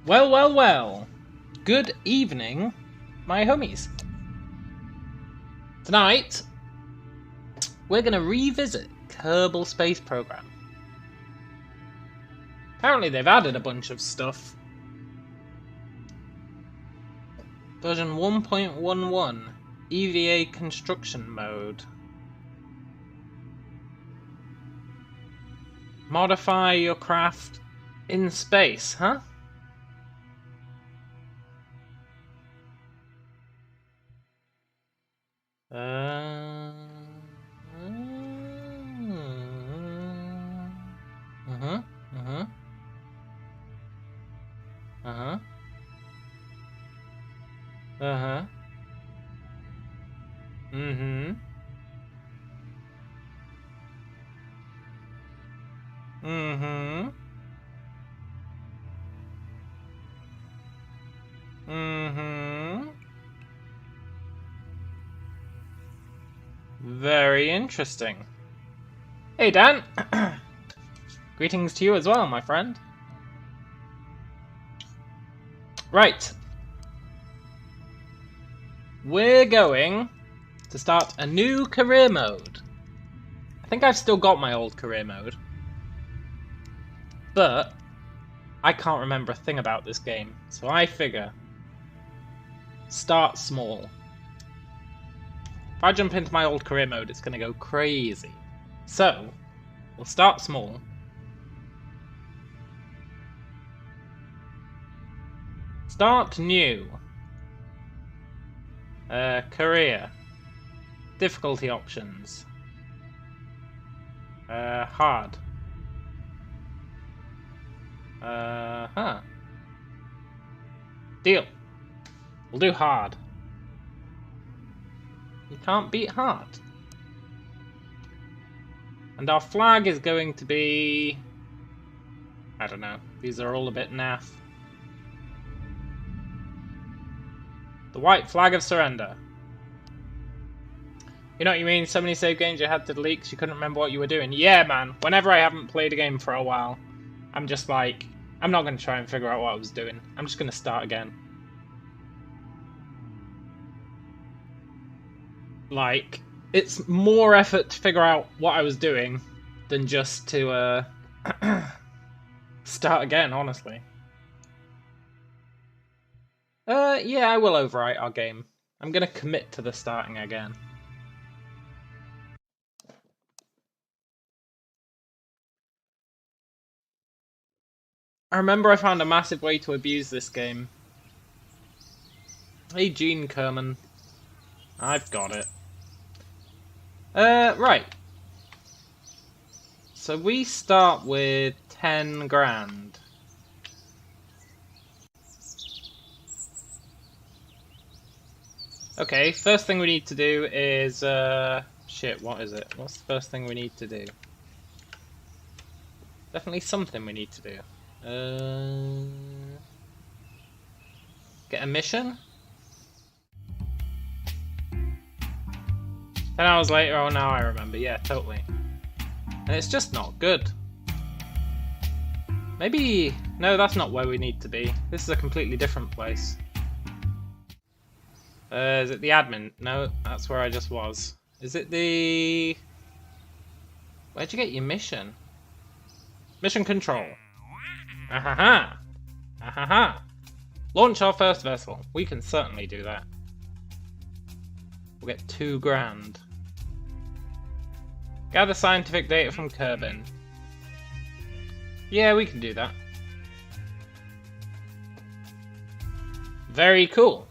Well, well, well. Good evening, my homies. Tonight, we're going to revisit Kerbal Space Program. Apparently they've added a bunch of stuff. Version 1.11, EVA construction mode. Modify your craft in space, huh? Very interesting. Hey, Dan. Greetings to you as well, my friend. Right. We're going to start a new career mode. I think I've still got my old career mode. But I can't remember a thing about this game. So I figure, start small. If I jump into my old career mode, it's going to go crazy. So, we'll start small. Start new. Career. Difficulty options. Hard. Deal. We'll do hard. You can't beat hard. And our flag is going to be... I don't know. These are all a bit naff. The white flag of surrender. You know what you mean? So many save games you had to delete because you couldn't remember what you were doing. Yeah, man. Whenever I haven't played a game for a while, I'm just like, I'm not going to try and figure out what I was doing. I'm just going to start again. Like, it's more effort to figure out what I was doing than just to start again, honestly. Yeah, I will overwrite our game. I'm gonna commit to the starting again. I remember I found a massive way to abuse this game. Hey, Gene Kerman. I've got it. Right. So we start with 10 grand. Okay, first thing we need to do is, shit, what is it? What's the first thing we need to do? Definitely something we need to do. Get a mission? 10 hours later, oh now I remember, yeah, totally. And it's just not good. Maybe... no, that's not where we need to be. This is a completely different place. Is it the admin? No, that's where I just was. Is it the... where'd you get your mission? Mission control. Ahaha! Ahaha! Launch our first vessel. We can certainly do that. We'll get 2 grand. Gather scientific data from Kerbal. Yeah, we can do that. Very cool.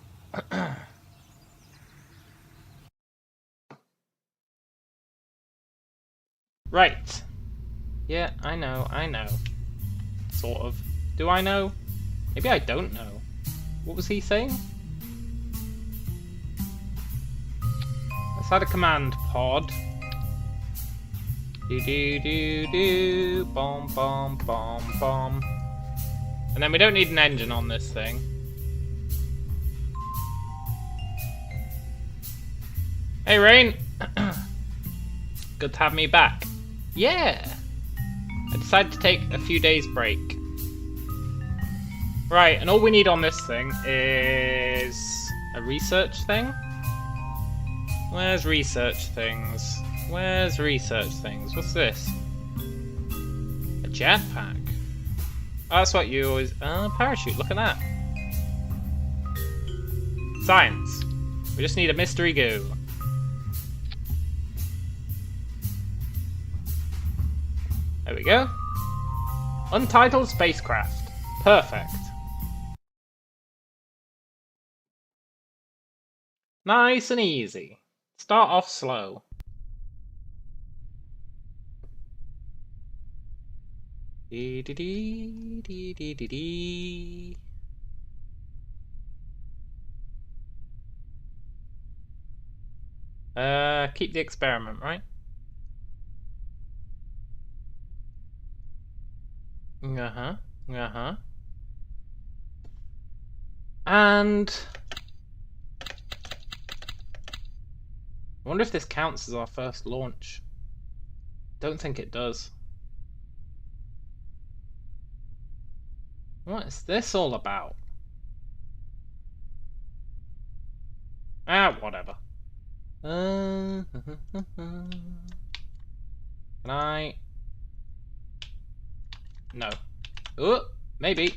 Right. Yeah, I know. Sort of. Do I know? Maybe I don't know. What was he saying? Let's add a command pod. Do, bomb, bomb, bomb, bomb. And then we don't need an engine on this thing. Hey, Rain! Good to have me back. Yeah! I decided to take a few days break. Right, and all we need on this thing is a research thing. Where's research things? Where's research things? What's this? A jetpack. Oh, that's what you always... parachute, look at that. Science. We just need a mystery goo. There we go. Untitled spacecraft. Perfect. Nice and easy. Start off slow. Dee dee dee dee dee dee dee. Keep the experiment, right? Uh-huh. Uh-huh. And... I wonder if this counts as our first launch. Don't think it does. What is this all about? Ah, whatever. Can I? No. Maybe.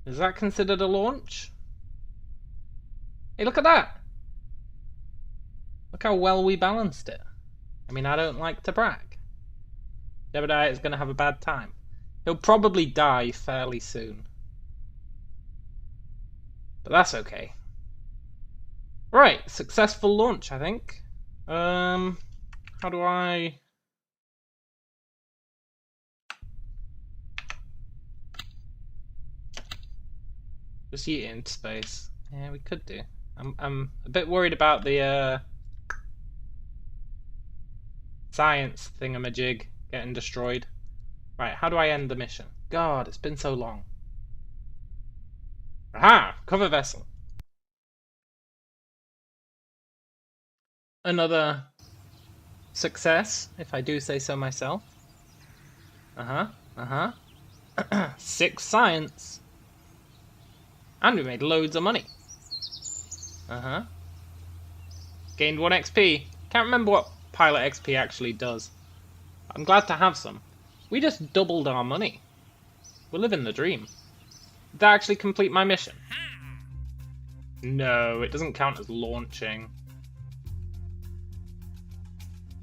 Is that considered a launch? Hey, look at that! Look how well we balanced it. I mean, I don't like to brag. Jebediah is going to have a bad time. He'll probably die fairly soon. But that's okay. Right, successful launch, I think. How do I... Just eat it into space. Yeah, we could do. I'm a bit worried about the science thingamajig getting destroyed. Right, how do I end the mission? God, it's been so long. Aha! Cover vessel. Another success, if I do say so myself. Uh-huh. 6 science. And we made loads of money. Gained 1 XP. Can't remember what Pilot XP actually does. I'm glad to have some. We just doubled our money. We're living the dream. Did that actually complete my mission? No, it doesn't count as launching.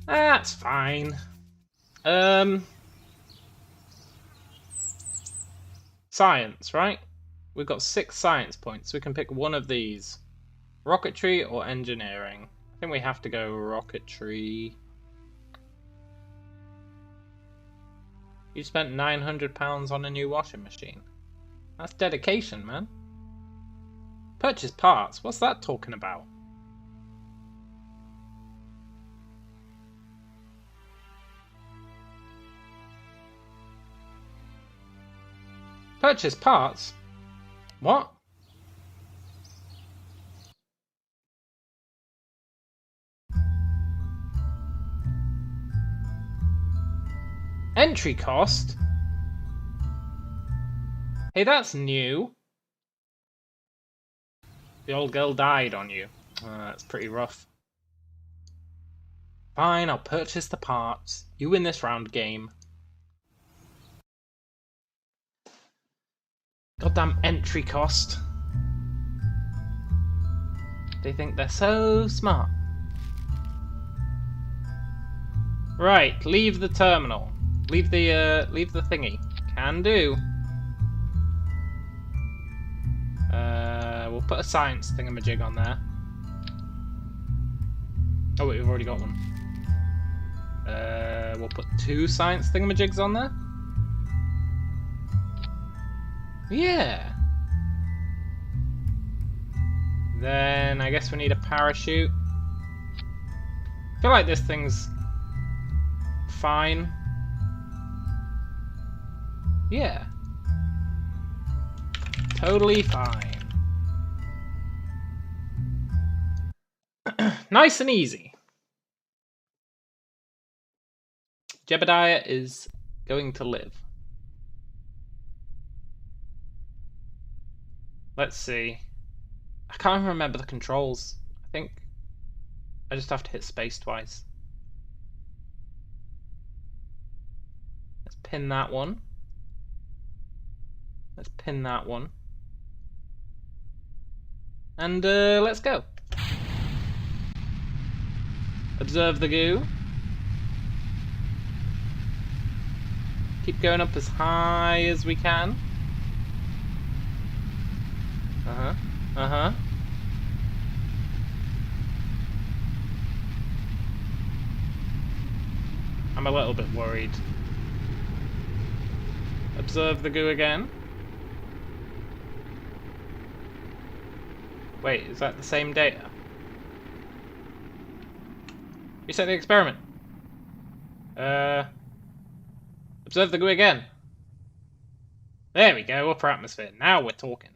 That's fine. Science, right? We've got 6 science points. We can pick one of these. Rocketry or engineering? I think we have to go rocketry. You spent £900 on a new washing machine. That's dedication, man. Purchase parts? What's that talking about? Purchase parts? What? Entry cost? Hey, that's new. The old girl died on you. That's pretty rough. Fine, I'll purchase the parts. You win this round, game. Goddamn entry cost. They think they're so smart. Right, leave the terminal. Leave the thingy. Can do. We'll put a science thingamajig on there. Oh wait, we've already got one. We'll put 2 science thingamajigs on there. Yeah. Then I guess we need a parachute. I feel like this thing's fine. Yeah. Totally fine. Nice and easy. Jebediah is going to live. Let's see. I can't even remember the controls. I think I just have to hit space twice. Let's pin that one. Let's pin that one. And let's go. Observe the goo. Keep going up as high as we can. Uh-huh. Uh-huh. I'm a little bit worried. Observe the goo again. Wait, is that the same data? Reset the experiment. Observe the goo again. There we go, upper atmosphere. Now we're talking.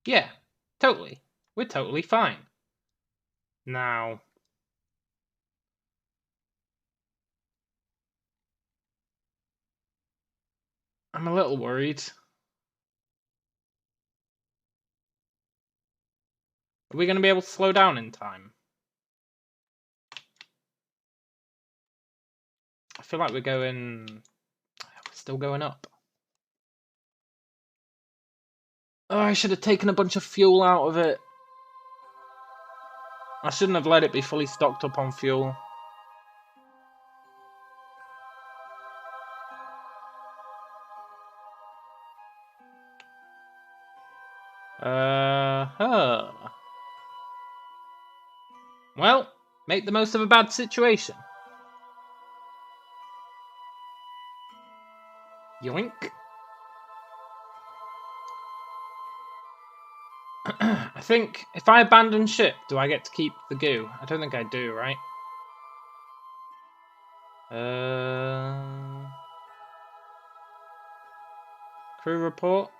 Yeah, totally. We're totally fine. Now... I'm a little worried. Are we going to be able to slow down in time? I feel like we're still going up. Oh, I should have taken a bunch of fuel out of it. I shouldn't have let it be fully stocked up on fuel. Well, make the most of a bad situation. Yoink. I think if I abandon ship, do I get to keep the goo? I don't think I do, right? Crew report.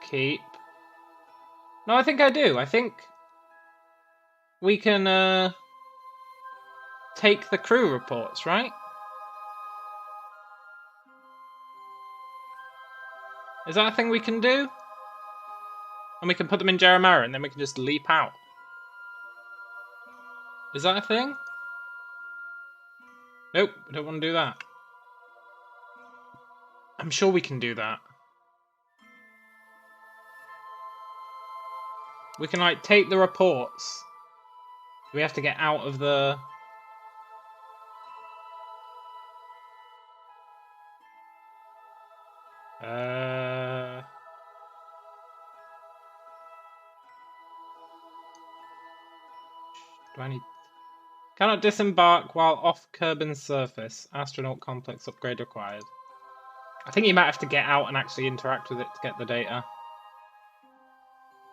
Keep. No, I think I do. I think we can take the crew reports, right? Is that a thing we can do? And we can put them in Jeremiah and then we can just leap out. Is that a thing? Nope, we don't want to do that. I'm sure we can do that. We can, like, take the reports. We have to get out of the... Do I need... Cannot disembark while off Kerbin's surface. Astronaut complex upgrade required. I think you might have to get out and actually interact with it to get the data.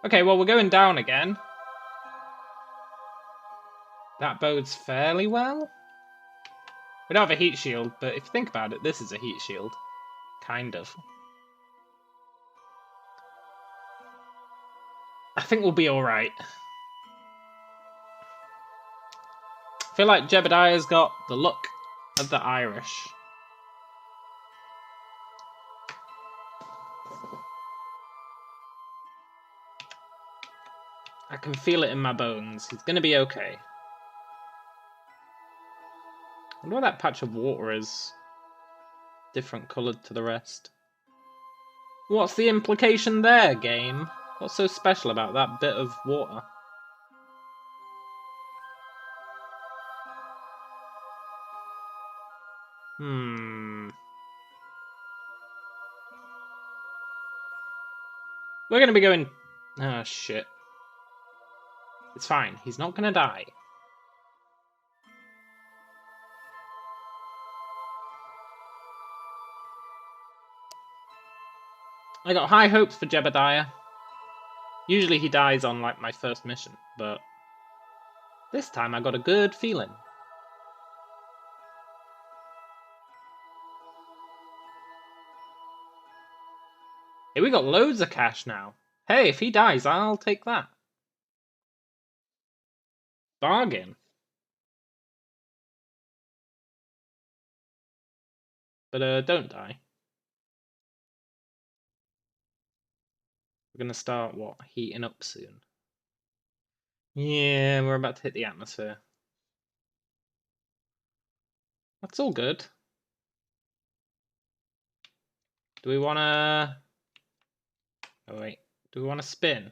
Okay, well, we're going down again. That bodes fairly well. We don't have a heat shield, but if you think about it, this is a heat shield. Kind of. I think we'll be alright. I feel like Jebediah's got the look of the Irish. I can feel it in my bones. He's gonna be okay. I wonder what that patch of water is. Different coloured to the rest. What's the implication there, game? What's so special about that bit of water? We're gonna be going... Oh, shit. It's fine. He's not gonna die. I got high hopes for Jebediah. Usually he dies on, like, my first mission, but... this time I got a good feeling. Hey, we got loads of cash now. Hey, if he dies, I'll take that. Bargain. But don't die. We're gonna start, what, heating up soon. Yeah, we're about to hit the atmosphere. That's all good. Do we wanna... Oh wait, do we wanna spin? I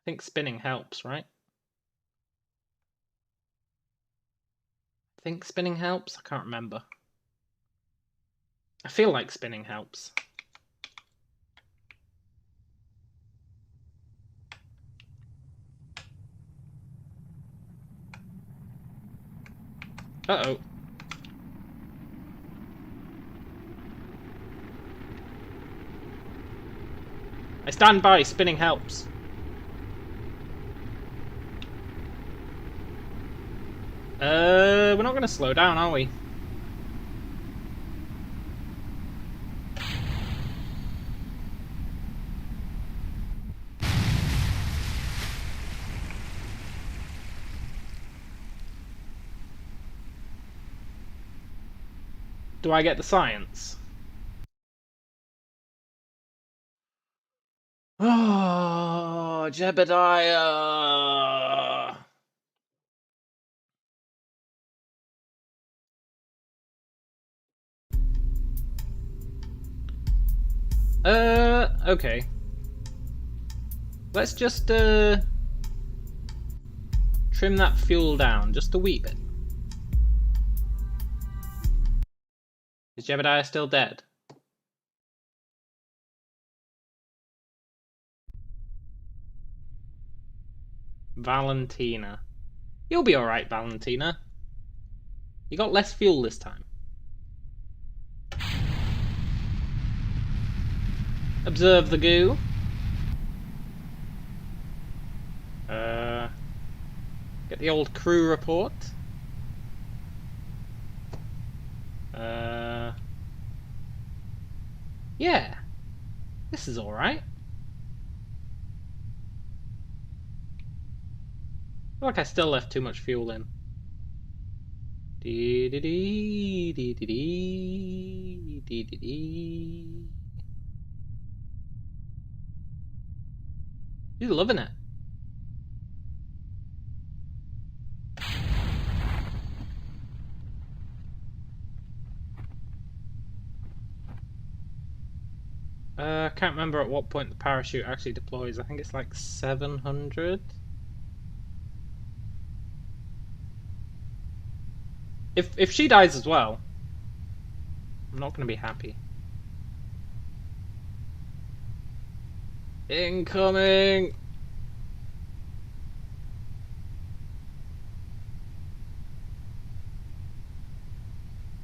think spinning helps, right? I think spinning helps? I can't remember. I feel like spinning helps. Uh-oh. I stand by, spinning helps. We're not gonna slow down, are we? Do I get the science? Oh, Jebediah! Okay. Let's just, trim that fuel down just a wee bit. Is Jebediah still dead? Valentina. You'll be alright, Valentina. You got less fuel this time. Observe the goo. Get the old crew report. Yeah. This is alright. I feel like I still left too much fuel in. Dee dee dee dee dee dee dee dee dee. He's loving it. I can't remember at what point the parachute actually deploys. I think it's like 700. If she dies as well, I'm not going to be happy. Incoming!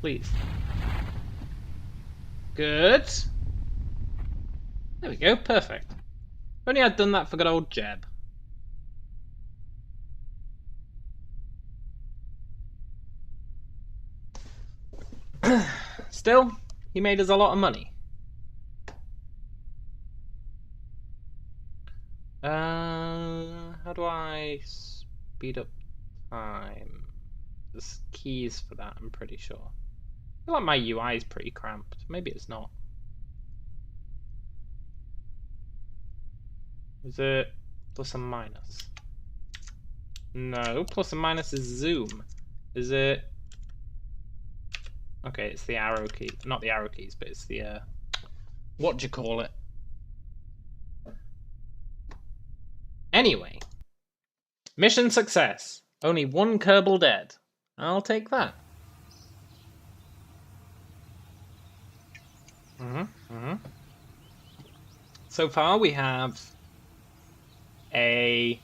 Please. Good. There we go, perfect. If only I'd done that for good old Jeb. Still, he made us a lot of money. How do I speed up time? There's keys for that, I'm pretty sure. I feel like my UI is pretty cramped. Maybe it's not. Is it plus and minus? No, plus and minus is zoom. Is it? Okay, it's the arrow key. Not the arrow keys, but it's the, what do you call it? Anyway. Mission success. Only one Kerbal dead. I'll take that. So far we have a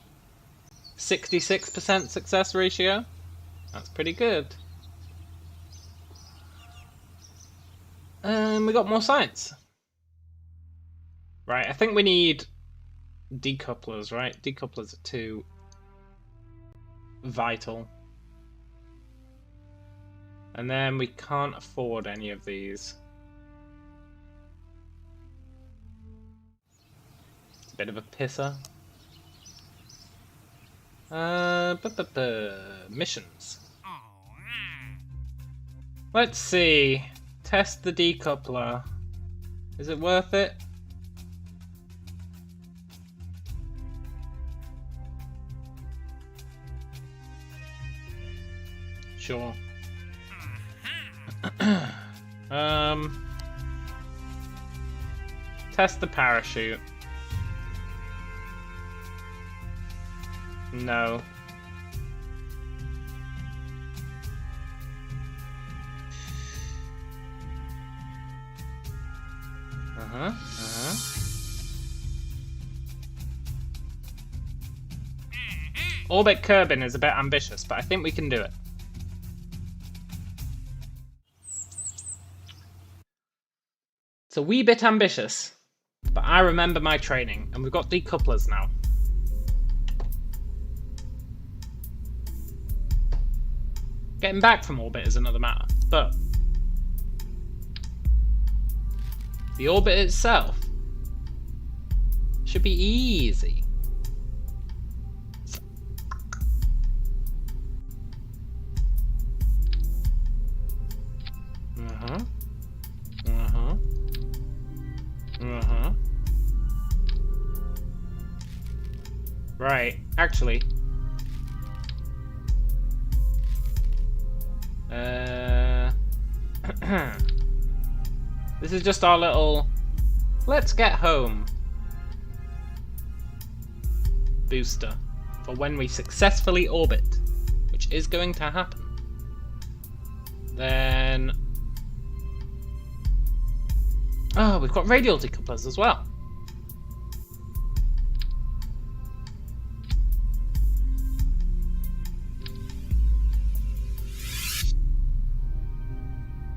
66% success ratio. That's pretty good. We got more science. Right, I think we need decouplers, right? Decouplers are too vital. And then we can't afford any of these. bit of a pisser. Missions. Let's see. Test the decoupler. Is it worth it? Sure. Test the parachute. No. Orbit Kerbal is a bit ambitious, but I think we can do it. It's a wee bit ambitious, but I remember my training, and we've got decouplers now. Getting back from orbit is another matter, but the orbit itself should be easy. Right, actually. This is just our little let's get home booster for when we successfully orbit, which is going to happen. Then oh, we've got radial decouplers as well.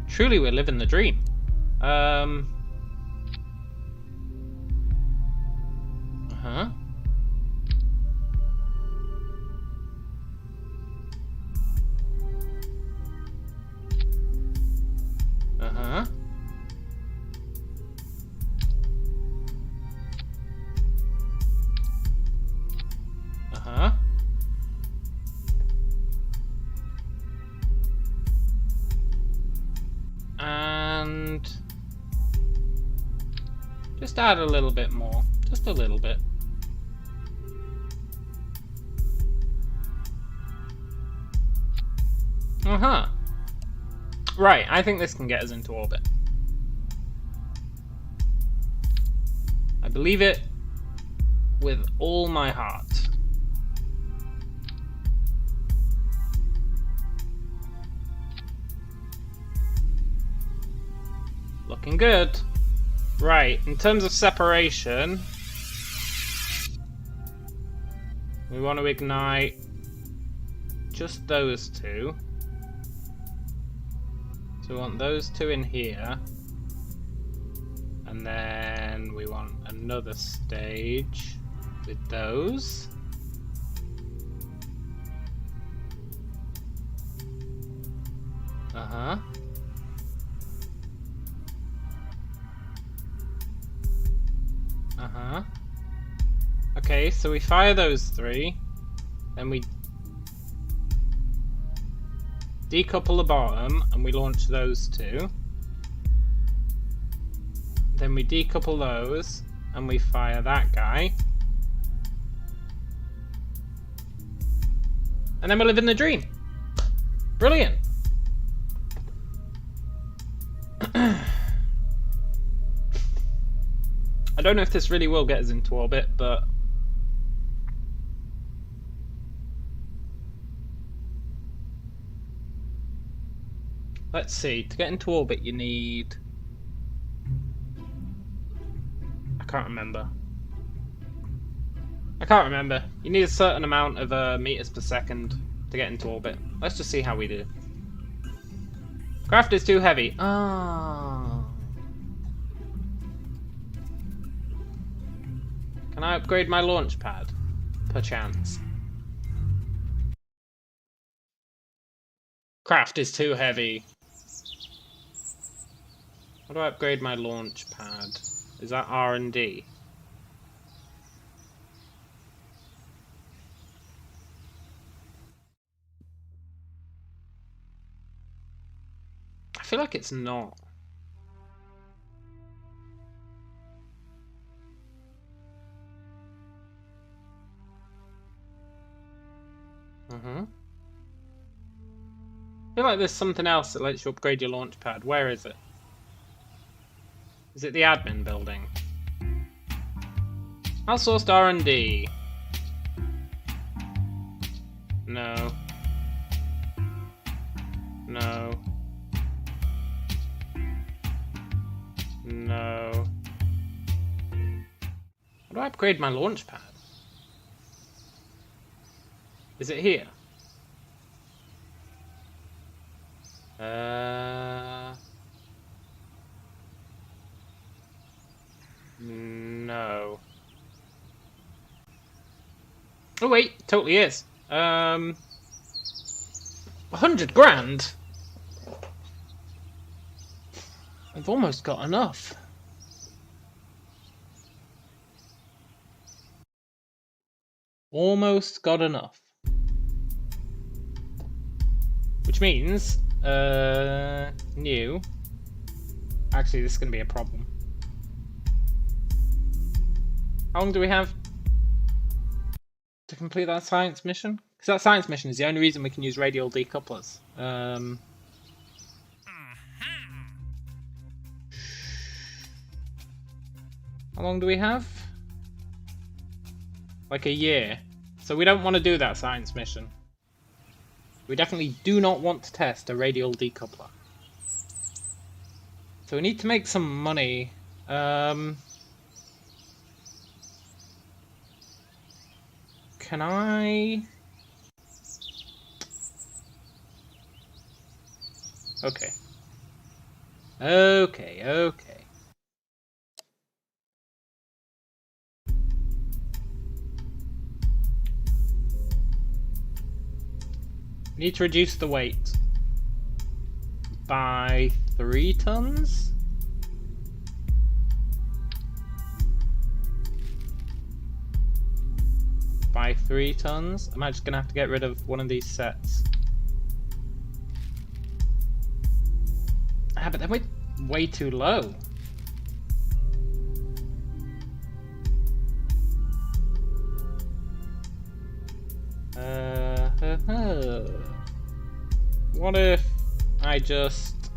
Truly, we're living the dream. Uh-huh. Uh-huh. Uh-huh. And just add a little bit more, just a little bit. Uh-huh. Right, I think this can get us into orbit. I believe it with all my heart. Looking good. Right, in terms of separation, we want to ignite just those two. So we want those two in here. And then we want another stage with those. Uh-huh. Uh-huh. Okay, so we fire those three, then we decouple the bottom and we launch those two. Then we decouple those and we fire that guy. And then we're living the dream. Brilliant. I don't know if this really will get us into orbit, but let's see. To get into orbit, you need... I can't remember. You need a certain amount of meters per second to get into orbit. Let's just see how we do. Craft is too heavy. Oh. Can I upgrade my launch pad? Perchance. Craft is too heavy. How do I upgrade my launch pad? Is that R&D? feel like it's not. I feel like there's something else that lets you upgrade your launch pad. Where is it? Is it the admin building? Outsourced R&D. No. No. No. How do I upgrade my launch pad? Is it here? No. Oh wait, totally is. 100 grand? I've almost got enough. Almost got enough. Which means, new. Actually, this is going to be a problem. How long do we have to complete that science mission? Because that science mission is the only reason we can use radial decouplers. How long do we have? Like a year. So we don't want to do that science mission. We definitely do not want to test a radial decoupler. So we need to make some money. Can I... Okay. Okay. We need to reduce the weight by 3 tons? By 3 tons? Am I just gonna have to get rid of one of these sets? Ah, but they're way too low. What if I just...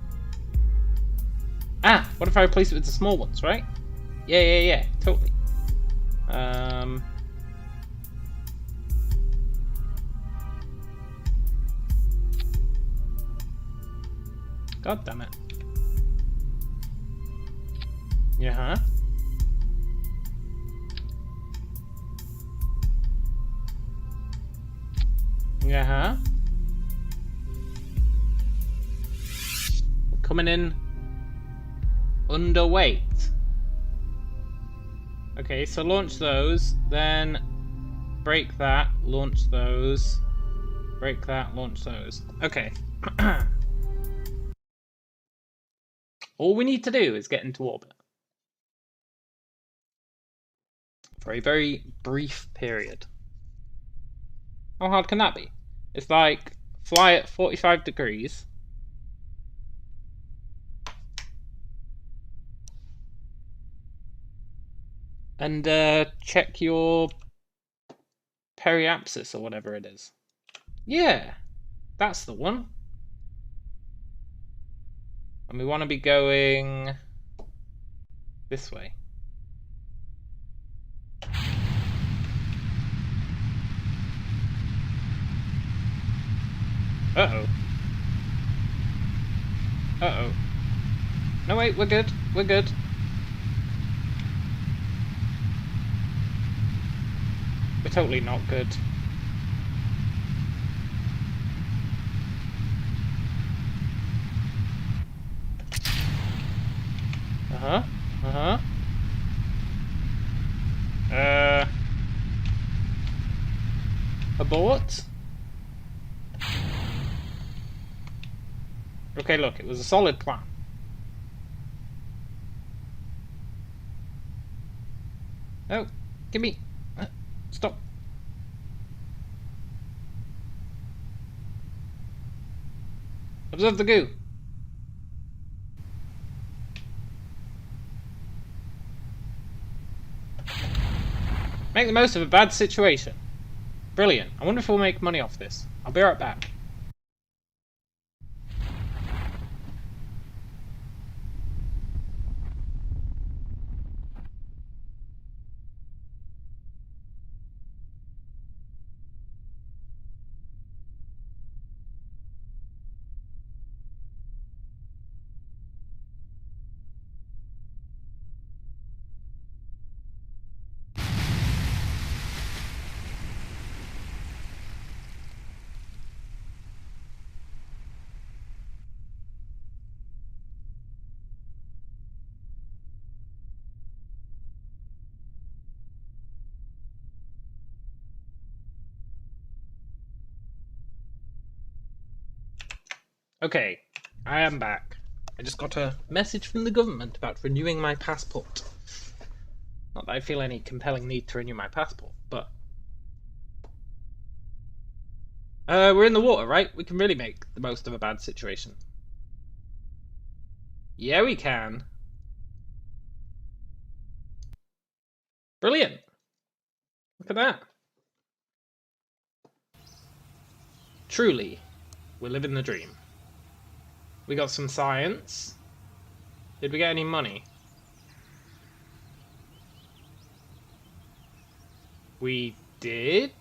Ah! What if I replace it with the small ones, right? Yeah, totally. God damn it. Yeah. Yeah. Coming in underweight. Okay, so launch those, then break that, launch those, break that, launch those. Okay. All we need to do is get into orbit. For a very brief period. How hard can that be? It's like fly at 45 degrees. And check your periapsis or whatever it is. Yeah, that's the one. And we want to be going this way. Uh-oh. Uh-oh. No, wait, we're good. We're good. We're totally not good. Uh-huh. Uh-huh. Abort? Okay, look, it was a solid plan. Oh, give me... stop. Observe the goo. Make the most of a bad situation. Brilliant. I wonder if we'll make money off this. I'll be right back. Okay, I am back. I just got a message from the government about renewing my passport. Not that I feel any compelling need to renew my passport, but... we're in the water, right? We can really make the most of a bad situation. Yeah, we can. Brilliant. Look at that. Truly, we're living the dream. We got some science. Did we get any money? We did.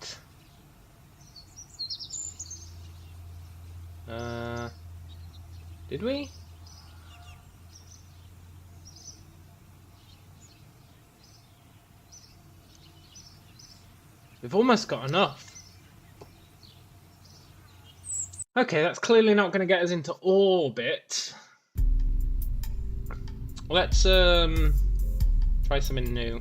Did we? We've almost got enough. Okay, that's clearly not going to get us into orbit. Let's try something new.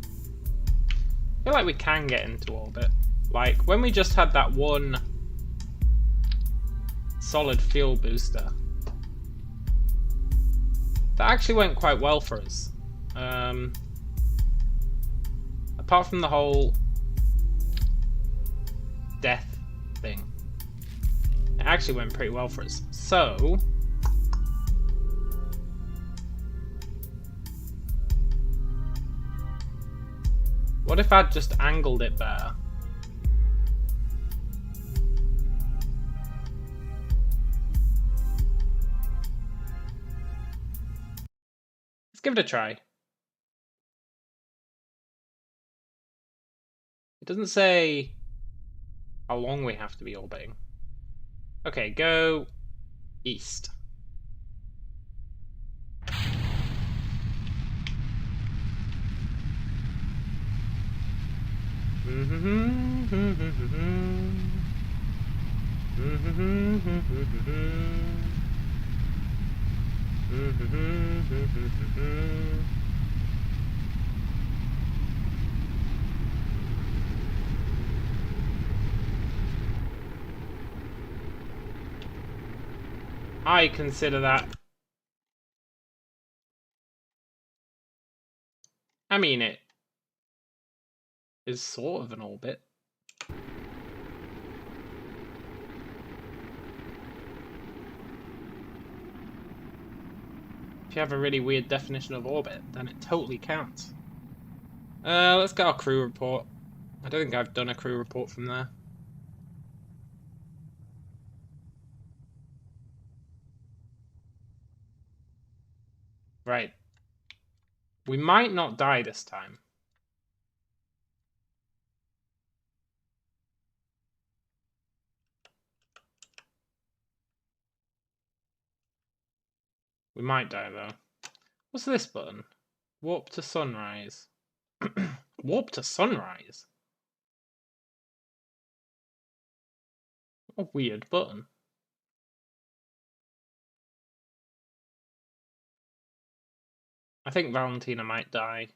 I feel like we can get into orbit. Like, when we just had that one solid fuel booster, that actually went quite well for us. Apart from the whole death thing, it actually went pretty well for us. So, what if I'd just angled it better? Let's give it a try. It doesn't say how long we have to be orbiting. Okay, go east. I consider that. I mean, it is sort of an orbit. If you have a really weird definition of orbit, then it totally counts. Let's get our crew report. I don't think I've done a crew report from there. Right. We might not die this time. We might die, though. What's this button? Warp to sunrise. Warp to sunrise? What a weird button. I think Valentina might die.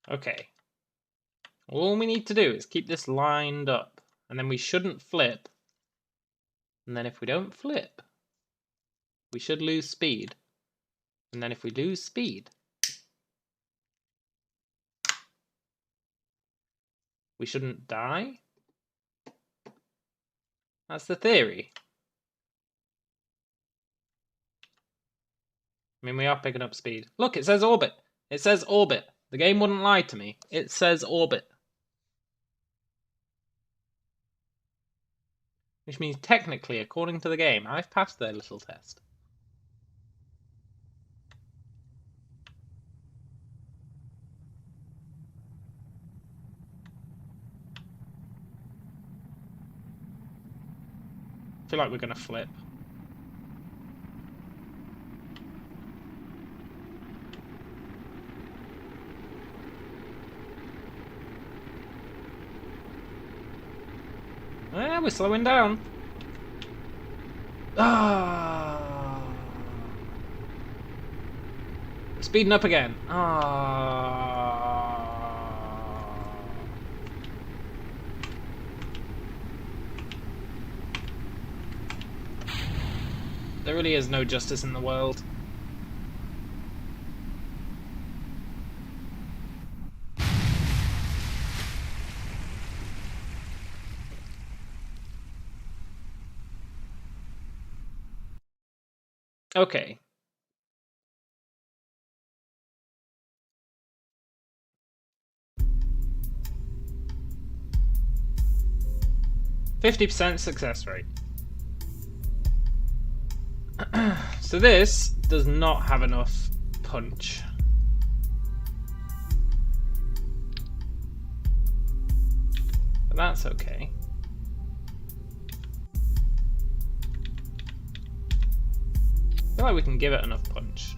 Okay. All we need to do is keep this lined up, and then we shouldn't flip. And then if we don't flip, we should lose speed. And then if we lose speed, we shouldn't die? That's the theory. I mean, we are picking up speed. Look, it says orbit. It says orbit. The game wouldn't lie to me. It says orbit. Which means technically, according to the game, I've passed their little test. I feel like we're going to flip. We're slowing down. Ah, speeding up again. There really is no justice in the world. Okay. %50 success rate. So this does not have enough punch. But that's okay. I feel like we can give it enough punch.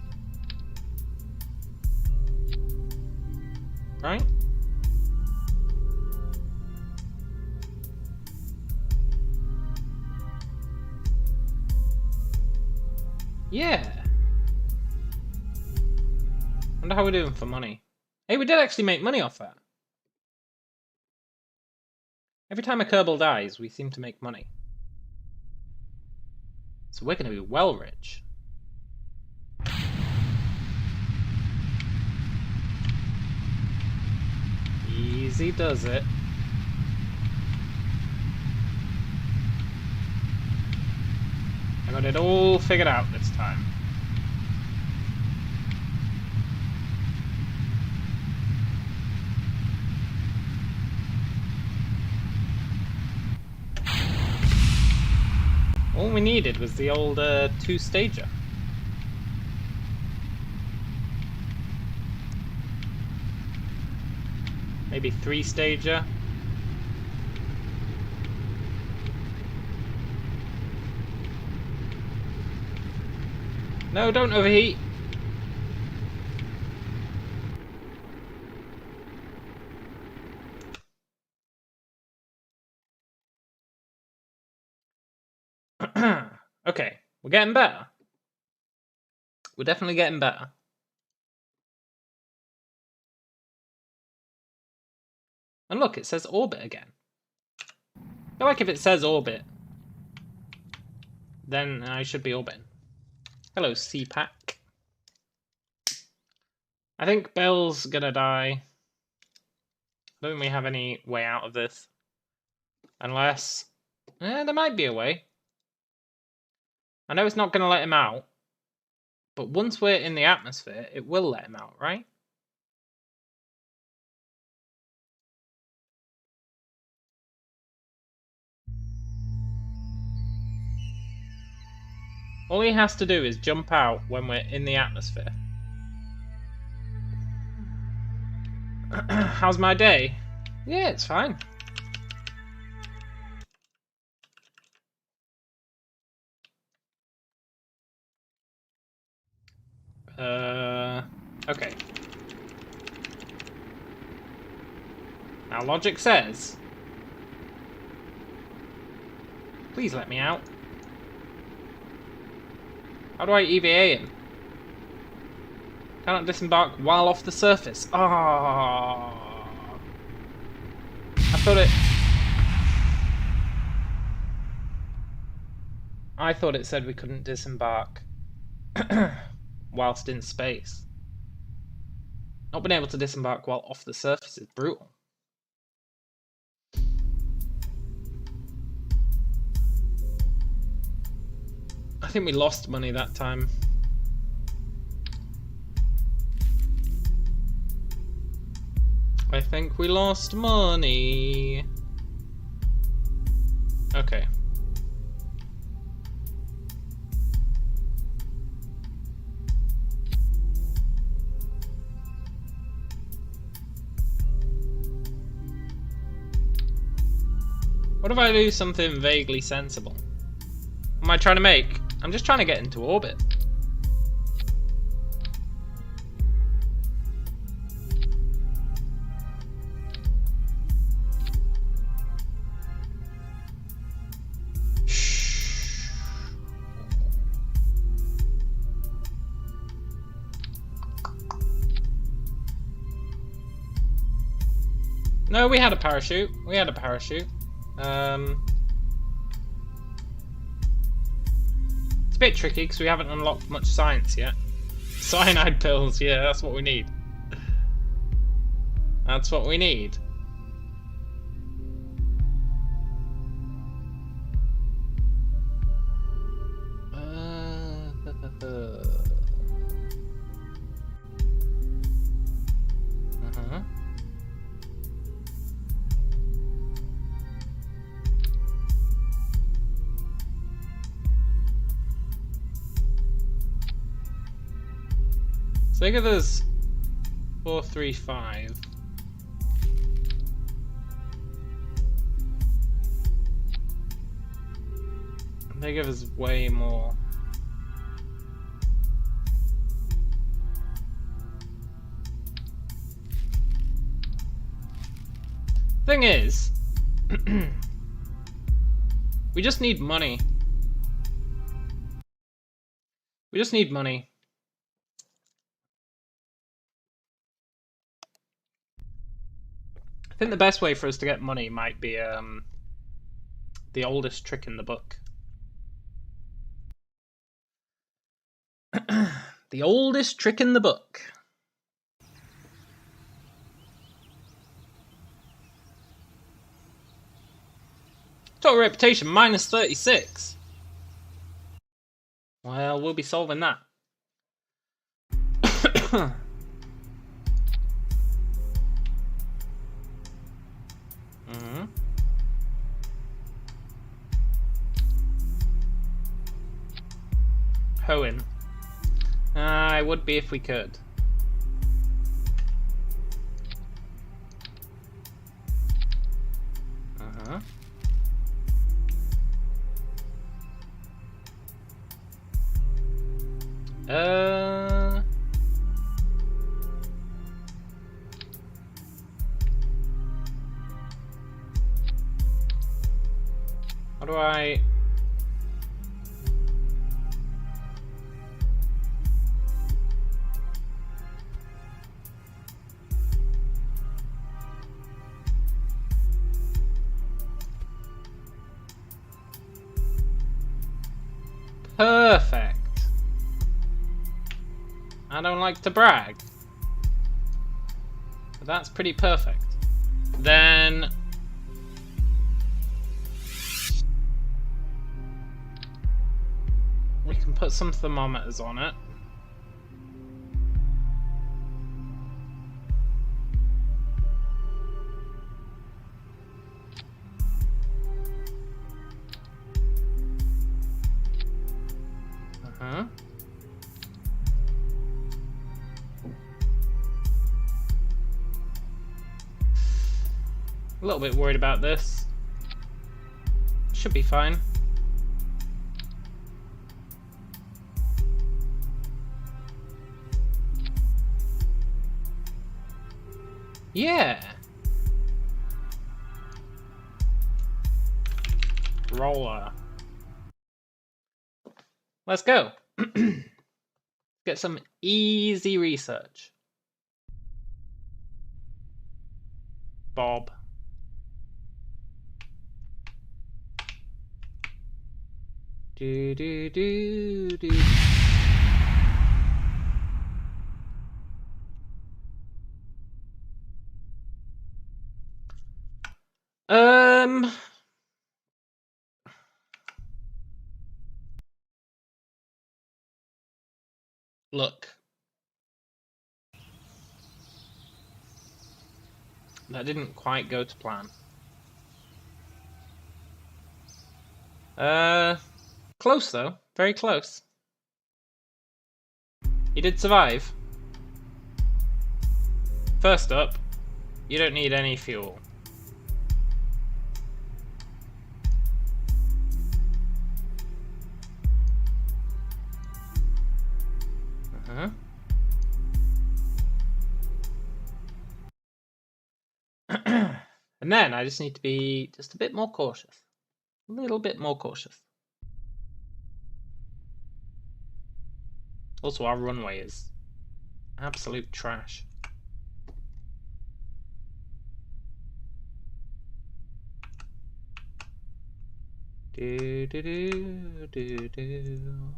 Right? Yeah. Wonder how we're doing for money. Hey, we did actually make money off that. Every time a Kerbal dies, we seem to make money. So we're going to be well rich. Easy does it. I got it all figured out this time. All we needed was the old two-stager. Maybe three-stager. No, don't overheat. Okay, we're getting better. We're definitely getting better. And look, it says orbit again. I feel like if it says orbit, then I should be orbiting. Hello, CPAC. I think Bell's gonna die. I don't think we have any way out of this. Unless... there might be a way. I know it's not gonna let him out. But once we're in the atmosphere, it will let him out, right? All he has to do is jump out when we're in the atmosphere. How's my day? Yeah, it's fine. Okay. Now logic says... Please let me out. How do I EVA him? Cannot disembark while off the surface. Ah. I thought it said we couldn't disembark whilst in space. Not being able to disembark while off the surface is brutal. think we lost money that time. I think we lost money. Okay. What if I do something vaguely sensible? What am I trying to make? I'm just trying to get into orbit. No, we had a parachute. We had a parachute. It's a bit tricky because we haven't unlocked much science yet. Cyanide pills, yeah, that's what we need. That's what we need. So they give us 435. They give us way more. Thing is, we just need money. We just need money. I think the best way for us to get money might be the oldest trick in the book. The oldest trick in the book. Total reputation minus 36. Well, we'll be solving that. Hoeing. I would be if we could. How do I... Perfect. I don't like to brag, but that's pretty perfect. Then we can put some thermometers on it. A little bit worried about this. Should be fine. Yeah. Roller. Let's go. Get some easy research. Bob. Do do do do. Look. That didn't quite go to plan. Close though. Very close. You did survive. First up, you don't need any fuel. And then I just need to be just a bit more cautious. A little bit more cautious. Also, our runway is absolute trash. Do do do do do.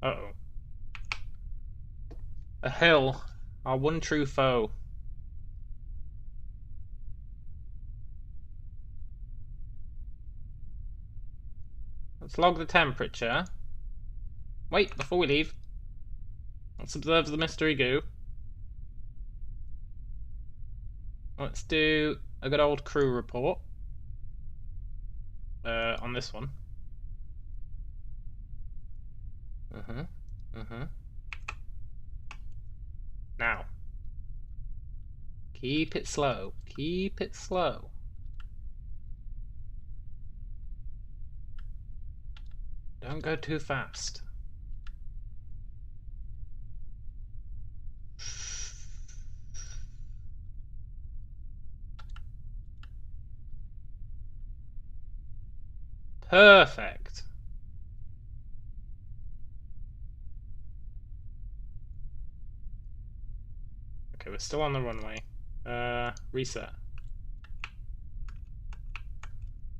Uh-oh. A hill. Our one true foe. Let's log the temperature. Wait, before we leave, let's observe the mystery goo. Let's do a good old crew report. On this one. Now. Keep it slow. Keep it slow. Don't go too fast. Perfect. Okay, we're still on the runway. Reset.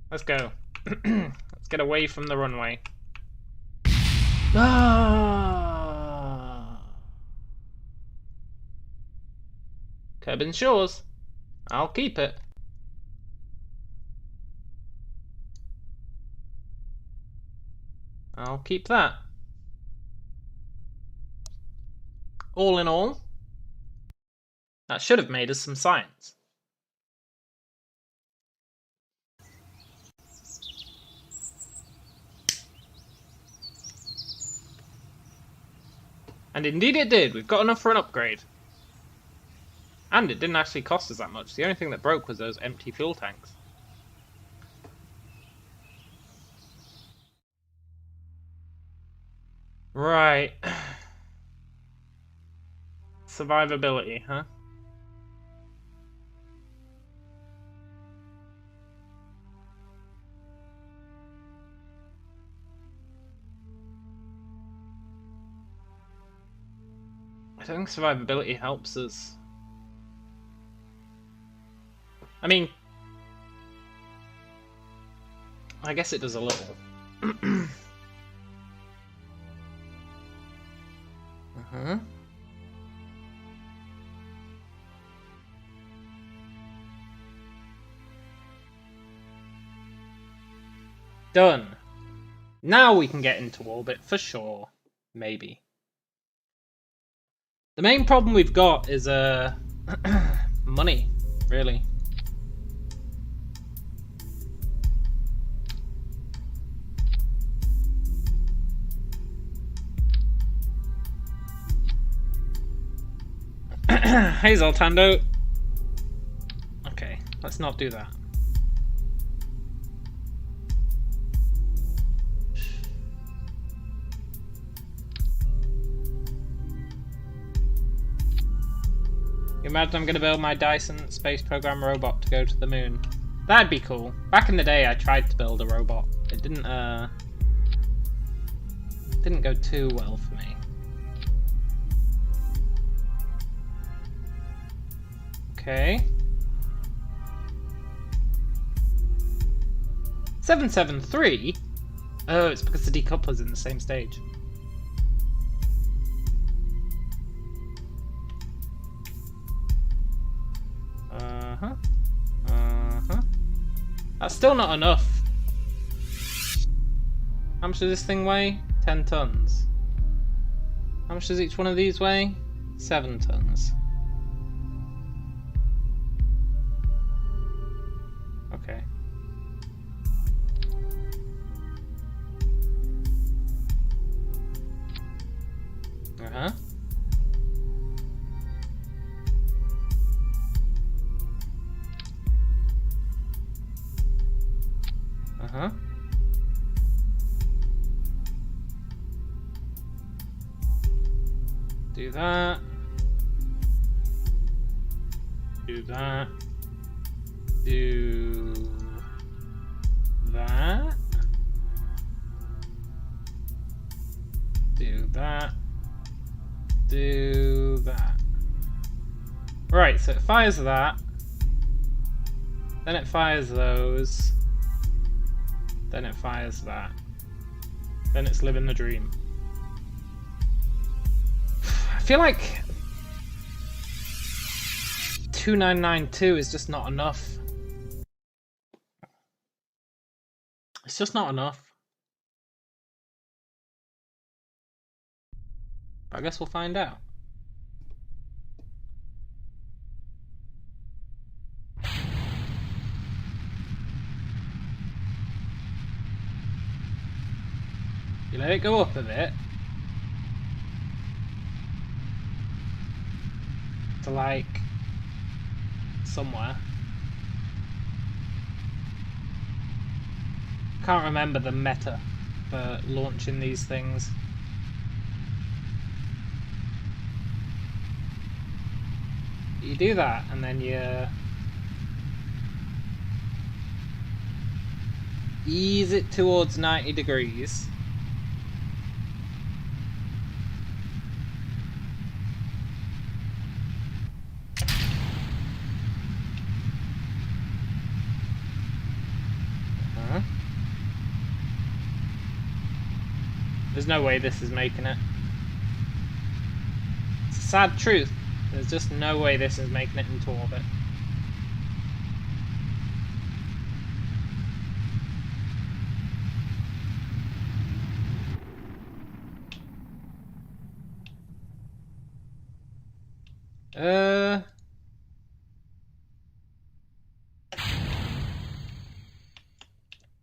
Let's go. Let's get away from the runway. Ah! Kerbal Shores. I'll keep it. I'll keep that. All in all, that should have made us some science. And indeed it did. We've got enough for an upgrade. And it didn't actually cost us that much. The only thing that broke was those empty fuel tanks. Right. Survivability, huh? I don't think survivability helps us. I mean, I guess it does a little. Done. Now we can get into orbit for sure. Maybe. The main problem we've got is money, really. Hey Zoltando. Okay, let's not do that. You imagine I'm gonna build my Dyson space program robot to go to the moon? That'd be cool. Back in the day I tried to build a robot. It didn't go too well for me. Okay. 773? Oh, it's because the decoupler's in the same stage. That's still not enough. How much does this thing weigh? 10 tons. How much does each one of these weigh? 7 tons. Okay. Uh-huh. Uh-huh. Do that. Do that. Do that. Do that. Do that. Right, so it fires that. Then it fires those. Then it fires that. Then it's living the dream. I feel like 2992 is just not enough. It's just not enough. But I guess we'll find out. You let it go up a bit. To like somewhere. Can't remember the meta for launching these things. You do that and then you ease it towards 90 degrees. There's no way this is making it. It's a sad truth. There's just no way this is making it into orbit.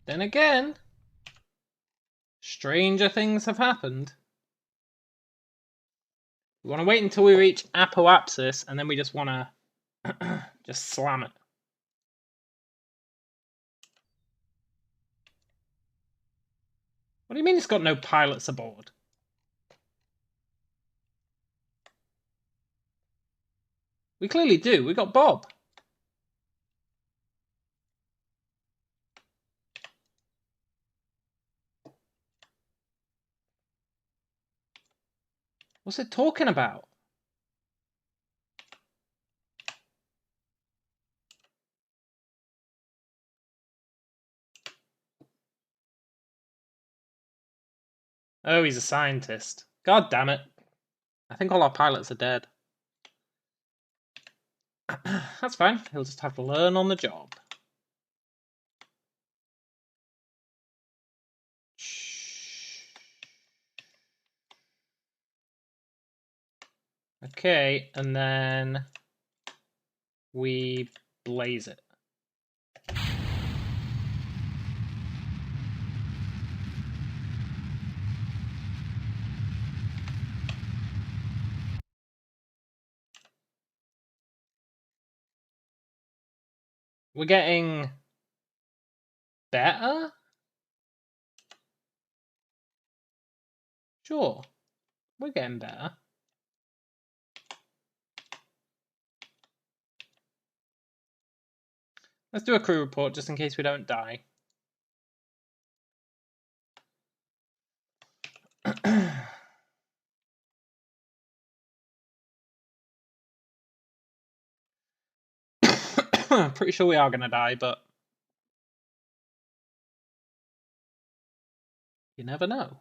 Then again, stranger things have happened. We want to wait until we reach apoapsis, and then we just want to just slam it. What do you mean it's got no pilots aboard? We clearly do. We got Bob. What's it talking about? Oh, he's a scientist. God damn it. I think all our pilots are dead. That's fine. He'll just have to learn on the job. Okay, and then we blaze it. We're getting better? Sure, we're getting better. Let's do a crew report just in case we don't die. Pretty sure we are going to die, but you never know.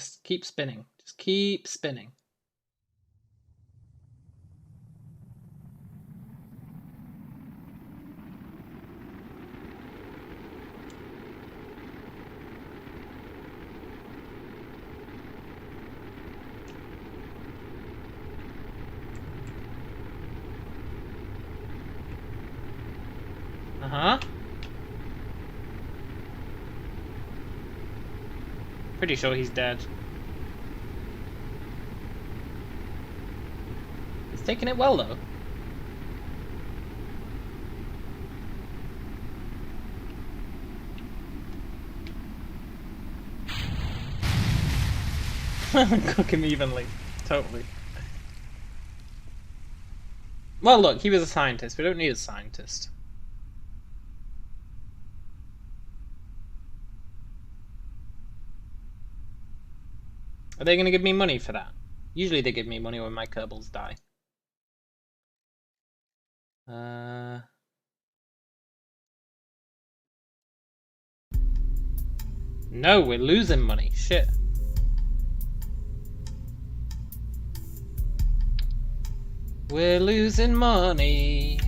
Just keep spinning. Just keep spinning. Uh-huh. Pretty sure he's dead. He's taking it well, though. Cook him evenly. Totally. Well, look, he was a scientist. We don't need a scientist. Are they going to give me money for that? Usually they give me money when my Kerbals die. No, we're losing money. Shit. We're losing money.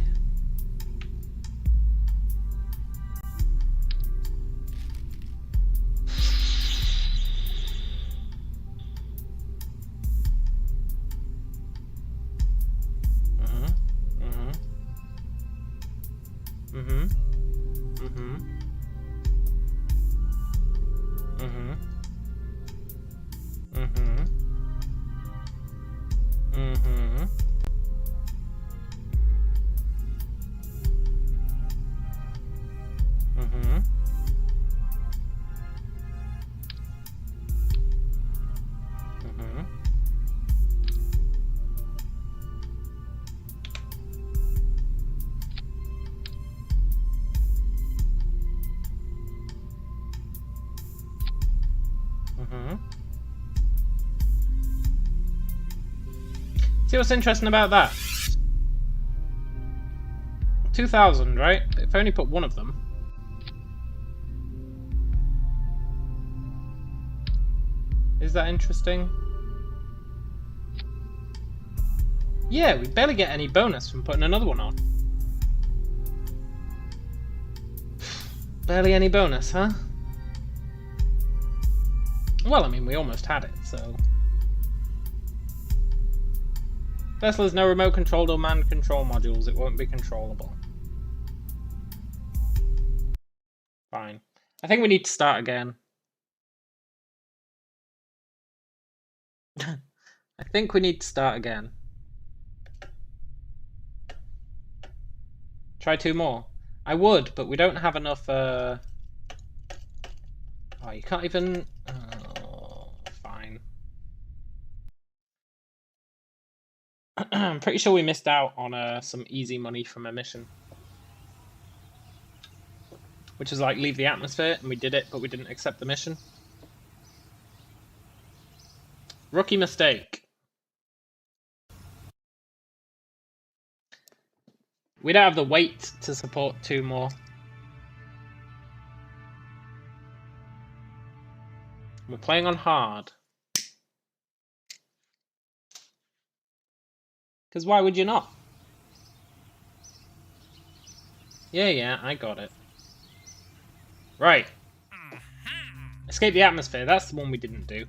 See what's interesting about that? 2,000, right? If I only put one of them. Is that interesting? Yeah, we barely get any bonus from putting another one on. Barely any bonus, huh? Well, I mean, we almost had it, so... Vessel has no remote controlled or manned control modules. It won't be controllable. Fine. I think we need to start again. I think we need to start again. Try 2 more. I would, but we don't have enough... Oh, you can't even... Oh, fine. I'm pretty sure we missed out on some easy money from a mission. Which is like, leave the atmosphere, and we did it, but we didn't accept the mission. Rookie mistake. We don't have the weight to support 2 more. We're playing on hard. Because why would you not? Yeah, I got it. Right. Escape the atmosphere. That's the one we didn't do.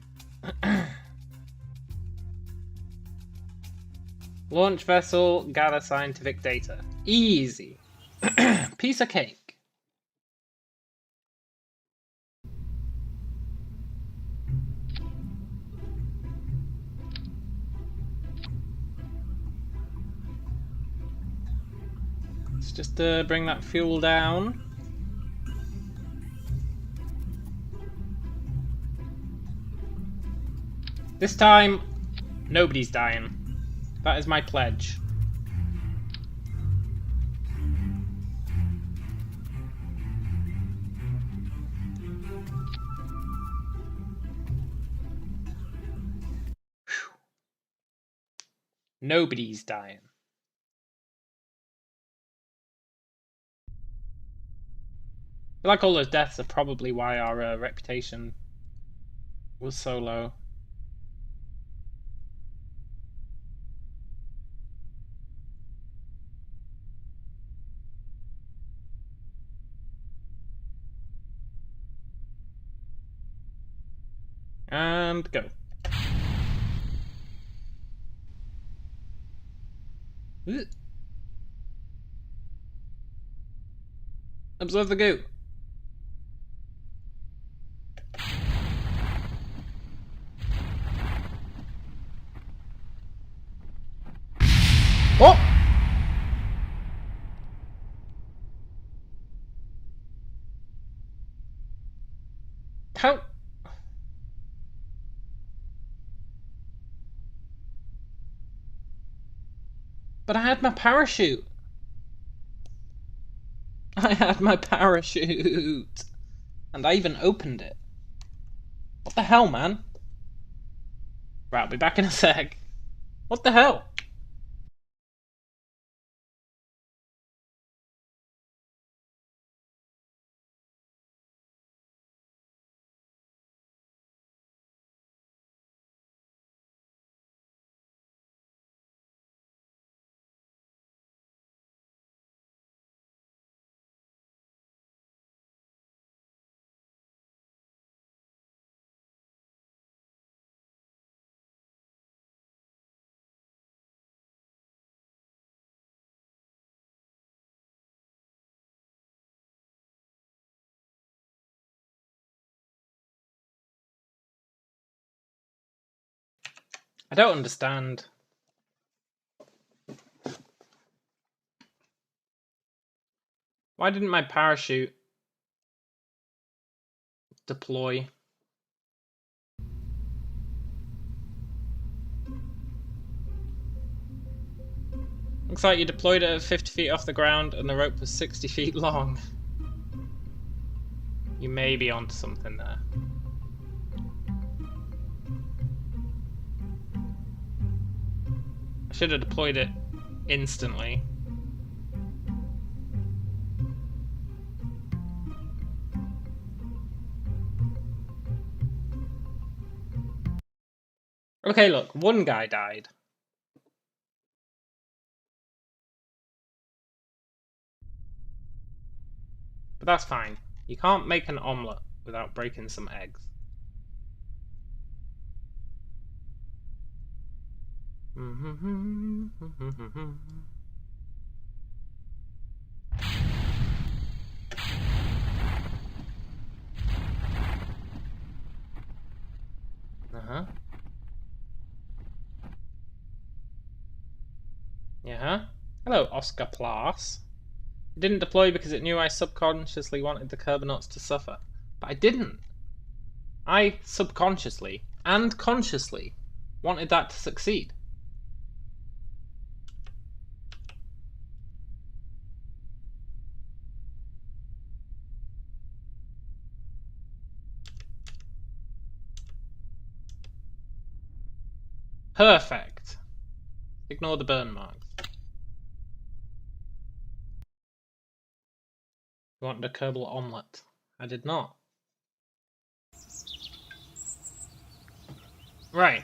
Launch vessel, gather scientific data. Easy. Piece of cake. Let's just bring that fuel down. This time, nobody's dying. That is my pledge. Whew. Nobody's dying. I feel like all those deaths are probably why our reputation was so low. And go. Observe the goo. What? How? But I had my parachute. I had my parachute. And I even opened it. What the hell, man? Right, I'll be back in a sec. What the hell? I don't understand. Why didn't my parachute deploy? Looks like you deployed it at 50 feet off the ground and the rope was 60 feet long. You may be onto something there. I should have deployed it instantly. Okay, look, one guy died. But that's fine. You can't make an omelette without breaking some eggs. Uh-huh. Yeah. Hello, Oscar Plas. It didn't deploy because it knew I subconsciously wanted the Kerbal to suffer. But I didn't. I subconsciously and consciously wanted that to succeed. Perfect. Ignore the burn marks. You wanted a Kerbal omelette. I did not. Right.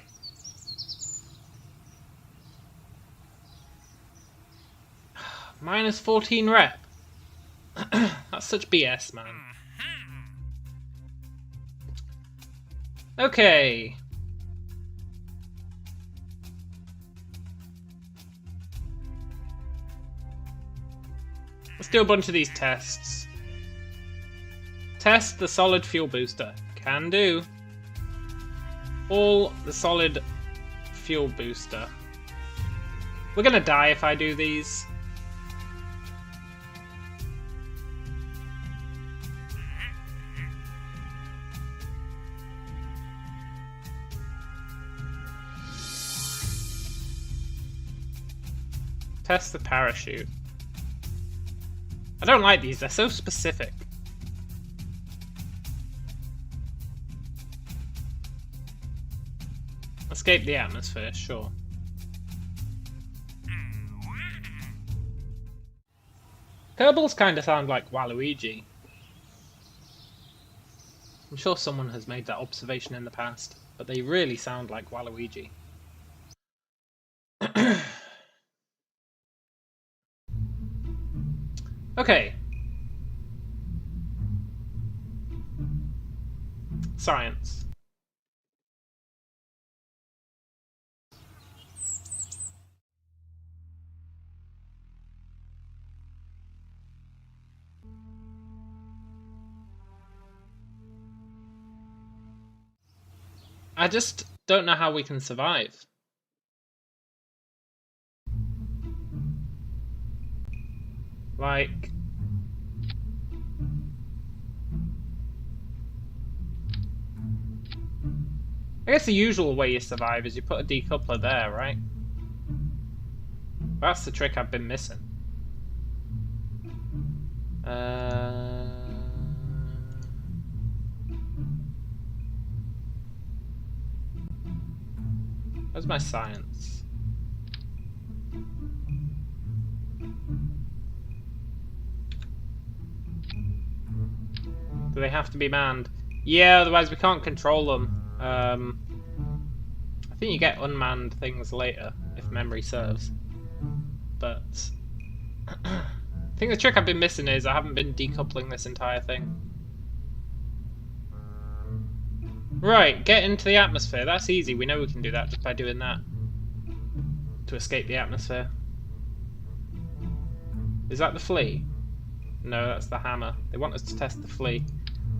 Minus 14 rep. That's such BS, man. Okay. Let's do a bunch of these tests. Test the solid fuel booster. Can do. All the solid fuel booster. We're gonna die if I do these. Test the parachute. I don't like these, they're so specific. Escape the atmosphere, sure. Kerbals kind of sound like Waluigi. I'm sure someone has made that observation in the past, but they really sound like Waluigi. Okay. Science. I just don't know how we can survive. Like... I guess the usual way you survive is you put a decoupler there, right? That's the trick I've been missing. Where's my science? Do they have to be manned? Yeah, otherwise we can't control them. I think you get unmanned things later, if memory serves. But I think the trick I've been missing is I haven't been decoupling this entire thing. Right, get into the atmosphere. That's easy. We know we can do that just by doing that. To escape the atmosphere. Is that the flea? No, that's the hammer. They want us to test the flea.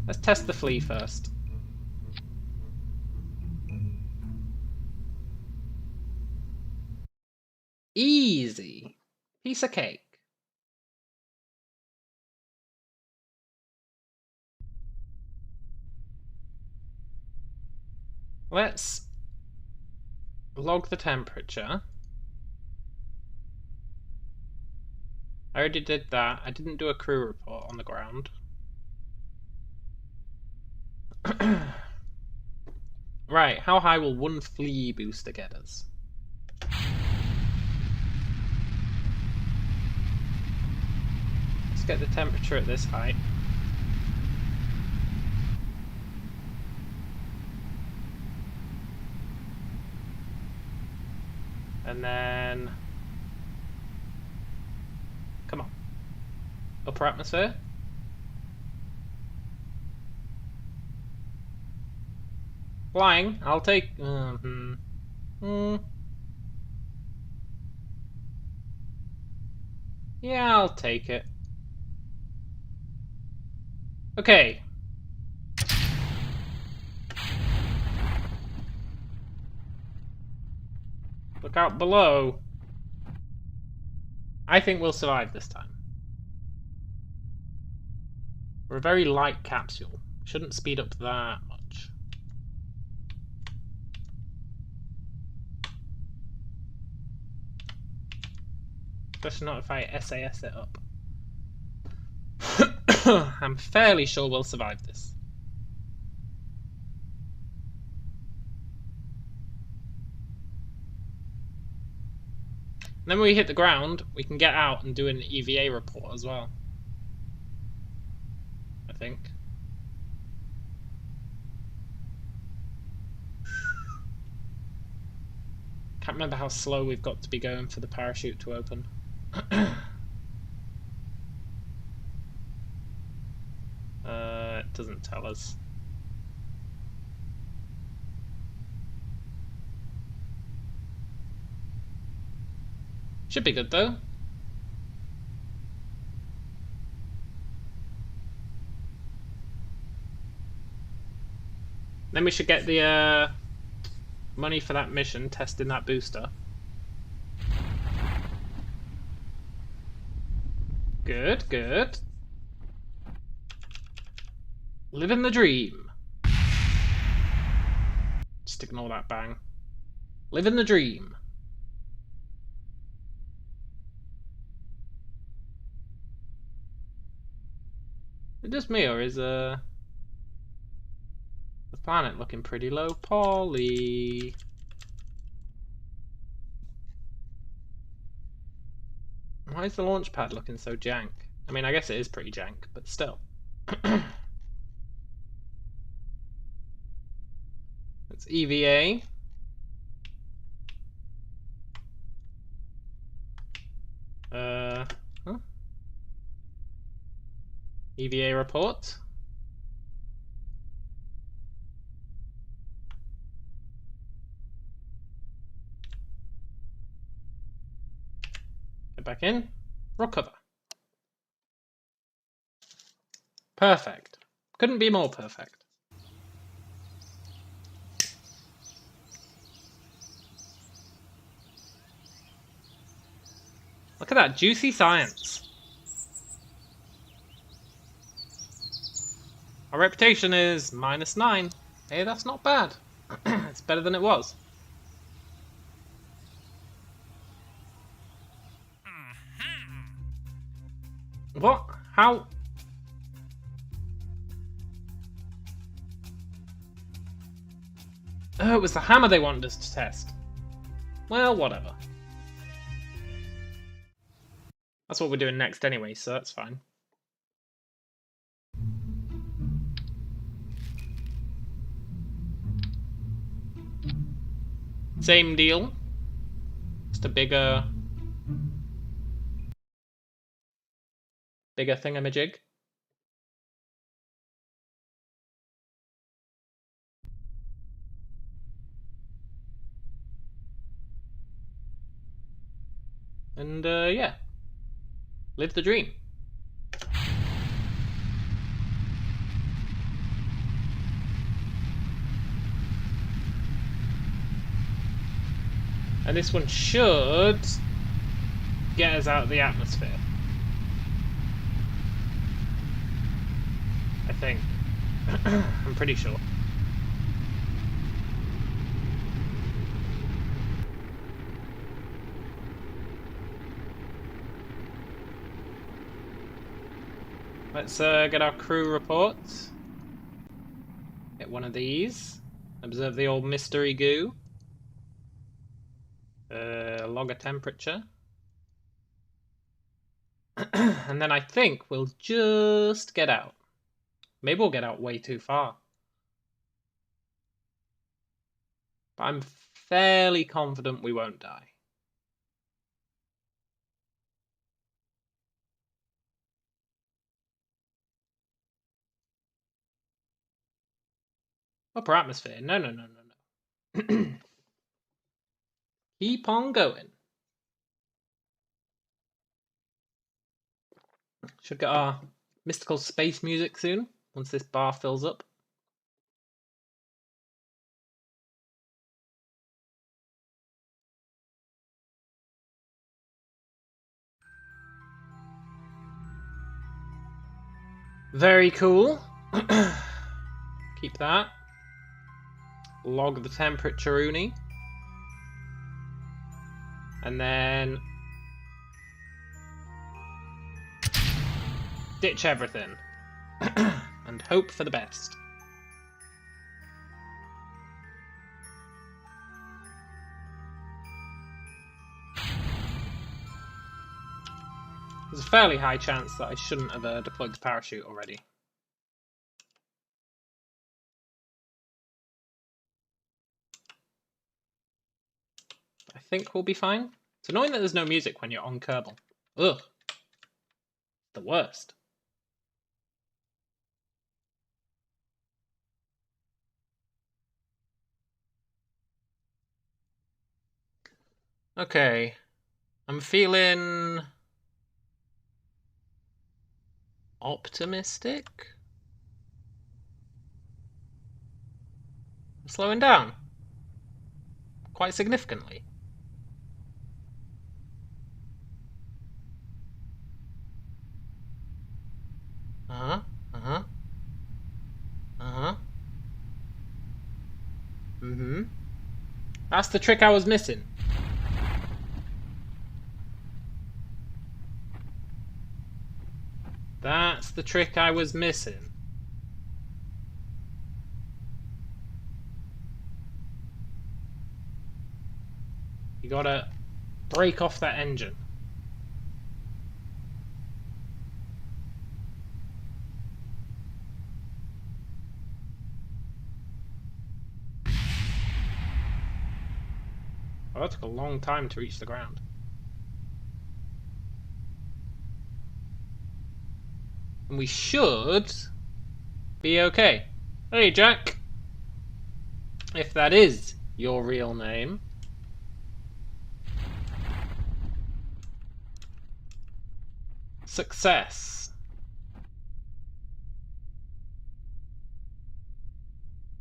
Let's test the flea first. Easy. Piece of cake. Let's log the temperature. I already did that. I didn't do a crew report on the ground. Right, how high will one flea booster get us? Let's get the temperature at this height. And then... Come on. Upper atmosphere. Flying, I'll take... Yeah, I'll take it. Okay. Look out below. I think we'll survive this time. We're a very light capsule. Shouldn't speed up that much. Especially not if I SAS it up. I'm fairly sure we'll survive this. Then when we hit the ground, we can get out and do an EVA report as well. I think. Can't remember how slow we've got to be going for the parachute to open. It doesn't tell us. Should be good though. Then we should get the money for that mission, testing that booster. Good, good. Living the dream. Just ignore that bang. Living the dream. Is it just me, or is the planet looking pretty low poly? Why is the launch pad looking so jank? I mean, I guess it is pretty jank, but still. It's EVA. Huh? EVA report. Get back in. Recover. Perfect. Couldn't be more perfect. Look at that juicy science. Our reputation is -9. Hey, that's not bad. It's better than it was. What? How? Oh, it was the hammer they wanted us to test. Well, whatever. That's what we're doing next anyway, so that's fine. Same deal. Just a bigger thingamajig. And yeah. Live the dream. And this one should get us out of the atmosphere. I think. I'm pretty sure. Let's get our crew reports. Get one of these. Observe the old mystery goo. Log a temperature. And then I think we'll just get out. Maybe we'll get out way too far. But I'm fairly confident we won't die. Upper atmosphere. No, no, no, no, no. Keep on going. Should get our mystical space music soon, once this bar fills up. Very cool. Keep that. Log the temperature, Uni. And then ditch everything. And hope for the best. There's a fairly high chance that I shouldn't have deployed the parachute already. I think we'll be fine. It's annoying that there's no music when you're on Kerbal. Ugh. The worst. Okay. I'm feeling optimistic. I'm slowing down. Quite significantly. Uh-huh. Uh-huh. Uh-huh. Mm-hmm. That's the trick I was missing. That's the trick I was missing. You gotta break off that engine. Oh, that took a long time to reach the ground. And we should be okay. Hey, Jack. If that is your real name. Success.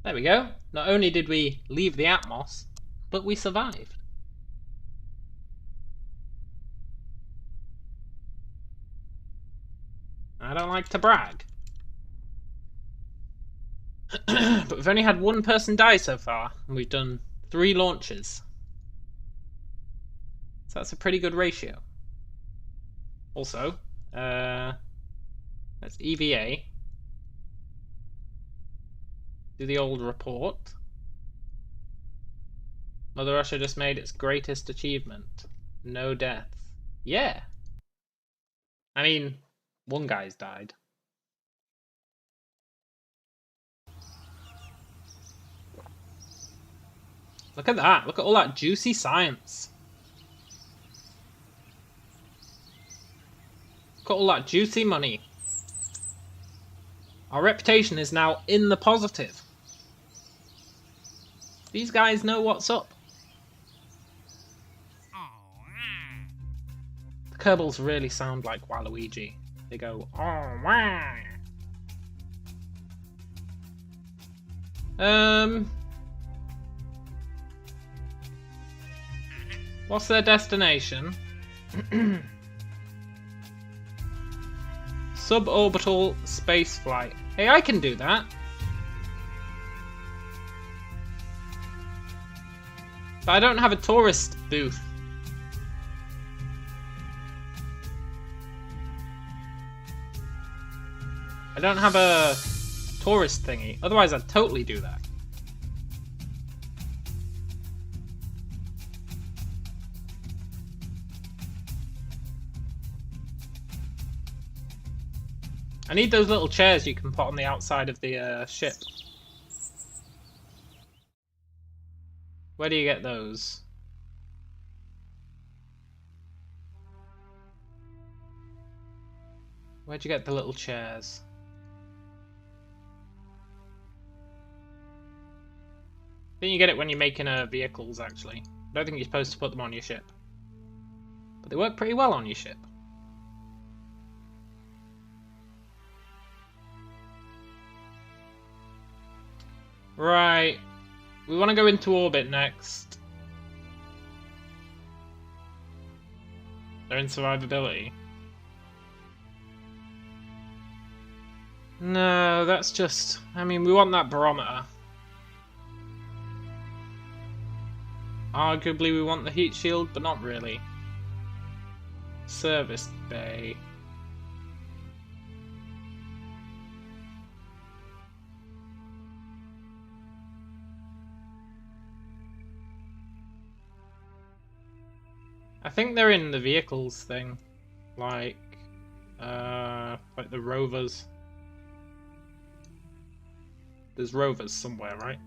There we go. Not only did we leave the Atmos, but we survived. I don't like to brag. But we've only had one person die so far, and we've done 3 launches. So that's a pretty good ratio. Also, let's EVA. Do the old report. Mother Russia just made its greatest achievement. No deaths. Yeah. I mean, one guy's died. Look at that. Look at all that juicy science. Look at all that juicy money. Our reputation is now in the positive. These guys know what's up. The Kerbals really sound like Waluigi. They go, oh, wow. What's their destination? Suborbital space flight. Hey, I can do that. But I don't have a tourist booth. I don't have a tourist thingy. Otherwise, I'd totally do that. I need those little chairs you can put on the outside of the ship. Where do you get those? Where'd you get the little chairs? I think you get it when you're making vehicles, actually. I don't think you're supposed to put them on your ship. But they work pretty well on your ship. Right. We want to go into orbit next. They're in survivability. No, that's just... I mean, we want that barometer. Arguably we want the heat shield, but not really. Service bay. I think they're in the vehicles thing, like the rovers. There's rovers somewhere, right?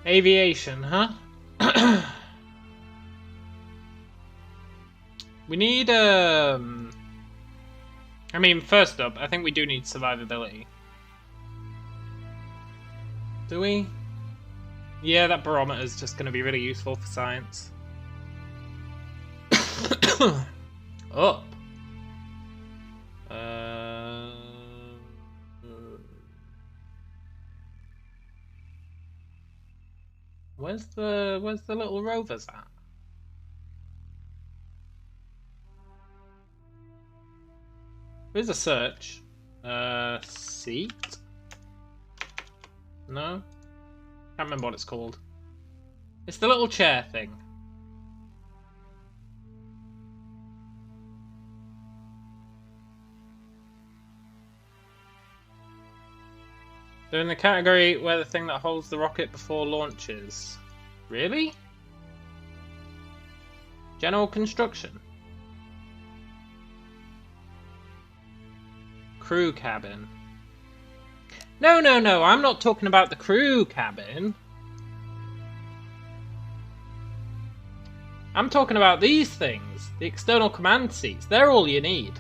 Aviation, huh? We need, I mean, first up, I think we do need survivability. Do we? Yeah, that barometer is just going to be really useful for science. Up. Where's the little rovers at? Where's a search? Seat? No? Can't remember what it's called. It's the little chair thing. They're in the category where the thing that holds the rocket before launches. Really? General construction. Crew cabin. No, I'm not talking about the crew cabin. I'm talking about these things. The external command seats. They're all you need.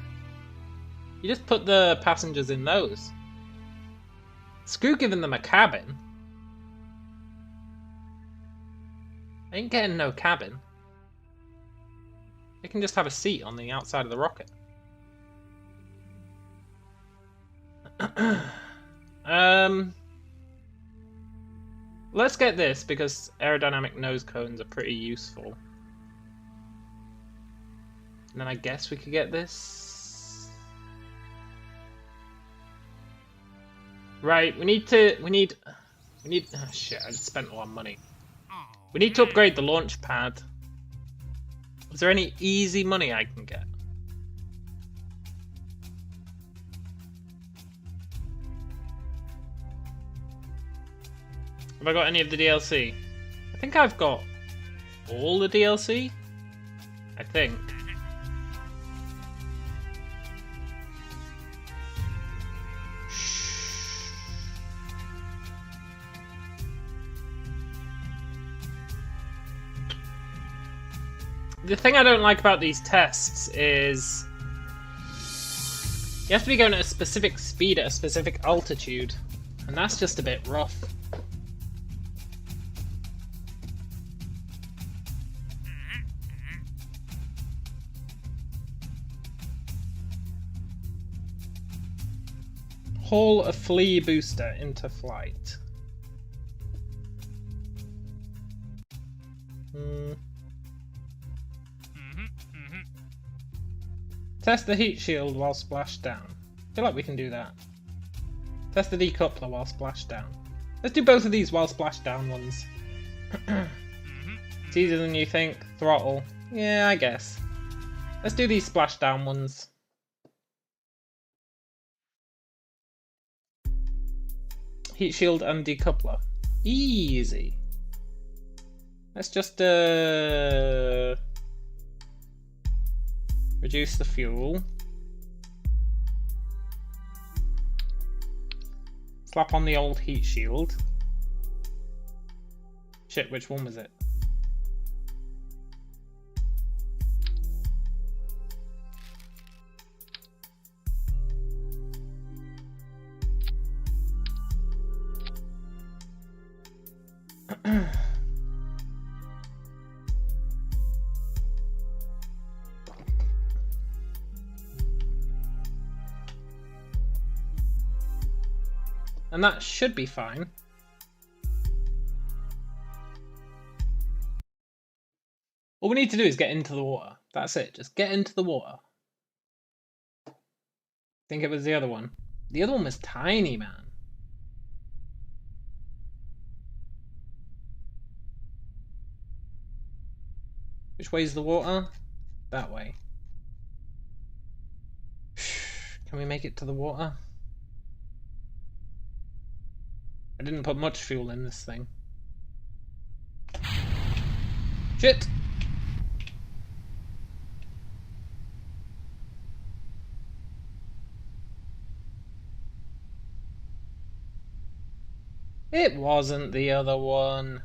You just put the passengers in those. Screw giving them a cabin. They ain't getting no cabin. They can just have a seat on the outside of the rocket. Let's get this, because aerodynamic nose cones are pretty useful. And then I guess we could get this. Right, we need, oh shit, I just spent a lot of money. We need to upgrade the launch pad. Is there any easy money I can get? Have I got any of the DLC? I think I've got all the DLC. I think. The thing I don't like about these tests is you have to be going at a specific speed at a specific altitude, and that's just a bit rough. Haul a flea booster into flight. Test the heat shield while splashed down. I feel like we can do that. Test the decoupler while splashed down. Let's do both of these while splashed down ones. It's easier than you think. Throttle. Yeah, I guess. Let's do these splash down ones. Heat shield and decoupler. Easy. Let's just reduce the fuel. Slap on the old heat shield. Shit, which one was it? And that should be fine. All we need to do is get into the water. That's it. Just get into the water. I think it was the other one. The other one was tiny, man. Which way is the water? That way. Can we make it to the water? I didn't put much fuel in this thing. Shit! It wasn't the other one.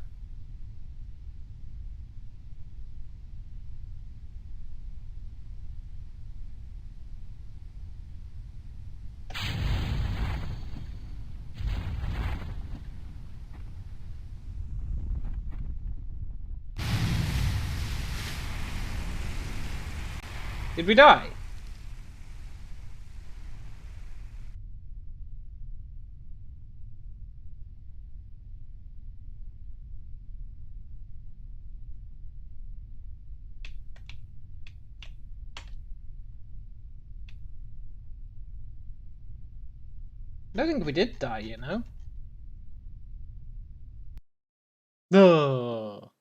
Did we die? I don't think we did die, you know? No.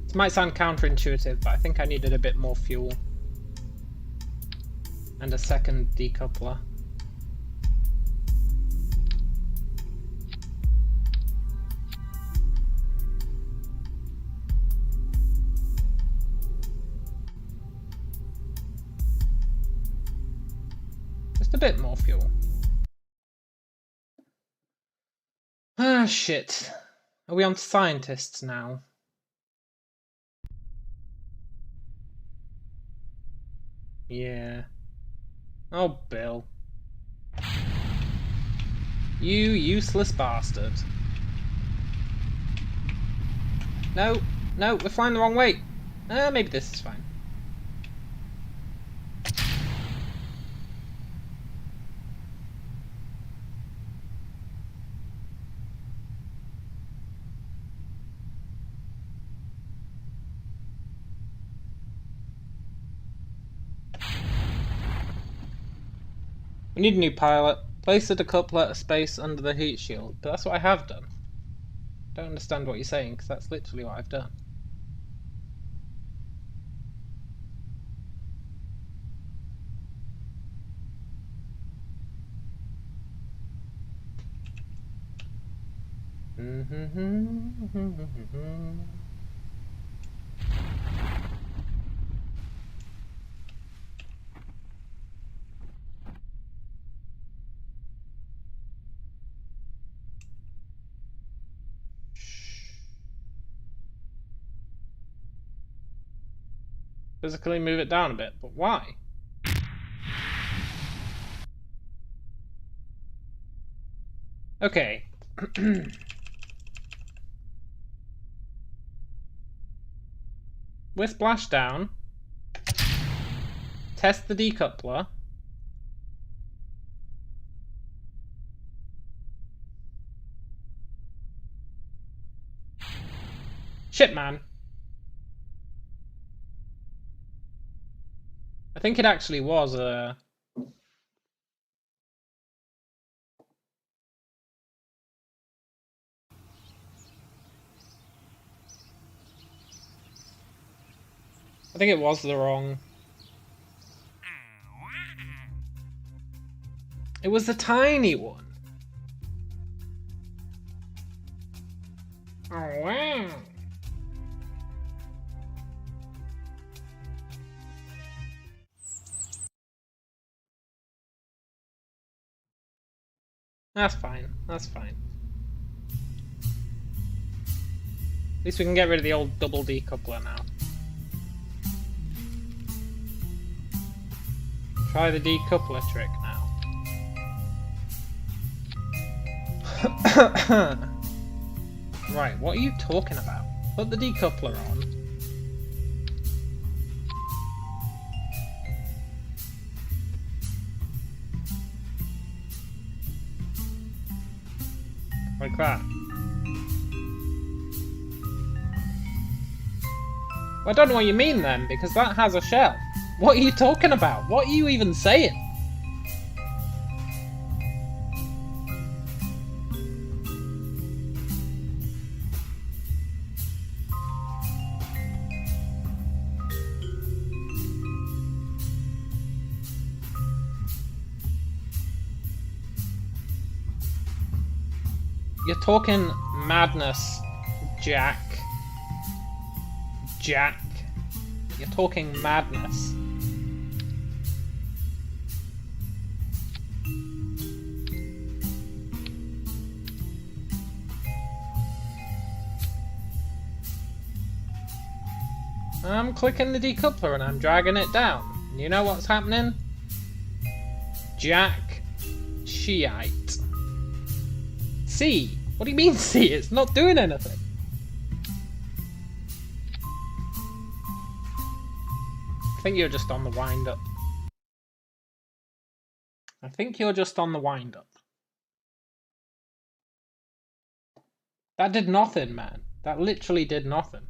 This might sound counterintuitive, but I think I needed a bit more fuel. And a second decoupler. Just a bit more fuel. Ah, shit. Are we on to scientists now? Yeah. Oh, Bill. You useless bastard. No, no, we're flying the wrong way. Maybe this is fine. We need a new pilot. Place a decoupler at a space under the heat shield. But that's what I have done. Don't understand what you're saying, because that's literally what I've done. Physically move it down a bit, but why? Okay. We're splashdown. Test the decoupler. Shit, man. I think it actually was a... I think it was the wrong... It was the tiny one. Oh, wow. That's fine. That's fine. At least we can get rid of the old double decoupler now. Try the decoupler trick now. Right, what are you talking about? Put the decoupler on. Like that. Well, I don't know what you mean then, because that has a shell. What are you talking about? What are you even saying? You're talking madness, Jack. Jack. You're talking madness. I'm clicking the decoupler and I'm dragging it down. You know what's happening? Jack Shiite. C. What do you mean C? It's not doing anything. I think you're just on the wind up. I think you're just on the wind up. That did nothing, man. That literally did nothing.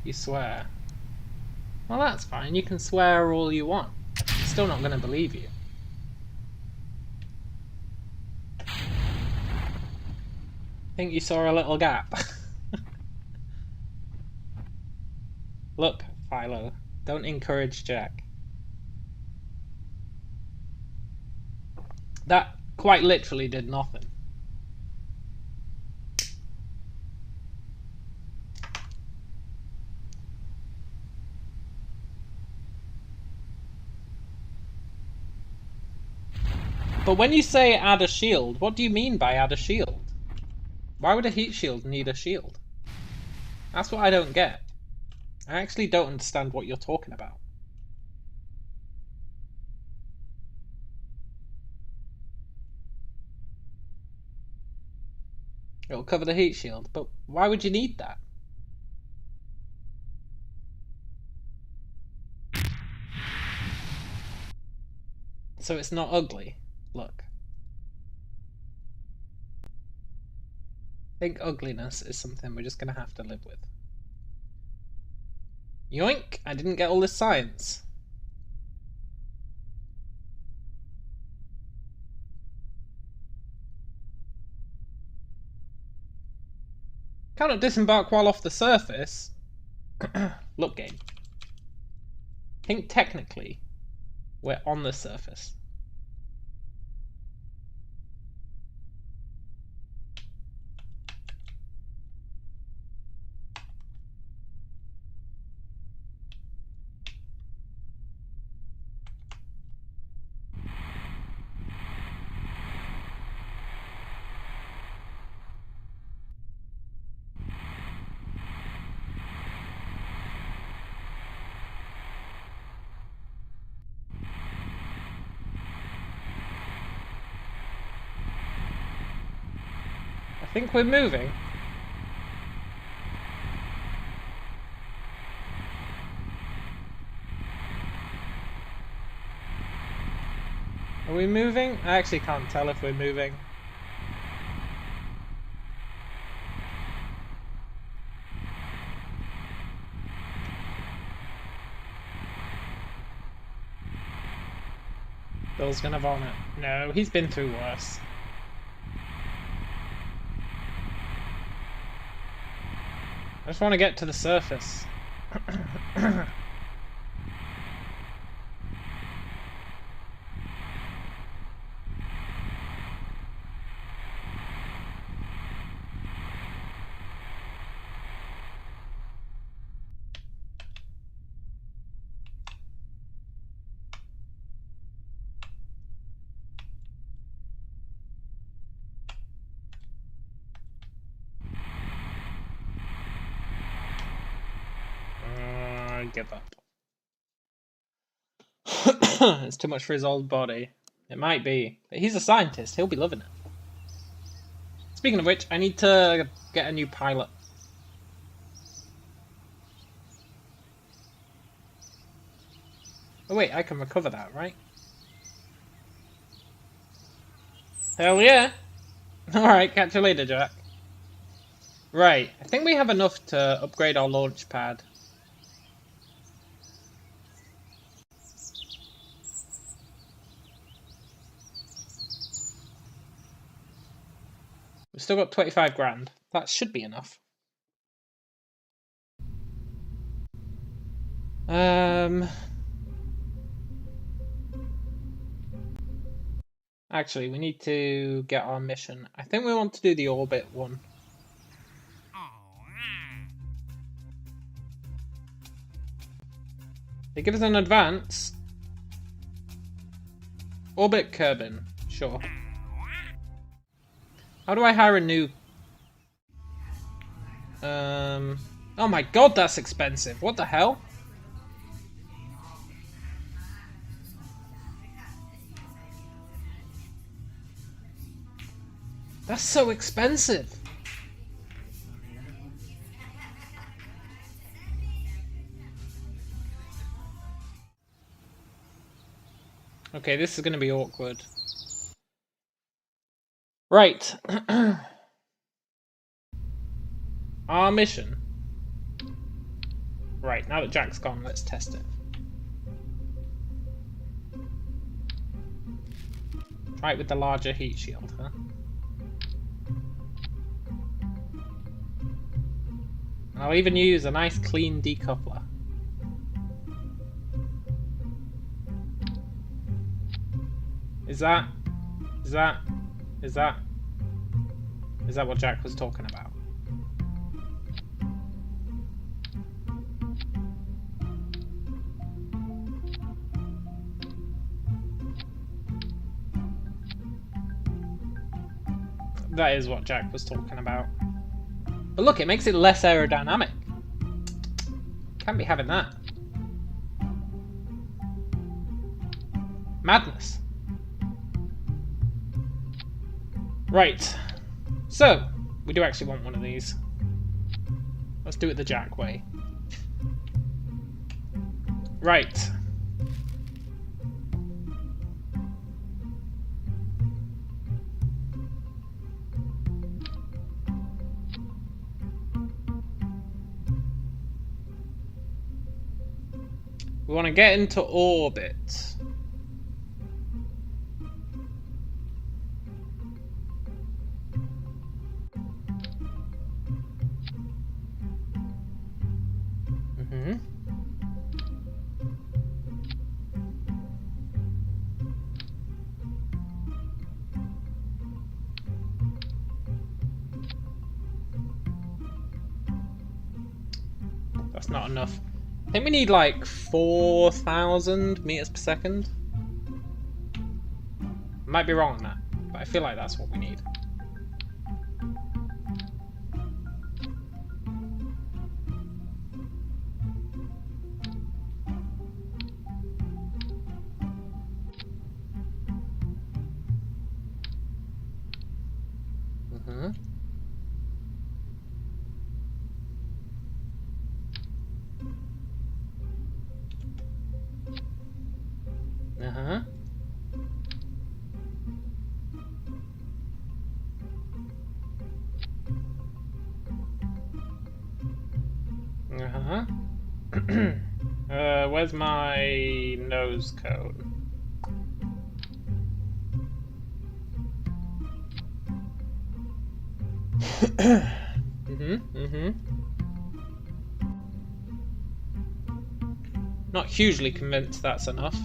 You swear. Well, that's fine. You can swear all you want. I'm still not going to believe you. Think you saw a little gap. Look, Philo, don't encourage Jack. That Quite literally did nothing. But when you say add a shield, what do you mean by add a shield? Why would a heat shield need a shield? That's what I don't get. I actually don't understand what you're talking about. It'll cover the heat shield, but why would you need that? So it's not ugly. Look. I think ugliness is something we're just going to have to live with. Yoink! I didn't get all this science. Cannot disembark while off the surface. Look, game. I think technically we're on the surface. I think we're moving. Are we moving? I actually can't tell if we're moving. Bill's gonna vomit. No, he's been through worse. I just want to get to the surface. Give up. It's too much for his old body. It might be, but he's a scientist. He'll be loving it. Speaking of which, I need to get a new pilot. Oh wait, I can recover that, right? Hell yeah! Alright, catch you later, Jack. Right, I think we have enough to upgrade our launch pad. We've still got 25 grand. That should be enough. Actually, we need to get our mission. I think we want to do the orbit one. They give us an advance. Orbit Kerbal, sure. How do I hire a new... Oh my god, that's expensive. What the hell? That's so expensive. Okay, this is going to be awkward. Right. Our mission. Right, now that Jack's gone, let's test it. Try it with the larger heat shield, huh? I'll even use a nice clean decoupler. Is that Is that... Is that... Is that what Jack was talking about? That is what Jack was talking about. But look, it makes it less aerodynamic. Can't be having that. Madness. Right. So, we do actually want one of these. Let's do it the Jack way. Right. We want to get into orbit. That's not enough. I think we need like 4,000 meters per second. Might be wrong on that, but I feel like that's what we need. Where's my nose cone? Not hugely convinced that's enough.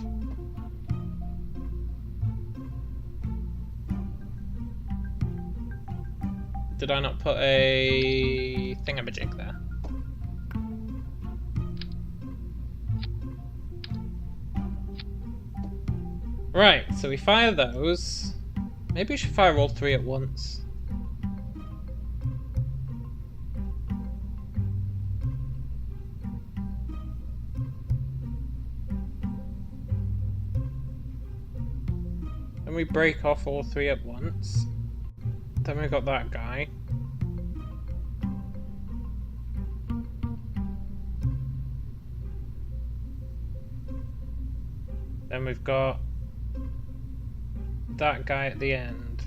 Did I not put a thingamajig there? Right, so we fire those. Maybe we should fire all three at once. Then we break off all three at once. Then we've got that guy. Then we've got that guy at the end.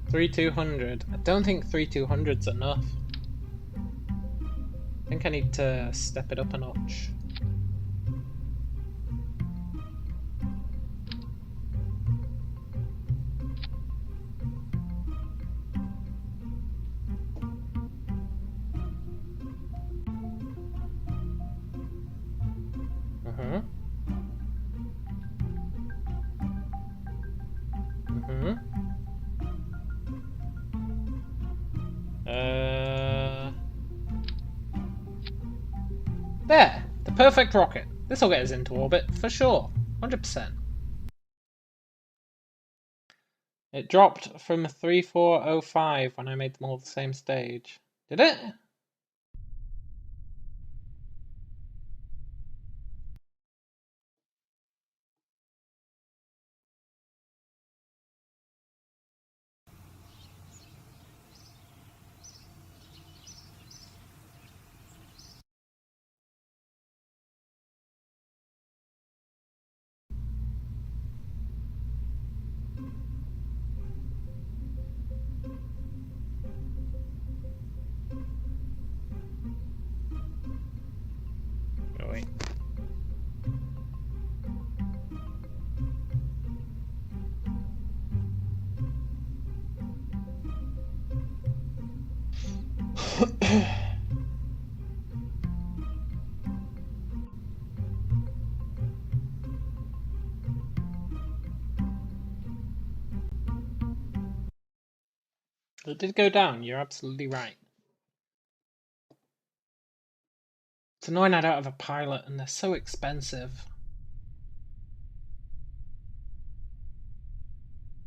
Three 200. I don't think 3 200's enough. I think I need to step it up a notch. There! The perfect rocket. This'll get us into orbit, for sure. 100%. It dropped from 3405 when I made them all the same stage. Did it? It did go down, you're absolutely right. It's annoying I don't have a pilot and they're so expensive.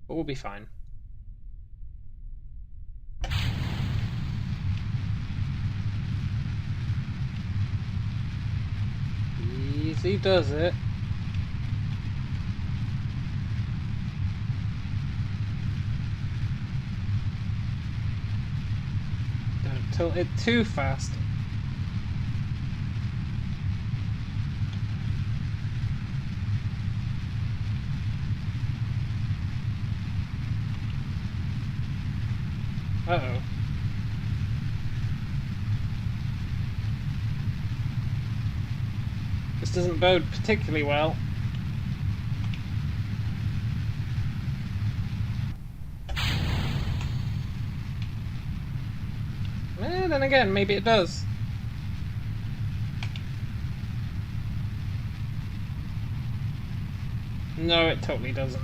But we'll be fine. Easy does it. Don't tilt it too fast. Uh-oh. This doesn't bode particularly well. Then again, maybe it does. No, it totally doesn't.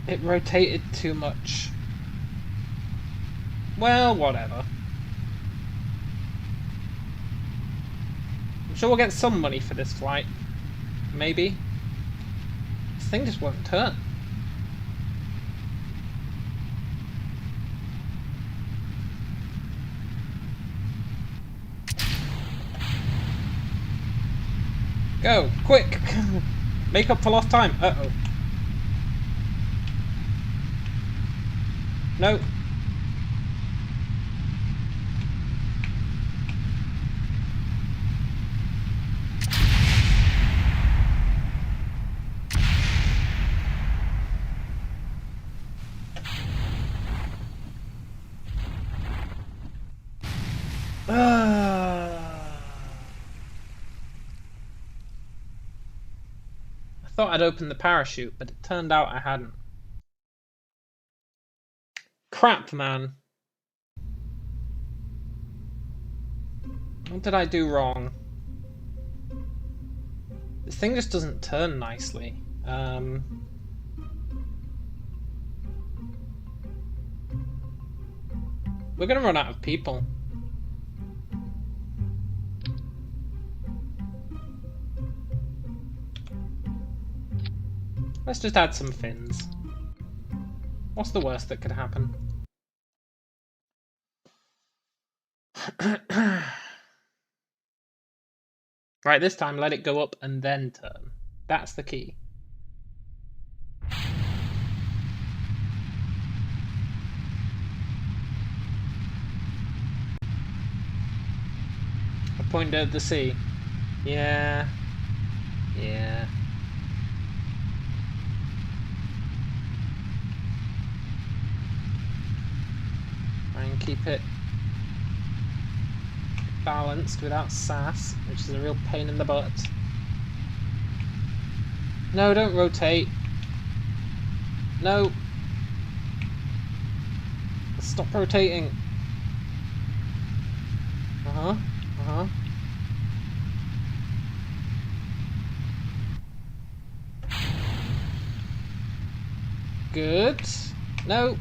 It rotated too much. Well, whatever. I'm sure we'll get some money for this flight. Maybe. This thing just won't turn. Go, quick! Make up for lost time. Uh-oh. No. I thought I'd opened the parachute, but it turned out I hadn't. Crap, man. What did I do wrong? This thing just doesn't turn nicely. We're gonna run out of people. Let's just add some fins. What's the worst that could happen? Right, this time let it go up and then turn. That's the key. I pointed at the sea. Yeah. Yeah. Try and keep it balanced without sass, which is a real pain in the butt. No, don't rotate. No. Stop rotating. Uh-huh. Uh-huh. Good. No.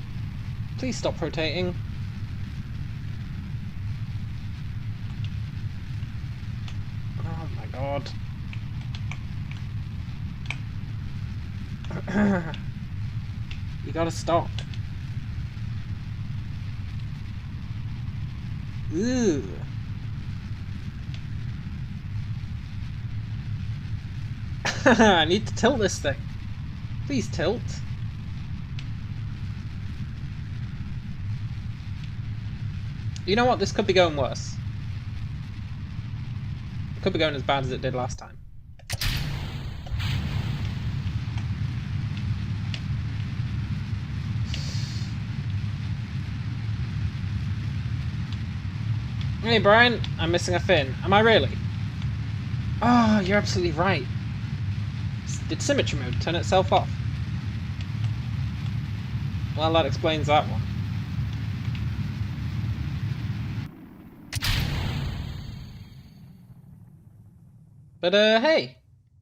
Please stop rotating. Oh my god. You gotta stop. Ooh. I need to tilt this thing. Please tilt. You know what? This could be going worse. It could be going as bad as it did last time. Hey Brian, I'm missing a fin. Am I really? Oh, you're absolutely right. Did symmetry mode turn itself off? Well, that explains that one. But hey,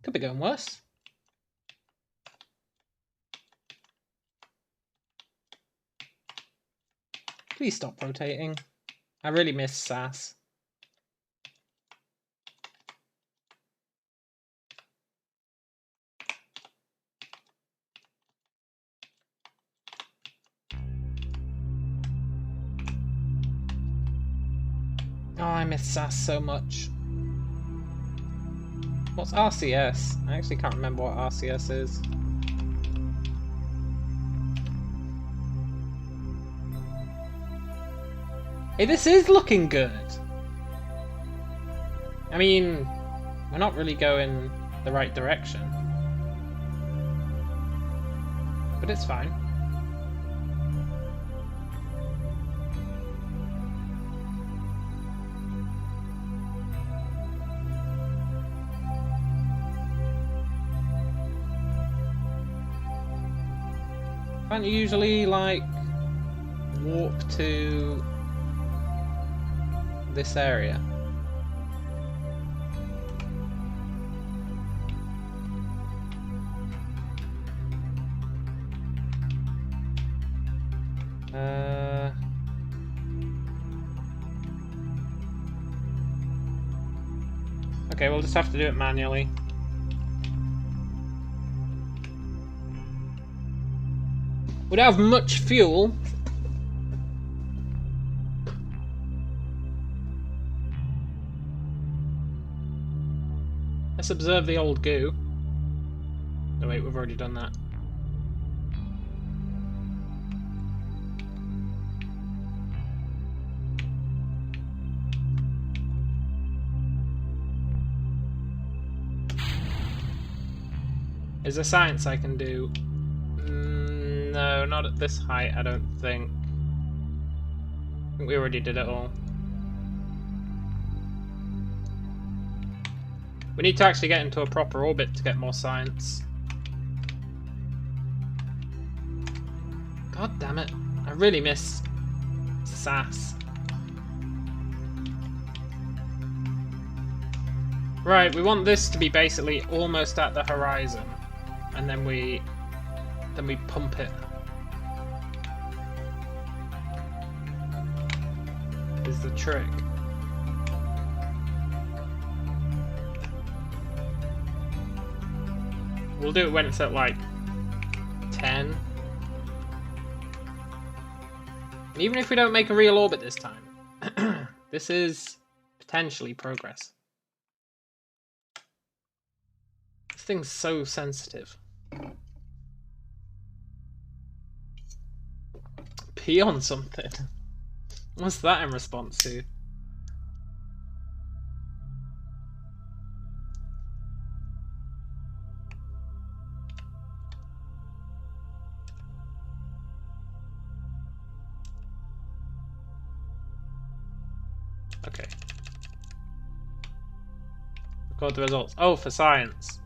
Could be going worse. Please stop rotating. I really miss SAS. Oh, I miss SAS so much. What's RCS? I actually can't remember what RCS is. Hey, this is looking good. I mean, we're not really going the right direction. But it's fine. Can't you usually, like, walk to this area? Okay, we'll just have to do it manually. We don't have much fuel. Let's observe the old goo. Oh wait, we've already done that. Is there science I can do? No, not at this height, I don't think. I think we already did it all. We need to actually get into a proper orbit to get more science. God damn it. I really miss SAS. Right, we want this to be basically almost at the horizon. And then we pump it. Is the trick. We'll do it when it's at like 10. And even if we don't make a real orbit this time, this is potentially progress. This thing's so sensitive. Pee on something. What's that in response to? Okay. Record the results. Oh, for science.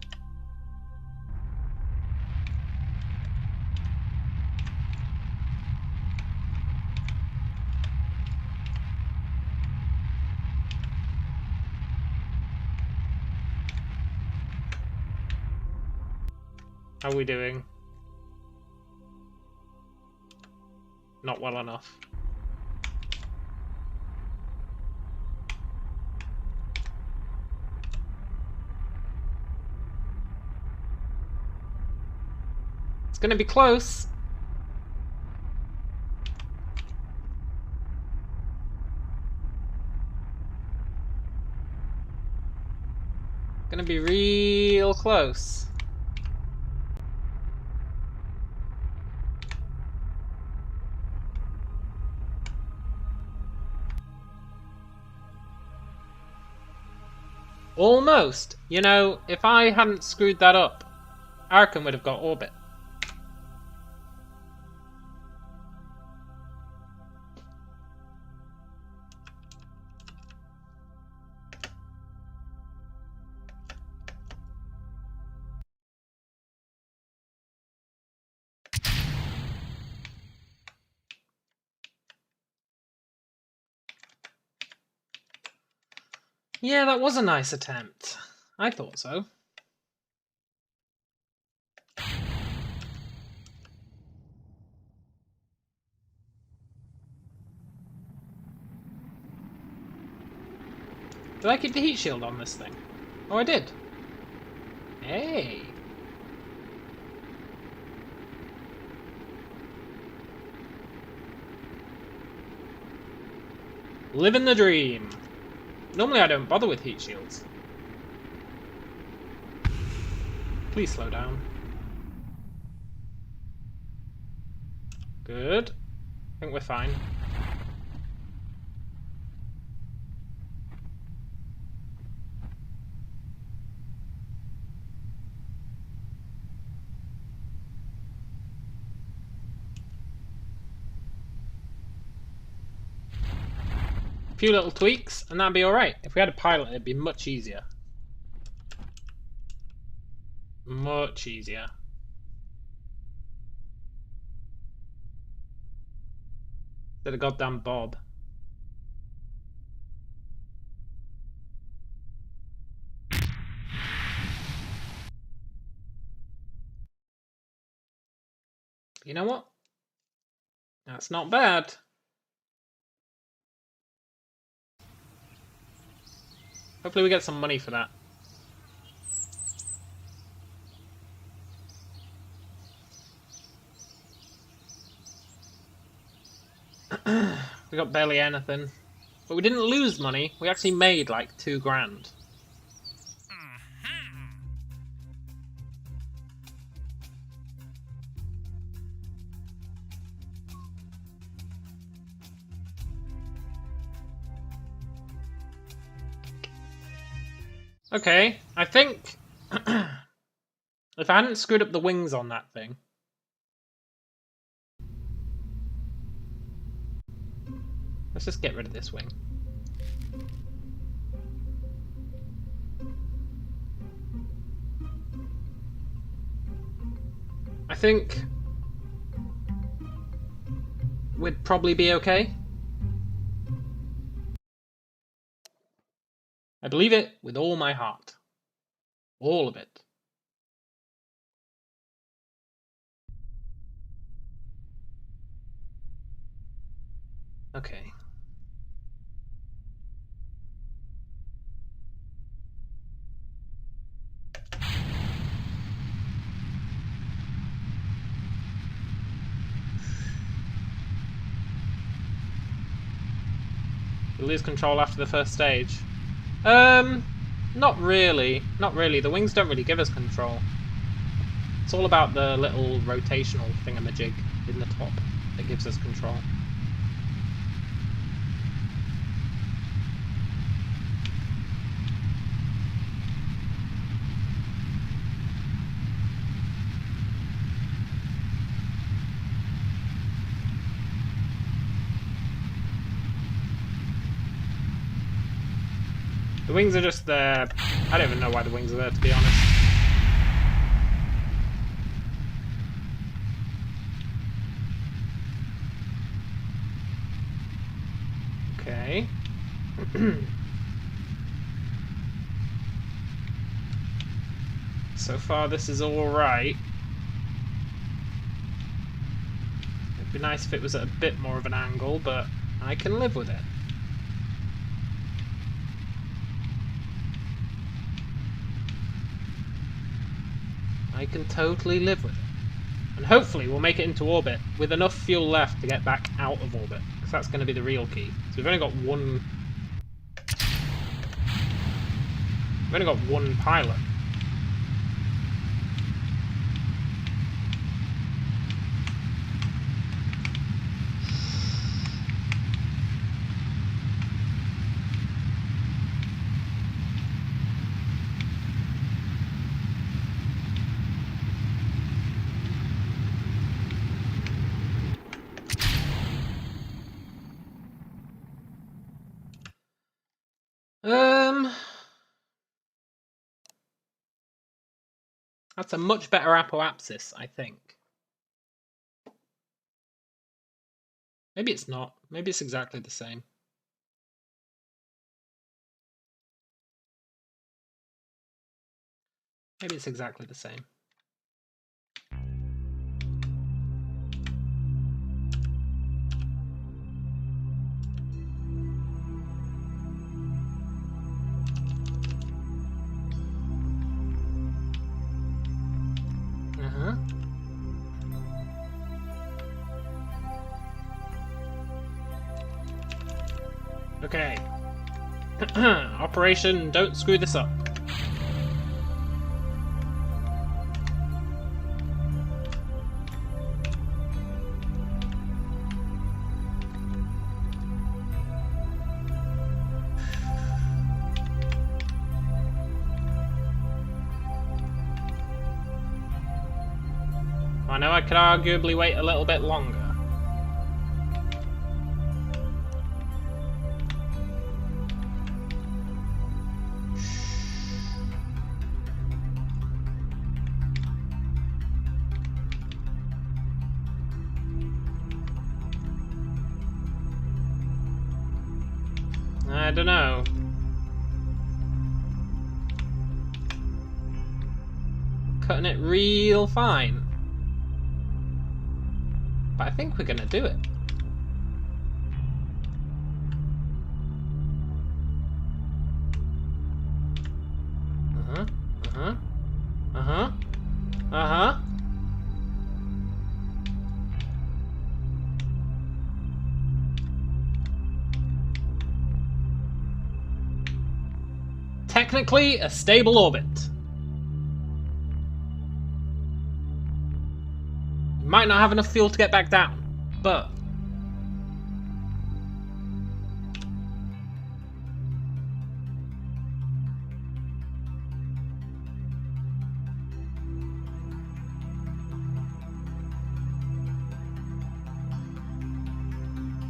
How are we doing? Not well enough. It's gonna be close. Gonna be real close. Almost. You know, if I hadn't screwed that up, Arkham would have got orbit. Yeah, that was a nice attempt. I thought so. Did I keep the heat shield on this thing? Oh, I did. Hey. Living the dream. Normally I don't bother with heat shields. Please slow down. Good. I think we're fine. A few little tweaks and that'd be alright. If we had a pilot, it'd be much easier. Much easier. Instead of goddamn Bob. You know what? That's not bad. Hopefully we get some money for that. We got barely anything. But we didn't lose money. We actually made like 2 grand. Okay, I think if I hadn't screwed up the wings on that thing. Let's just get rid of this wing. I think we'd probably be okay. I believe it with all my heart. All of it. Okay. We lose control after the first stage. Not really. Not really. The wings don't really give us control. It's all about the little rotational thingamajig in the top that gives us control. The wings are just there. I don't even know why the wings are there, to be honest. Okay. So far, this is alright. It'd be nice if it was at a bit more of an angle, but I can live with it. I can totally live with it. And hopefully we'll make it into orbit with enough fuel left to get back out of orbit. Because that's going to be the real key. So we've only got one... We've only got one pilot. That's a much better apoapsis, I think. Maybe it's not. Maybe it's exactly the same. Maybe it's exactly the same. Okay. Operation Don't Screw This Up. I know I could arguably wait a little bit longer. I don't know. Cutting it real fine. But I think we're gonna do it. Uh-huh. Uh-huh. Uh-huh. Uh-huh. Technically a stable orbit. Might not have enough fuel to get back down, but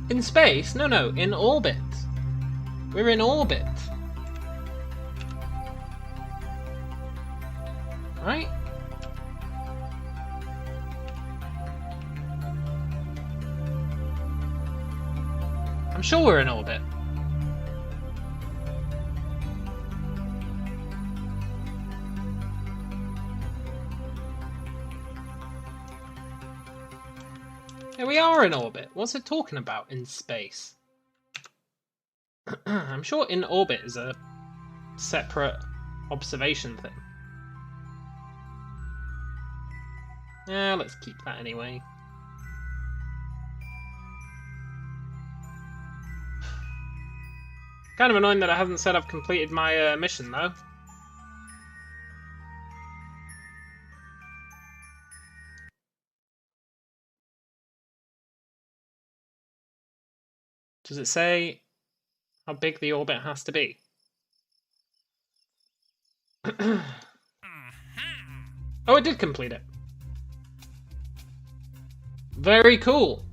in space? No, in orbit. We're in orbit. Right? I'm sure we're in orbit. Yeah, we are in orbit. What's it talking about in space? I'm sure in orbit is a separate observation thing. Yeah, let's keep that anyway. Kind of annoying that it hasn't said I've completed my mission, though. Does it say how big the orbit has to be? Oh, it did complete it. Very cool.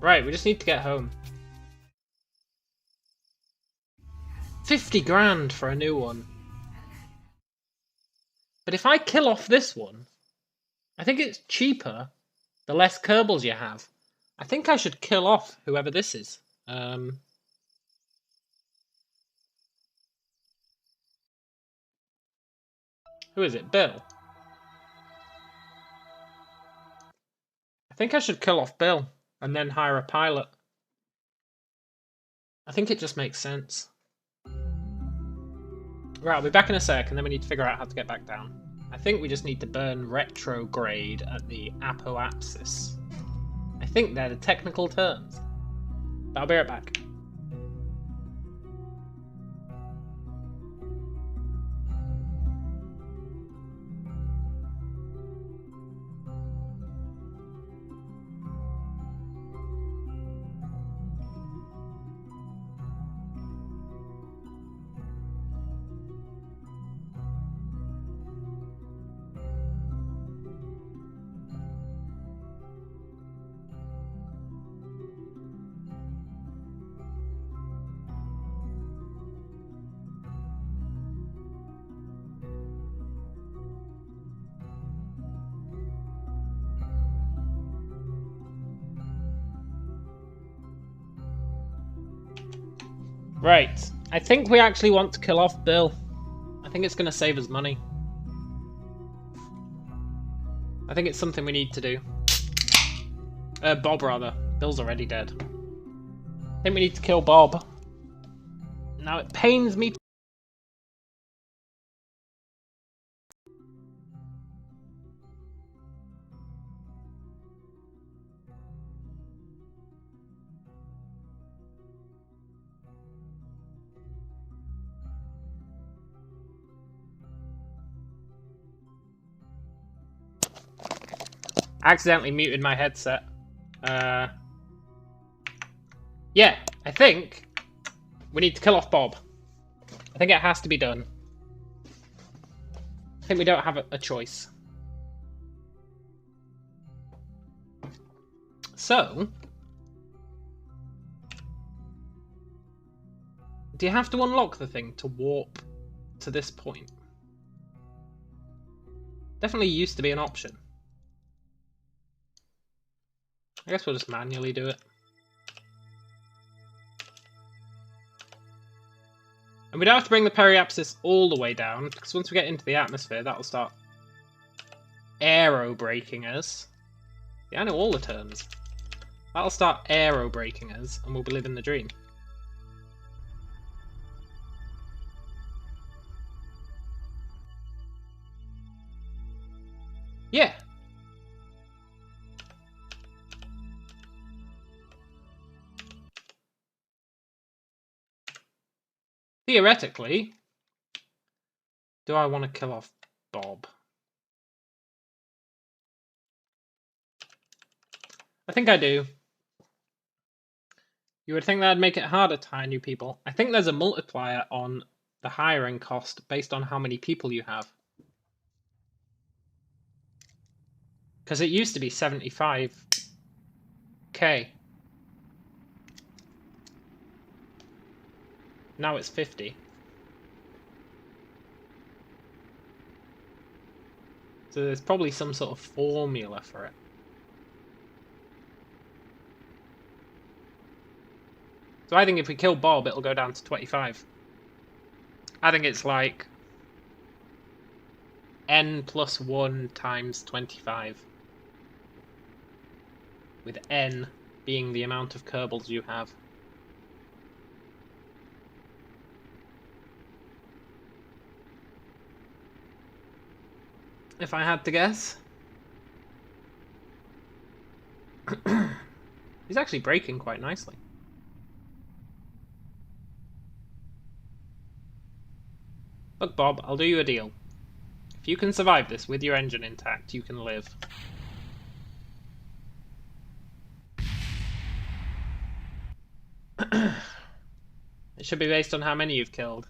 Right, we just need to get home. 50 grand for a new one. But if I kill off this one, I think it's cheaper the less Kerbals you have. I think I should kill off whoever this is. Who is it? Bill. I think I should kill off Bill and then hire a pilot. I think it just makes sense. Right, I'll be back in a sec, and then we need to figure out how to get back down. I think we just need to burn retrograde at the apoapsis. I think they're the technical terms. But I'll be right back. Right, I think we actually want to kill off Bill. I think it's going to save us money. I think it's something we need to do. Bob, rather. Bill's already dead. I think we need to kill Bob. Now, it pains me. Accidentally muted my headset. Yeah, I think we need to kill off Bob. I think it has to be done. I think we don't have a choice. So, do you have to unlock the thing to warp to this point? Definitely used to be an option. I guess we'll just manually do it. And we don't have to bring the periapsis all the way down, because once we get into the atmosphere, that'll start aero-braking us. Yeah, I know all the terms. That'll start aero-braking us, and we'll be living the dream. Yeah. Theoretically, do I want to kill off Bob? I think I do. You would think that'd make it harder to hire new people. I think there's a multiplier on the hiring cost based on how many people you have. Because it used to be 75k. Now it's 50. So there's probably some sort of formula for it. So I think if we kill Bob, it'll go down to 25. I think it's like n plus 1 times 25. With n being the amount of Kerbals you have. If I had to guess. He's actually braking quite nicely. Look, Bob, I'll do you a deal. If you can survive this with your engine intact, you can live. It should be based on how many you've killed.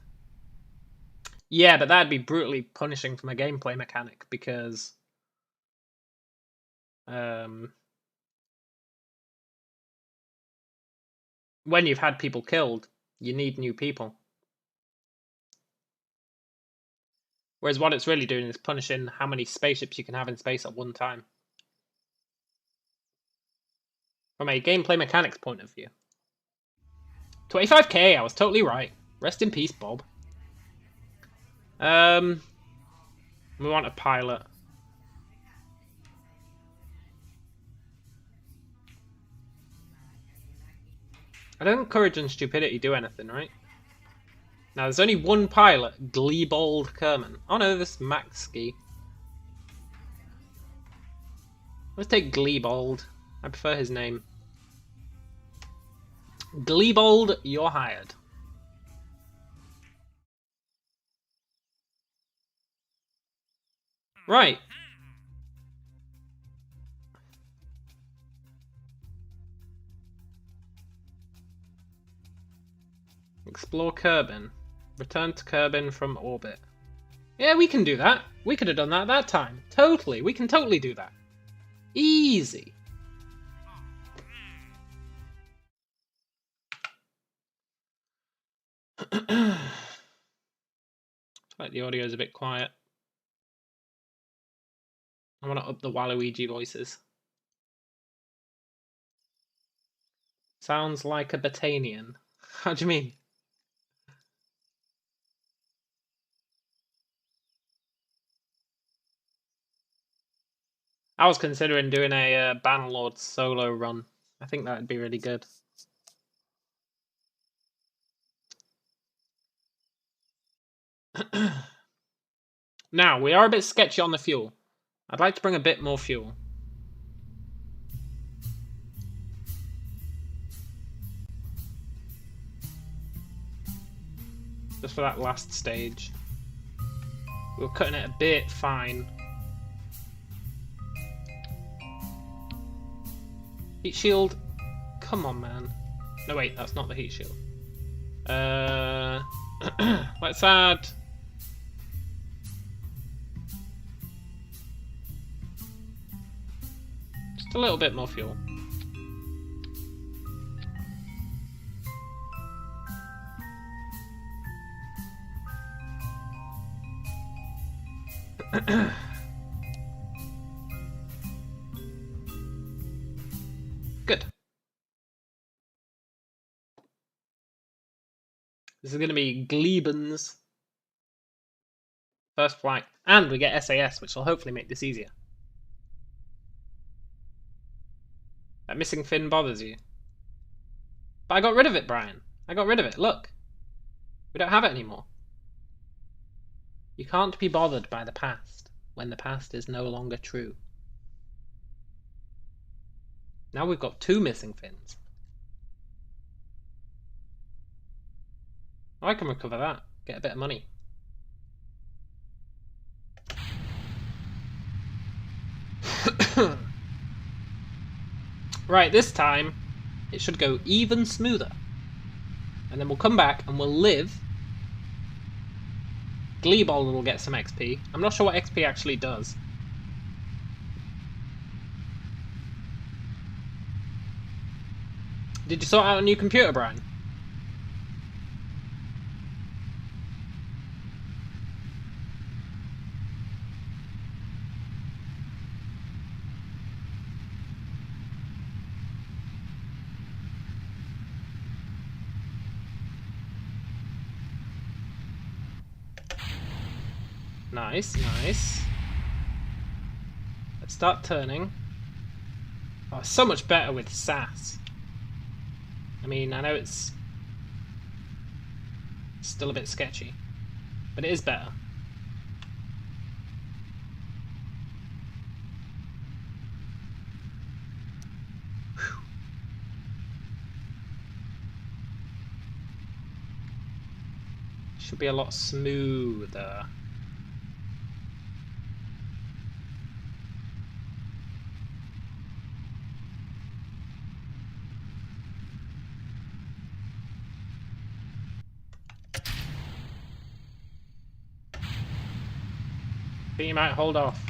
Yeah, but that'd be brutally punishing from a gameplay mechanic, because when you've had people killed, you need new people. Whereas what it's really doing is punishing how many spaceships you can have in space at one time. From a gameplay mechanics point of view. 25k, I was totally right. Rest in peace, Bob. We want a pilot. I don't courage and stupidity do anything, right? Now, there's only one pilot, Gleebold Kerman. Oh no, this is Max Ski. Let's take Gleebold. I prefer his name. Gleebold, you're hired. Right. Explore Kerbin. Return to Kerbin from orbit. Yeah, we can do that. We could have done that at that time. Totally. We can totally do that. Easy. Like the audio is a bit quiet. I want to up the Waluigi voices. Sounds like a Botanian. How do you mean? I was considering doing a Bannerlord solo run. I think that would be really good. Now, we are a bit sketchy on the fuel. I'd like to bring a bit more fuel. Just for that last stage. We were cutting it a bit fine. Heat shield. Come on, man. No, wait, that's not the heat shield. Let's add... just a little bit more fuel. Good. This is going to be Gleben's first flight. And we get SAS, which will hopefully make this easier. That missing fin bothers you. But I got rid of it, Brian. I got rid of it. Look. We don't have it anymore. You can't be bothered by the past when the past is no longer true. Now we've got 2 missing fins. I can recover that. Get a bit of money. Right, this time it should go even smoother. And then we'll come back and we'll live. Kerbal will get some XP. I'm not sure what XP actually does. Did you sort out a new computer, Brian? Nice, nice. Let's start turning. Oh, it's so much better with SAS. I mean, I know it's still a bit sketchy, but it is better. Whew. Should be a lot smoother. But you might hold off.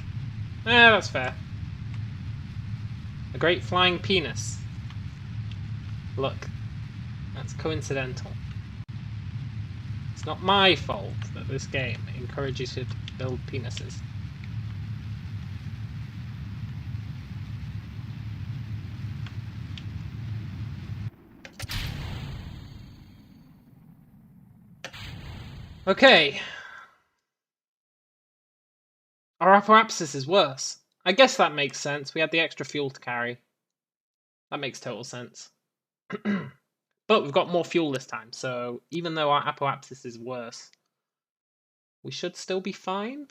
That's fair. A great flying penis. Look, that's coincidental. It's not my fault that this game encourages you to build penises. Okay. Our apoapsis is worse. I guess that makes sense. We had the extra fuel to carry. That makes total sense. But we've got more fuel this time, so even though our apoapsis is worse, we should still be fine.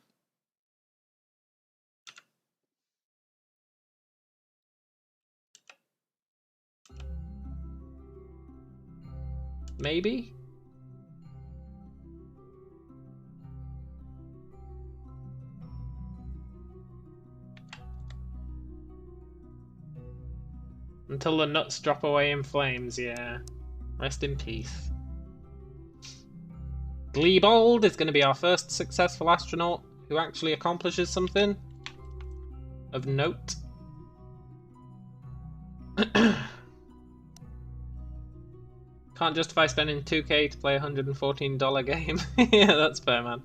Maybe? Until the nuts drop away in flames, yeah. Rest in peace. Kerbal is going to be our first successful astronaut who actually accomplishes something of note. Can't justify spending $2K to play a $114 game. Yeah, that's fair, man.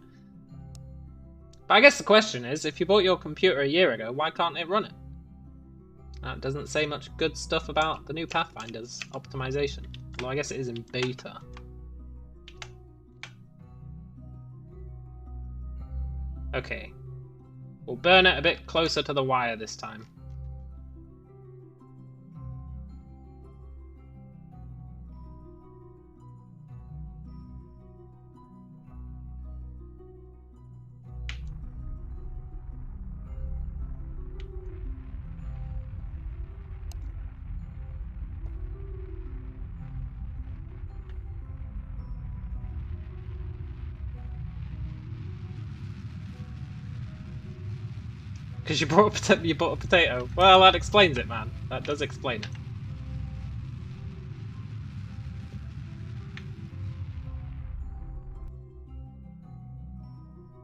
But I guess the question is, if you bought your computer a year ago, why can't it run it? That doesn't say much good stuff about the new Pathfinder's optimization. Although I guess it is in beta. Okay. We'll burn it a bit closer to the wire this time. Because you bought a potato. Well, that explains it, man. That does explain it.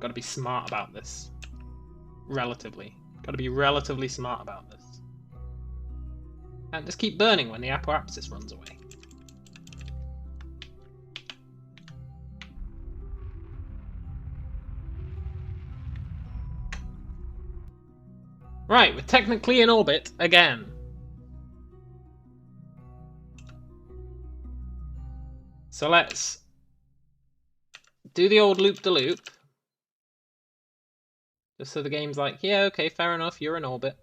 Got to be smart about this. Relatively. Got to be relatively smart about this. And just keep burning when the apoapsis runs away. Right, we're technically in orbit again. So let's do the old loop-de-loop. Just so the game's like, yeah, okay, fair enough, you're in orbit.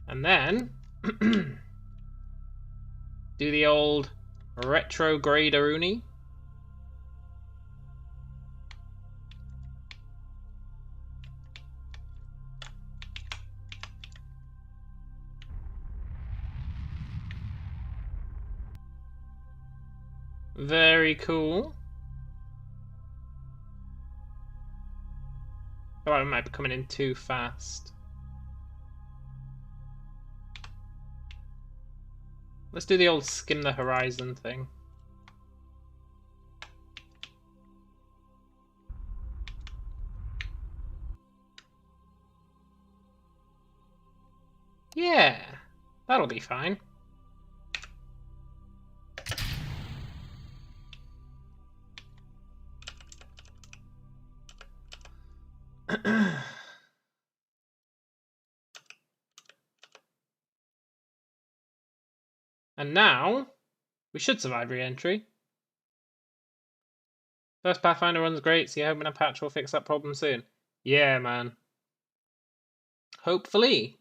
And then do the old retrograde-a-rooney. Very cool. Oh, I might be coming in too fast. Let's do the old skim the horizon thing. Yeah, that'll be fine. And now, we should survive re-entry. First Pathfinder run's great, so you're hoping a patch will fix that problem soon. Yeah, man. Hopefully.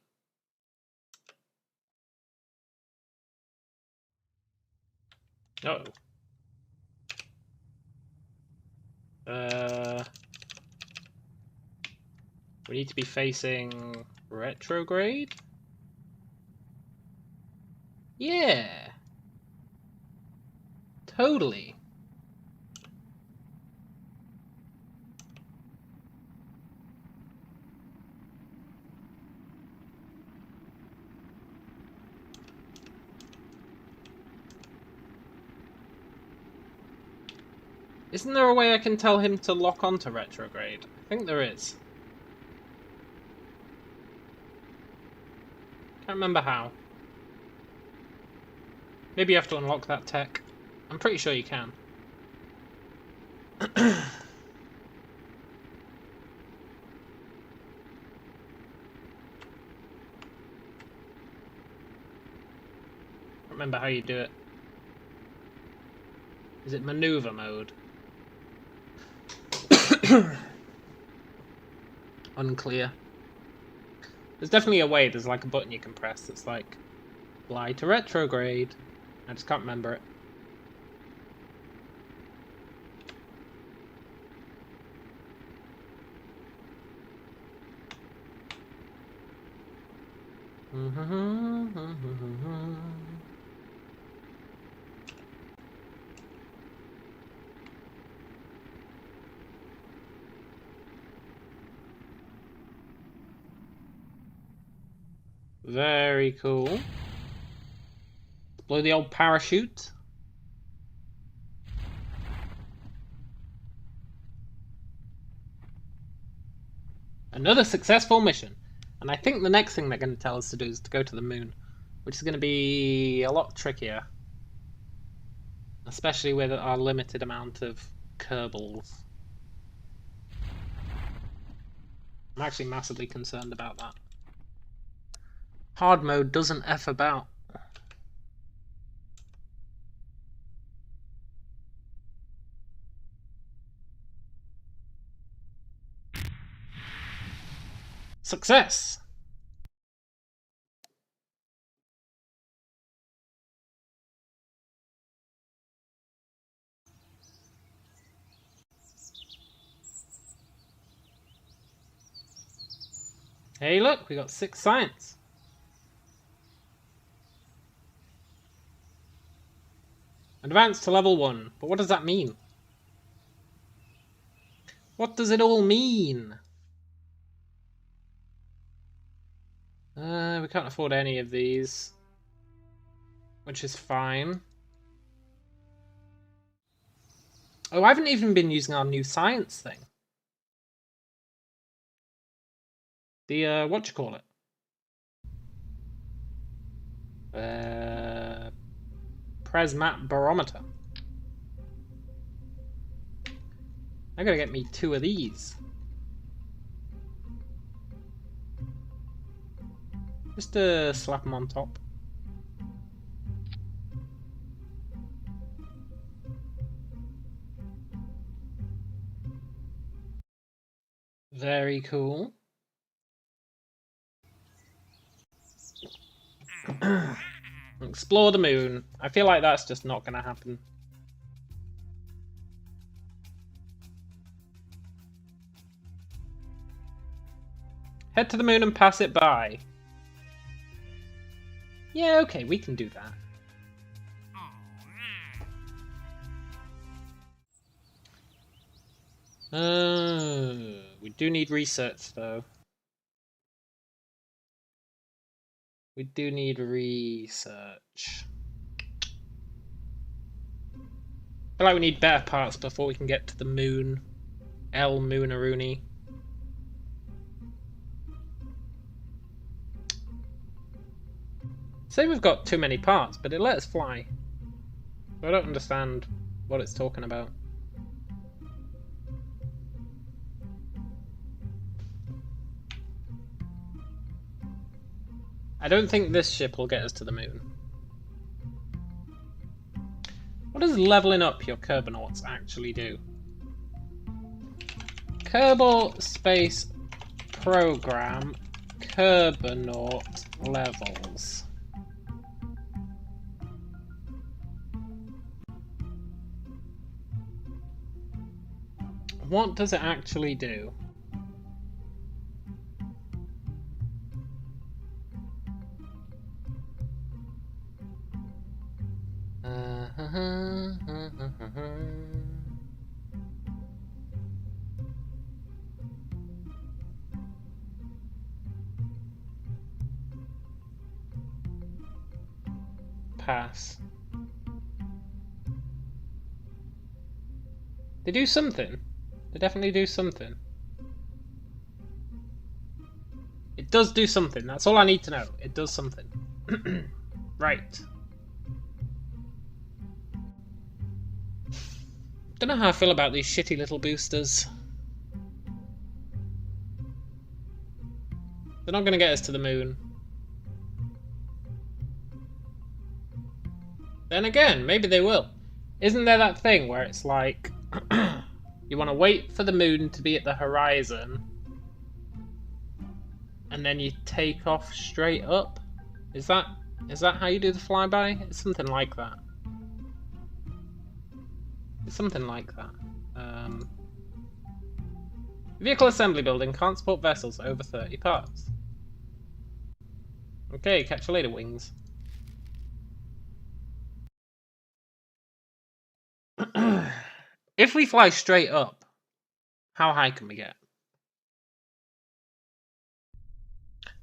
Uh oh. We need to be facing retrograde? Yeah. Totally. Isn't there a way I can tell him to lock onto retrograde? I think there is. Can't remember how. Maybe you have to unlock that tech. I'm pretty sure you can. Remember how you do it. Is it maneuver mode? Unclear. There's definitely a way, there's like a button you can press that's like, fly to retrograde. I just can't remember it. Very cool. Blow the old parachute. Another successful mission. And I think the next thing they're going to tell us to do is to go to the moon, which is going to be a lot trickier. Especially with our limited amount of Kerbals. I'm actually massively concerned about that. Hard mode doesn't F about. Success! Hey look, we got 6 science. Advanced to level 1. But what does that mean? What does it all mean? We can't afford any of these. which is fine. Oh, I haven't even been using our new science thing. The, what do you call it? Presmat barometer. I gotta get me 2 of these. Just to slap them on top. Very cool. Explore the moon. I feel like that's just not gonna happen. Head to the moon and pass it by. Yeah, okay, we can do that. We do need research, though. We do need research. I feel like we need better parts before we can get to the moon. El Moonaroonie. Say we've got too many parts, but it let us fly. I don't understand what it's talking about. I don't think this ship will get us to the moon. What does leveling up your Kerbonauts actually do? Kerbal Space Program Kerbonaut levels. What does it actually do? Pass. They do something. They definitely do something. It does do something. That's all I need to know. It does something. Right. Don't know how I feel about these shitty little boosters. They're not going to get us to the moon. Then again, maybe they will. Isn't there that thing where it's like you want to wait for the moon to be at the horizon and then you take off straight up? Is that how you do the flyby? It's something like that. It's something like that. Vehicle assembly building can't support vessels over 30 parts. Okay, catch you later, wings. If we fly straight up, how high can we get?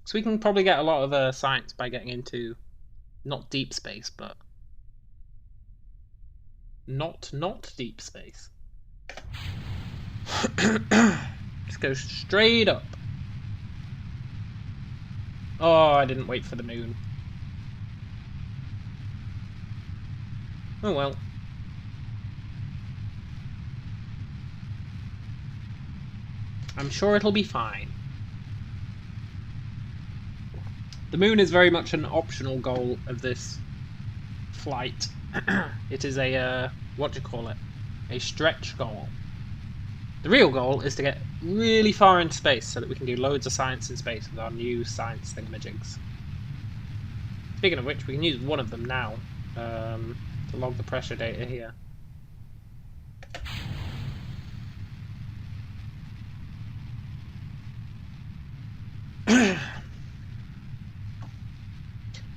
So we can probably get a lot of science by getting into not deep space, but not deep space. Just go straight up. Oh, I didn't wait for the moon. Oh well. I'm sure it'll be fine. The moon is very much an optional goal of this flight. It is a, what do you call it? A stretch goal. The real goal is to get really far into space so that we can do loads of science in space with our new science thingamajigs. Speaking of which, we can use one of them now to log the pressure data here. I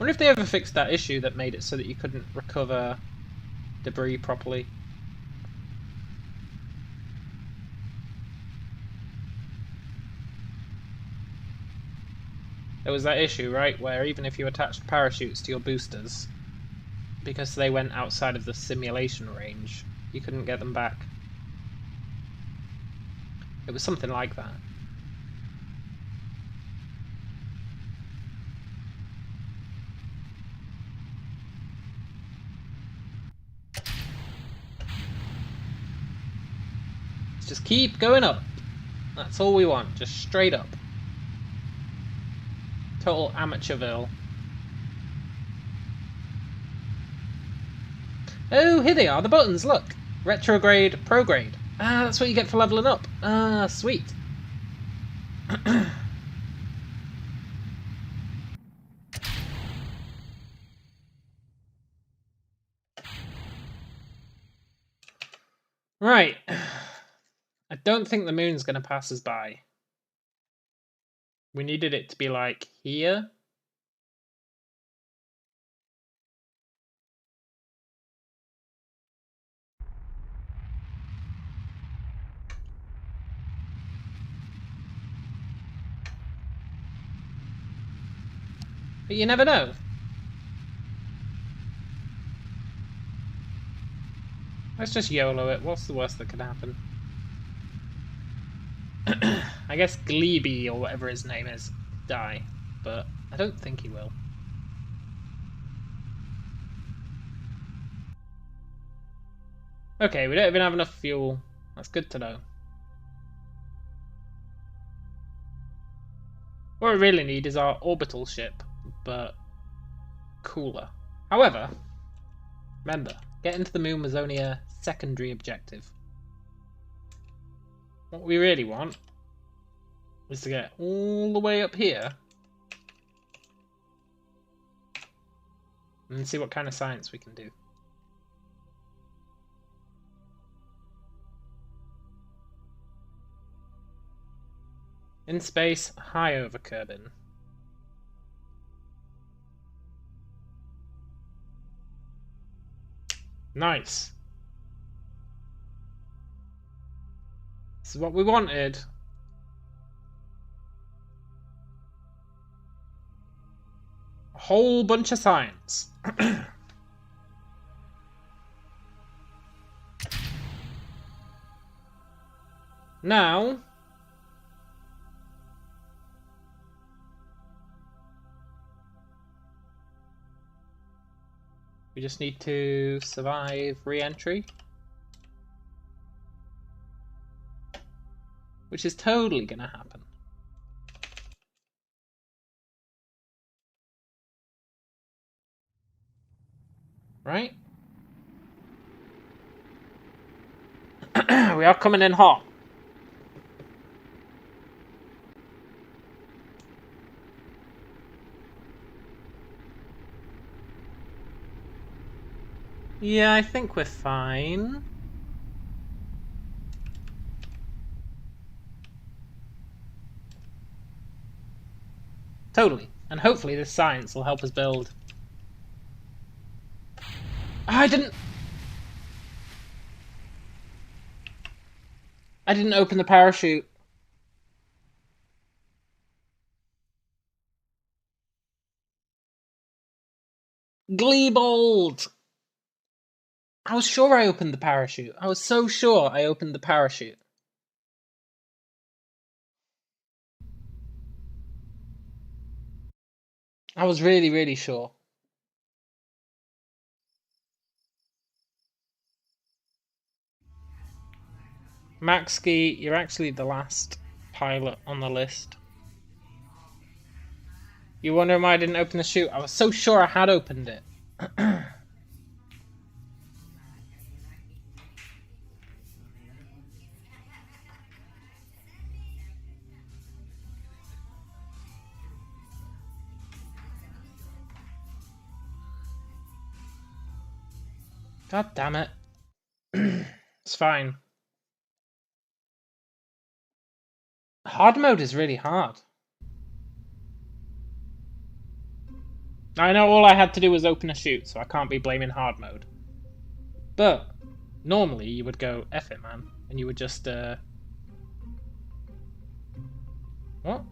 wonder if they ever fixed that issue that made it so that you couldn't recover debris properly. There was that issue, right, where even if you attached parachutes to your boosters, because they went outside of the simulation range, you couldn't get them back. It was something like that. Let's just keep going up. That's all we want, just straight up. Total Amateurville. Oh, here they are, the buttons, look! Retrograde, prograde. Ah, that's what you get for leveling up. Ah, sweet. Right. I don't think the moon's going to pass us by. We needed it to be like here. But you never know. Let's just YOLO it. What's the worst that could happen? I guess Glebe, or whatever his name is, die. But I don't think he will. Okay, we don't even have enough fuel. That's good to know. What we really need is our orbital ship, but cooler. However, remember, getting to the moon was only a secondary objective. What we really want is to get all the way up here and see what kind of science we can do. In space, high over Kerbin. Nice. This is what we wanted. A whole bunch of science. Now, we just need to survive re-entry, which is totally gonna happen. Right? We are coming in hot. Yeah, I think we're fine. Totally. And hopefully this science will help us build. I didn't open the parachute. Gleebold! I was sure I opened the parachute. I was so sure I opened the parachute. I was really, really sure. Maxky, you're actually the last pilot on the list. You wonder why I didn't open the chute? I was so sure I had opened it. God damn it. It's fine. Hard mode is really hard. I know all I had to do was open a chute, so I can't be blaming hard mode. But normally you would go, F it, man, and you would just, What?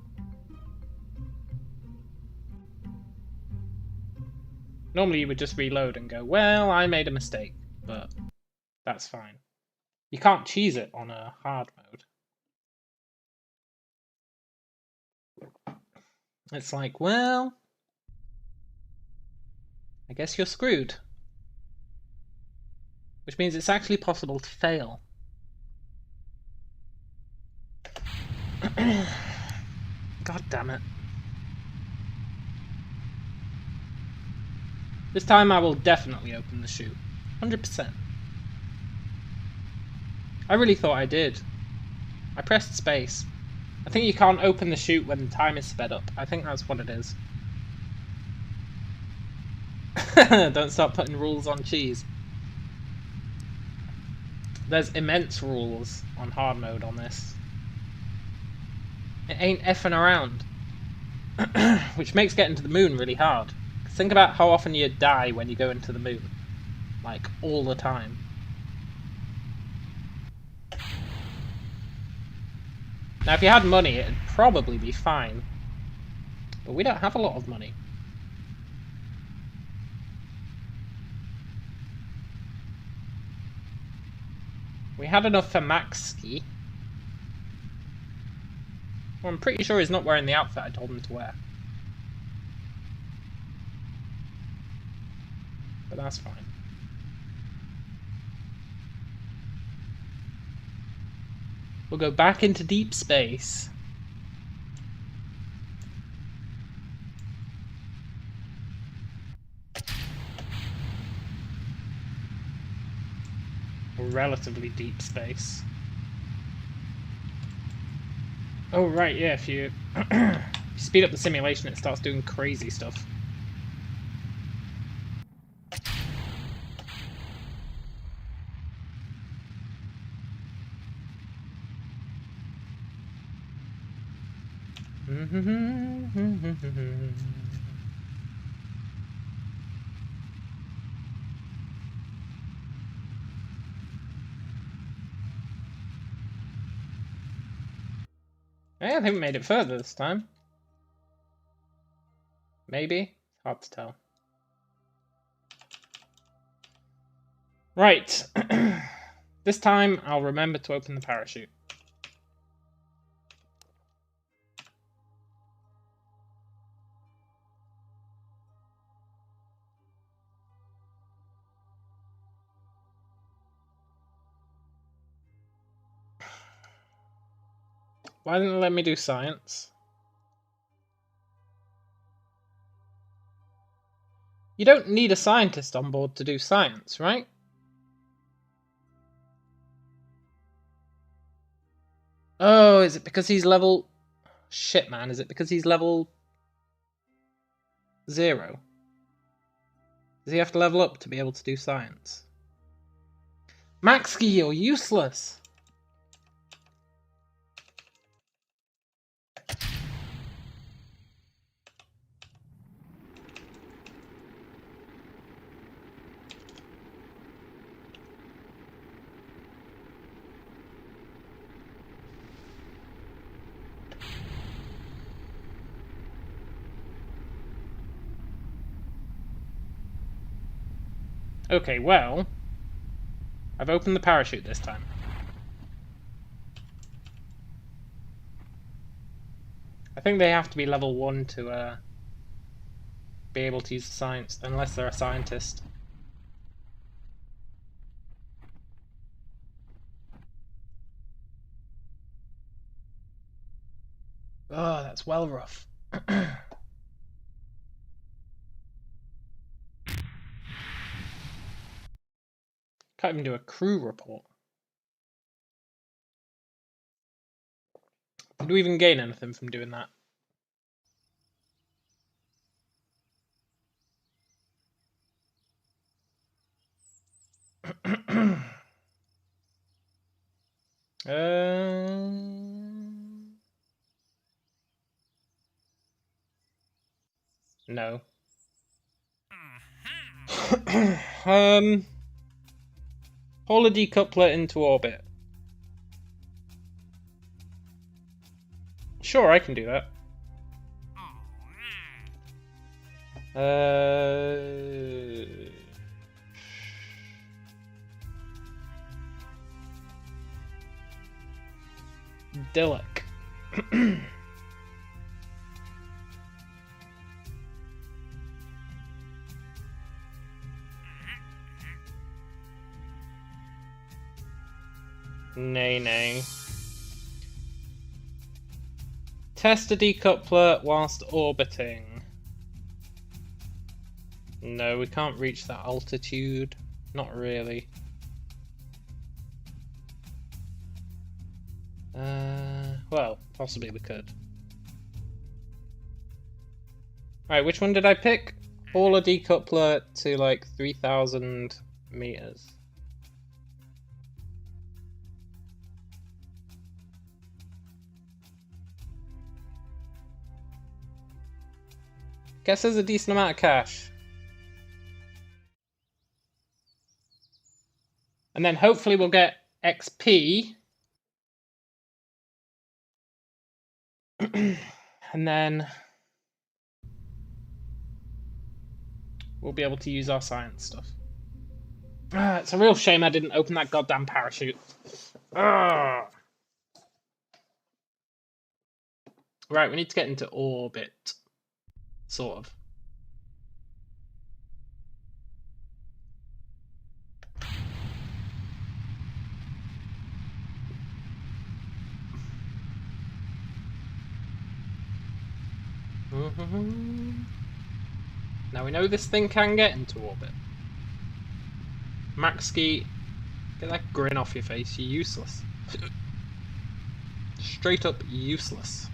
Normally you would just reload and go, well, I made a mistake, but that's fine. You can't cheese it on a hard mode. It's like, well, I guess you're screwed. Which means it's actually possible to fail. God damn it. This time I will definitely open the chute. 100%. I really thought I did. I pressed space. I think you can't open the chute when the time is sped up. I think that's what it is. Don't start putting rules on cheese. There's immense rules on hard mode on this. It ain't effing around. Which makes getting to the moon really hard. Think about how often you die when you go into the moon. Like, all the time. Now, if you had money, it'd probably be fine. But we don't have a lot of money. We had enough for Maxi. Well, I'm pretty sure he's not wearing the outfit I told him to wear. But that's fine. We'll go back into deep space. Relatively deep space. Oh right, yeah, if you speed up the simulation it starts doing crazy stuff. Yeah, I think we made it further this time. Maybe? Hard to tell. Right. This time I'll remember to open the parachute. Why didn't it let me do science? You don't need a scientist on board to do science, right? Oh, is it because he's level... Shit, man, is it because he's level... 0? Does he have to level up to be able to do science? Maxki, you're useless! Okay, well... I've opened the parachute this time. I think they have to be level 1 to be able to use the science, unless they're a scientist. Oh, that's well rough. Can't even do a crew report. Did we even gain anything from doing that? No. Haul a decoupler into orbit. Sure, I can do that. Dillick. Nay. Test a decoupler whilst orbiting. No, we can't reach that altitude. Not really. Well, possibly we could. Right, which one did I pick? Haul a decoupler to like 3,000 meters. Guess there's a decent amount of cash. And then hopefully we'll get XP. And then we'll be able to use our science stuff. It's a real shame I didn't open that goddamn parachute. Right, we need to get into orbit. Sort of. Now we know this thing can get into orbit. Maxski, get that grin off your face, you're useless. Straight up useless.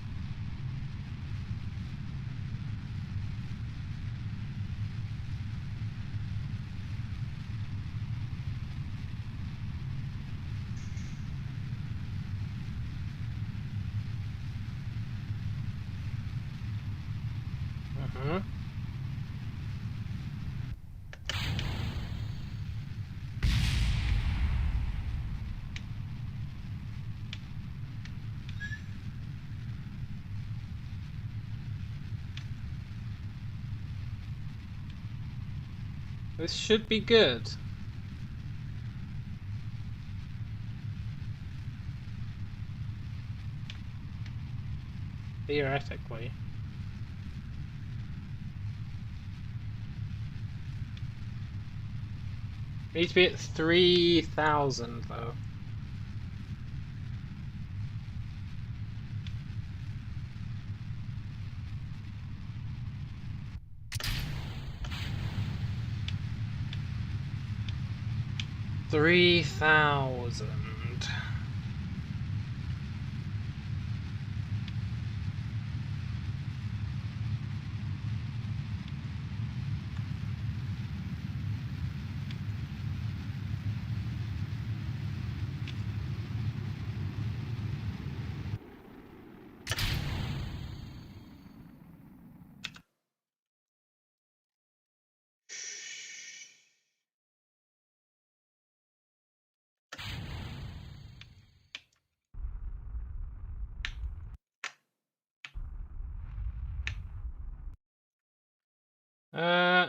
This should be good. Theoretically. We need to be at 3,000 though. $3,000.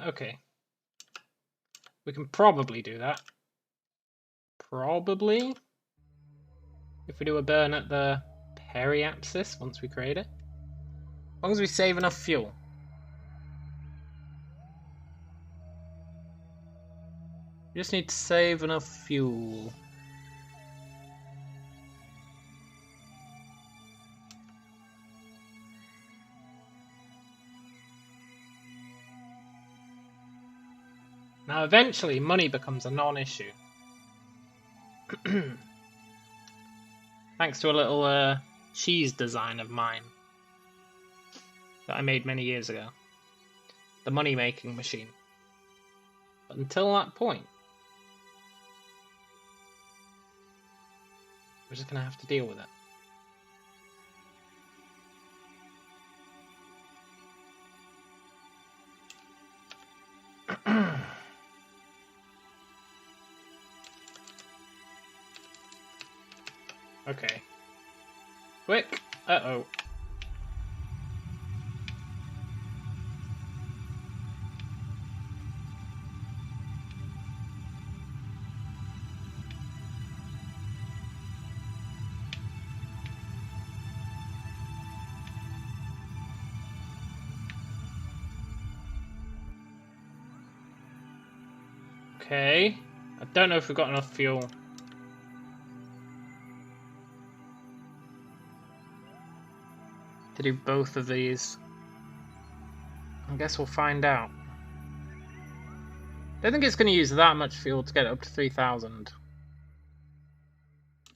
Okay. We can probably do that. Probably. If we do a burn at the periapsis once we create it. As long as we save enough fuel. We just need to save enough fuel. Now eventually money becomes a non-issue. Thanks to a little cheese design of mine that I made many years ago. The money-making machine. But until that point, we're just going to have to deal with it. Okay. Quick! Uh-oh. Okay. I don't know if we've got enough fuel. To do both of these. I guess we'll find out. Don't think it's going to use that much fuel to get it up to 3,000.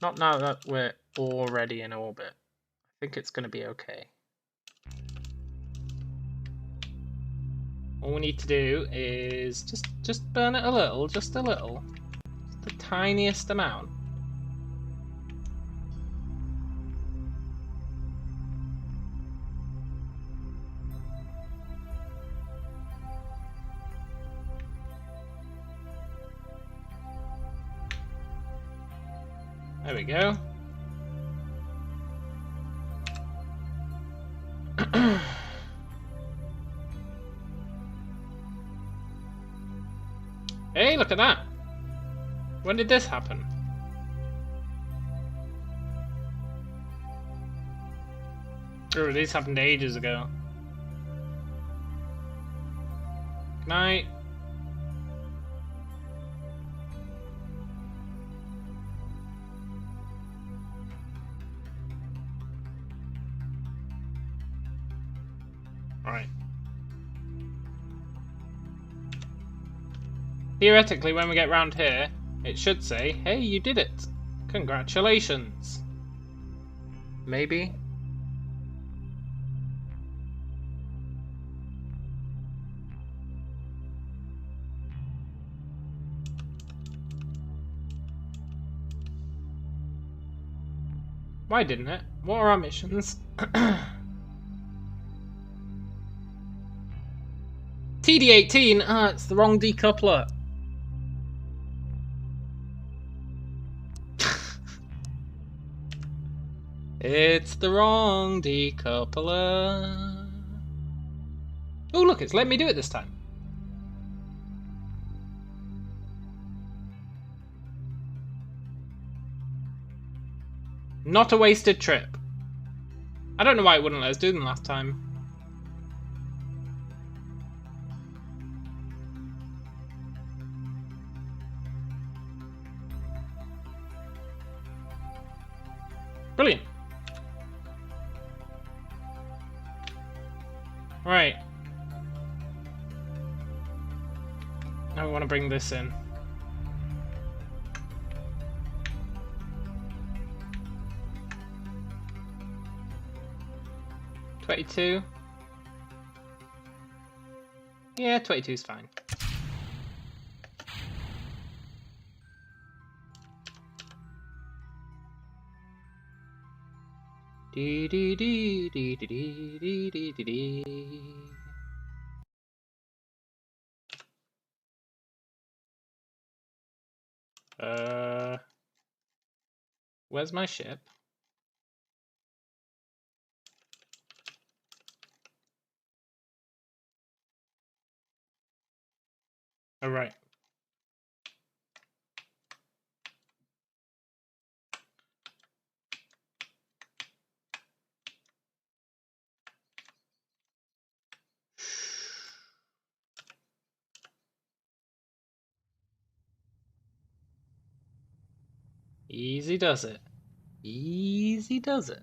Not now that we're already in orbit. I think it's going to be okay. All we need to do is just burn it a little, just a little. Just the tiniest amount. There we go. Hey, look at that! When did this happen? Oh, this happened ages ago. Good night. Alright. Theoretically, when we get round here, it should say, hey, you did it! Congratulations! Maybe? Why didn't it? What are our missions? TD-18! Ah, it's the wrong decoupler. It's the wrong decoupler. Oh, look, it's letting me do it this time. Not a wasted trip. I don't know why it wouldn't let us do them last time. Brilliant. Right. Now we want to bring this in. $22. Yeah, 22 is fine. Dee dee dee dee dee dee dee dee dee. Where's my ship? Oh, right. Easy does it. Easy does it.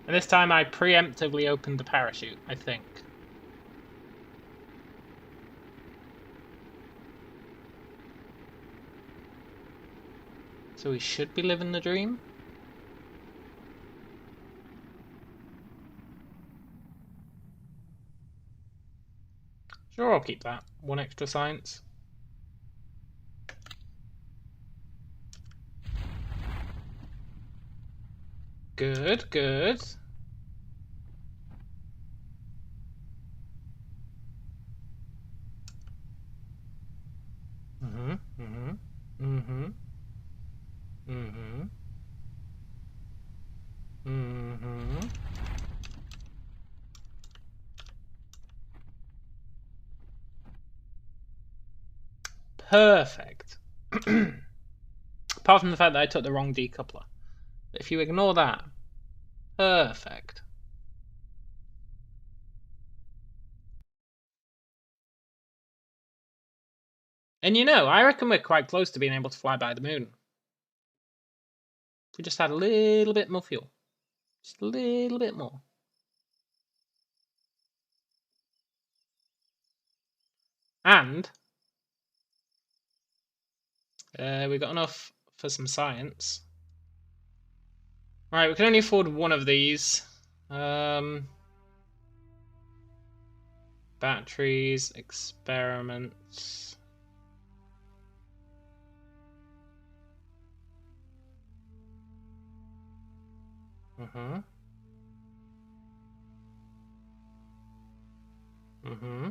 And this time I preemptively opened the parachute, I think. So we should be living the dream? Sure, I'll keep that. 1 extra science. Good, good. Mm-hmm, mm-hmm, mm-hmm, mm-hmm, mm-hmm. perfect. Apart from the fact that I took the wrong decoupler. But if you ignore that, perfect. And you know, I reckon we're quite close to being able to fly by the moon. If we just had a little bit more fuel. Just a little bit more. And we got enough for some science. Alright, we can only afford one of these. Batteries, experiments. Mm-hmm. Mm-hmm.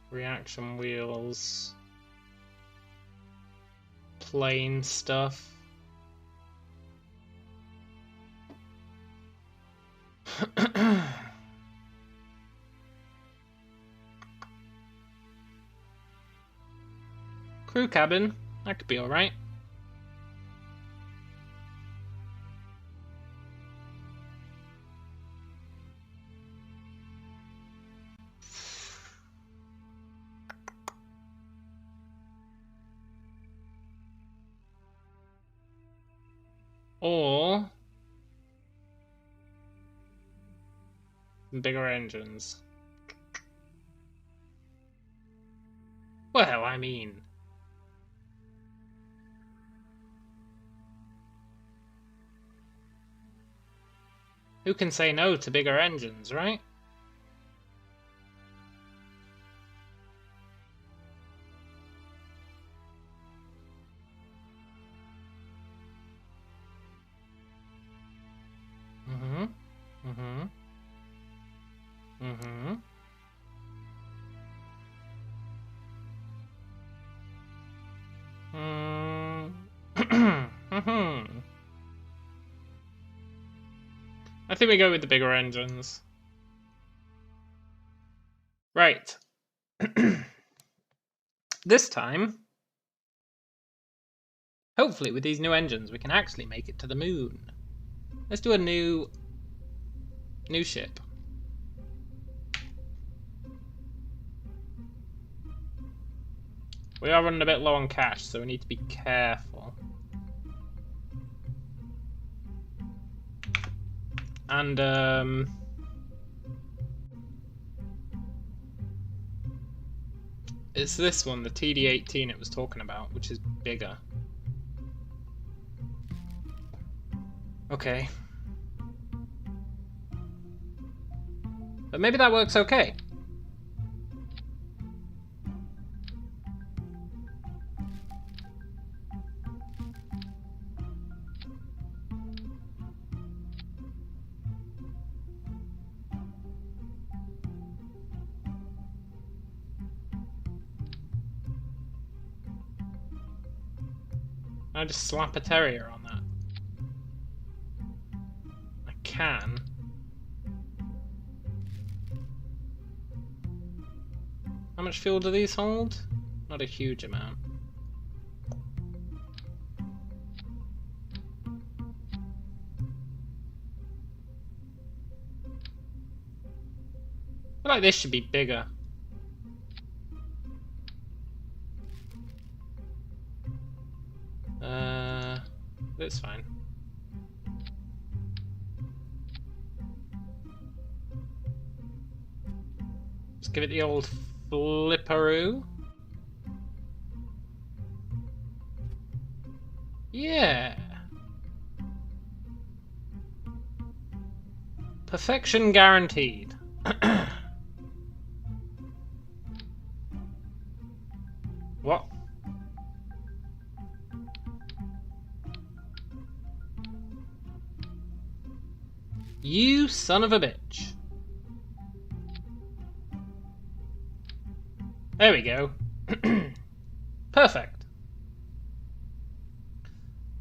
Reaction wheels. Plane stuff. Crew cabin. That could be alright. Or bigger engines. Well, I mean, who can say no to bigger engines, right? Mm-hmm. Mm-hmm. Mm-hmm. Mm-hmm. I think we go with the bigger engines. Right. This time, hopefully with these new engines, we can actually make it to the moon. Let's do a new ship. We are running a bit low on cash, so we need to be careful. And it's this one, the TD-18 it was talking about, which is bigger. Okay. But maybe that works okay. I just slap a terrier on that. I can. How much fuel do these hold? Not a huge amount. I feel like this should be bigger. That's fine. Let's give it the old flipperoo. Yeah. Perfection guaranteed. What? You son of a bitch. There we go. Perfect.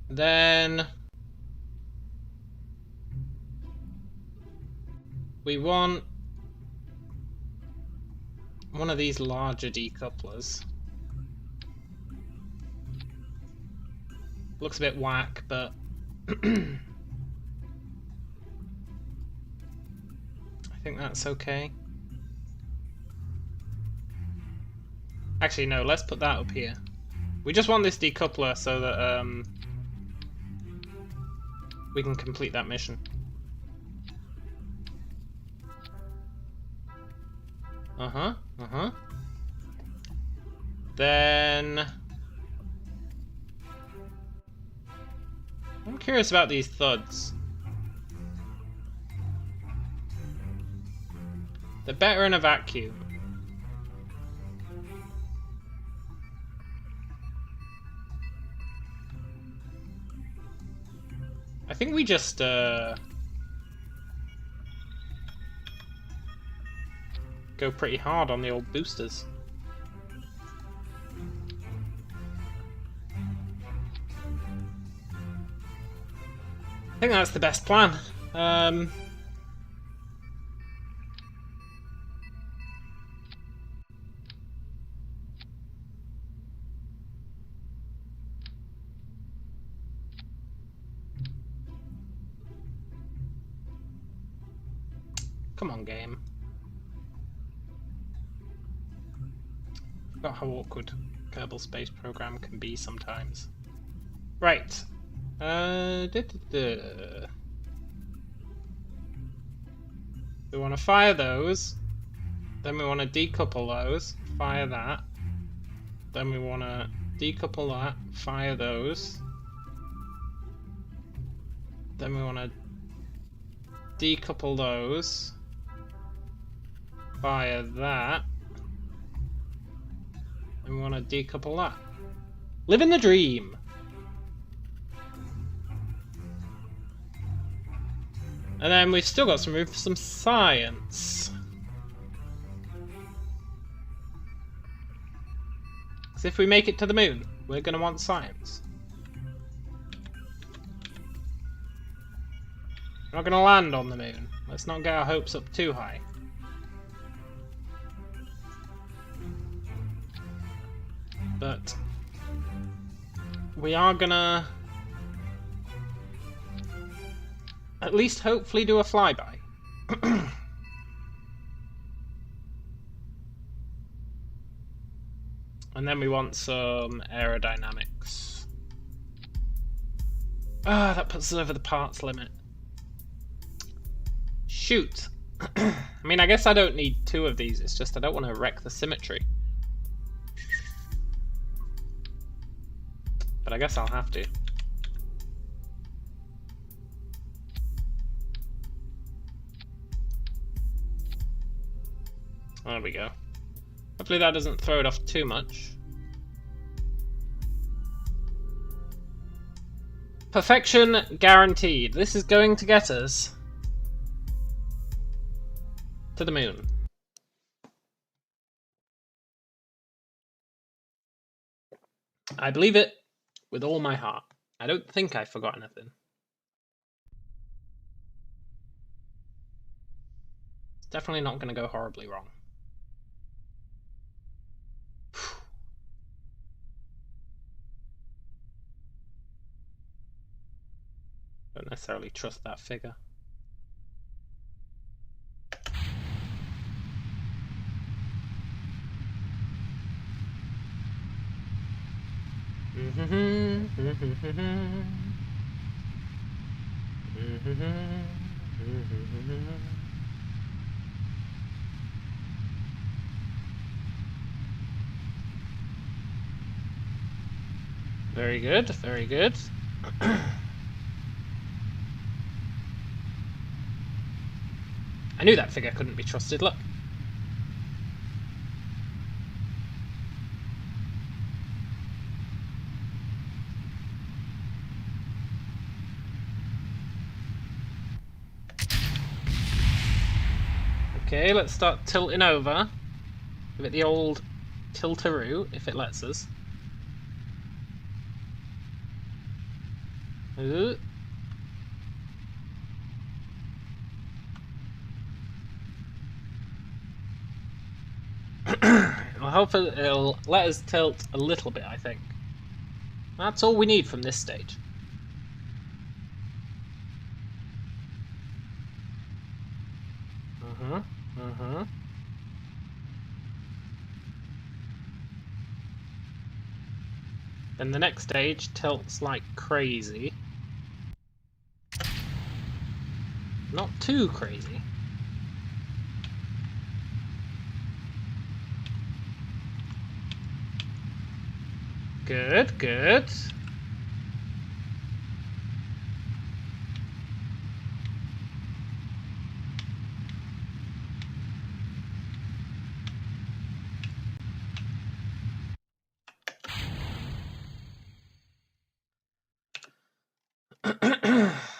Then we want one of these larger decouplers. Looks a bit whack, but I think that's okay. Actually, no, let's put that up here. We just want this decoupler so that we can complete that mission. Then I'm curious about these thuds. They're better in a vacuum. I think we just go pretty hard on the old boosters. I think that's the best plan. Come on, game. Forgot how awkward Kerbal Space Program can be sometimes. Right. We want to fire those. Then we want to decouple those. Fire that. Then we want to decouple that. Fire those. Then we want to decouple those. Fire that. And we want to decouple that. Living the dream! And then we've still got some room for some science. Because if we make it to the moon, we're going to want science. We're not going to land on the moon. Let's not get our hopes up too high. But we are gonna at least hopefully do a flyby. And then we want some aerodynamics. Ah, that puts us over the parts limit. Shoot. I mean, I guess I don't need two of these, it's just I don't want to wreck the symmetry. But I guess I'll have to. There we go. Hopefully that doesn't throw it off too much. Perfection guaranteed. This is going to get us to the moon. I believe it with all my heart. I don't think I forgot anything. It's definitely not going to go horribly wrong. Don't necessarily trust that figure. Very good, very good. I knew that figure couldn't be trusted, look. Okay, let's start tilting over. Give it the old tiltaroo, if it lets us. Ooh. hopefully it'll let us tilt a little bit, I think. That's all we need from this stage. Then the next stage tilts like crazy. Not too crazy. Good, good.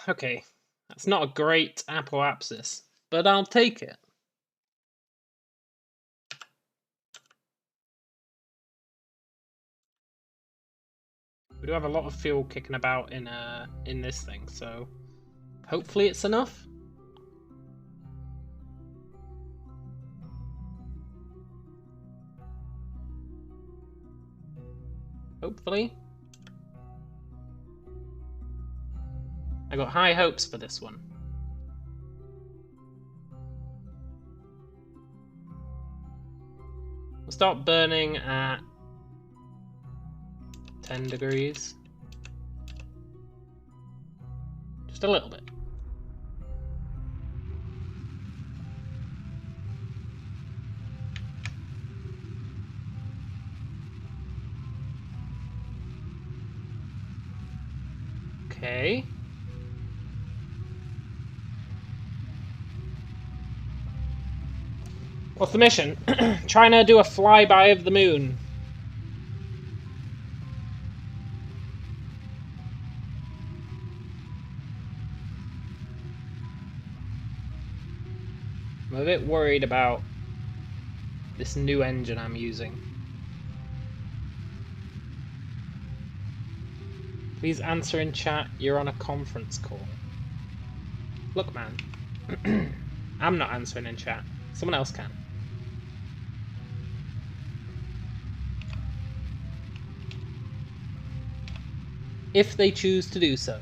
Okay, that's not a great apoapsis, but I'll take it. We do have a lot of fuel kicking about in this thing, so hopefully it's enough. Hopefully. I got high hopes for this one. We'll start burning at 10 degrees. Just a little bit. Okay. What's the mission? Trying to do a flyby of the moon. I'm a bit worried about this new engine I'm using. Please answer in chat, you're on a conference call. Look, man. I'm not answering in chat. Someone else can. If they choose to do so.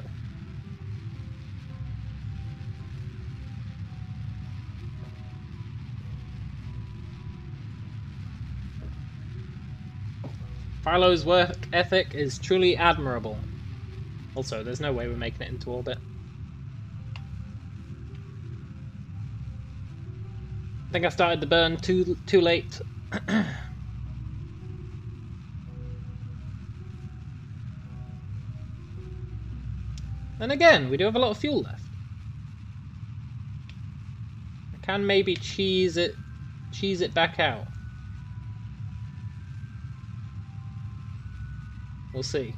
Philo's work ethic is truly admirable. Also, there's no way we're making it into orbit. I think I started the burn too late. And again, we do have a lot of fuel left. I can maybe cheese it back out. We'll see.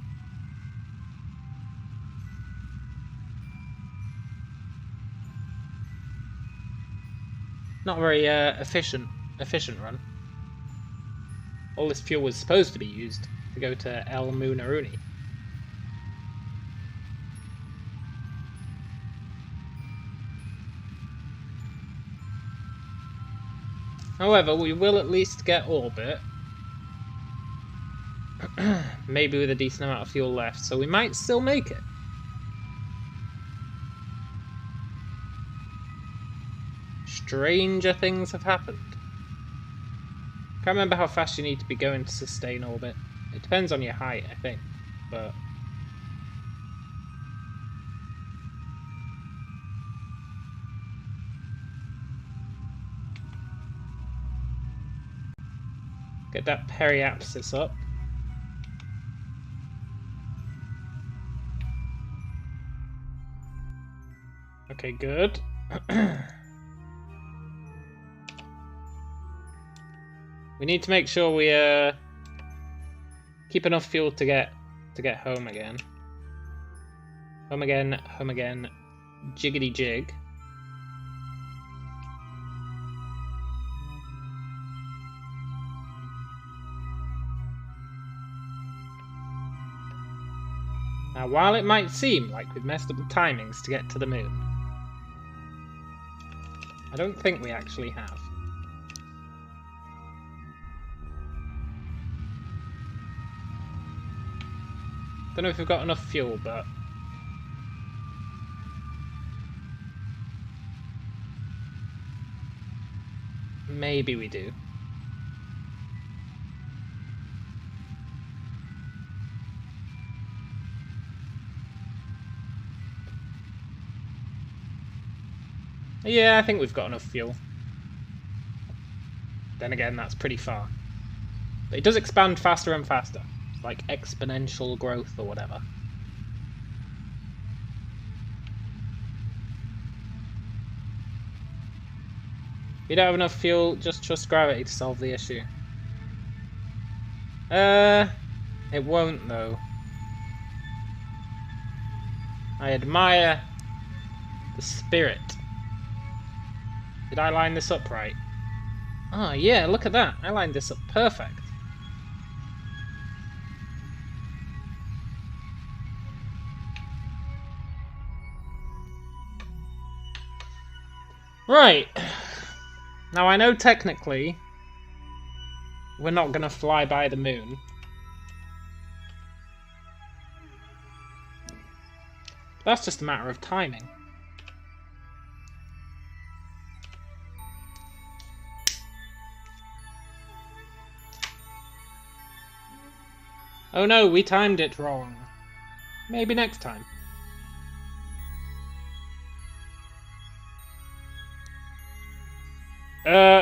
Not a very efficient run. All this fuel was supposed to be used to go to El Munaruni. However, we will at least get orbit. Maybe with a decent amount of fuel left, so we might still make it. Stranger things have happened. Can't remember how fast you need to be going to sustain orbit. It depends on your height, I think, but... Get that periapsis up. Okay, good. We need to make sure we keep enough fuel to get home again. Home again, jiggity jig. Now, while it might seem like we've messed up the timings to get to the moon, I don't think we actually have. Don't know if we've got enough fuel, but... maybe we do. Yeah, I think we've got enough fuel. Then again, that's pretty far. But it does expand faster and faster. It's like exponential growth or whatever. If you don't have enough fuel, just trust gravity to solve the issue. It won't though. I admire the spirit. Did I line this up right? Oh yeah, look at that. I lined this up perfect. Right. Now I know technically we're not going to fly by the moon. That's just a matter of timing. Oh no, we timed it wrong. Maybe next time.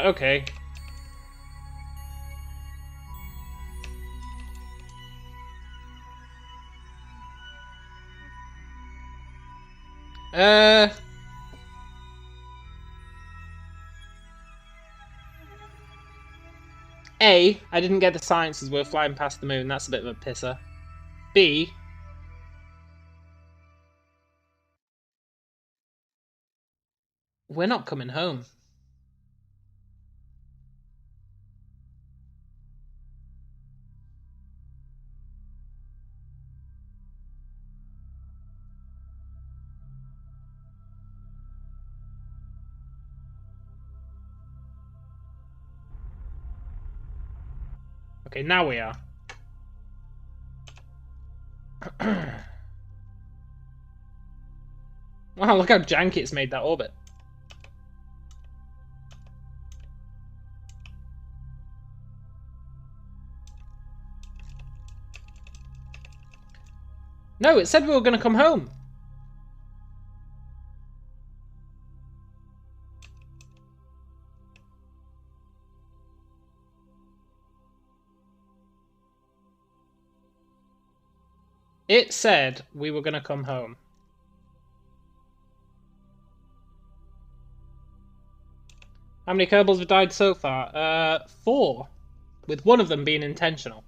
Okay. A, I didn't get the science as we're flying past the moon. That's a bit of a pisser. B, we're not coming home. Okay, now we are. Wow, look how janky it's made that orbit. No, it said we were going to come home. It said we were going to come home. How many Kerbals have died so far? 4. With one of them being intentional.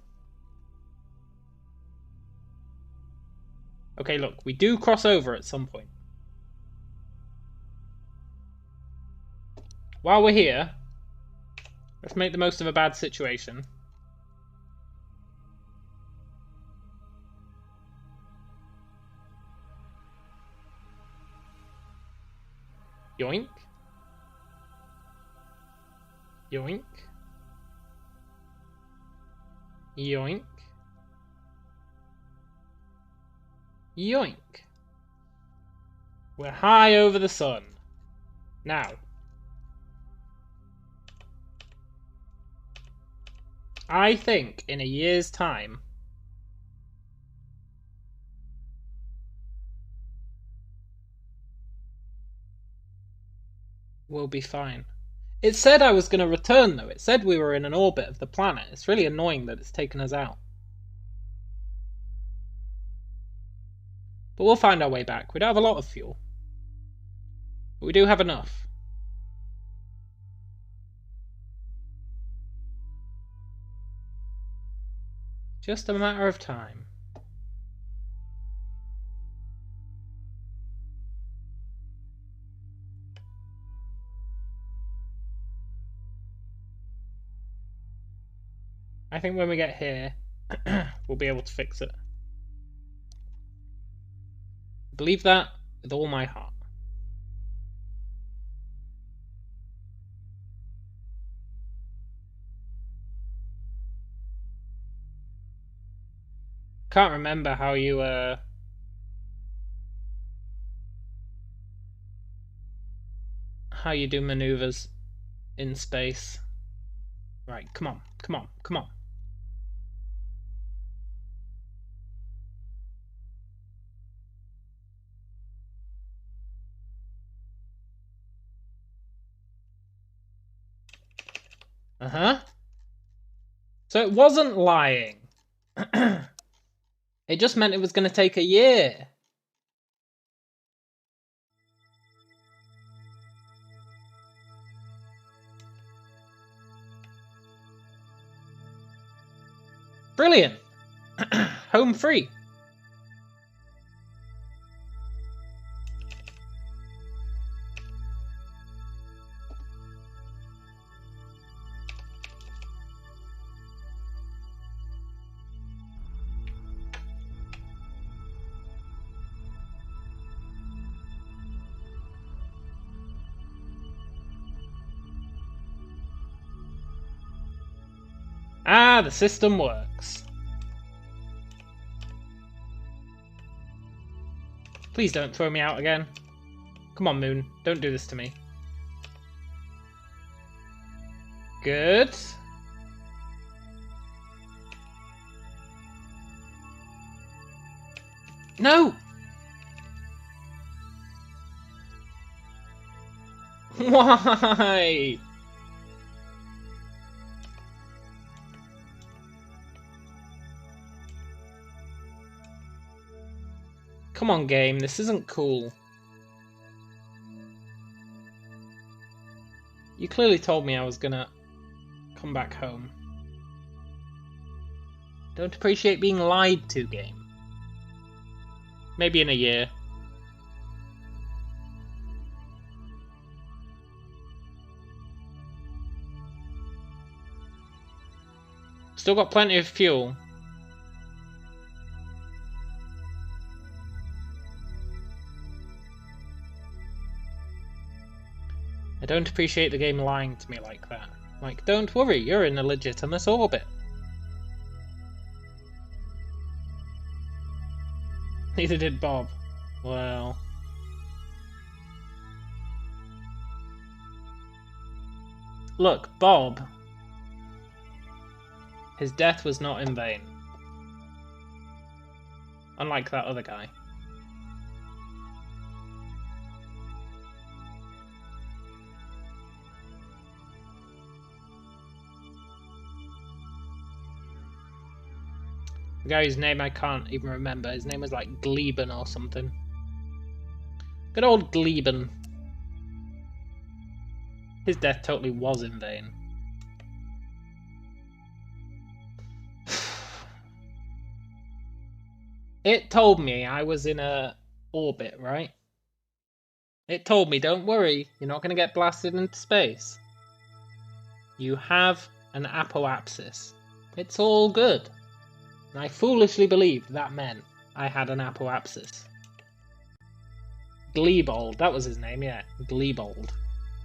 Okay, look, we do cross over at some point. While we're here, let's make the most of a bad situation. Yoink. Yoink. Yoink. Yoink. We're high over the sun. Now. I think in a year's time, we'll be fine. It said I was going to return though. It said we were in an orbit of the planet. It's really annoying that it's taken us out. But we'll find our way back. We don't have a lot of fuel. But we do have enough. Just a matter of time. I think when we get here, we'll be able to fix it. I believe that with all my heart. can't remember how you do maneuvers in space. Right, come on, come on, come on. Uh-huh. So it wasn't lying. It just meant it was going to take a year. Brilliant. Home free. Ah, the system works. Please don't throw me out again. Come on, Moon. Don't do this to me. Good. No! Why? Come on, game. This isn't cool. You clearly told me I was gonna come back home. Don't appreciate being lied to, game. Maybe in a year. Still got plenty of fuel. I don't appreciate the game lying to me like that. Like, don't worry, you're in a legitimate orbit. Neither did Bob. Well... Look, Bob... His death was not in vain. Unlike that other guy. The guy whose name I can't even remember. His name was like Gleben or something. Good old Gleben. His death totally was in vain. It told me I was in a orbit, right? It told me, don't worry, you're not going to get blasted into space. You have an apoapsis. It's all good. And I foolishly believed that meant I had an apoapsis. Glebold, that was his name, yeah. Glebold.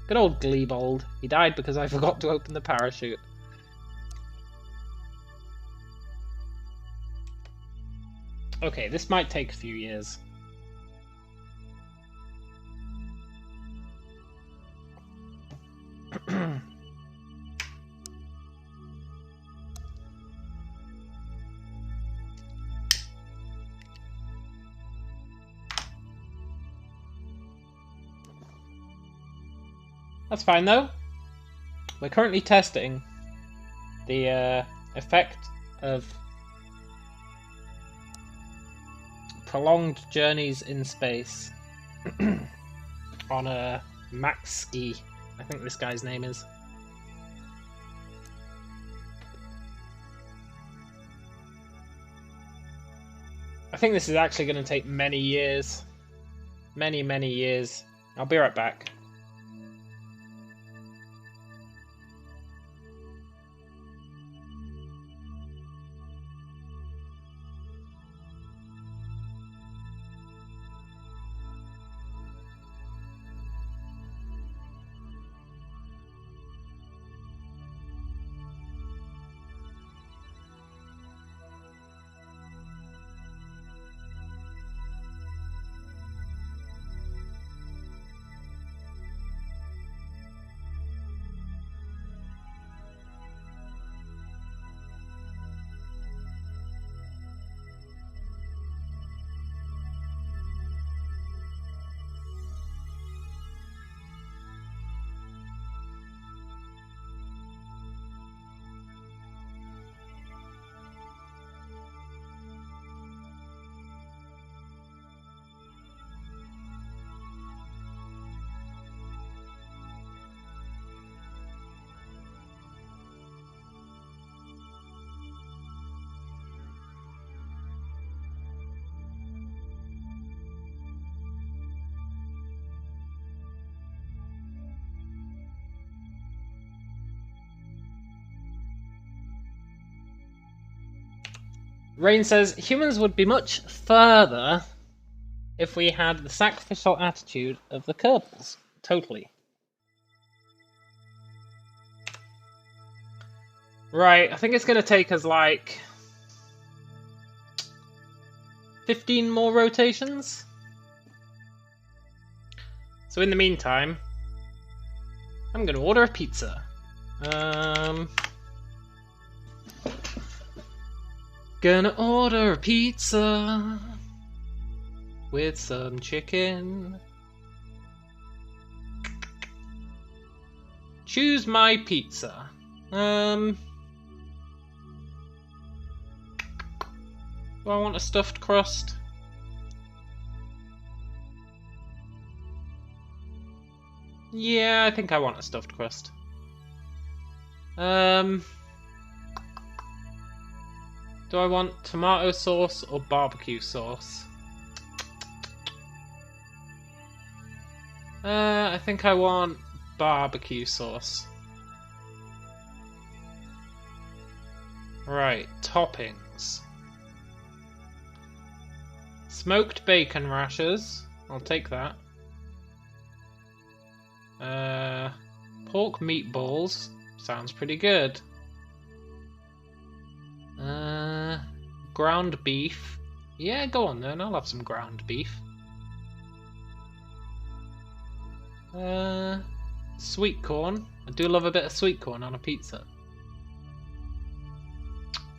Good old Glebold. He died because I forgot to open the parachute. Okay, this might take a few years. That's fine though. We're currently testing the effect of prolonged journeys in space on a Max Ski. I think this guy's name is. I think this is actually going to take many years. Many, many years. I'll be right back. Rain says, humans would be much further if we had the sacrificial attitude of the Kerbals. Totally. Right, I think it's going to take us like 15 more rotations. So in the meantime, I'm going to order a pizza. Gonna order a pizza with some chicken. Choose my pizza. Do I want a stuffed crust? Yeah, I think I want a stuffed crust. Do I want tomato sauce or barbecue sauce? I think I want barbecue sauce. Right, toppings. Smoked bacon rashers. I'll take that. Pork meatballs. Sounds pretty good. Ground beef. Yeah, go on then. I'll have some ground beef. Sweet corn. I do love a bit of sweet corn on a pizza.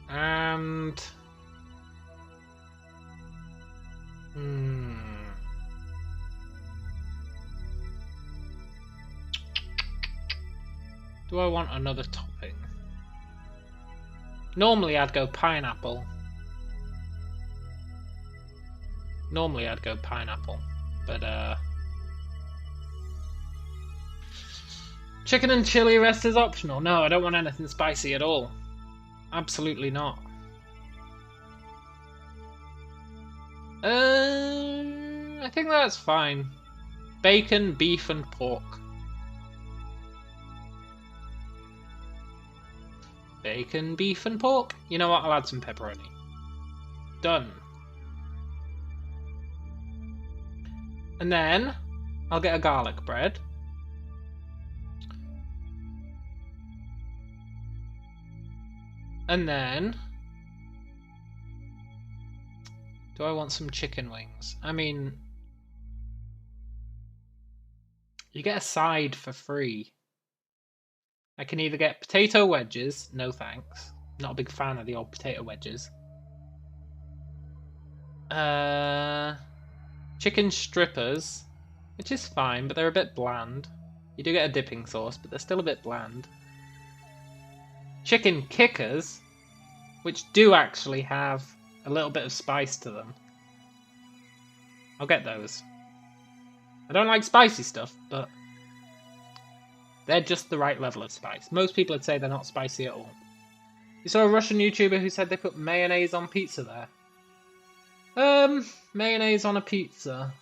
And... do I want another topping? Normally I'd go pineapple. But chicken and chili rest is optional. No, I don't want anything spicy at all. Absolutely not. I think that's fine. Bacon, beef and pork. Bacon, beef and pork. You know what? I'll add some pepperoni. Done. And then I'll get a garlic bread. And then... do I want some chicken wings? I mean... you get a side for free. I can either get potato wedges, no thanks. Not a big fan of the old potato wedges. Chicken strippers, which is fine, but they're a bit bland. You do get a dipping sauce, but they're still a bit bland. Chicken kickers, which do actually have a little bit of spice to them. I'll get those. I don't like spicy stuff, but they're just the right level of spice. Most people would say they're not spicy at all. You saw a Russian YouTuber who said they put mayonnaise on pizza there. Mayonnaise on a pizza.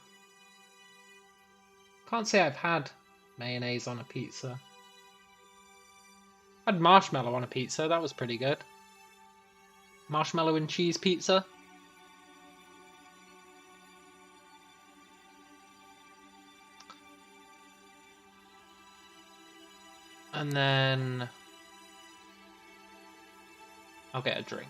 Can't say I've had mayonnaise on a pizza. I had marshmallow on a pizza, that was pretty good. Marshmallow and cheese pizza. And then I'll get a drink.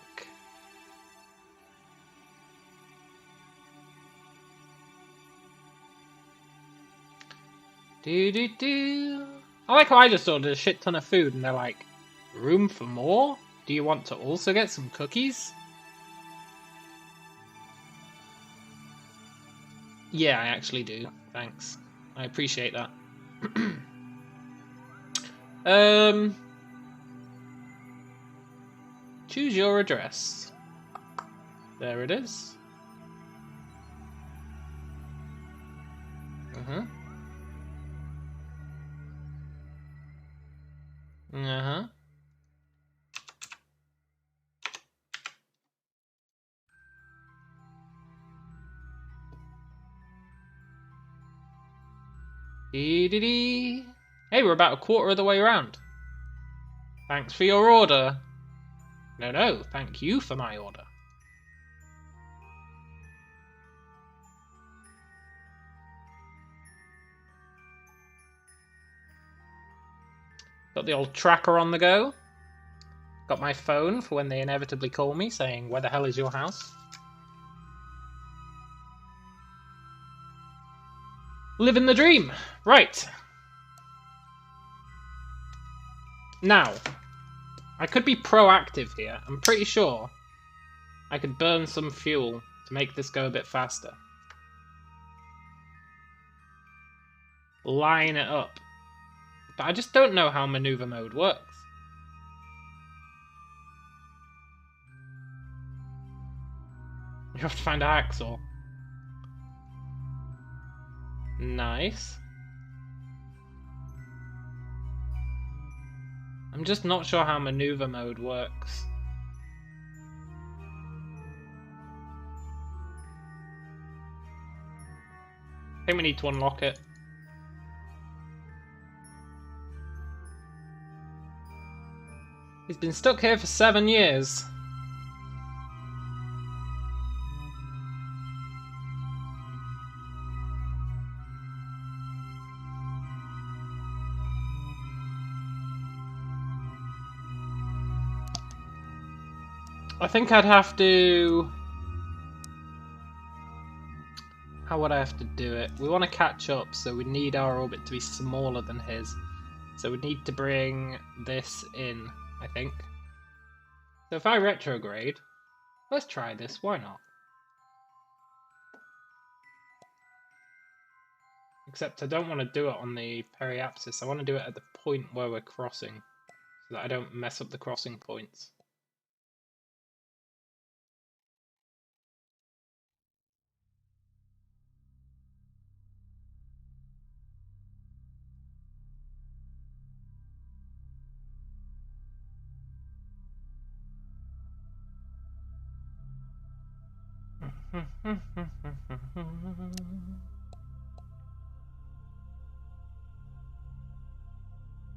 Do. I like how I just ordered a shit ton of food and they're like, room for more? Do you want to also get some cookies? Yeah, I actually do. Thanks. I appreciate that. Choose your address. There it is. Uh-huh. Uh-huh. Dee-dee-dee. Hey, we're about a quarter of the way around. Thanks for your order. No, thank you for my order. Got the old tracker on the go. Got my phone for when they inevitably call me saying, where the hell is your house? Living the dream! Right. Now, I could be proactive here. I'm pretty sure I could burn some fuel to make this go a bit faster. Line it up. But I just don't know how maneuver mode works. You have to find a hacksaw. Nice. I'm just not sure how maneuver mode works. I think we need to unlock it. He's been stuck here for 7 years. I think I'd have to... How would I have to do it? We want to catch up, so we need our orbit to be smaller than his. So we need to bring this in, I think. So if I retrograde, let's try this, why not? Except I don't want to do it on the periapsis, I want to do it at the point where we're crossing, so that I don't mess up the crossing points. I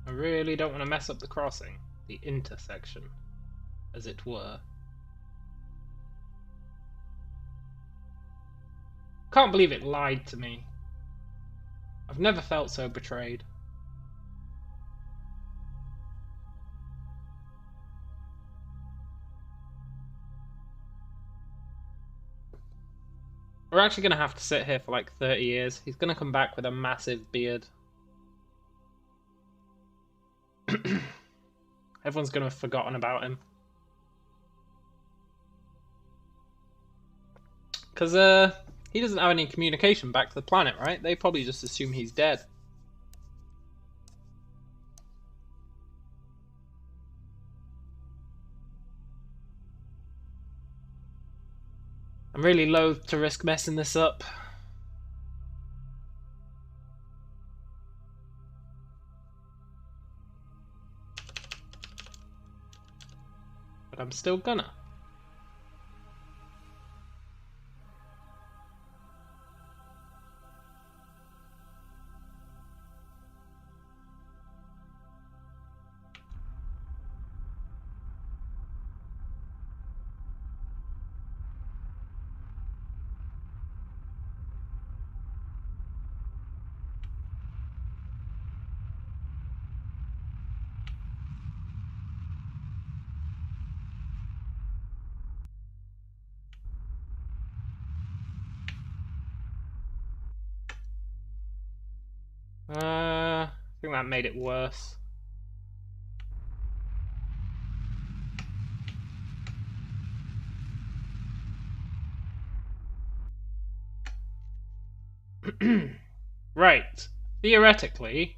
really don't want to mess up the crossing, the intersection, as it were. Can't believe it lied to me. I've never felt so betrayed. We're actually going to have to sit here for like 30 years. He's going to come back with a massive beard. Everyone's going to have forgotten about him. Because he doesn't have any communication back to the planet, right? They probably just assume he's dead. I'm really loath to risk messing this up. But I'm still gonna. I think that made it worse. Right. Theoretically,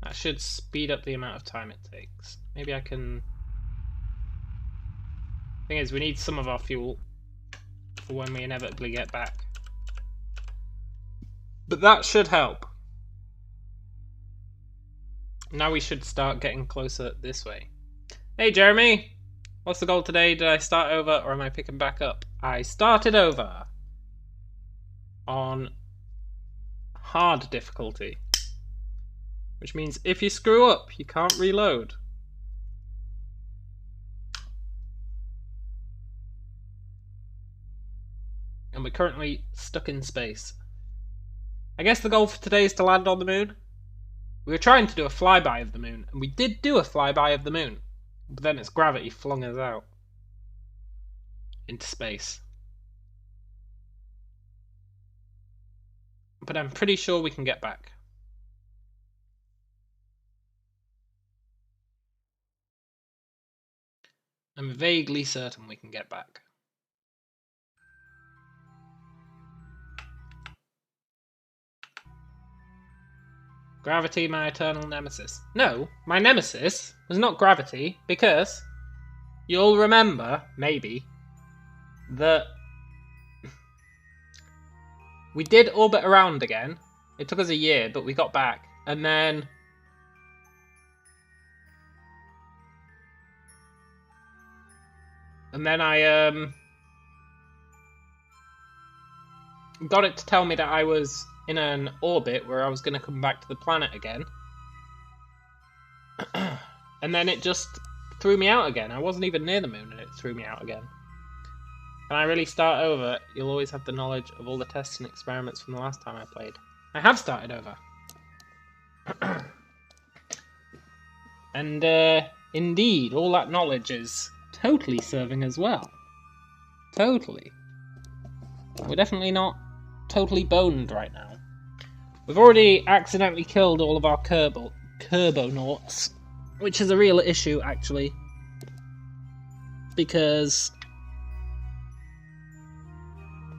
that should speed up the amount of time it takes. Maybe I can... Thing is, we need some of our fuel for when we inevitably get back. But that should help. Now we should start getting closer this way. Hey Jeremy! What's the goal today? Did I start over or am I picking back up? I started over. On hard difficulty. Which means if you screw up, you can't reload. And we're currently stuck in space. I guess the goal for today is to land on the moon. We were trying to do a flyby of the moon, and we did do a flyby of the moon, but then its gravity flung us out into space. But I'm pretty sure we can get back. I'm vaguely certain we can get back. Gravity, my eternal nemesis. No, my nemesis was not gravity, because you'll remember, maybe, that we did orbit around again. It took us a year, but we got back. And then I got it to tell me that I was in an orbit where I was going to come back to the planet again. And then it just threw me out again. I wasn't even near the moon and it threw me out again. Can I really start over? You'll always have the knowledge of all the tests and experiments from the last time I played. I have started over. And indeed, all that knowledge is totally serving as well. Totally. We're definitely not totally boned right now. We've already accidentally killed all of our Kerbonauts, which is a real issue, actually. Because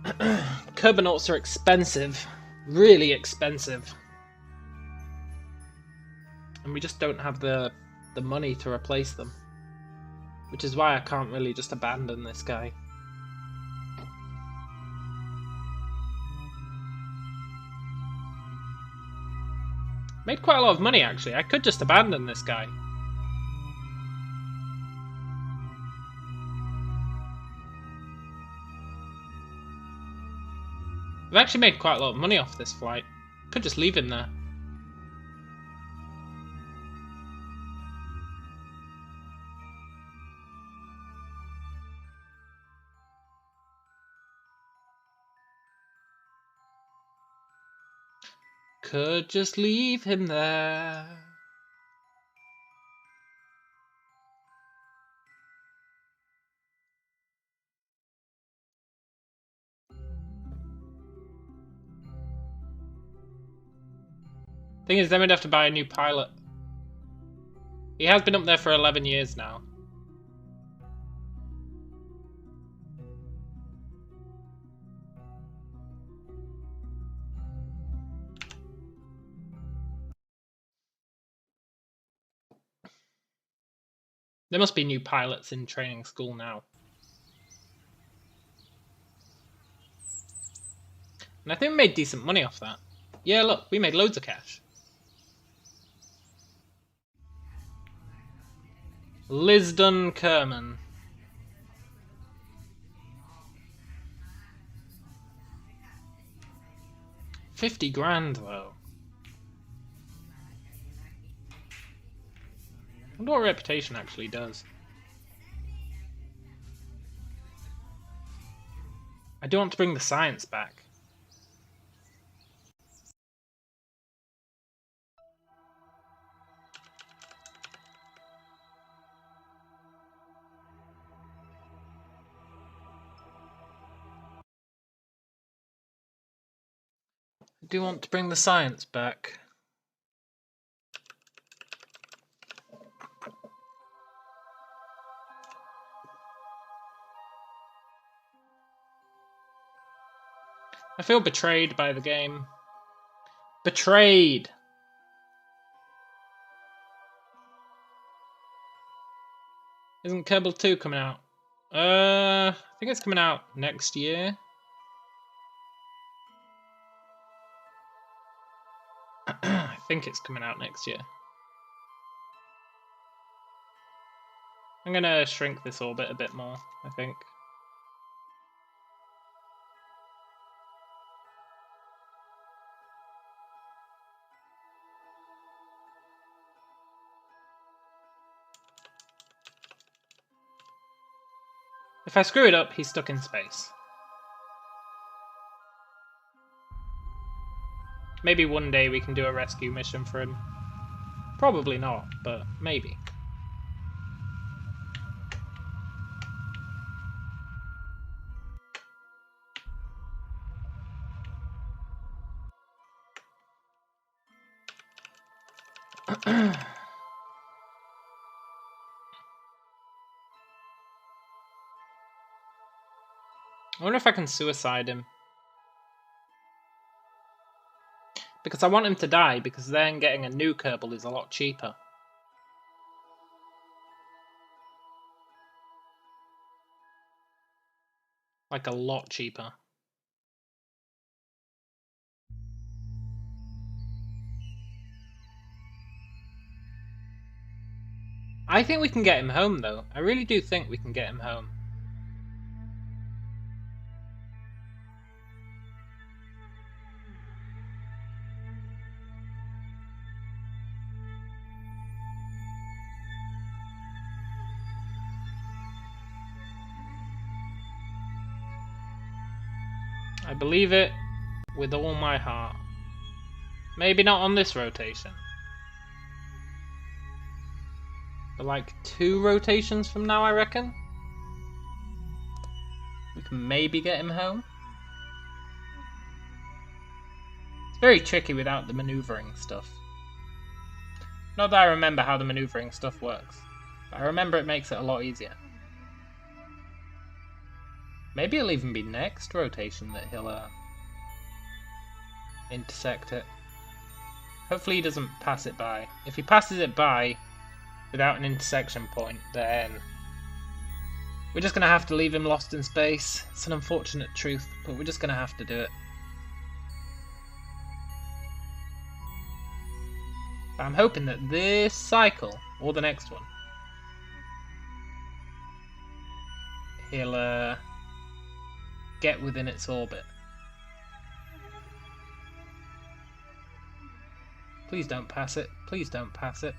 Kerbonauts are expensive. Really expensive. And we just don't have the money to replace them. Which is why I can't really just abandon this guy. Made quite a lot of money, actually. I could just abandon this guy. I've actually made quite a lot of money off this flight. Could just leave him there. Could just leave him there. Thing is, then we'd have to buy a new pilot. He has been up there for 11 years now. There must be new pilots in training school now. And I think we made decent money off that. Yeah, look, we made loads of cash. Lisdon Kerman. $50,000 though. I wonder what reputation actually does. I do want to bring the science back. I do want to bring the science back. I feel betrayed by the game. Betrayed! Isn't Kerbal 2 coming out? I think it's coming out next year. I think it's coming out next year. I'm gonna shrink this orbit a bit more, I think. If I screw it up, he's stuck in space. Maybe one day we can do a rescue mission for him. Probably not, but maybe. I wonder if I can suicide him. Because I want him to die, because then getting a new Kerbal is a lot cheaper. Like a lot cheaper. I think we can get him home, though. I really do think we can get him home. I believe it with all my heart. Maybe not on this rotation. But like 2 rotations from now, I reckon. We can maybe get him home. It's very tricky without the maneuvering stuff. Not that I remember how the maneuvering stuff works, but I remember it makes it a lot easier. Maybe it'll even be next rotation that he'll intersect it. Hopefully he doesn't pass it by. If he passes it by without an intersection point, then we're just going to have to leave him lost in space. It's an unfortunate truth, but we're just going to have to do it. But I'm hoping that this cycle, or the next one, he'll get within its orbit. Please don't pass it. Please don't pass it.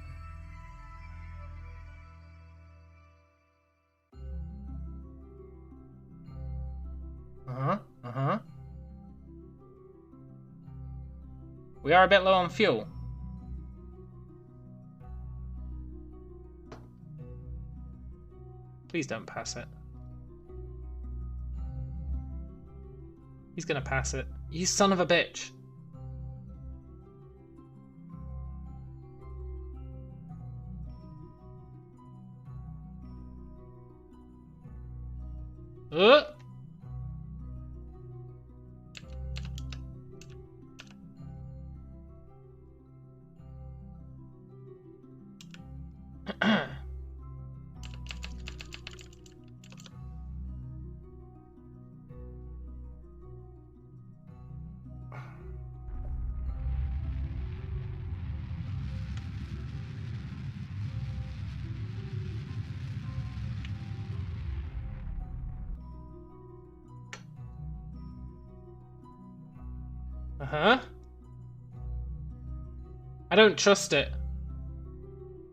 We are a bit low on fuel. Please don't pass it. He's gonna pass it. You son of a bitch. I don't trust it.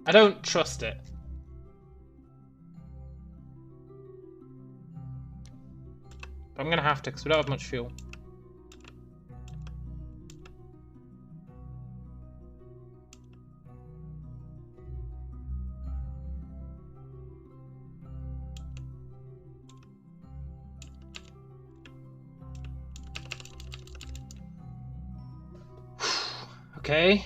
I don't trust it. But I'm gonna have to, because we don't have much fuel. Okay.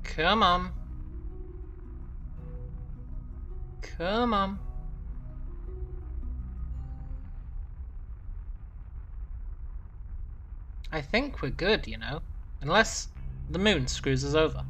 Come on. Come on. I think we're good, you know. Unless the moon screws us over.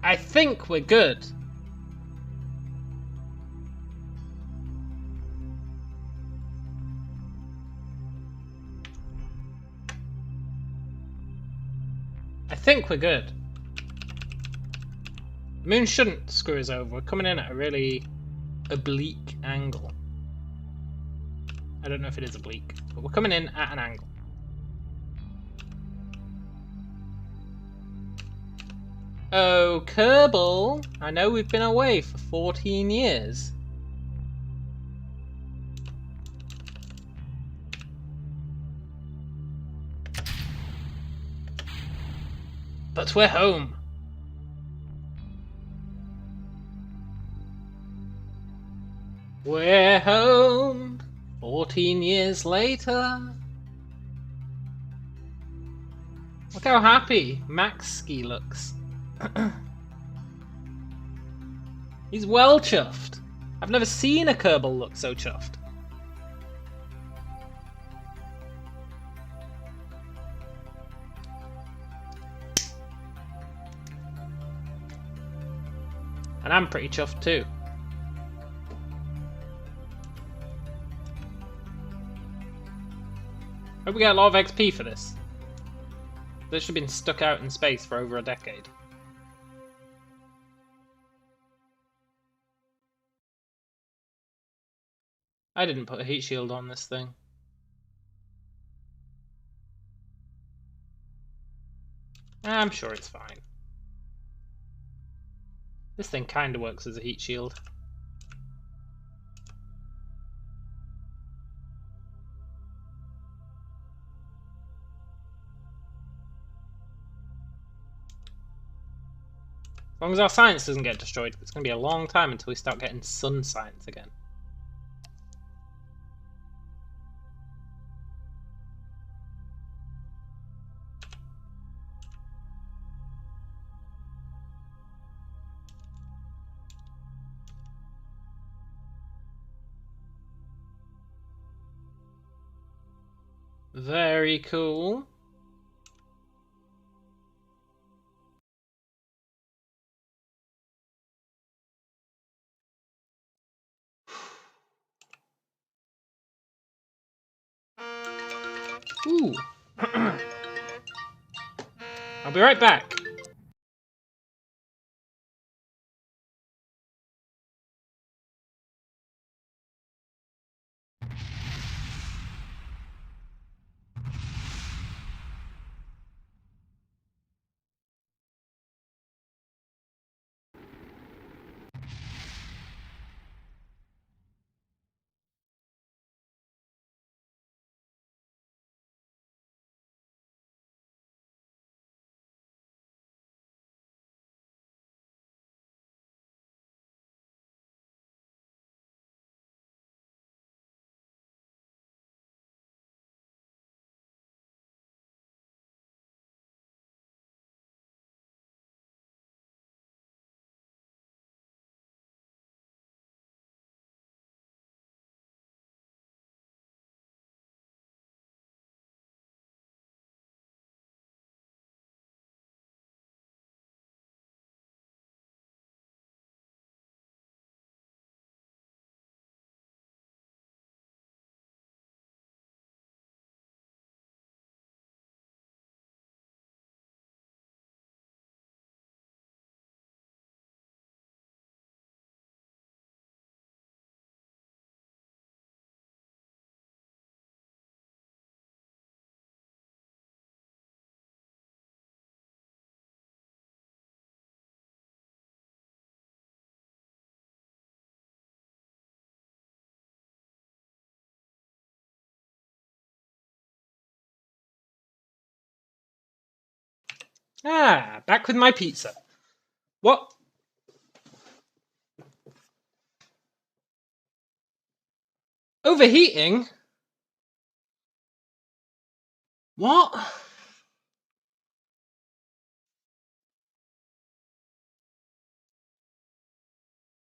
I think we're good. I think we're good. The moon shouldn't screw us over. We're coming in at a really oblique angle. I don't know if it is oblique, but we're coming in at an angle. Oh, Kerbal! I know we've been away for 14 years. But we're home. We're home. 14 years later. Look how happy Maxski looks. He's well chuffed. I've never seen a Kerbal look so chuffed. And I'm pretty chuffed too. Hope we get a lot of XP for this. This should have been stuck out in space for over a decade. I didn't put a heat shield on this thing. I'm sure it's fine. This thing kinda works as a heat shield. As long as our science doesn't get destroyed, it's going to be a long time until we start getting sun science again. Very cool. Ooh. I'll be right back. Ah, back with my pizza. What? Overheating? What?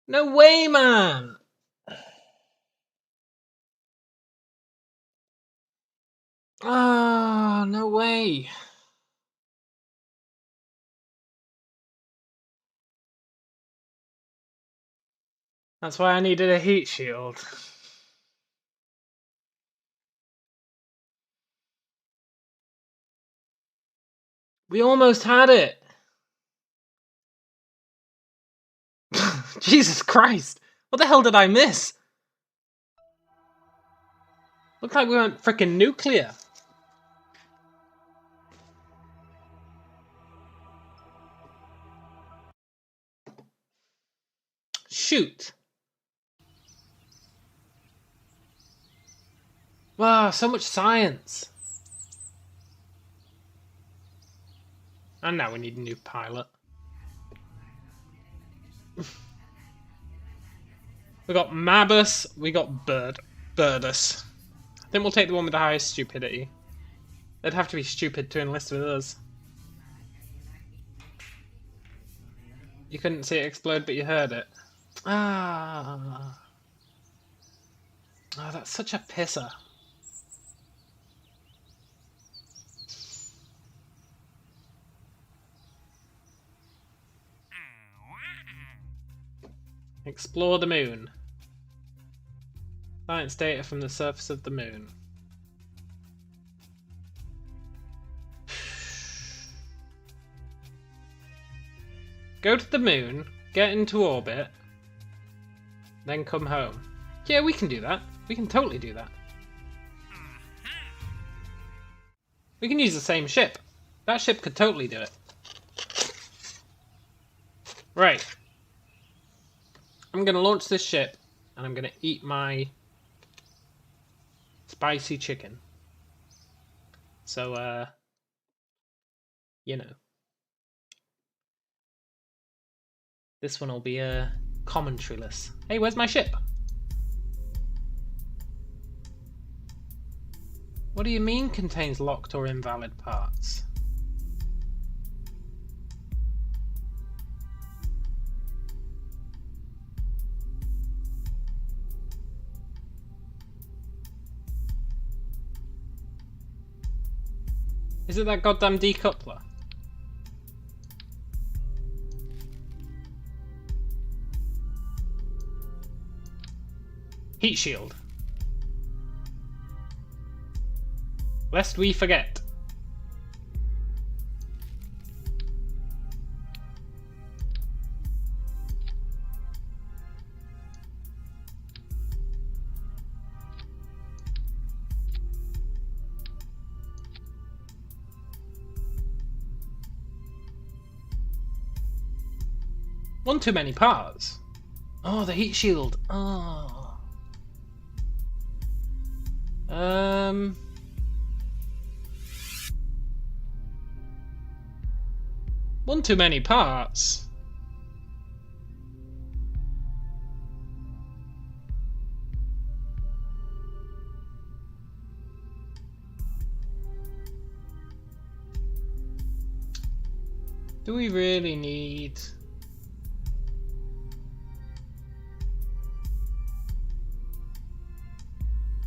No way, man! Ah, no way. That's why I needed a heat shield. We almost had it! Jesus Christ! What the hell did I miss? Looked like we went frickin' nuclear. Shoot! Wow, so much science! And now we need a new pilot. We got Mabus, we got Birdus. I think we'll take the one with the highest stupidity. They'd have to be stupid to enlist with us. You couldn't see it explode, but you heard it. Ah. Oh, that's such a pisser. Explore the moon. Science data from the surface of the moon. Go to the moon, get into orbit, then come home. Yeah, we can do that. We can totally do that. We can use the same ship. That ship could totally do it. Right. I'm going to launch this ship, and I'm going to eat my spicy chicken. So, you know. This one will be commentary-less. Hey, where's my ship? What do you mean contains locked or invalid parts? Is it that goddamn decoupler? Heat shield. Lest we forget. One too many parts. Oh, the heat shield. Oh. One too many parts. Do we really need...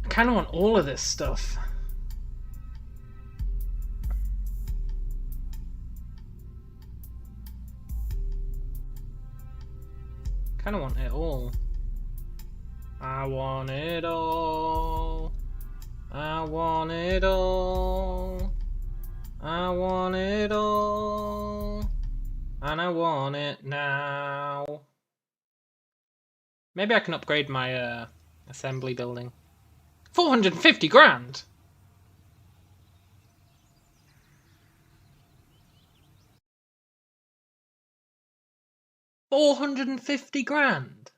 I kind of want all of this stuff. Kind of want it all. I want it all. I want it all. I want it all. And I want it now. Maybe I can upgrade my assembly building. 450 grand! $450 grand.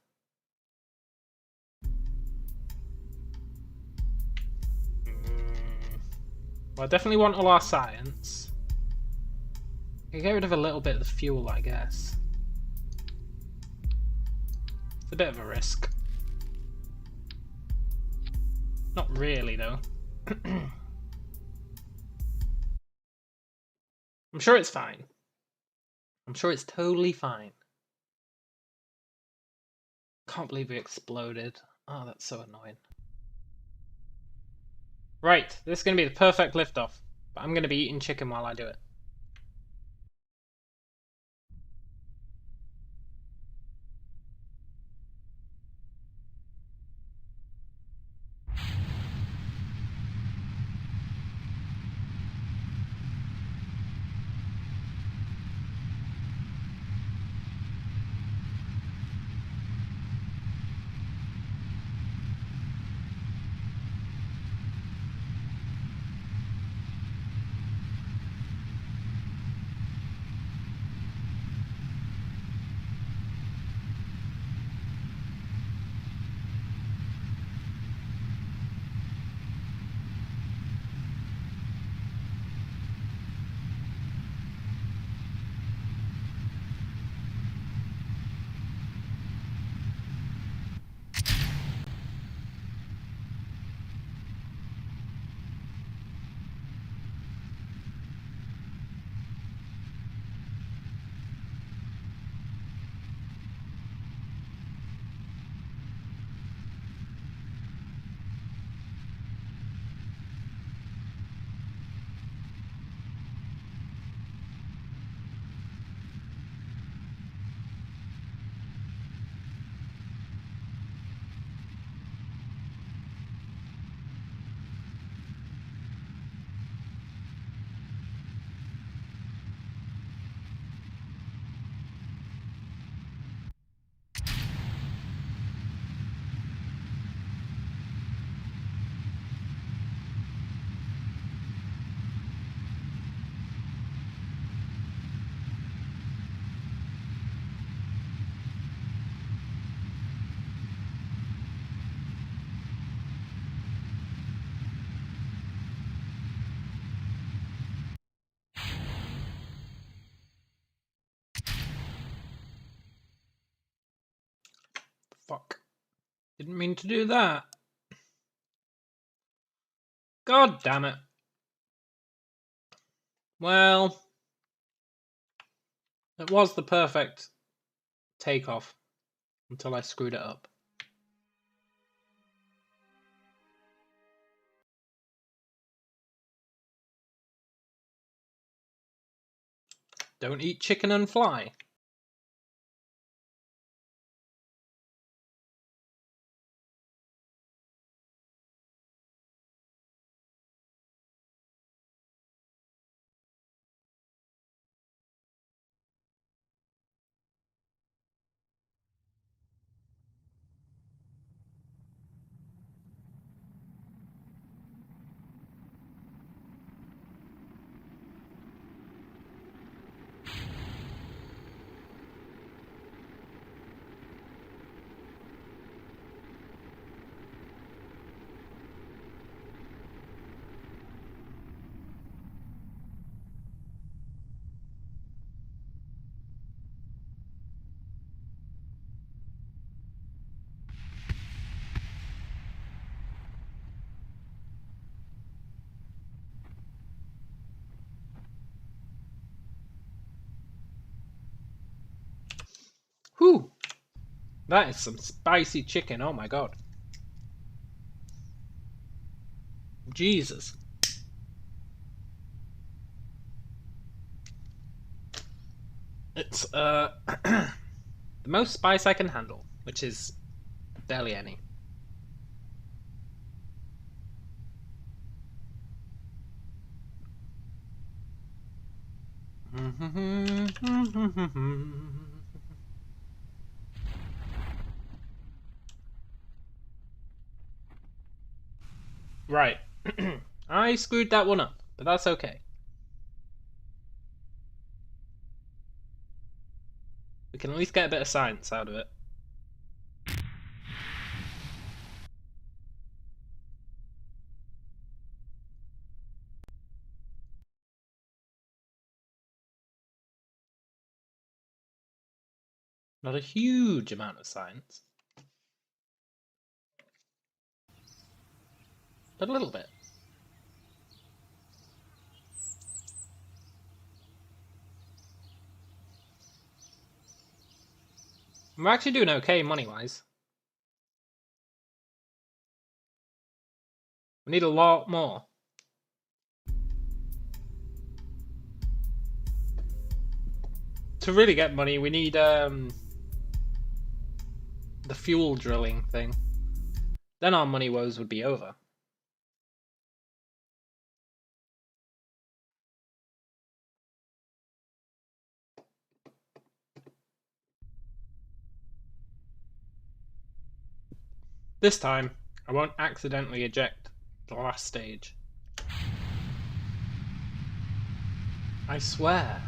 Well, I definitely want all our science. I can get rid of a little bit of the fuel, I guess. It's a bit of a risk. Not really, though. I'm sure it's fine. I'm sure it's totally fine. Can't believe we exploded. Oh, that's so annoying. Right, this is going to be the perfect liftoff, but I'm going to be eating chicken while I do it. Didn't mean to do that. God damn it. Well, it was the perfect takeoff until I screwed it up. Don't eat chicken and fly. Whew. That is some spicy chicken, oh my god. Jesus. It's the most spice I can handle, which is barely any. Right. I screwed that one up, but that's okay. We can at least get a bit of science out of it. Not a huge amount of science, but a little bit. We're actually doing okay money-wise. We need a lot more. To really get money, we need the fuel drilling thing. Then our money woes would be over. This time, I won't accidentally eject the last stage. I swear.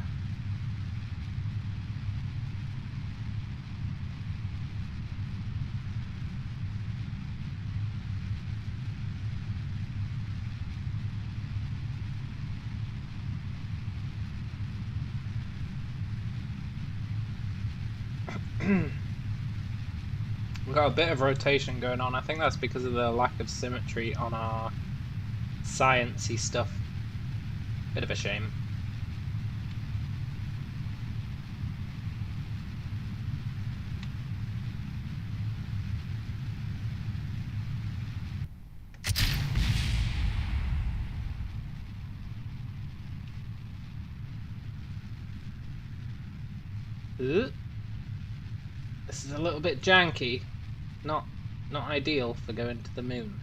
We've got a bit of rotation going on. I think that's because of the lack of symmetry on our science-y stuff. Bit of a shame. This is a little bit janky. Not ideal for going to the moon.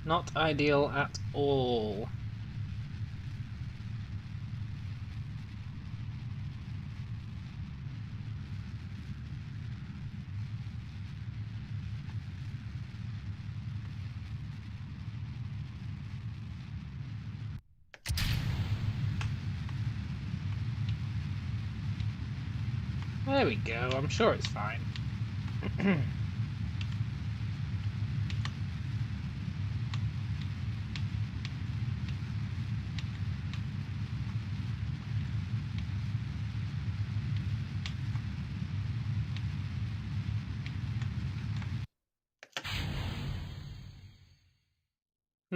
Not ideal at all. There we go, I'm sure it's fine.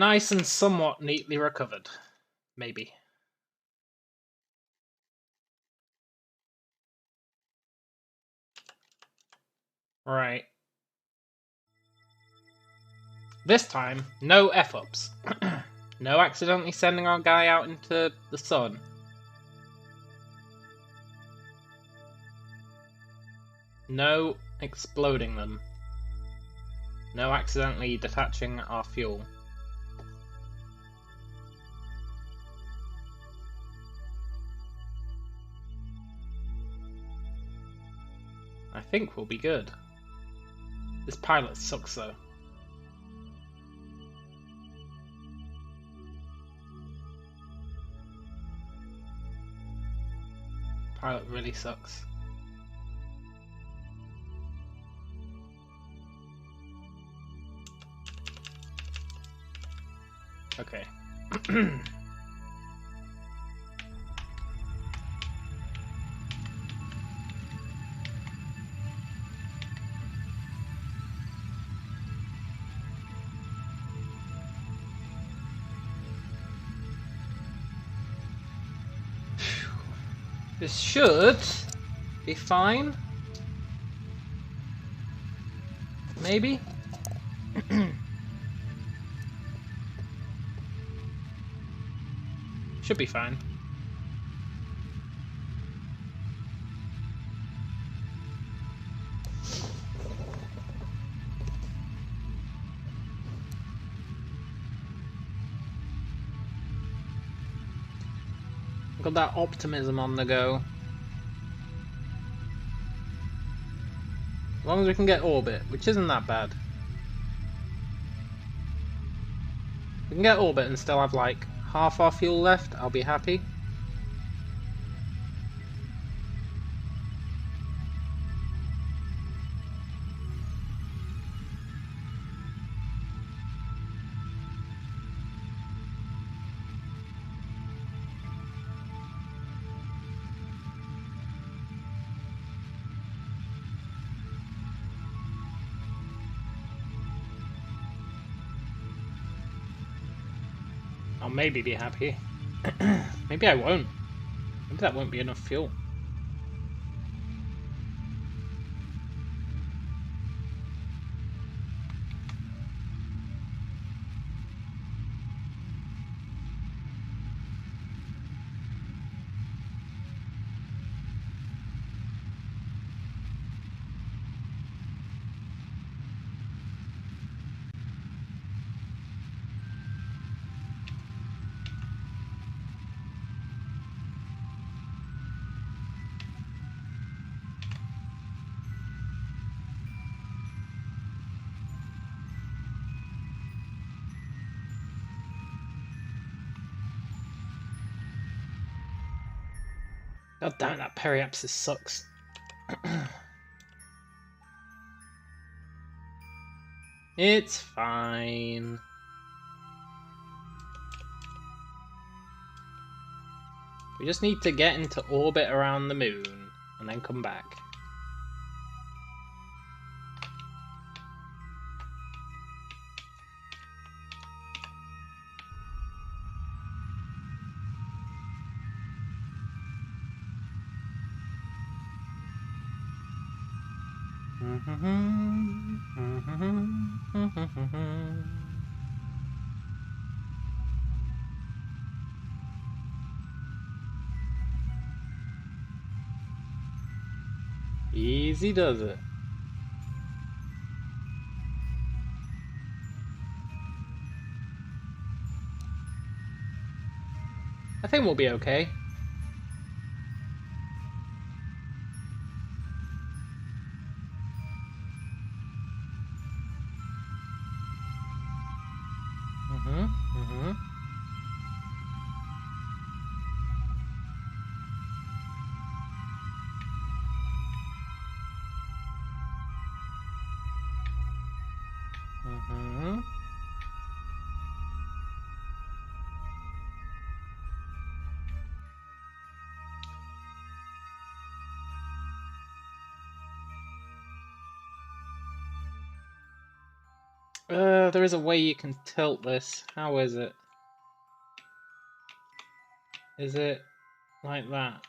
Nice and somewhat neatly recovered. Maybe. Right. This time, no F-ups. No accidentally sending our guy out into the sun. No exploding them. No accidentally detaching our fuel. I think we'll be good. This pilot sucks though. Pilot really sucks. Okay. This should be fine. Maybe? Should be fine. Got that optimism on the go. As long as we can get orbit, which isn't that bad. We can get orbit and still have like half our fuel left, I'll be happy. I'll maybe be happy. Maybe I won't. Maybe that won't be enough fuel. God damn it, that periapsis sucks. It's fine. We just need to get into orbit around the moon and then come back. Easy does it. I think we'll be okay. There is a way you can tilt this. How is it? Is it like that?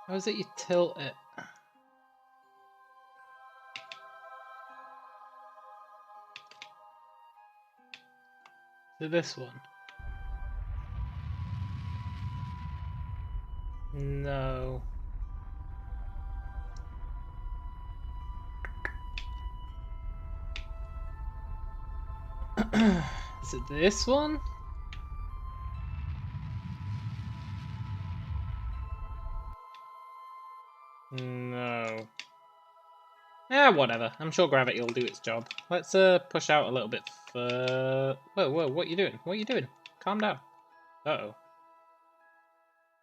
How is it you tilt it? To this one? No. Is it this one? No. Yeah, whatever. I'm sure gravity will do its job. Let's push out a little bit further. Whoa, whoa, what are you doing? What are you doing? Calm down. Uh-oh.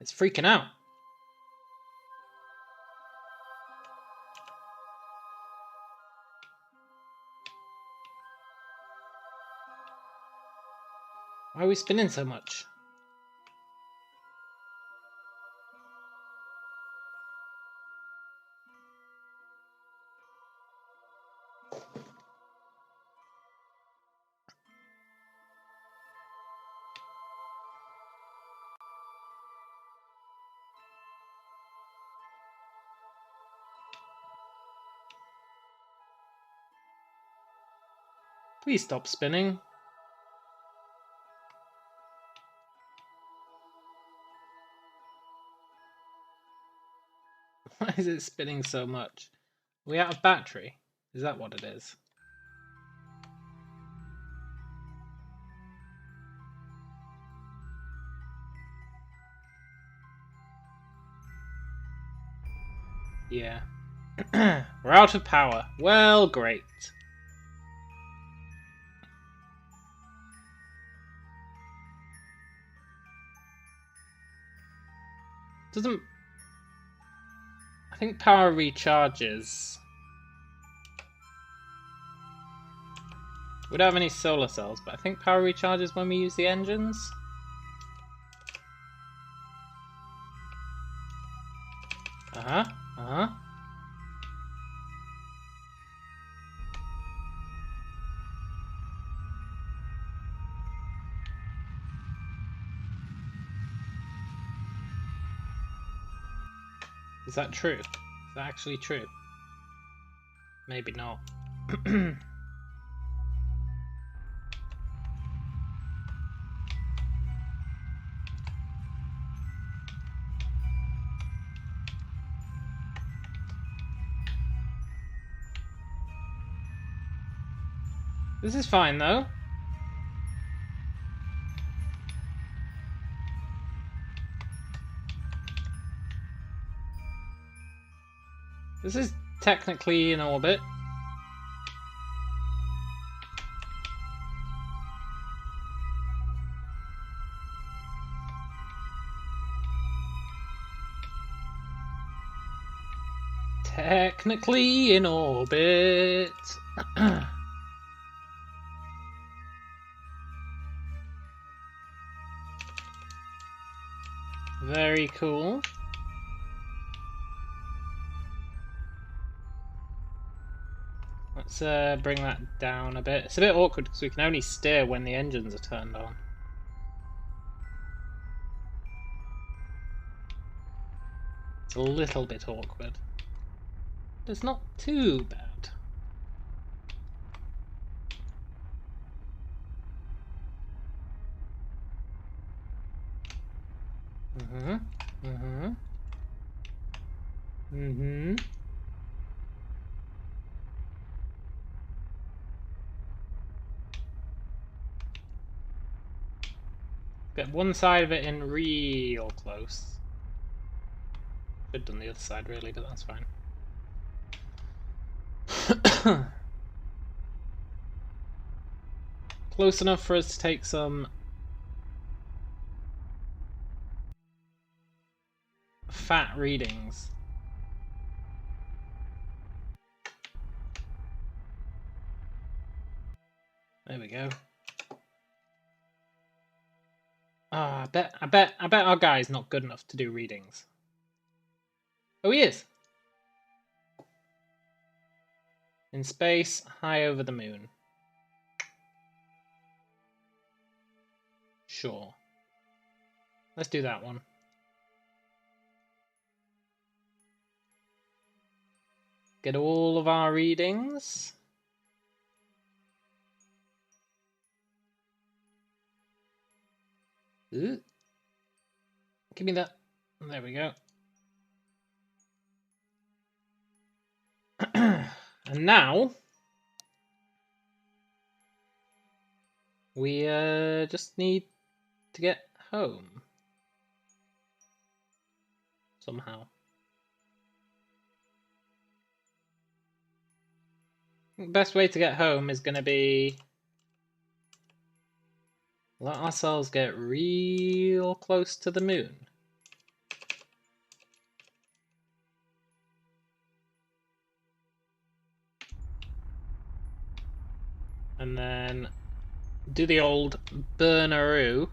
It's freaking out. Why are we spinning so much? Please stop spinning. Why is it spinning so much? Are we out of battery? Is that what it is? Yeah. We're out of power. Well, great. Doesn't... I think power recharges. We don't have any solar cells, but I think power recharges when we use the engines. Uh-huh. Uh-huh. Is that true? Is that actually true? Maybe not. This is fine, though. This is technically in orbit. Technically in orbit. Very cool. Let's bring that down a bit. It's a bit awkward because we can only steer when the engines are turned on. It's a little bit awkward. But it's not too bad. Mm-hmm. Mm-hmm. Mm-hmm. Get one side of it in real close. Should have done the other side really, but that's fine. Close enough for us to take some fat readings. There we go. Ah, I bet our guy's not good enough to do readings. Oh, he is. In space, high over the moon. Sure. Let's do that one. Get all of our readings. Ooh. Give me that. There we go. And now we just need to get home somehow. The best way to get home is going to be let ourselves get real close to the moon. And then do the old burneroo.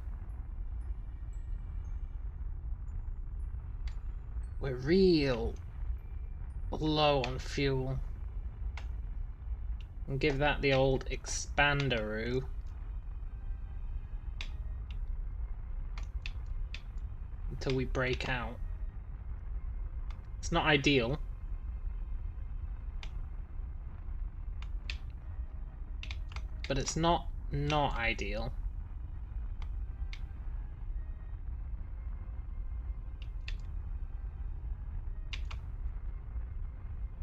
We're real low on fuel. And give that the old expanderoo. Until we break out. It's not ideal. But it's not ideal.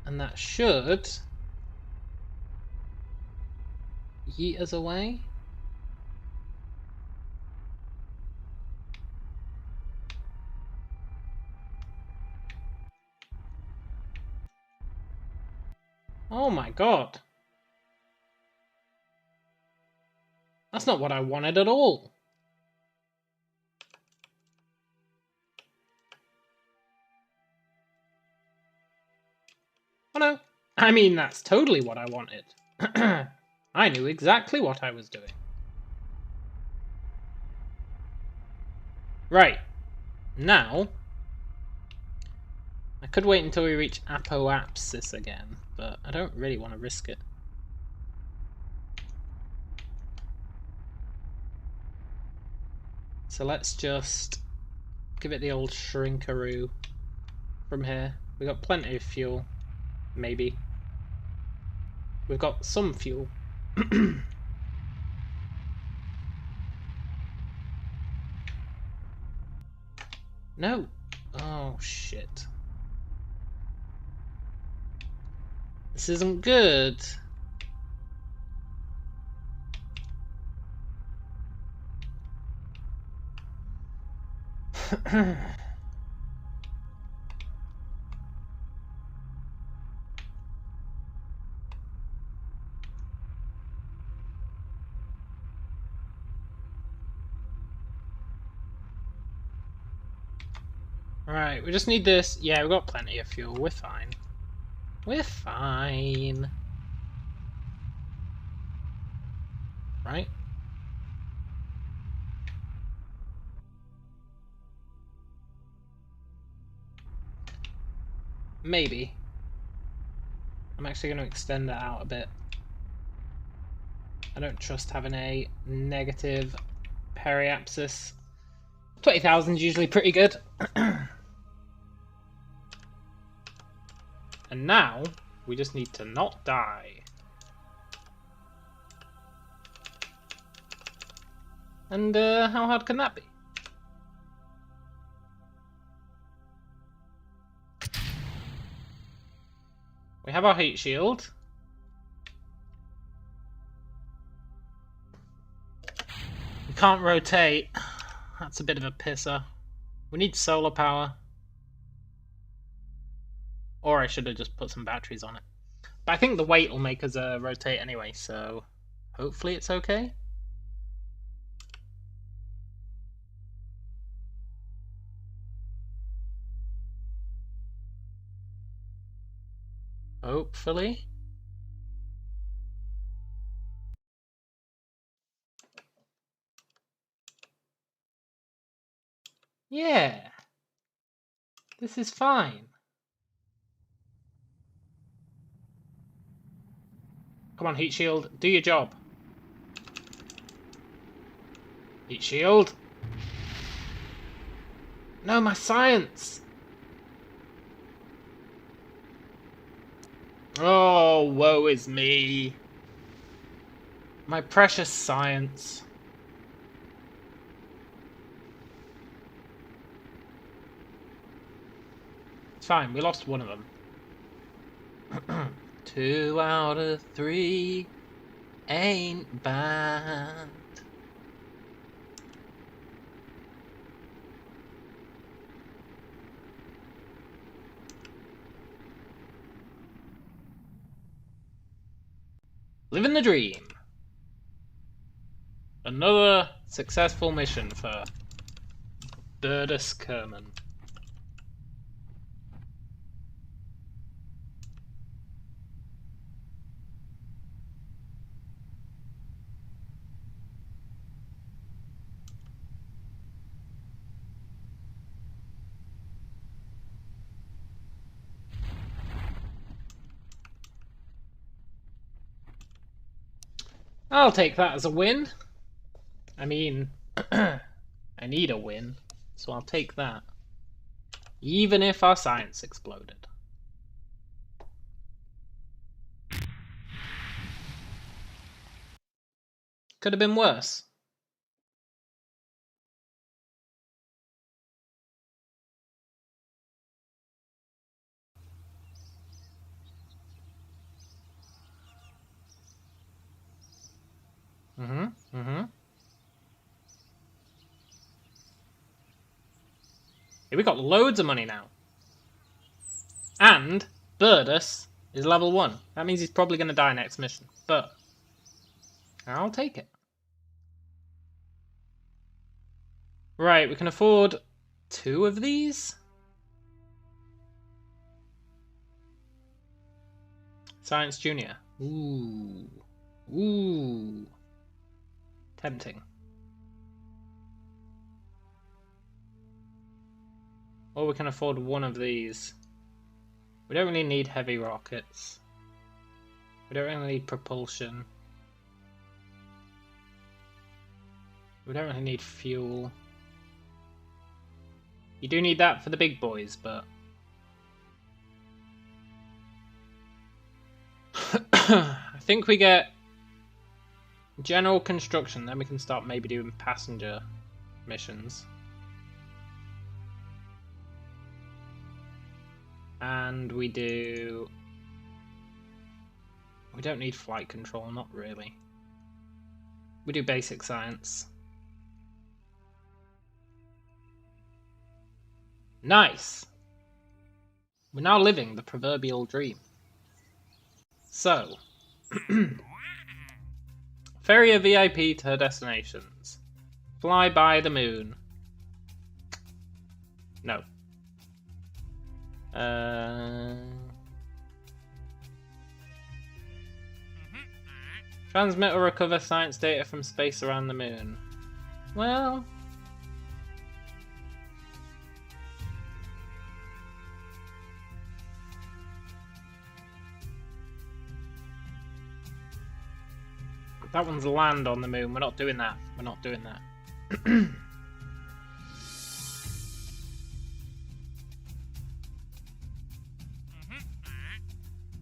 And that should yeet us away. Oh my god. That's not what I wanted at all. Oh no. I mean, that's totally what I wanted. I knew exactly what I was doing. Right. Now, I could wait until we reach apoapsis again, but I don't really want to risk it. So let's just give it the old shrinkaroo from here. We've got plenty of fuel. Maybe. We've got some fuel. No. Oh, shit. This isn't good. Alright, we just need this. Yeah, we've got plenty of fuel. We're fine. We're fine. Right? Maybe. I'm actually going to extend that out a bit. I don't trust having a negative periapsis. 20,000 is usually pretty good. And now, we just need to not die. And how hard can that be? We have our heat shield. We can't rotate. That's a bit of a pisser. We need solar power. Or I should have just put some batteries on it. But I think the weight will make us rotate anyway, so hopefully it's okay. Hopefully. Yeah. This is fine. Come on, heat shield. Do your job. Heat shield. No, my science. Oh, woe is me. My precious science. It's fine, we lost one of them. 2 out of 3 ain't bad. Living the dream. Another successful mission for Burdus Kerman. I'll take that as a win. I mean, I need a win, so I'll take that. Even if our science exploded. Could have been worse. Hey, we got loads of money now. And Burdus is level 1. That means he's probably going to die next mission. But I'll take it. Right, we can afford 2 of these. Science Junior. Ooh. Ooh. Tempting. Or we can afford 1 of these. We don't really need heavy rockets. We don't really need propulsion. We don't really need fuel. You do need that for the big boys, but... I think we get general construction, then we can start maybe doing passenger missions. And we do... We don't need flight control, not really. We do basic science. Nice! We're now living the proverbial dream. So, ferry a VIP to her destinations. Fly by the moon. No. Transmit or recover science data from space around the moon. Well... That one's land on the moon. We're not doing that. We're not doing that.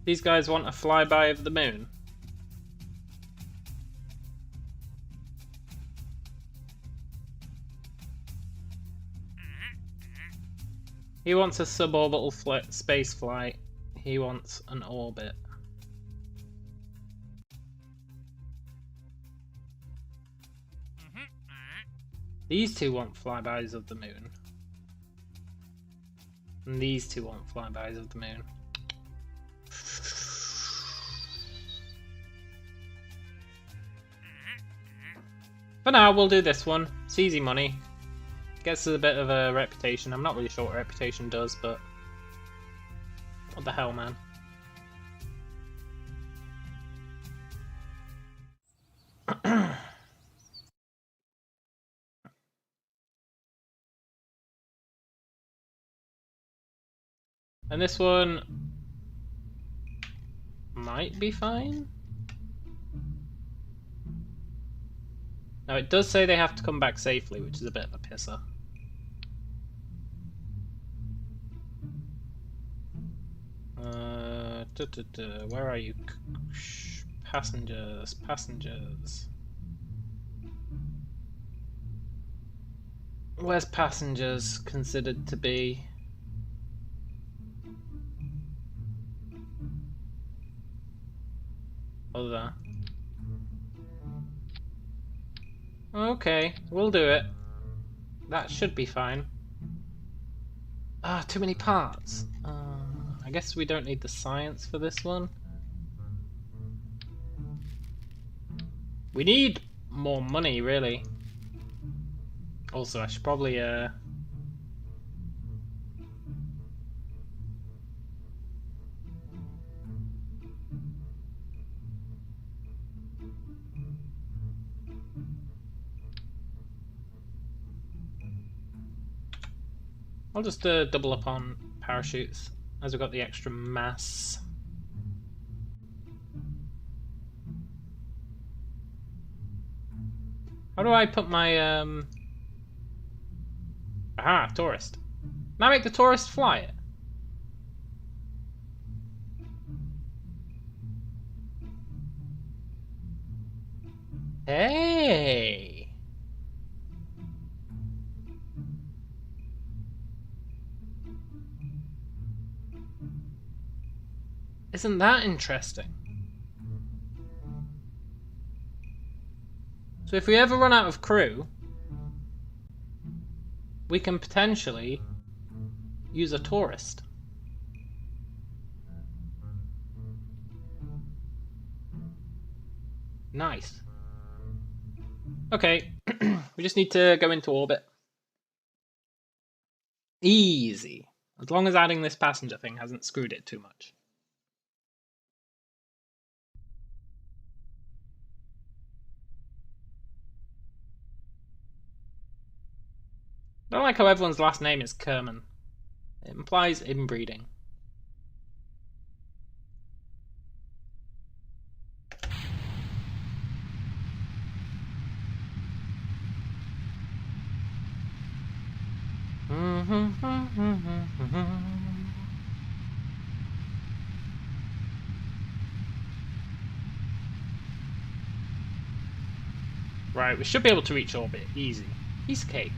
These guys want a flyby of the moon. He wants a suborbital space flight. He wants an orbit. These 2 want flybys of the moon. And these 2 want flybys of the moon. For now, we'll do this one. It's easy money. Gets us a bit of a reputation. I'm not really sure what reputation does, but... What the hell, man? And this one might be fine. Now it does say they have to come back safely, which is a bit of a pisser. Where are you? Passengers, passengers. Where's passengers considered to be? Oh, there. Okay, we'll do it. That should be fine. Ah, too many parts. I guess we don't need the science for this one. We need more money, really. Also, I should probably, I'll just double up on parachutes, as we've got the extra mass. How do I put my, Aha, tourist. Can I make the tourist fly it? Hey! Isn't that interesting? So if we ever run out of crew, we can potentially use a tourist. Nice. Okay, we just need to go into orbit. Easy. As long as adding this passenger thing hasn't screwed it too much. I don't like how everyone's last name is Kerman. It implies inbreeding. Right, we should be able to reach orbit. Easy. Piece of cake.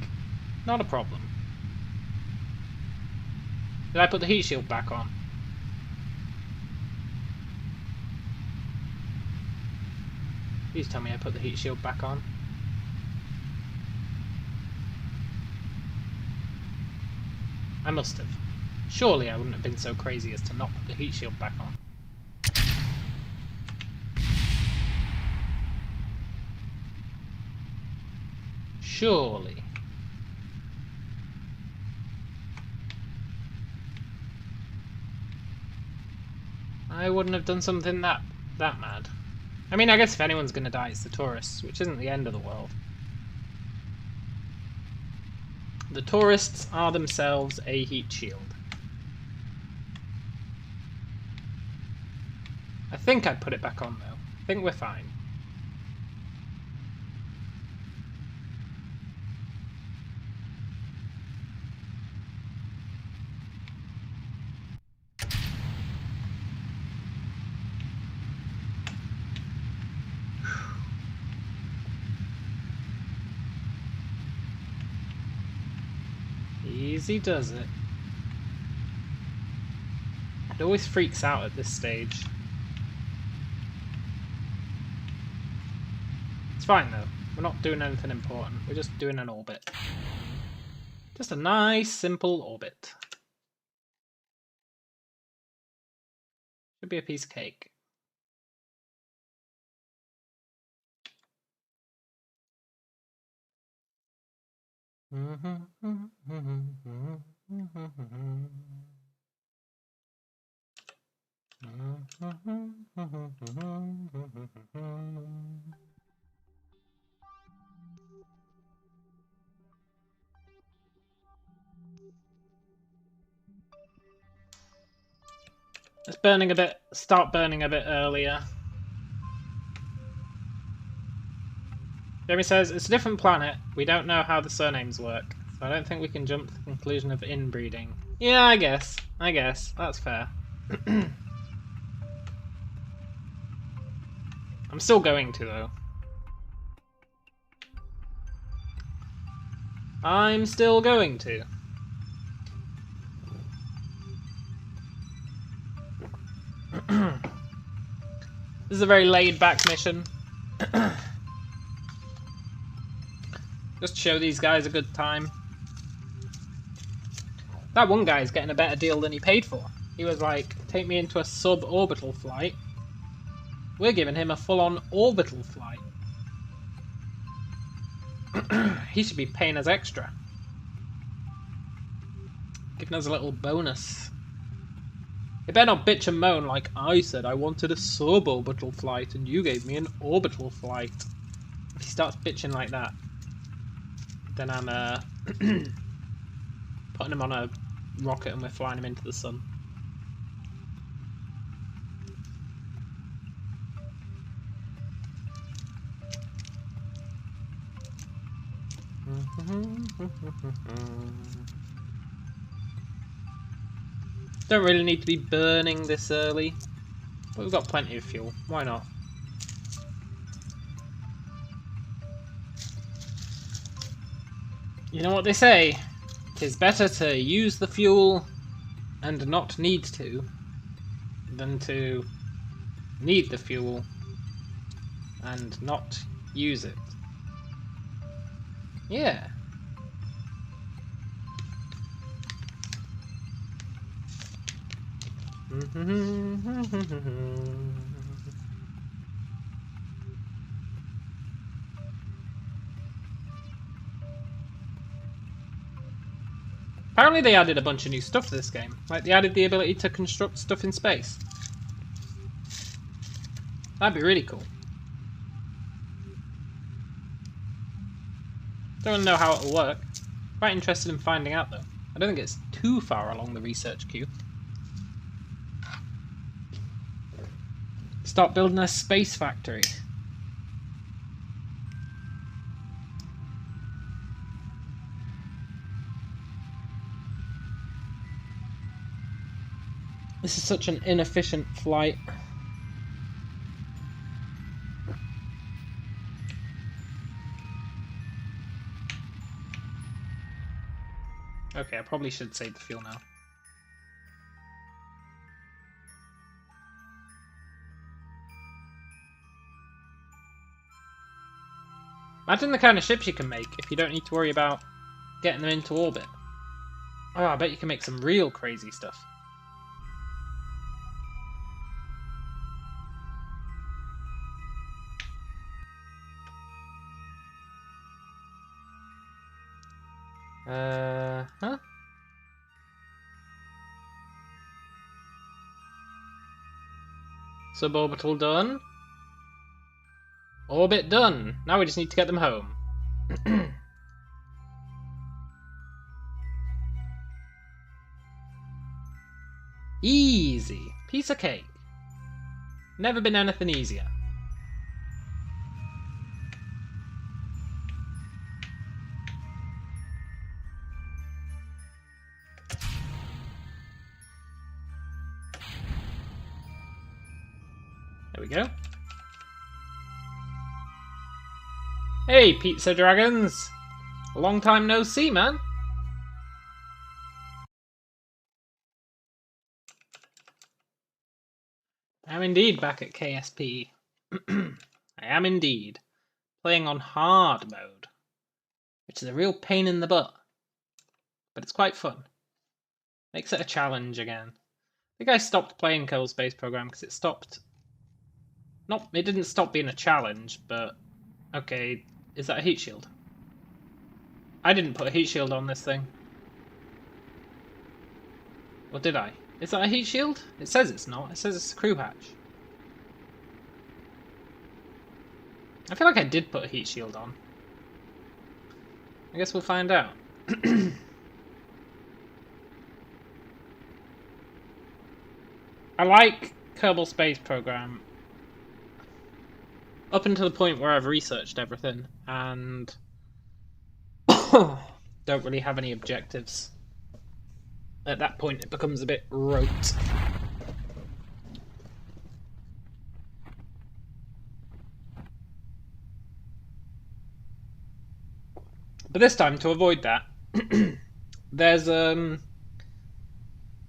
Not a problem. Did I put the heat shield back on? Please tell me I put the heat shield back on. I must have. Surely I wouldn't have been so crazy as to not put the heat shield back on. Surely. I wouldn't have done something that mad. I mean, I guess if anyone's gonna die, it's the tourists, which isn't the end of the world. The tourists are themselves a heat shield. I think I put it back on though. I think we're fine. Easy does it. It always freaks out at this stage. It's fine though. We're not doing anything important. We're just doing an orbit. Just a nice, simple orbit. Should be a piece of cake. It's burning a bit. Start burning a bit earlier. Jamie says, it's a different planet. We don't know how the surnames work. So I don't think we can jump to the conclusion of inbreeding. Yeah, I guess. That's fair. I'm still going to, though. I'm still going to. This is a very laid-back mission. Just to show these guys a good time. That one guy's getting a better deal than he paid for. He was like, take me into a suborbital flight. We're giving him a full-on orbital flight. He should be paying us extra. Giving us a little bonus. He better not bitch and moan like I said I wanted a suborbital flight and you gave me an orbital flight. If he starts bitching like that, then I'm putting him on a rocket and we're flying him into the sun. Don't really need to be burning this early, but we've got plenty of fuel. Why not? You know what they say? 'Tis better to use the fuel and not need to, than to need the fuel and not use it. Yeah. Apparently they added a bunch of new stuff to this game. Like, they added the ability to construct stuff in space. That'd be really cool. Don't know how it'll work. Quite interested in finding out, though. I don't think it's too far along the research queue. Start building a space factory. This is such an inefficient flight. Okay, I probably should save the fuel now. Imagine the kind of ships you can make if you don't need to worry about getting them into orbit. Oh, I bet you can make some real crazy stuff. Huh? Suborbital done. Orbit done. Now we just need to get them home. Easy. Piece of cake. Never been anything easier. There we go. Hey, Pizza Dragons! A long time no see, man. I am indeed back at KSP. I am indeed. Playing on hard mode. Which is a real pain in the butt. But it's quite fun. Makes it a challenge again. I think I stopped playing Kerbal Space Program because it stopped... It didn't stop being a challenge, but... Okay, is that a heat shield? I didn't put a heat shield on this thing. Or did I? Is that a heat shield? It says it's not. It says it's a crew hatch. I feel like I did put a heat shield on. I guess we'll find out. I like Kerbal Space Program up until the point where I've researched everything and don't really have any objectives. At that point, it becomes a bit rote. But this time, to avoid that, there's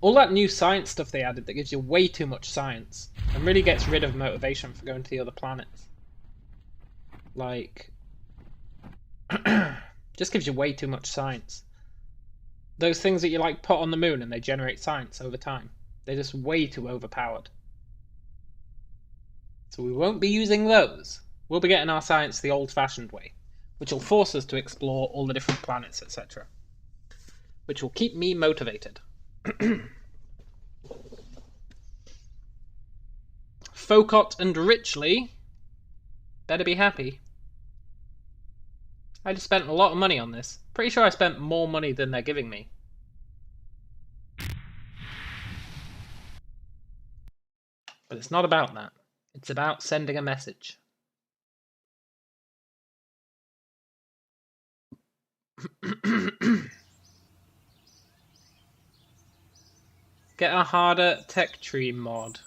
all that new science stuff they added that gives you way too much science and really gets rid of motivation for going to the other planets. Like, just gives you way too much science. Those things that you like put on the moon and they generate science over time, they're just way too overpowered. So we won't be using those. We'll be getting our science the old-fashioned way, which will force us to explore all the different planets, etc. Which will keep me motivated. Focot and Richley better be happy. I just spent a lot of money on this. Pretty sure I spent more money than they're giving me. But it's not about that. It's about sending a message. Get a harder tech tree mod.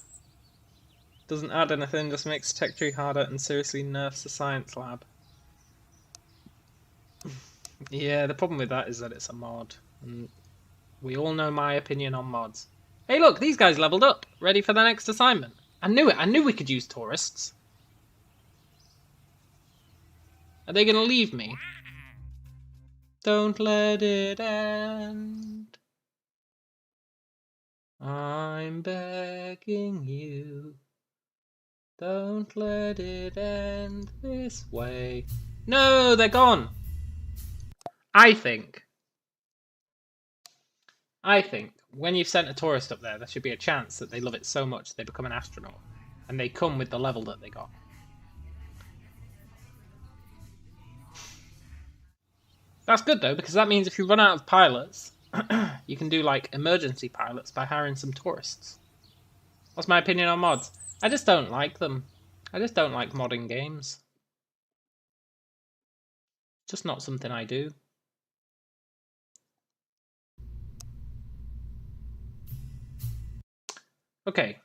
Doesn't add anything, just makes tech tree harder and seriously nerfs the science lab. Yeah, the problem with that is that it's a mod. And we all know my opinion on mods. Hey look, these guys leveled up, ready for the next assignment. I knew it, I knew we could use tourists. Are they gonna leave me? Don't let it end. I'm begging you. Don't let it end this way. No, they're gone. I think when you've sent a tourist up there should be a chance that they love it so much they become an astronaut. And they come with the level that they got. That's good though, because that means if you run out of pilots, you can do like emergency pilots by hiring some tourists. What's my opinion on mods? I just don't like them. I just don't like modding games. Just not something I do. Okay.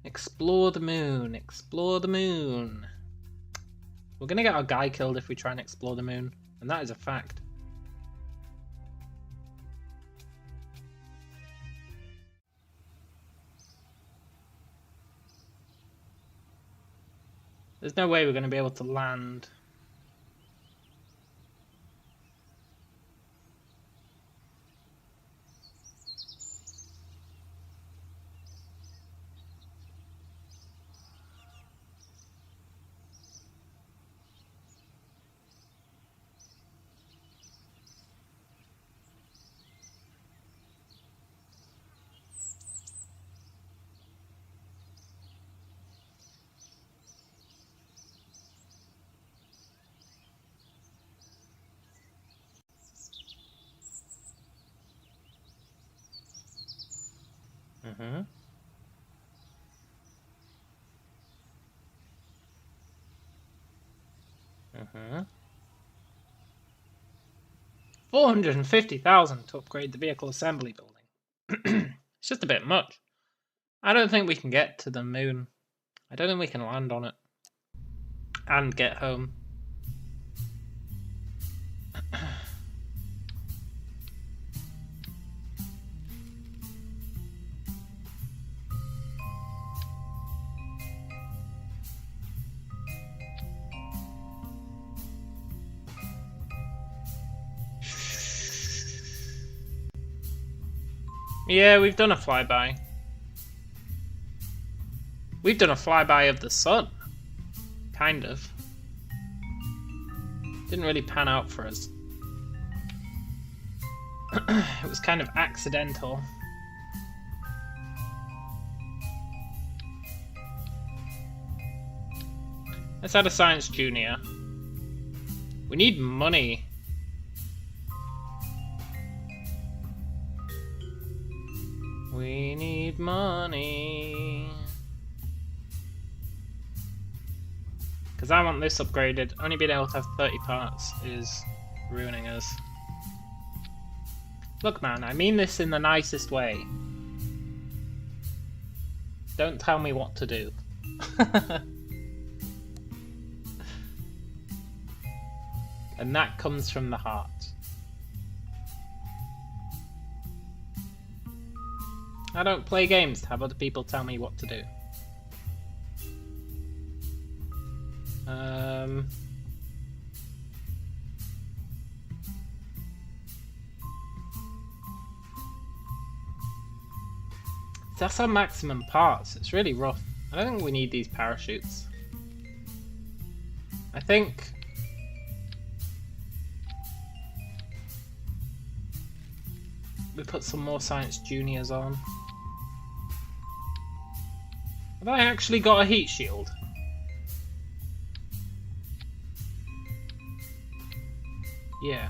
Explore the moon. Explore the moon. We're gonna get our guy killed if we try and explore the moon. And that is a fact. There's no way we're going to be able to land. Mm-hmm. Mm-hmm. 450,000 to upgrade the vehicle assembly building. It's just a bit much. I don't think we can get to the moon. I don't think we can land on it and get home. Yeah, we've done a flyby. We've done a flyby of the sun. Kind of. Didn't really pan out for us. It was kind of accidental. Let's add a science junior. We need money. We need money. Because I want this upgraded. Only being able to have 30 parts is ruining us. Look, man, I mean this in the nicest way. Don't tell me what to do. And that comes from the heart. I don't play games to have other people tell me what to do. That's our maximum parts. It's really rough. I don't think we need these parachutes. I think we put some more Science Juniors on. Have I actually got a heat shield? Yeah.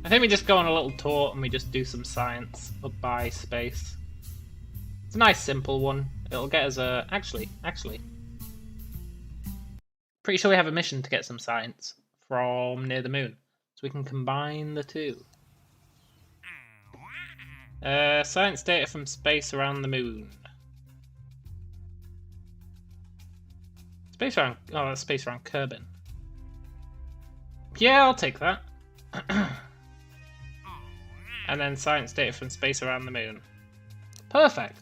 I think we just go on a little tour and we just do some science up by space. It's a nice simple one. It'll get us a... Actually. Pretty sure we have a mission to get some science from near the moon. So we can combine the two. Science data from space around the moon. Space around... Oh, that's space around Kerbal. Yeah, I'll take that. And then science data from space around the moon. Perfect.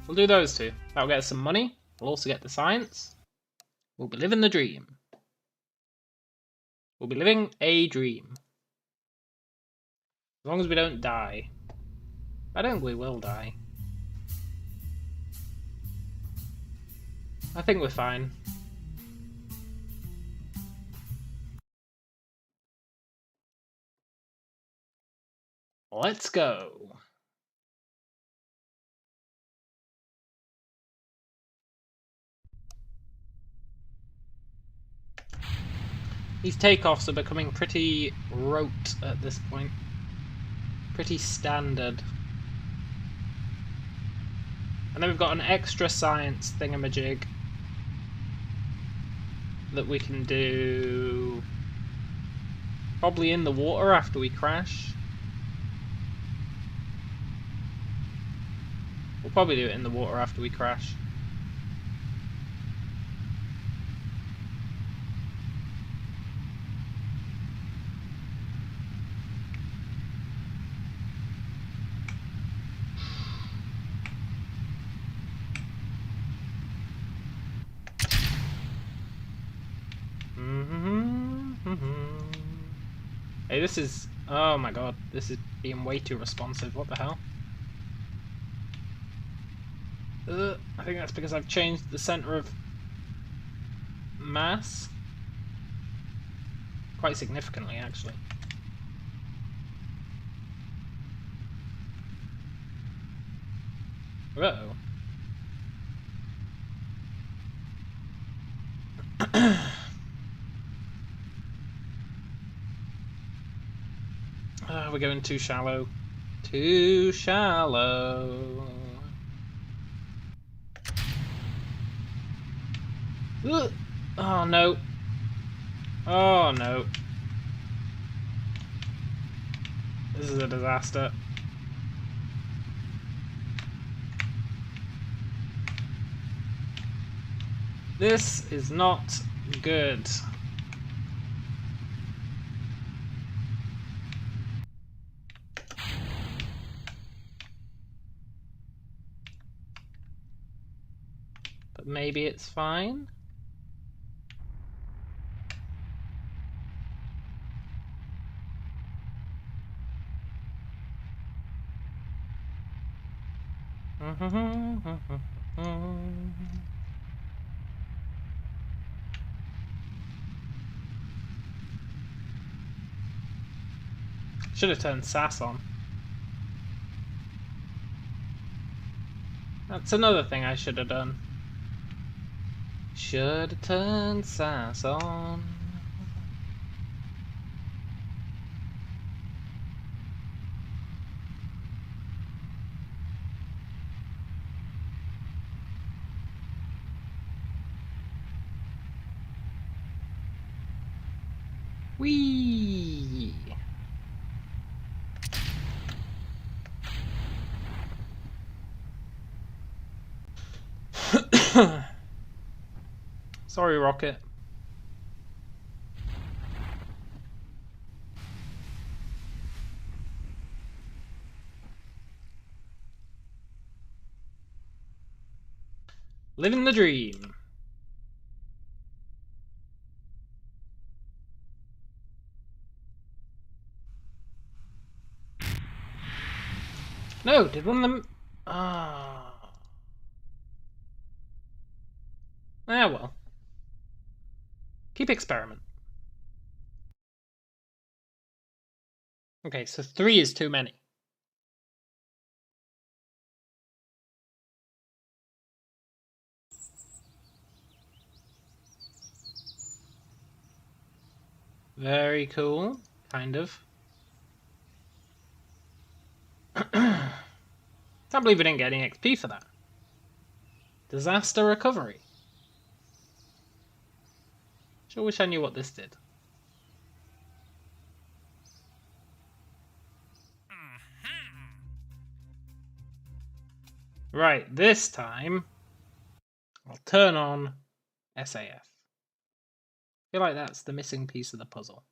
We'll do those two. That'll get us some money. We'll also get the science. We'll be living the dream. We'll be living a dream. As long as we don't die. I don't think we will die. I think we're fine. Let's go. These takeoffs are becoming pretty rote at this point. Pretty standard. And then we've got an extra science thingamajig that we can do probably in the water after we crash. We'll probably do it in the water after we crash. Hey, this is... Oh my god, this is being way too responsive. What the hell? I think that's because I've changed the center of mass quite significantly, actually. Uh-oh. We're going too shallow. Too shallow. Ugh. Oh no. Oh no. This is a disaster. This is not good. But maybe it's fine. Should have turned SAS on. That's another thing I should have done. Should have turned sass on. Whee! Sorry, Rocket. Living the dream. No, did one of them... Ah. Ah, well. Keep experiment. Okay, so 3 is too many. Very cool. Kind of. Can't believe we didn't get any XP for that. Disaster recovery. Sure wish I knew what this did. Right, this time I'll turn on SAF. I feel like that's the missing piece of the puzzle.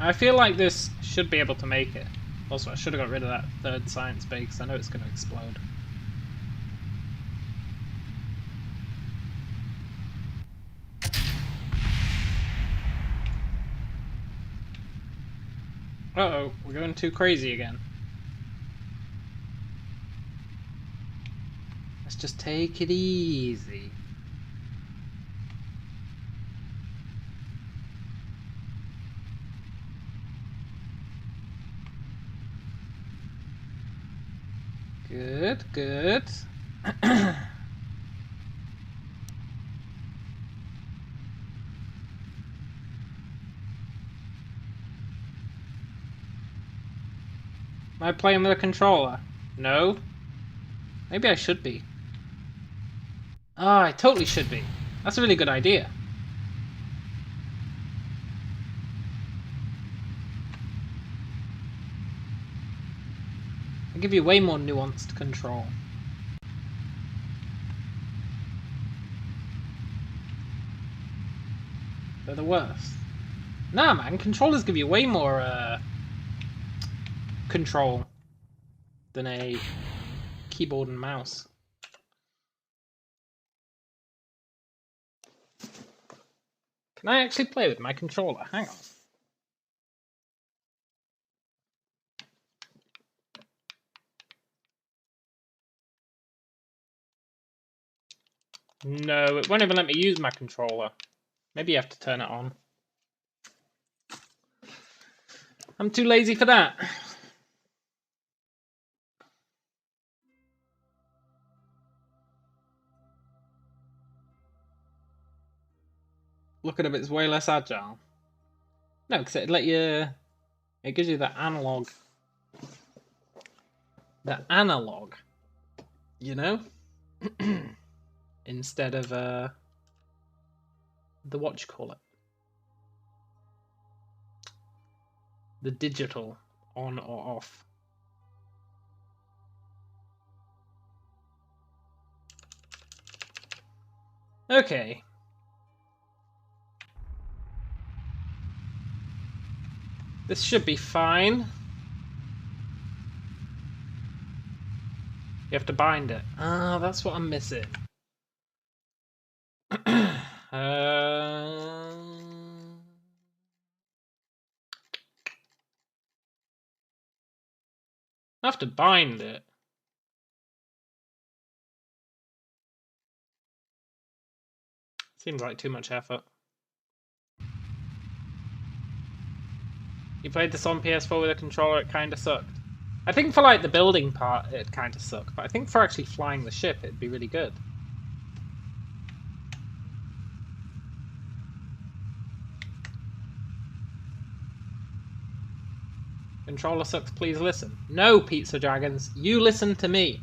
I feel like this should be able to make it. Also, I should have got rid of that third science bay because I know it's going to explode. Uh-oh, we're going too crazy again. Let's just take it easy. Good, good. Am I playing with a controller? No? Maybe I should be. Ah, I totally should be. That's a really good idea. I'll give you way more nuanced control. They're the worst. Nah, man, controllers give you way more control than a keyboard and mouse. Can I actually play with my controller? Hang on. No, it won't even let me use my controller. Maybe you have to turn it on. I'm too lazy for that. Look at it, it's way less agile. No, because it'd let you... It gives you the analog. The analog. You know? Instead of the what you call it. the digital on or off. Okay. This should be fine. You have to bind it. Ah, that's what I'm missing. I have to bind it. Seems like too much effort. You played this on PS4 with a controller, it kinda sucked. I think for like the building part, it kinda sucked, but I think for actually flying the ship, it'd be really good. Controller sucks, please listen. No, Pizza Dragons, you listen to me.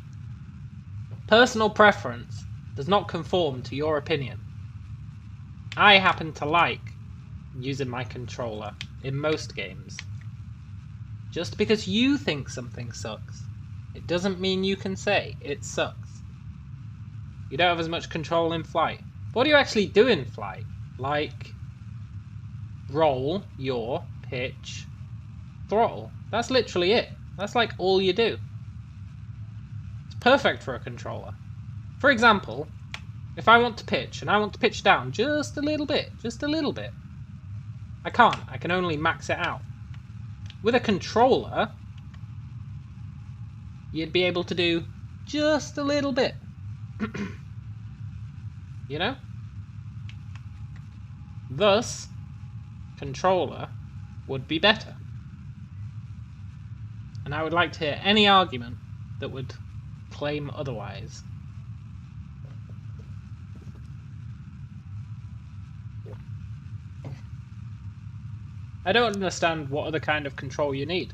Personal preference does not conform to your opinion. I happen to like using my controller in most games. Just because you think something sucks, it doesn't mean you can say it sucks. You don't have as much control in flight. What do you actually do in flight? Like, roll, yaw, pitch, throttle. That's literally it. That's like all you do. It's perfect for a controller. For example, if I want to pitch, and I want to pitch down just a little bit, I can't. I can only max it out. With a controller, you'd be able to do just a little bit. You know? Thus, controller would be better. And I would like to hear any argument that would claim otherwise. I don't understand what other kind of control you need.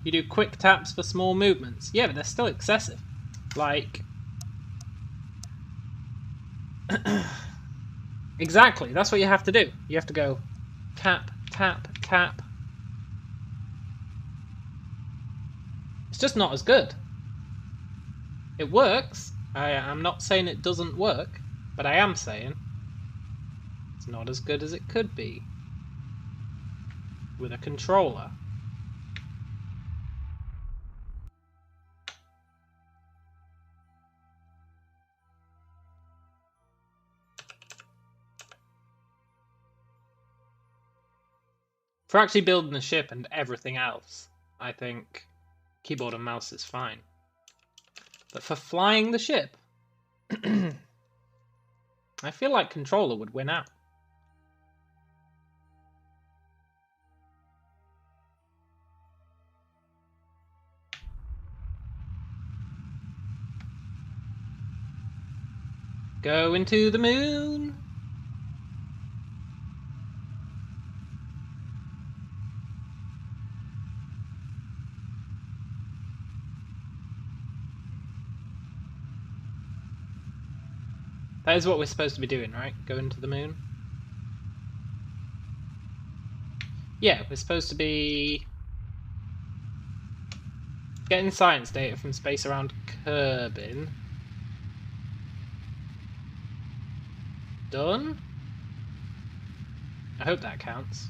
You do quick taps for small movements. Yeah, but they're still excessive. Like... Exactly, that's what you have to do. You have to go tap, tap, tap. It's just not as good. It works. I'm not saying it doesn't work, but I am saying it's not as good as it could be with a controller. For actually building the ship and everything else, I think keyboard and mouse is fine. But for flying the ship, I feel like controller would win out. Going to the moon. That is what we're supposed to be doing, right? Going to the moon? Yeah, we're supposed to be getting science data from space around Kerbal. Done? I hope that counts.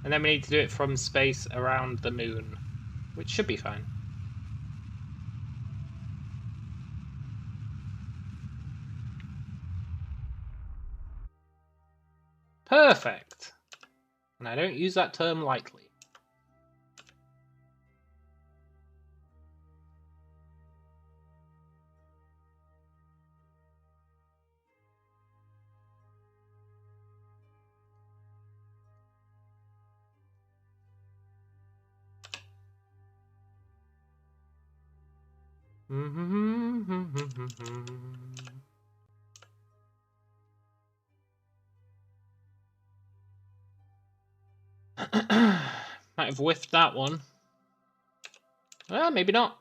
And then we need to do it from space around the moon, which should be fine. Perfect! And I don't use that term lightly. have whiffed that one. Maybe not.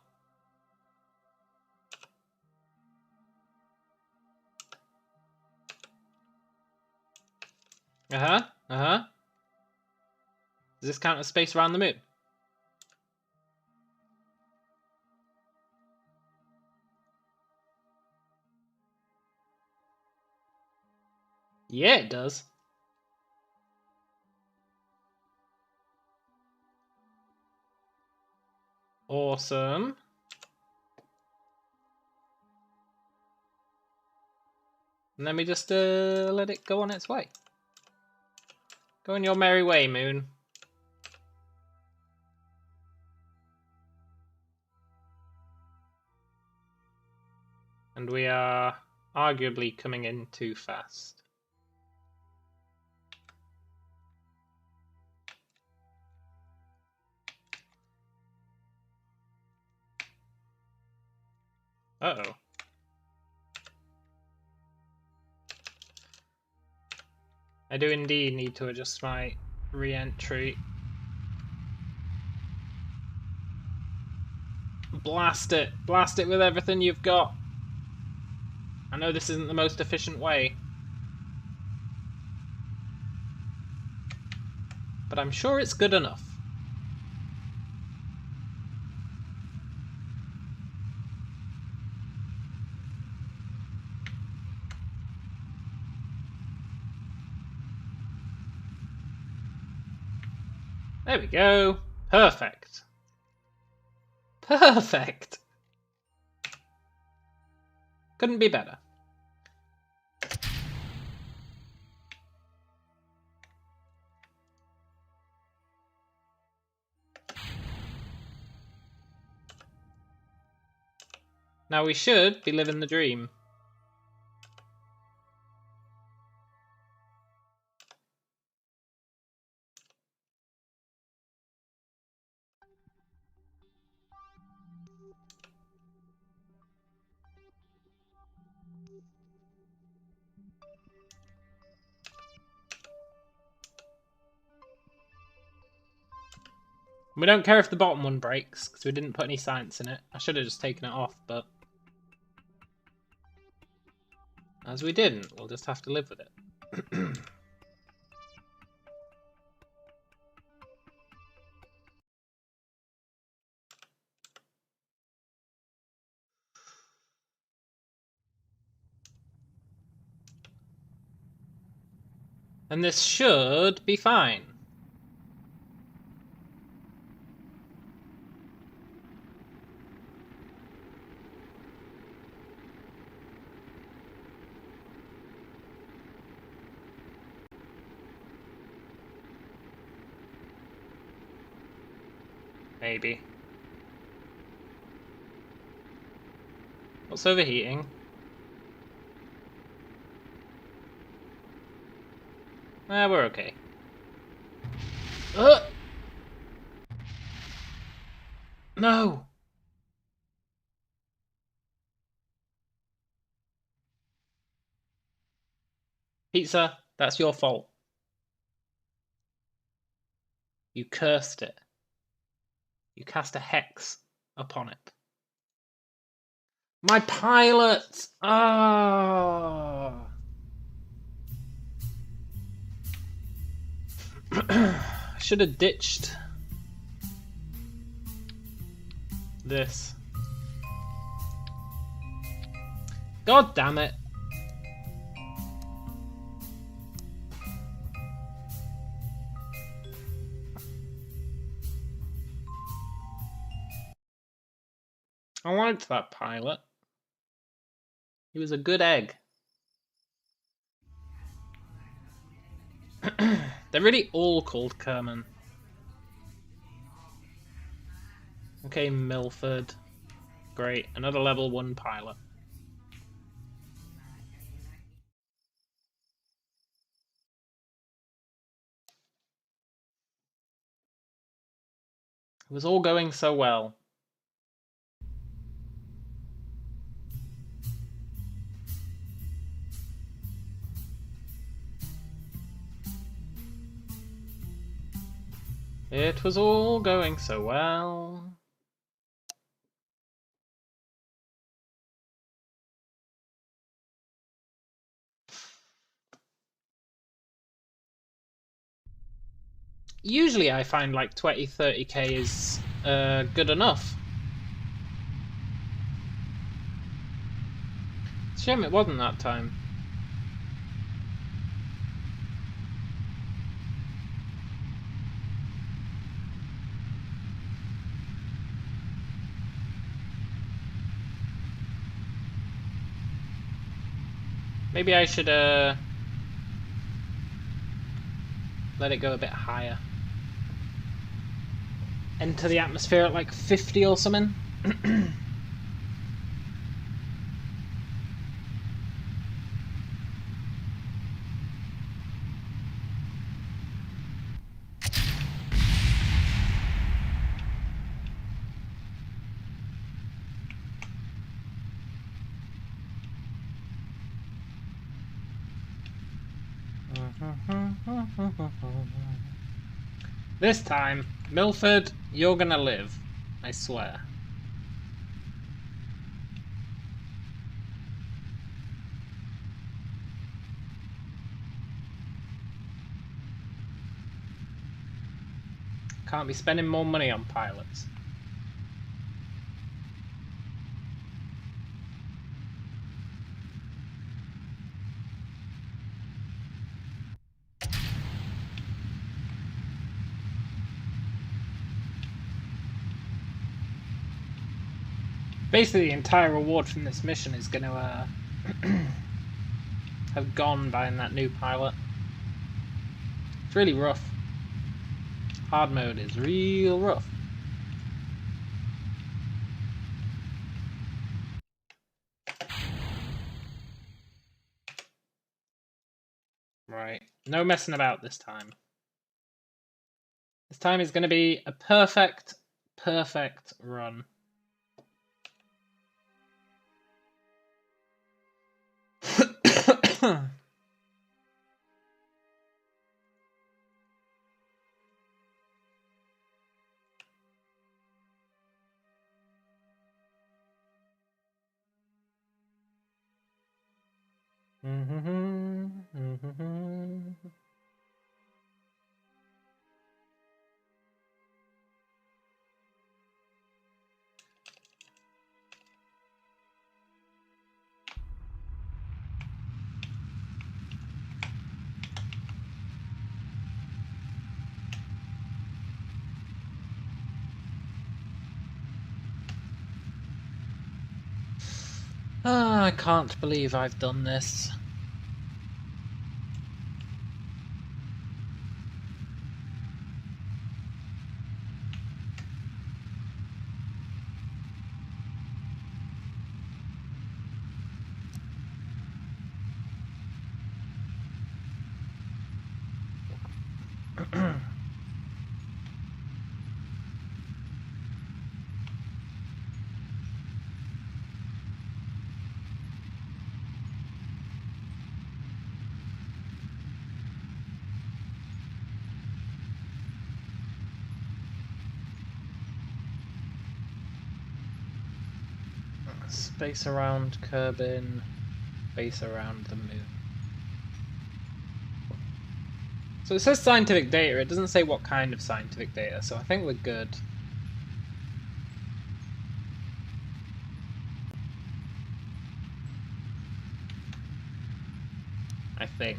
Uh-huh. Uh-huh. Does this count as space around the moon? Yeah, it does. Awesome. And then we just let it go on its way. Go on your merry way, moon. And we are arguably coming in too fast. Uh-oh. I do indeed need to adjust my re-entry. Blast it! Blast it with everything you've got! I know this isn't the most efficient way, but I'm sure it's good enough. There we go. Perfect. Perfect! Couldn't be better. Now we should be living the dream. We don't care if the bottom one breaks, because we didn't put any science in it. I should have just taken it off, but as we didn't, we'll just have to live with it. And this should be fine. Maybe. What's overheating? We're okay. No! Pizza, that's your fault. You cursed it. You cast a hex upon it. My pilot! Ah! Should have ditched this. God damn it. I liked that pilot. He was a good egg. They're really all called Kerman. Okay, Milford. Great, another level 1 pilot. It was all going so well. It was all going so well. Usually I find like 20-30k is good enough. Shame it wasn't that time. Maybe I should let it go a bit higher. Enter the atmosphere at like 50 or something. This time, Milford, you're gonna live. I swear. Can't be spending more money on pilots. Basically, the entire reward from this mission is going to have gone buying that new pilot. It's really rough. Hard mode is real rough. Right, no messing about this time. This time is going to be a perfect run. I can't believe I've done this. Space around Kerbin, base around the moon. So it says scientific data, it doesn't say what kind of scientific data, so I think we're good. I think.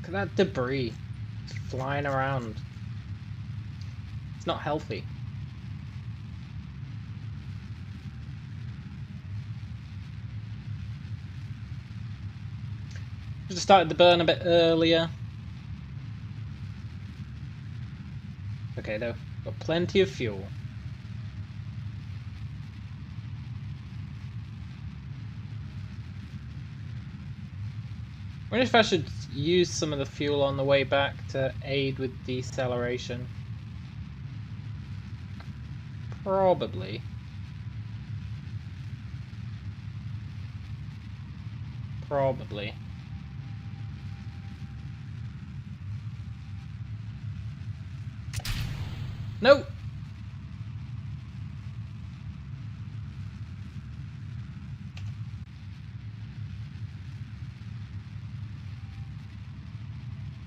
Look at that debris flying around. It's not healthy. Should have started the burn a bit earlier. Okay though, got plenty of fuel. I wonder if I should use some of the fuel on the way back to aid with deceleration? Probably. Probably. No!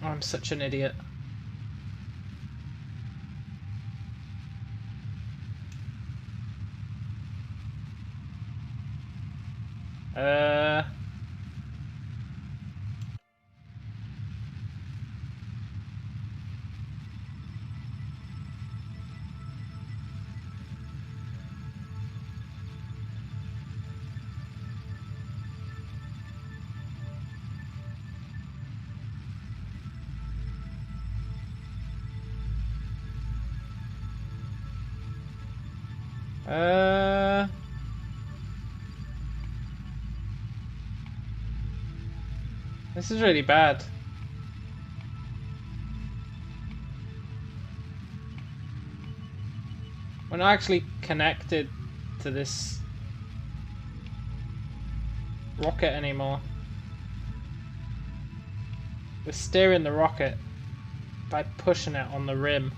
I'm such an idiot. Uh... This is really bad. We're not actually connected to this rocket anymore. We're steering the rocket by pushing it on the rim.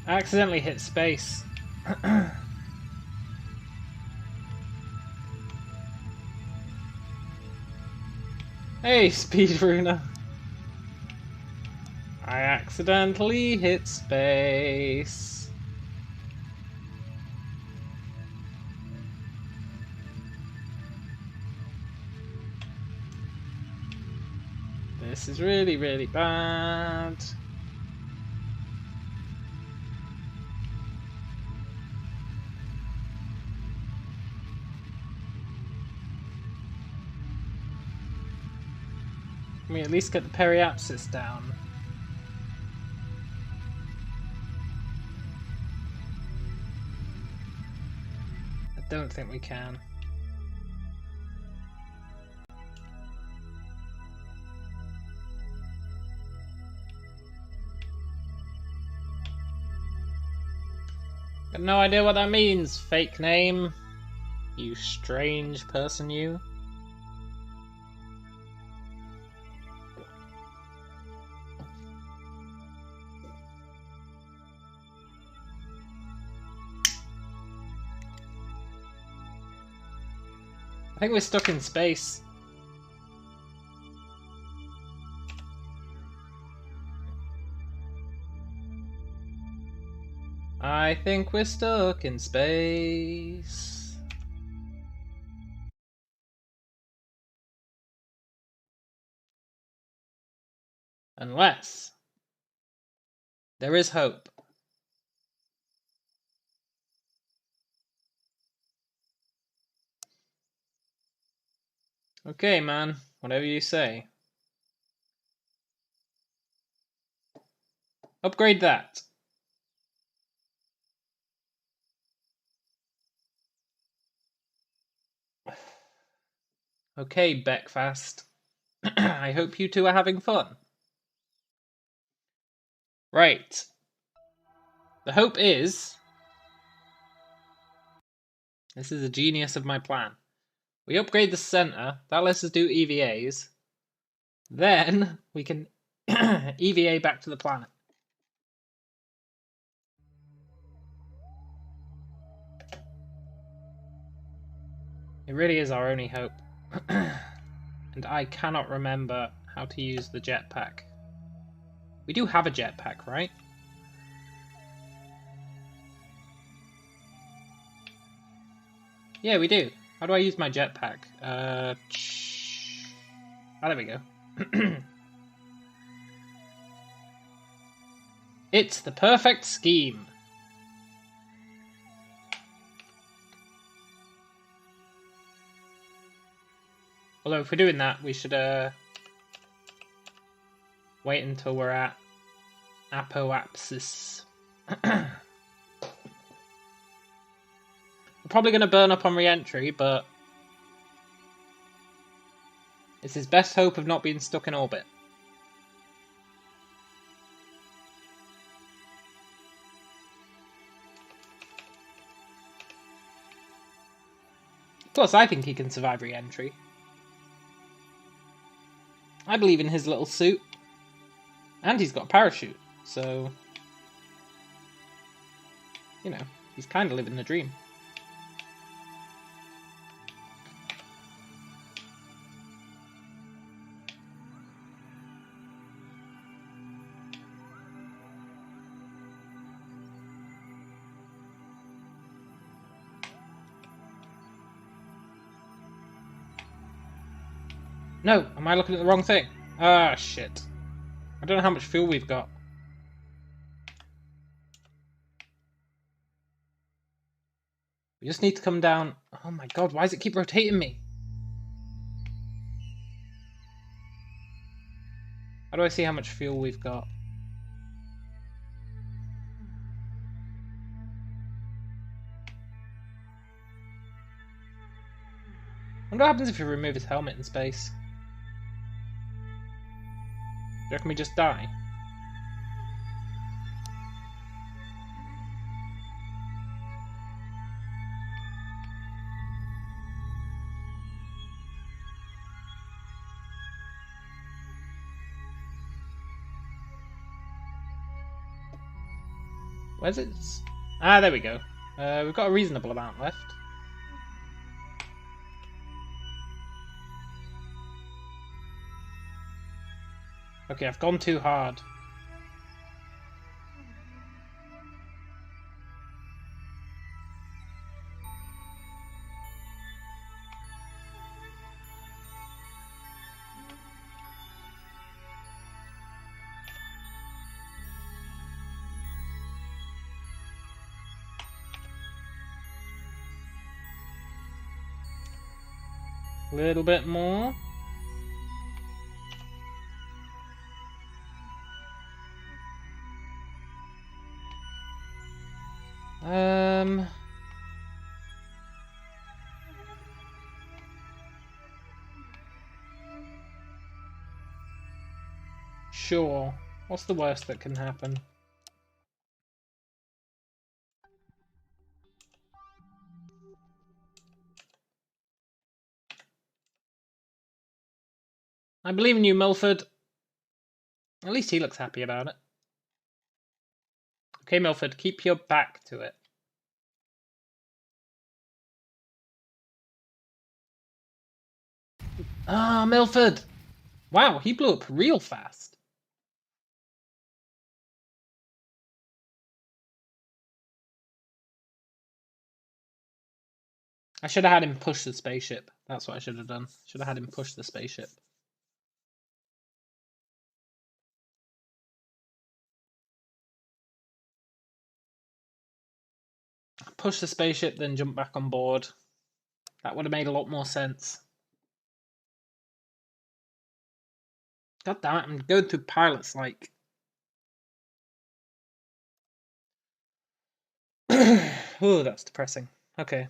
I accidentally hit space. Hey, speedrunner. I accidentally hit space. This is really, really bad. Can we at least get the periapsis down? I don't think we can. Got no idea what that means, fake name. You strange person, you. I think we're stuck in space. I think we're stuck in space. Unless there is hope. Okay, man. Whatever you say. Upgrade that. Okay, Beckfast. I hope you two are having fun. Right. The hope is... This is the genius of my plan. We upgrade the center. That lets us do EVAs. Then we can EVA back to the planet. It really is our only hope. And I cannot remember how to use the jetpack. We do have a jetpack, right? Yeah, we do. How do I use my jetpack? Oh, there we go. It's the perfect scheme. Although if we're doing that, we should wait until we're at apoapsis. We're probably going to burn up on re-entry, but it's his best hope of not being stuck in orbit. Plus, I think he can survive re-entry. I believe in his little suit. And he's got a parachute, so... You know, he's kind of living the dream. No, am I looking at the wrong thing? Ah, shit. I don't know how much fuel we've got. We just need to come down... Oh my god, why does it keep rotating me? How do I see how much fuel we've got? I wonder what happens if you remove his helmet in space. Do you reckon we just die? Where's it? Ah, there we go. We've got a reasonable amount left. Okay, I've gone too hard. A little bit more. Sure. What's the worst that can happen? I believe in you, Milford. At least he looks happy about it. Okay, Milford, keep your back to it. Ah, Milford! Wow, he blew up real fast. I should have had him push the spaceship. That's what I should have done. Should have had him push the spaceship. Push the spaceship, then jump back on board. That would have made a lot more sense. God damn it, I'm going through pilots like... Oh, that's depressing. Okay.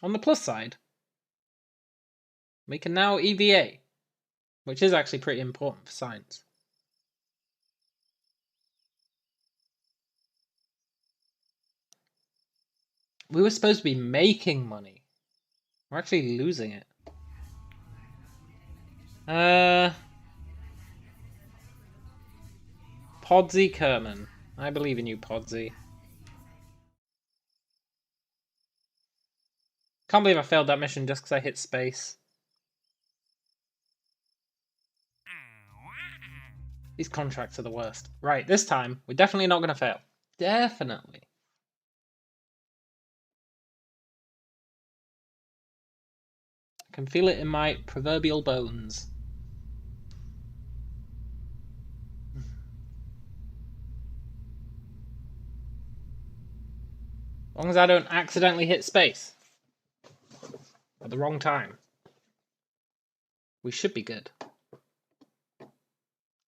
On the plus side, we can now EVA, which is actually pretty important for science. We were supposed to be making money. We're actually losing it. Podsy Kerman. I believe in you, Podsy. Can't believe I failed that mission just because I hit space. These contracts are the worst. Right, this time, we're definitely not going to fail. Definitely. I can feel it in my proverbial bones. As long as I don't accidentally hit space at the wrong time, we should be good.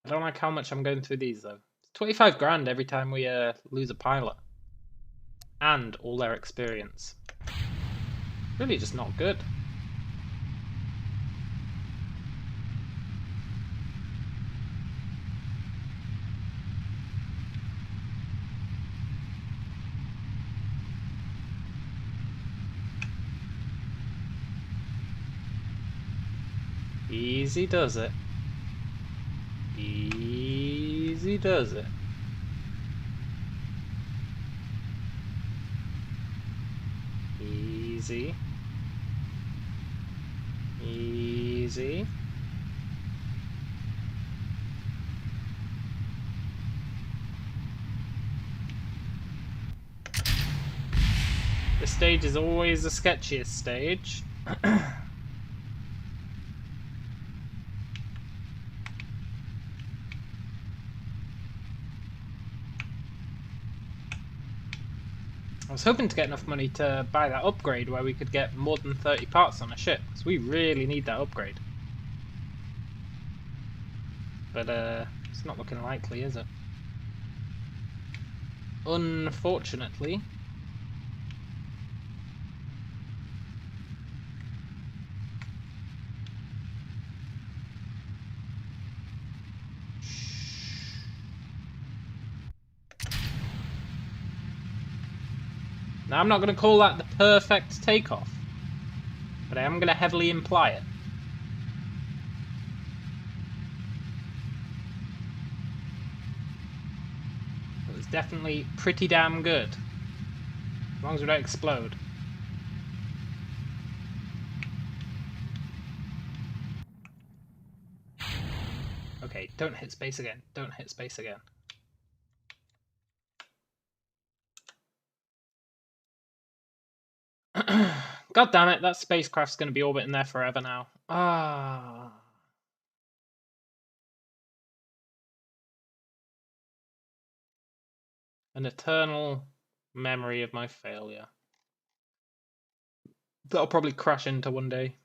I don't like how much I'm going through these though. 25 grand every time we lose a pilot. And all their experience. Really just not good. Easy does it. Easy does it. Easy. Easy. This stage is always the sketchiest stage. I was hoping to get enough money to buy that upgrade where we could get more than 30 parts on a ship, because we really need that upgrade. But it's not looking likely, is it? Unfortunately. Now, I'm not going to call that the perfect takeoff, but I am going to heavily imply it. It was definitely pretty damn good, as long as we don't explode. Okay, don't hit space again. Don't hit space again. God damn it, that spacecraft's going to be orbiting there forever now. Ah. An eternal memory of my failure. That I'll probably crash into one day.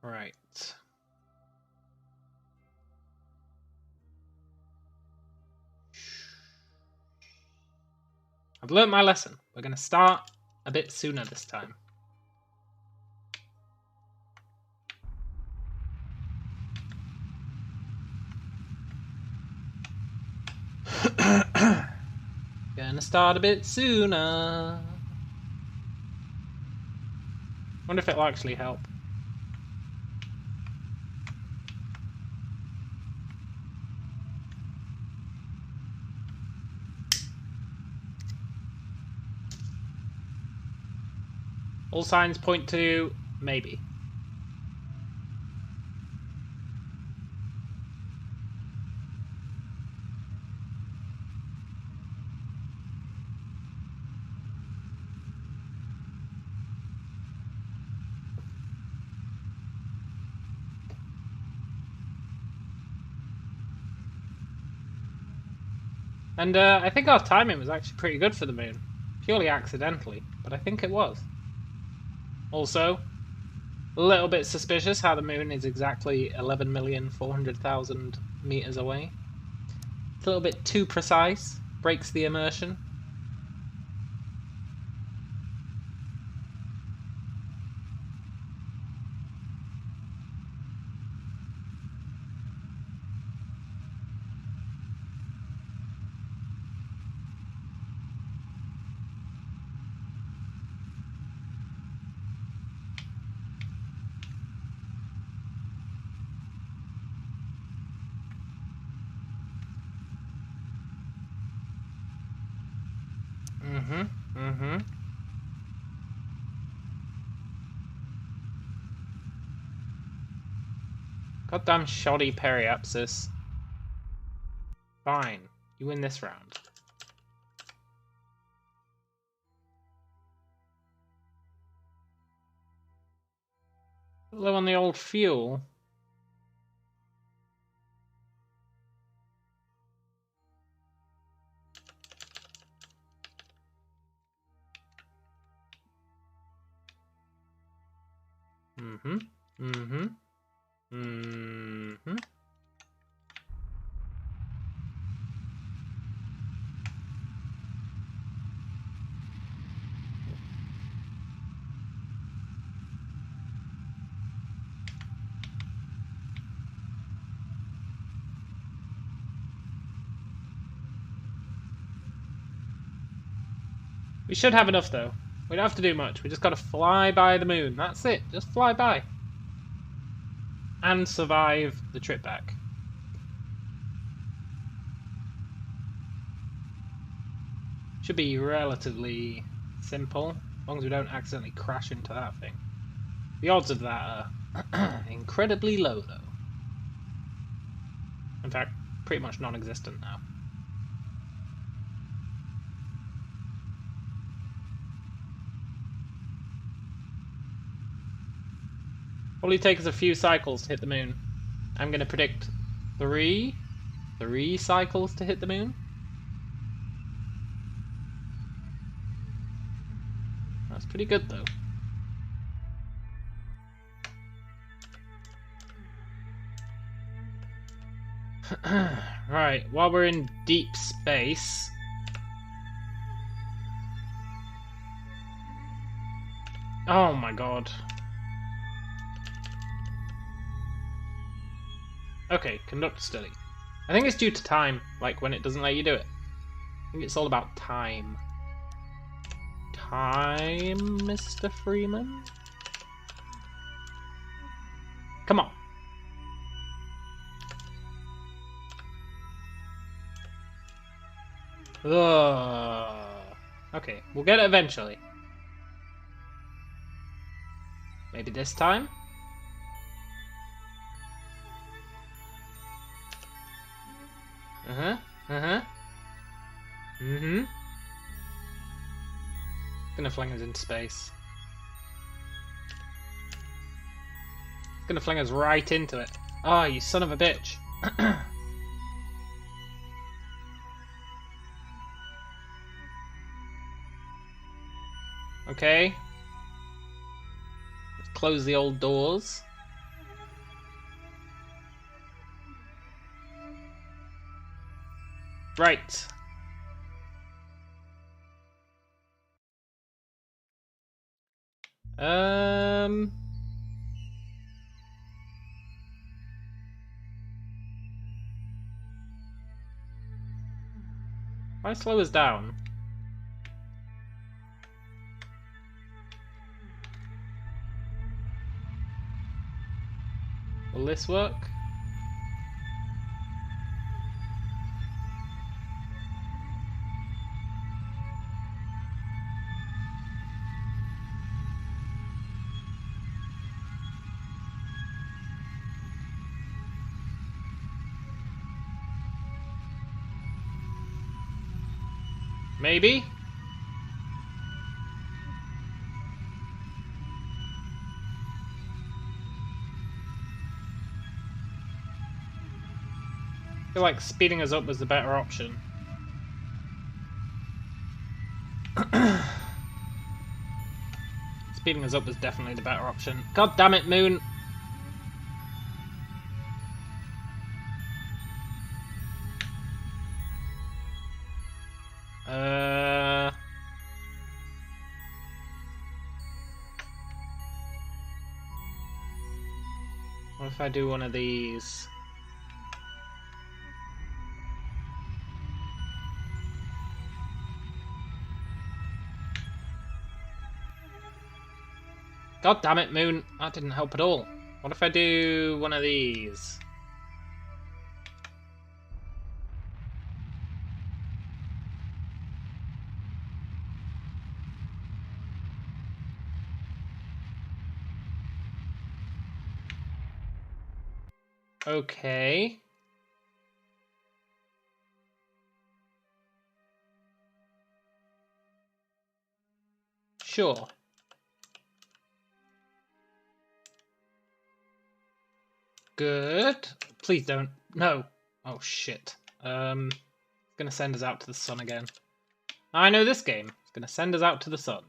Right. I've learnt my lesson. We're going to start a bit sooner this time. Gonna start a bit sooner. Wonder if it'll actually help. All signs point to maybe. And I think our timing was actually pretty good for the moon. Purely accidentally, but I think it was. Also, a little bit suspicious how the moon is exactly 11,400,000 meters away. It's a little bit too precise, breaks the immersion. Goddamn shoddy periapsis. Fine, you win this round. Low on the old fuel. Mm-hmm. Mm-hmm. Mm-hmm. We should have enough, though. We don't have to do much. We just gotta fly by the moon. That's it. Just fly by. And survive the trip back. Should be relatively simple, as long as we don't accidentally crash into that thing. The odds of that are incredibly low, though. In fact, pretty much non-existent now. Probably take us a few cycles to hit the moon. I'm going to predict three cycles to hit the moon. That's pretty good, though. Right, while we're in deep space... Oh my god. Okay, conduct study. I think it's due to time, like when it doesn't let you do it. I think it's all about time. Time, Mr. Freeman? Come on. Ugh. Okay, we'll get it eventually. Maybe this time? Uh-huh. Uh-huh. Mm-hmm. Gonna fling us into space. Gonna fling us right into it. Oh, you son of a bitch. Okay. Let's close the old doors. Right. Why slow us down? Will this work? Maybe? I feel like speeding us up was the better option. Speeding us up was definitely the better option. God damn it, Moon! What if I do one of these? God damn it, Moon! That didn't help at all. What if I do one of these? Okay. Sure. Good. Please don't. No. Oh shit. It's gonna send us out to the sun again. I know this game. It's gonna send us out to the sun.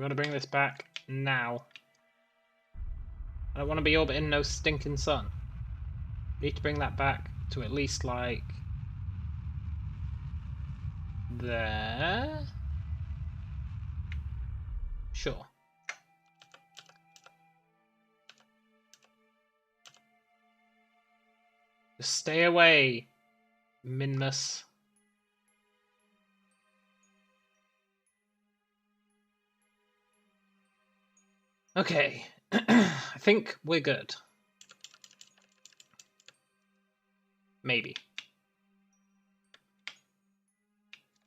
We're gonna bring this back now. I don't want to be orbiting no stinking sun. Need to bring that back to at least like there. Sure. Just stay away, Minmus. Okay, I think we're good. Maybe.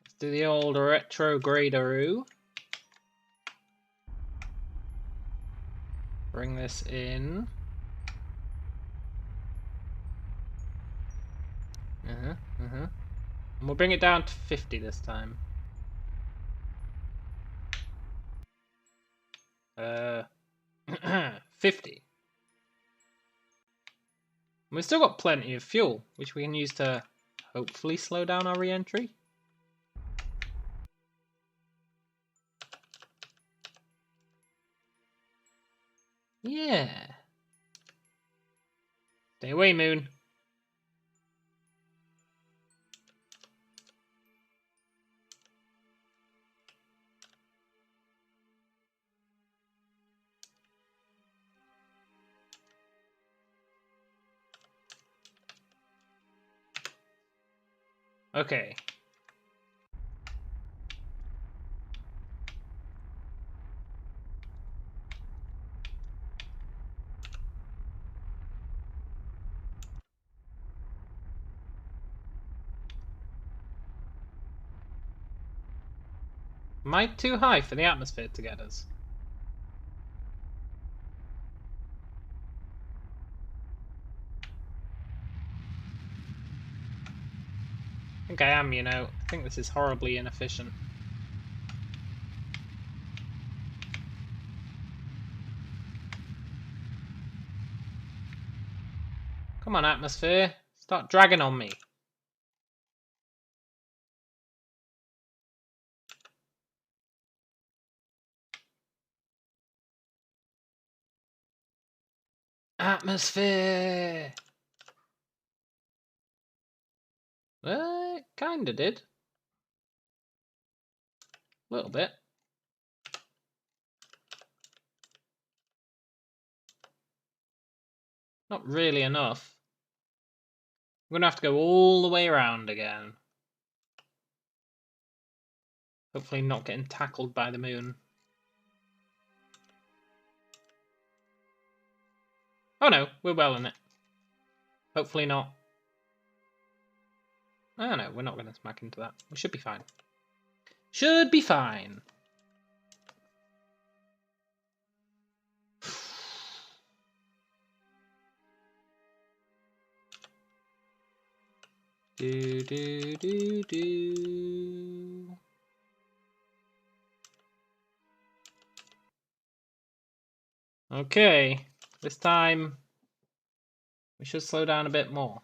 Let's do the old retrograderoo. Bring this in. And we'll bring it down to 50 this time. 50. And we've still got plenty of fuel, which we can use to hopefully slow down our re-entry. Yeah. Stay away, Moon. Okay. Am I too high for the atmosphere to get us? I think I am, you know. I think this is horribly inefficient. Come on, atmosphere. Start dragging on me. Atmosphere! Well, it kinda did. A little bit. Not really enough. I'm gonna have to go all the way around again. Hopefully not getting tackled by the moon. Oh no, we're well in it. Hopefully not. Oh no, we're not going to smack into that. We should be fine. Should be fine. Do do do do. Okay, this time we should slow down a bit more.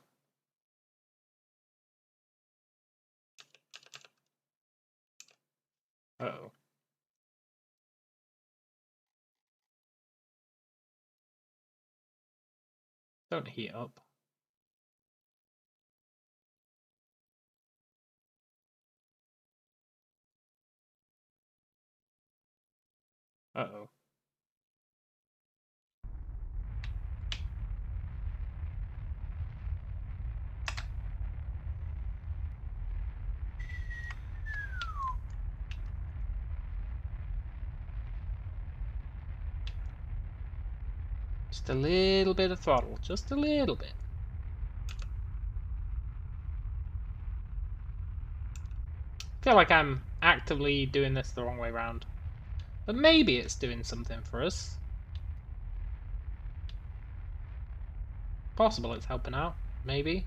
Uh-oh. Don't heat up. Uh-oh. Just a little bit of throttle. Just a little bit. I feel like I'm actively doing this the wrong way around. But maybe it's doing something for us. Possible it's helping out. Maybe.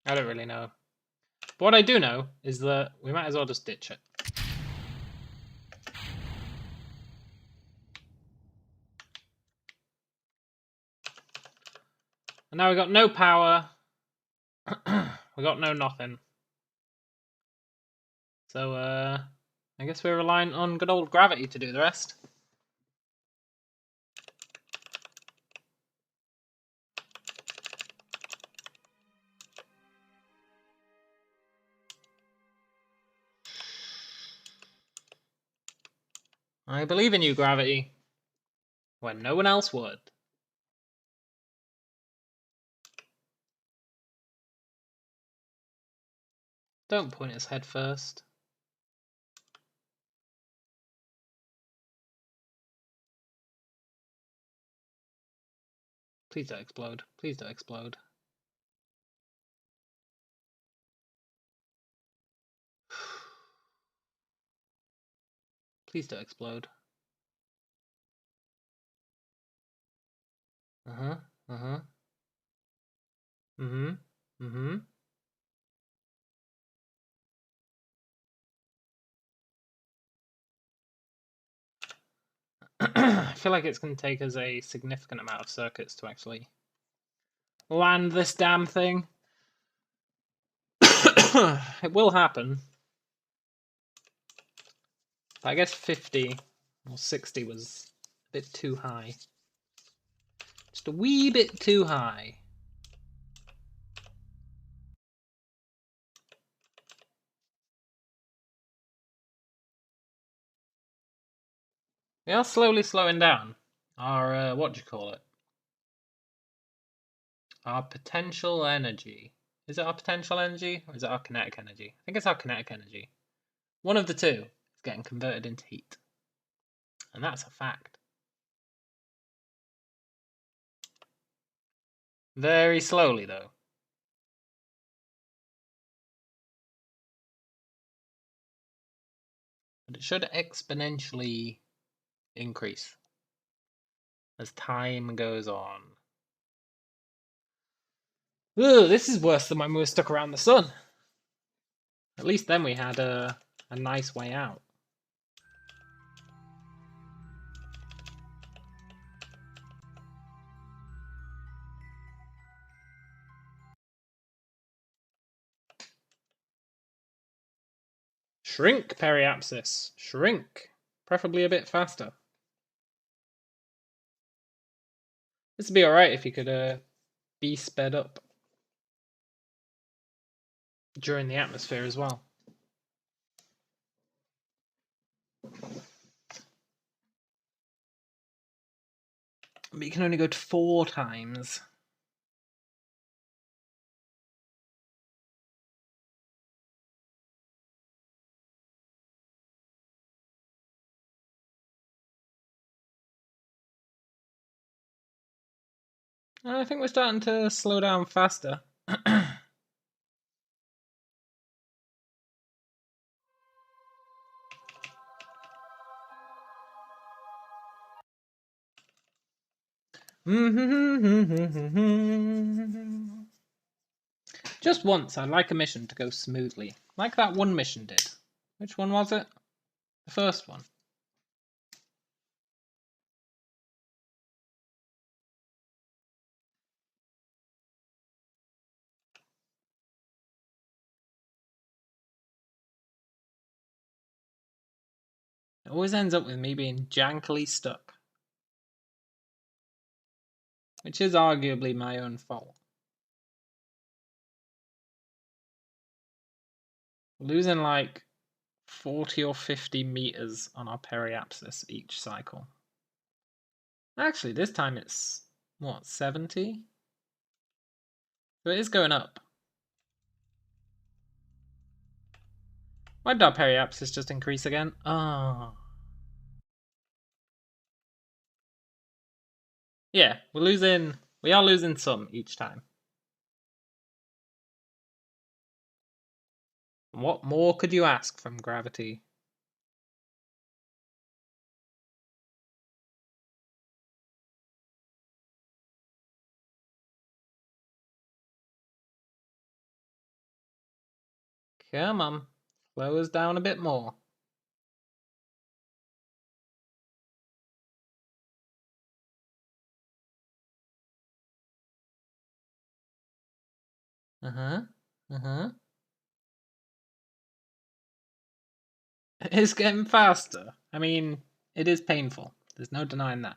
I don't really know. But what I do know is that we might as well just ditch it. And now we got no power. We got no nothing. So, I guess we're relying on good old gravity to do the rest. I believe in you, gravity, when no one else would. Don't point its head first. Please don't explode. Please don't explode. Please don't explode. Uh-huh. Uh-huh. Mm-hmm. Mm-hmm. I feel like it's going to take us a significant amount of circuits to actually land this damn thing. It will happen. But I guess 50 or 60 was a bit too high. Just a wee bit too high. We are slowly slowing down our, what do you call it? Our potential energy. Is it our potential energy or is it our kinetic energy? I think it's our kinetic energy. One of the two is getting converted into heat. And that's a fact. Very slowly, though. But it should exponentially increase as time goes on. Ugh, this is worse than when we were stuck around the sun. At least then we had a nice way out. Shrink, periapsis. Shrink. Preferably a bit faster. This would be alright if you could be sped up during the atmosphere as well. But you can only go to 4 times. I think we're starting to slow down faster. Just once, I'd like a mission to go smoothly. Like that one mission did. Which one was it? The first one. It always ends up with me being jankily stuck. Which is arguably my own fault. Losing like 40 or 50 meters on our periapsis each cycle. Actually, this time it's, what, 70? So it is going up. Why did our periapsis just increase again? Oh. Yeah, we are losing some each time. What more could you ask from gravity? Come on, slow us down a bit more. Uh-huh. Uh-huh. It's getting faster. I mean, it is painful. There's no denying that.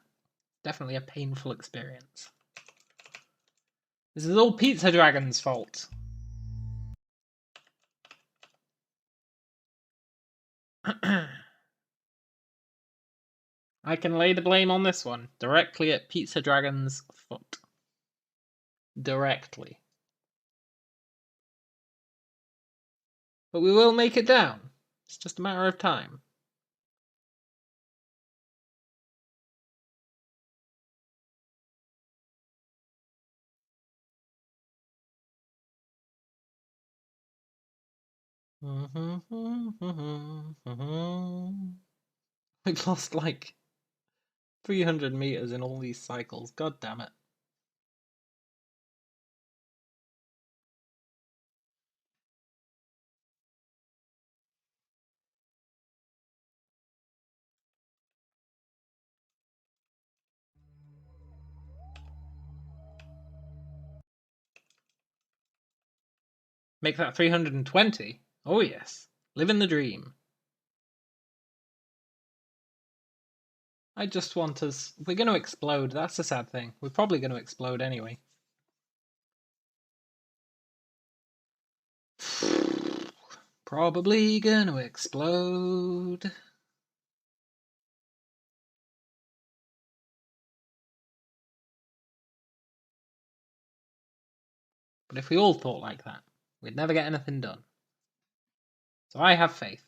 Definitely a painful experience. This is all Pizza Dragon's fault. I can lay the blame on this one directly at Pizza Dragon's foot. Directly. But we will make it down. It's just a matter of time. We've lost like 300 meters in all these cycles. God damn it. Make that 320? Oh yes. Living the dream. I just want us... We're going to explode. That's the sad thing. We're probably going to explode anyway. Probably going to explode. But if we all thought like that, we'd never get anything done. So I have faith.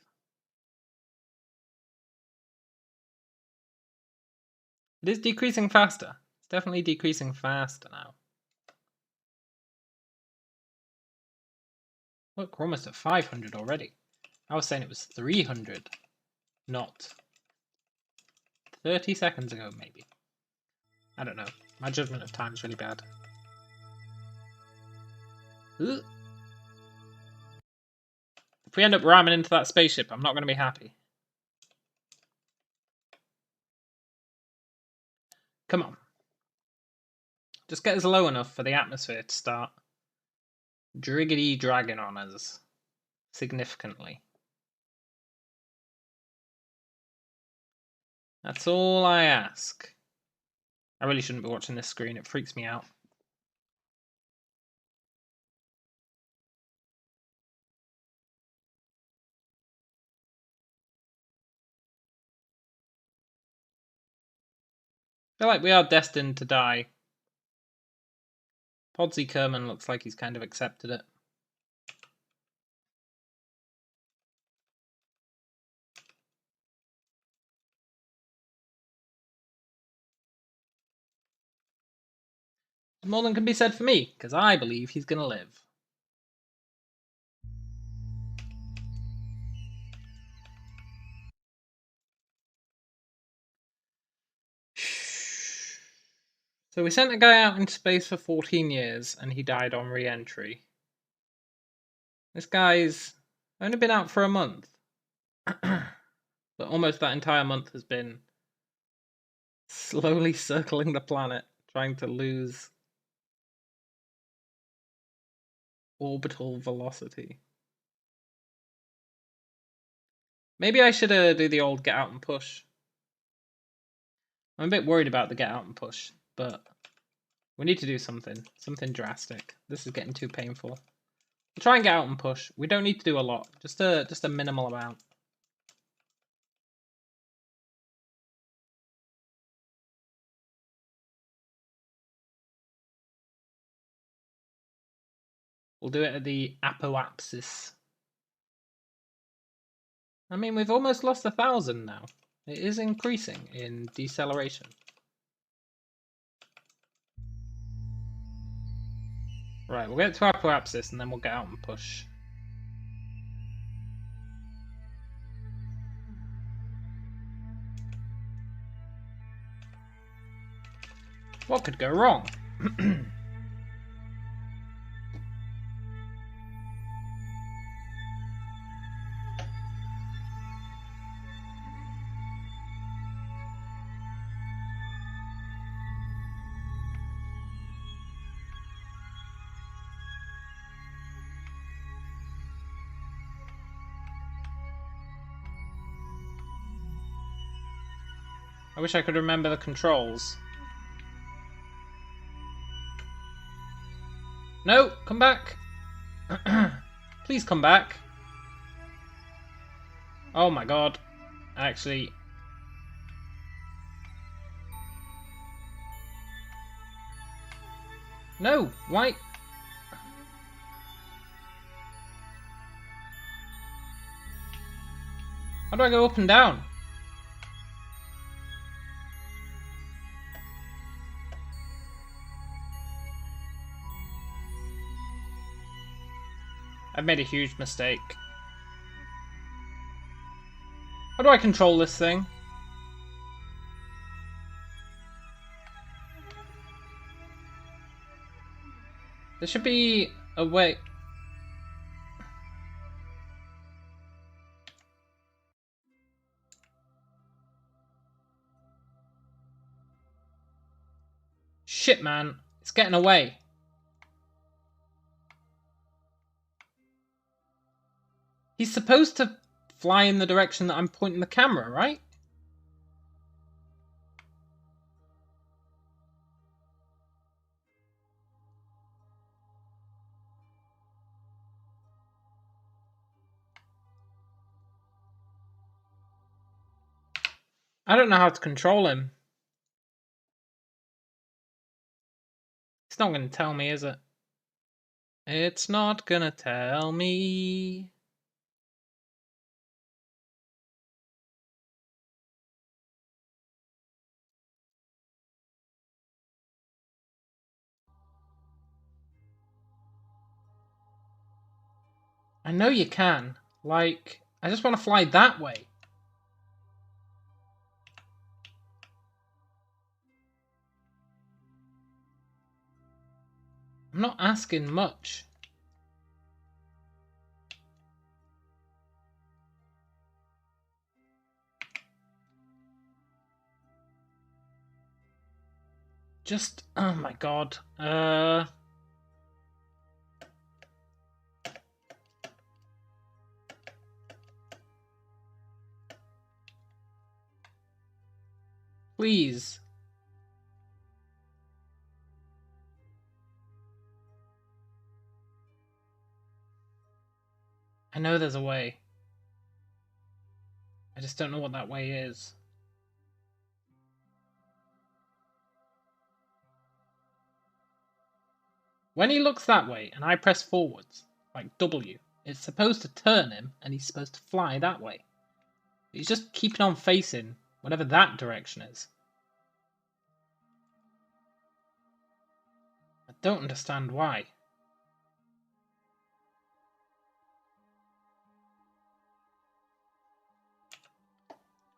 It is decreasing faster. It's definitely decreasing faster now. Look, we're almost at 500 already. I was saying it was 300, not 30 seconds ago, maybe. I don't know. My judgment of time is really bad. Ugh. If we end up ramming into that spaceship, I'm not going to be happy. Come on. Just get us low enough for the atmosphere to start driggity dragging on us significantly. That's all I ask. I really shouldn't be watching this screen, it freaks me out. I feel like we are destined to die. Podsy Kerman looks like he's kind of accepted it. More than can be said for me, because I believe he's going to live. So we sent a guy out into space for 14 years, and he died on re-entry. This guy's only been out for a month. But almost that entire month has been slowly circling the planet, trying to lose orbital velocity. Maybe I should do the old get out and push. I'm a bit worried about the get out and push, but we need to do something drastic. This is getting too painful. We'll try and get out and push. We don't need to do a lot, just a minimal amount. We'll do it at the apoapsis. I mean, we've almost lost 1,000 now. It is increasing in deceleration. Right, we'll get to apoapsis and then we'll get out and push. What could go wrong? I wish I could remember the controls. No, come back. Please come back. Oh my god. Actually. No, why? How do I go up and down? I've made a huge mistake. How do I control this thing? There should be a way. Shit, man. It's getting away. He's supposed to fly in the direction that I'm pointing the camera, right? I don't know how to control him. It's not going to tell me, is it? It's not going to tell me. I know you can. Like, I just want to fly that way. I'm not asking much. Just, oh my god. Please. I know there's a way. I just don't know what that way is. When he looks that way and I press forwards, like W, it's supposed to turn him and he's supposed to fly that way. He's just keeping on facing whatever that direction is. I don't understand why.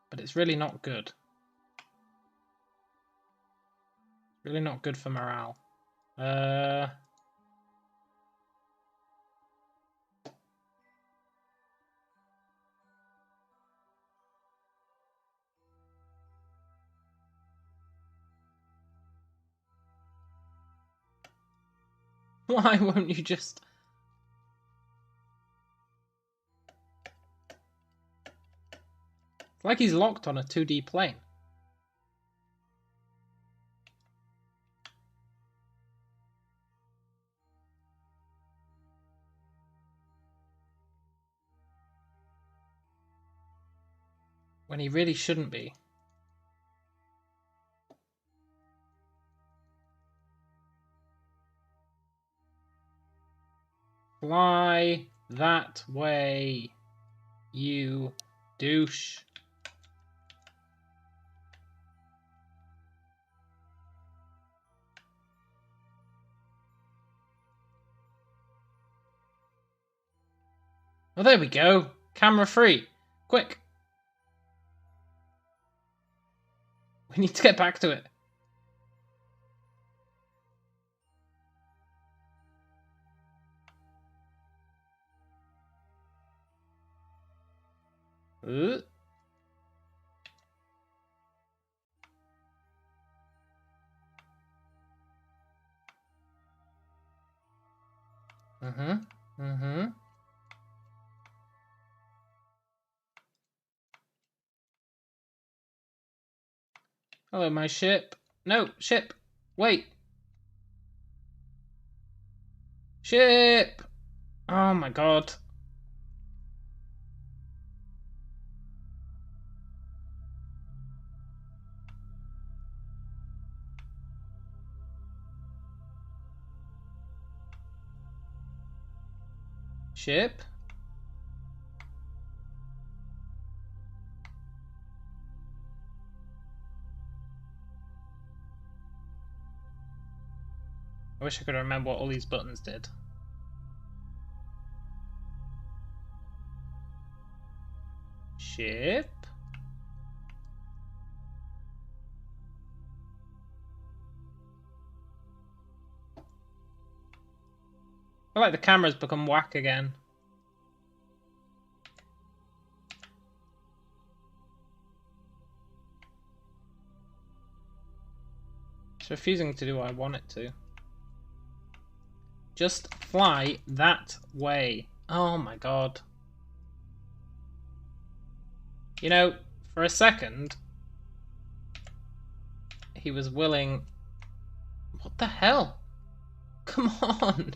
But it's really not good. Really not good for morale. Why won't you just... It's like he's locked on a 2D plane. When he really shouldn't be. Fly that way, you douche. Oh, there we go. Camera free. Quick. We need to get back to it. Uh. Hello, my ship. No, ship. Wait. Ship! Oh my god. Ship? I wish I could remember what all these buttons did. Ship? I feel like the camera's become whack again. It's refusing to do what I want it to. Just fly that way. Oh my god. You know, for a second, he was willing... What the hell? Come on!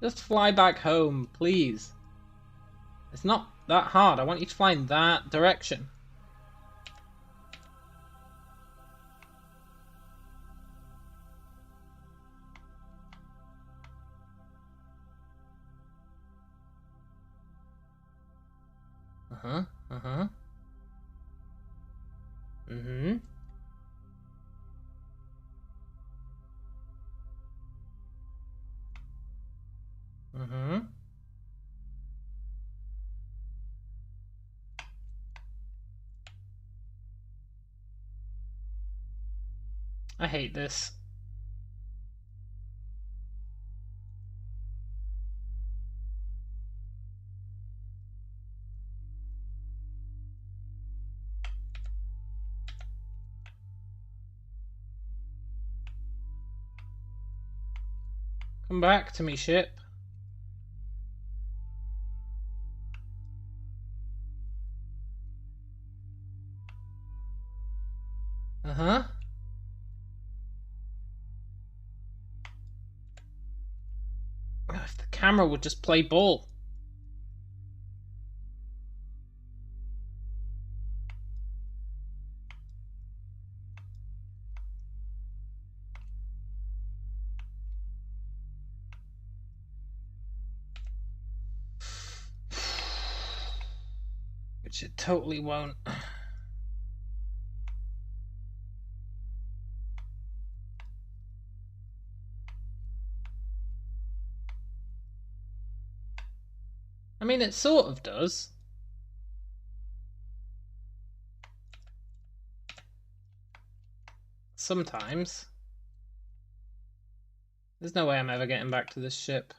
Just fly back home, please. It's not that hard. I want you to fly in that direction. Uh-huh, uh-huh. Mm-hmm. Mm-hmm. I hate this. Come back to me, ship. Uh-huh. If the camera would just play ball. Which it totally won't. I mean, it sort of does. Sometimes. There's no way I'm ever getting back to this ship.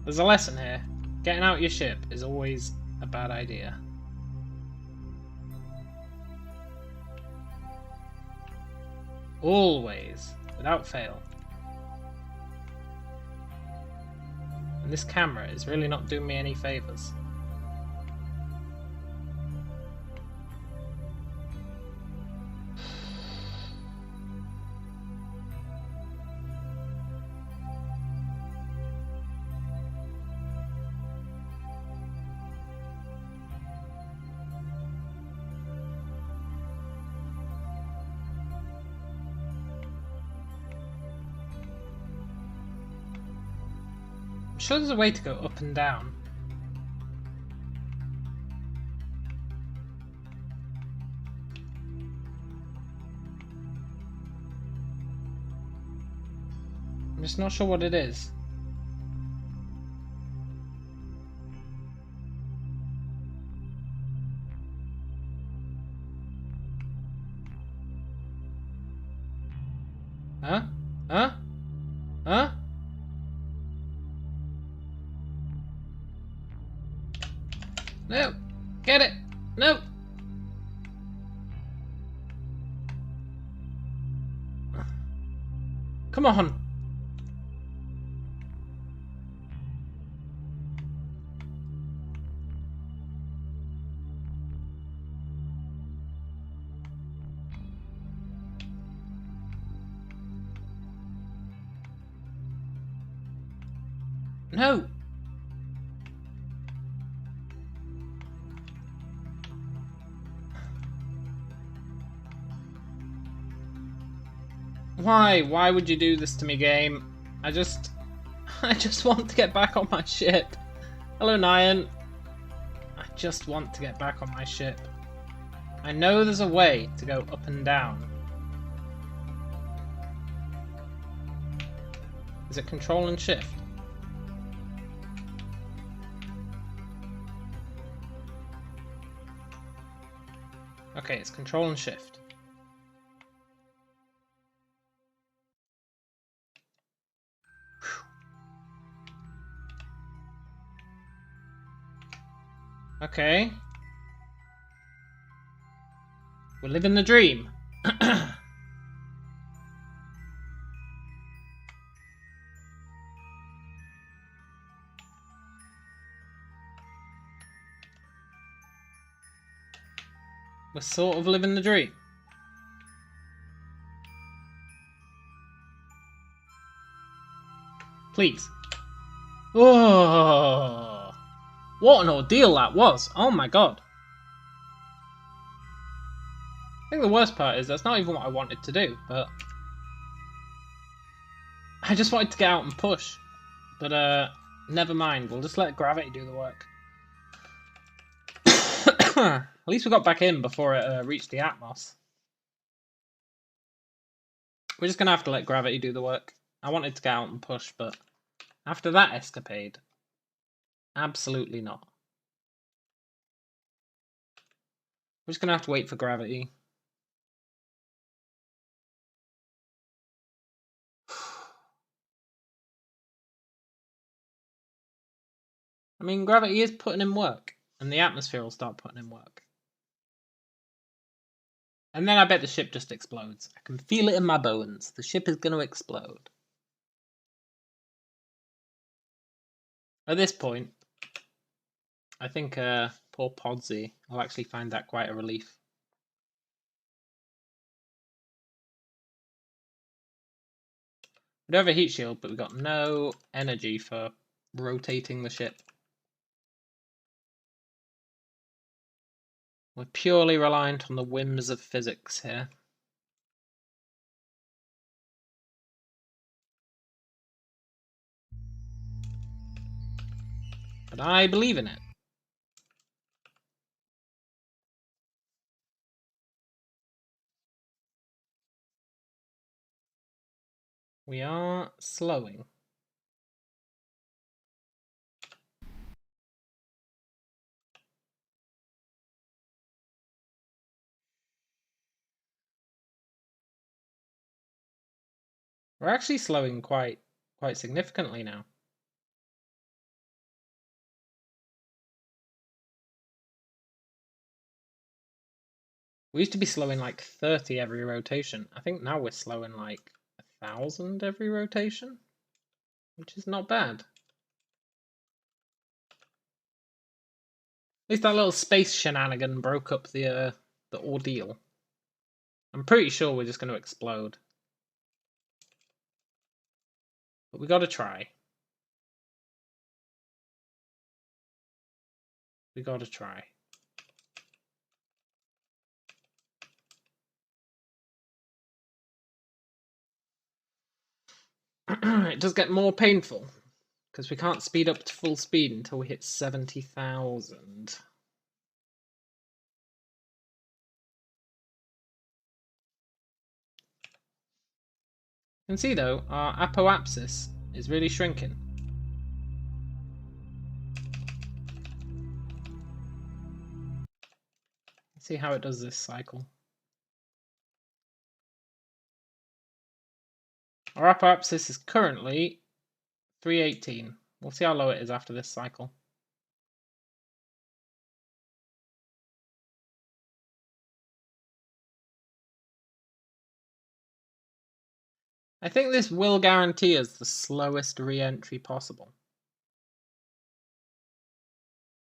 There's a lesson here. Getting out your ship is always a bad idea. Always. Without fail. And this camera is really not doing me any favours. I'm sure there's a way to go up and down. I'm just not sure what it is. Huh? Huh? Huh? No! Get it! No! Come on! No! Why? Why would you do this to me, game? I just want to get back on my ship. Hello, Nyan. I just want to get back on my ship. I know there's a way to go up and down. Is it control and shift? Okay, it's control and shift. Okay. We're living the dream. We're sort of living the dream. Please. Oh, what an ordeal that was. Oh my god. I think the worst part is that's not even what I wanted to do, but I just wanted to get out and push. But never mind, we'll just let gravity do the work. At least we got back in before it reached the Atmos. We're just gonna have to let gravity do the work. I wanted to get out and push, but after that escapade, absolutely not. We're just gonna have to wait for gravity. I mean, gravity is putting in work, and the atmosphere will start putting in work. And then I bet the ship just explodes. I can feel it in my bones. The ship is going to explode. At this point, I think poor Podsy will actually find that quite a relief. We do have a heat shield, but we've got no energy for rotating the ship. We're purely reliant on the whims of physics here. But I believe in it. We are slowing. We're actually slowing quite significantly now. We used to be slowing like 30 every rotation. I think now we're slowing like 1,000 every rotation, which is not bad. At least that little space shenanigan broke up the ordeal. I'm pretty sure we're just going to explode. But we got to try. We got to try. It does get more painful, because we can't speed up to full speed until we hit 70,000. You can see though, our apoapsis is really shrinking. Let's see how it does this cycle. Our apoapsis is currently 318. We'll see how low it is after this cycle. I think this will guarantee us the slowest re-entry possible.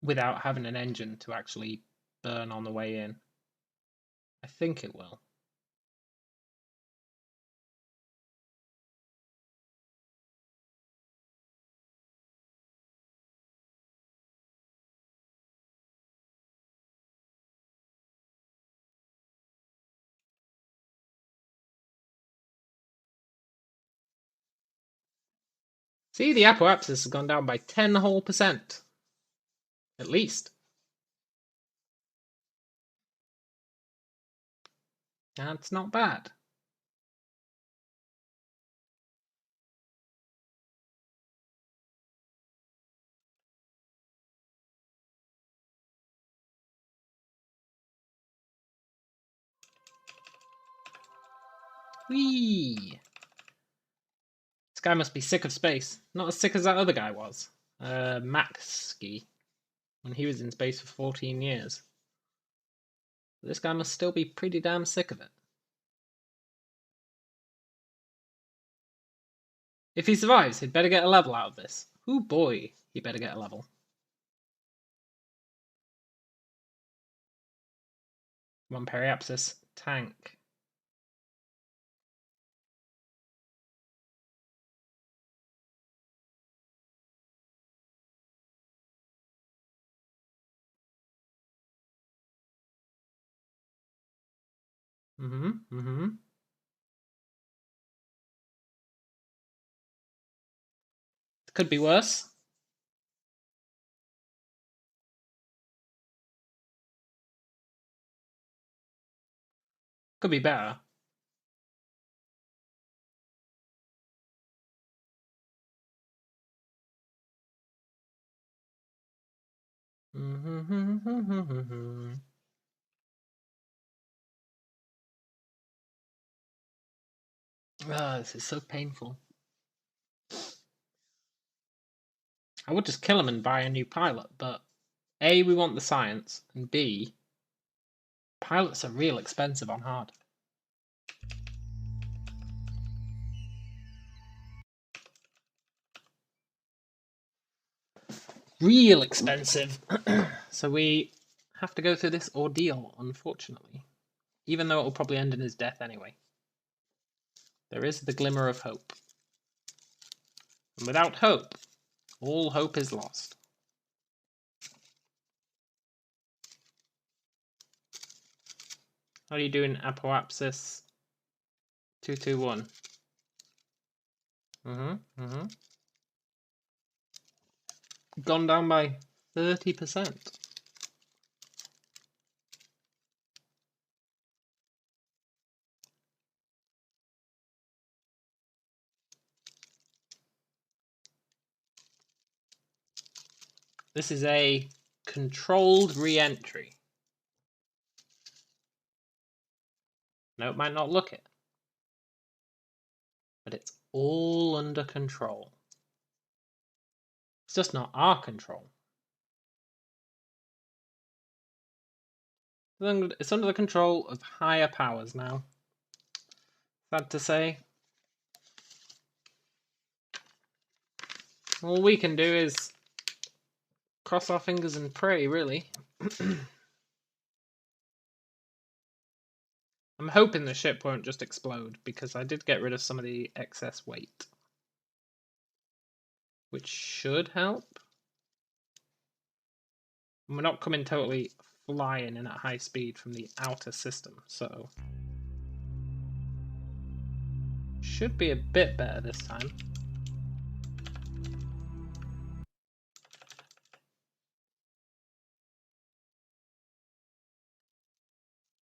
Without having an engine to actually burn on the way in. I think it will. See, the apoapsis has gone down by 10 whole %. At least. That's not bad. Whee! This guy must be sick of space. Not as sick as that other guy was. Maxski. When he was in space for 14 years. This guy must still be pretty damn sick of it. If he survives, he'd better get a level out of this. Ooh boy, he better get a level. Come on, Periapsis. Tank. Could be worse. Could be better. This is so painful. I would just kill him and buy a new pilot, but A, we want the science, and B, pilots are real expensive on hard. Real expensive. So we have to go through this ordeal, unfortunately. Even though it will probably end in his death anyway. There is the glimmer of hope. And without hope, all hope is lost. How are you doing, Apoapsis 221? Gone down by 30%. This is a controlled re-entry. No, it might not look it. But it's all under control. It's just not our control. It's under the control of higher powers now. Sad to say. All we can do is cross our fingers and pray, really. I'm hoping the ship won't just explode, because I did get rid of some of the excess weight. Which should help. And we're not coming totally flying in at high speed from the outer system, so should be a bit better this time.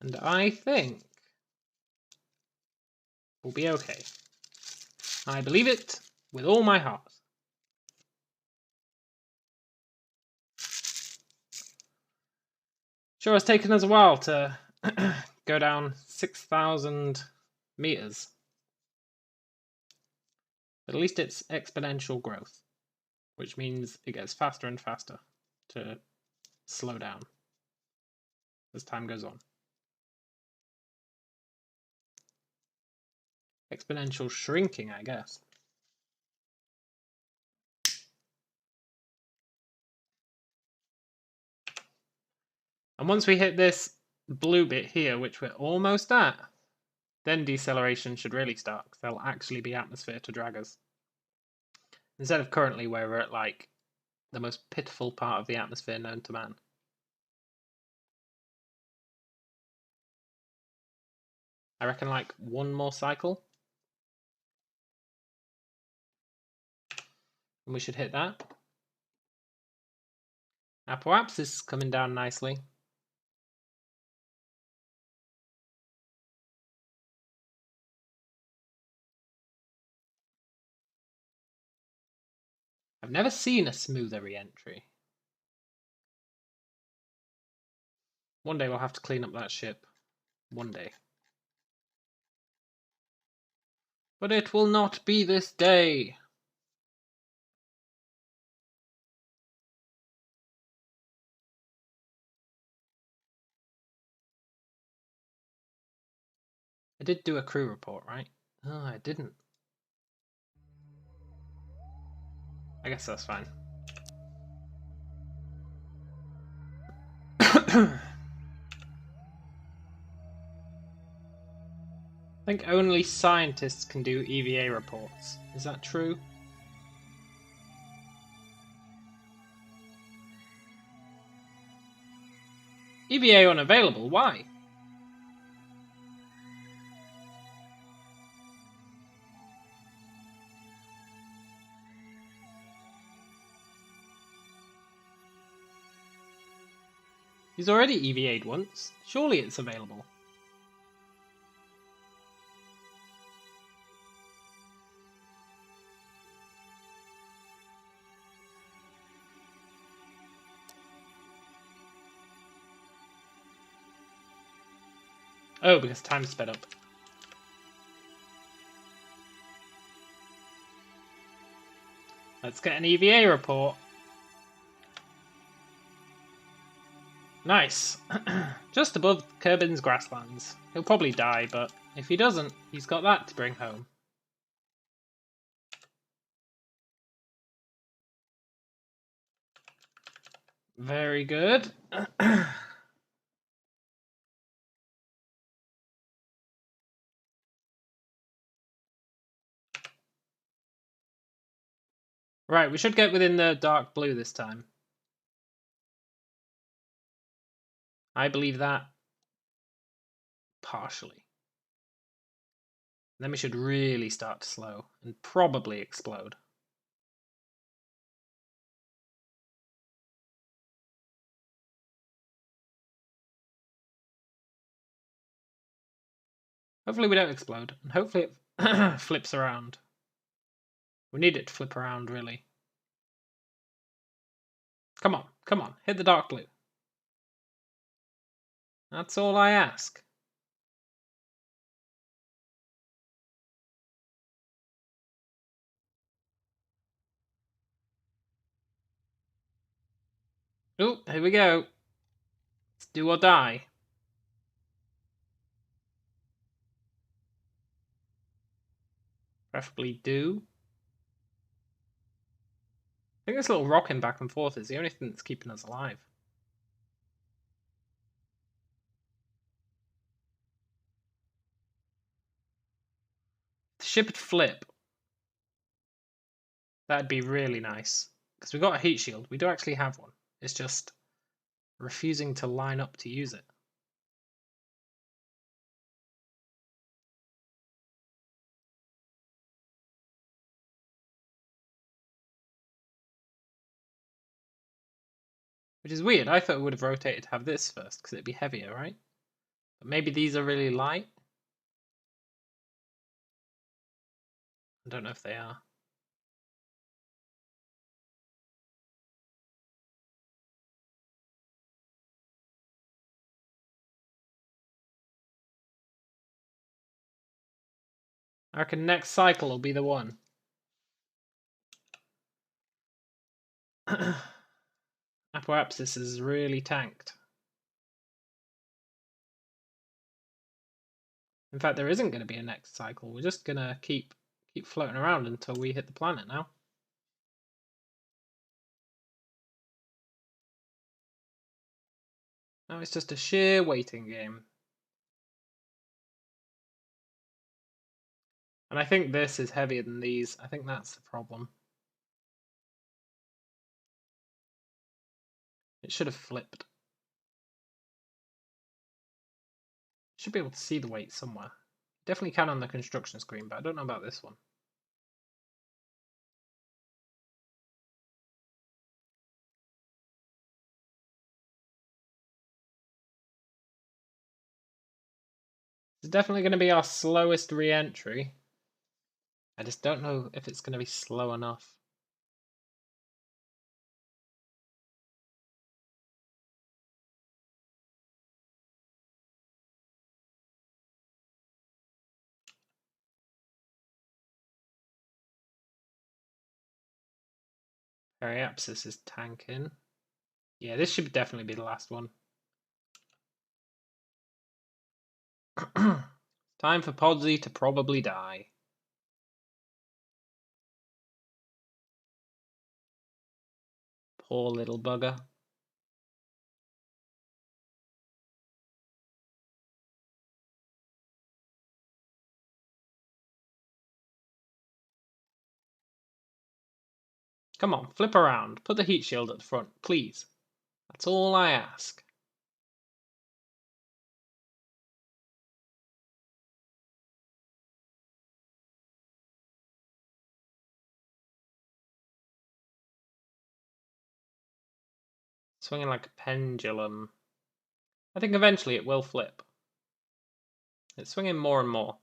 And I think we'll be okay. I believe it with all my heart. Sure, it's taken us a while to go down 6,000 meters. But at least it's exponential growth, which means it gets faster and faster to slow down as time goes on. Exponential shrinking, I guess. And once we hit this blue bit here, which we're almost at, then deceleration should really start, because there'll actually be atmosphere to drag us. Instead of currently where we're at like the most pitiful part of the atmosphere known to man. I reckon like one more cycle. And we should hit that. Apoapsis is coming down nicely. I've never seen a smoother re-entry. One day we'll have to clean up that ship. One day. But it will not be this day. I did do a crew report, right? Oh, I didn't. I guess that's fine. I think only scientists can do EVA reports. Is that true? EVA unavailable, why? He's already EVA'd once. Surely it's available. Oh, because time's sped up. Let's get an EVA report. Nice. Just above Kerbin's grasslands. He'll probably die, but if he doesn't, he's got that to bring home. Very good. Right, we should get within the dark blue this time. I believe that partially. Then we should really start to slow and probably explode. Hopefully we don't explode, and hopefully it flips around. We need it to flip around, really. Come on, hit the dark blue. That's all I ask. Oh, here we go. It's do or die. Preferably do. I think this little rocking back and forth is the only thing that's keeping us alive. If the ship would flip, that'd be really nice. Because we've got a heat shield. We do actually have one. It's just refusing to line up to use it. Which is weird. I thought it would have rotated to have this first, because it'd be heavier, right? But maybe these are really light? I don't know if they are. I reckon next cycle will be the one. Apoapsis is really tanked. In fact, there isn't going to be a next cycle. We're just going to keep floating around until we hit the planet now. Now it's just a sheer waiting game. And I think this is heavier than these. I think that's the problem. It should have flipped. Should be able to see the weight somewhere. Definitely can on the construction screen, but I don't know about this one. It's definitely going to be our slowest re-entry. I just don't know if it's going to be slow enough. Periapsis is tanking. Yeah, this should definitely be the last one. Time for Podsy to probably die. Poor little bugger. Come on, flip around. Put the heat shield at the front, please. That's all I ask. Swinging like a pendulum. I think eventually it will flip. It's swinging more and more.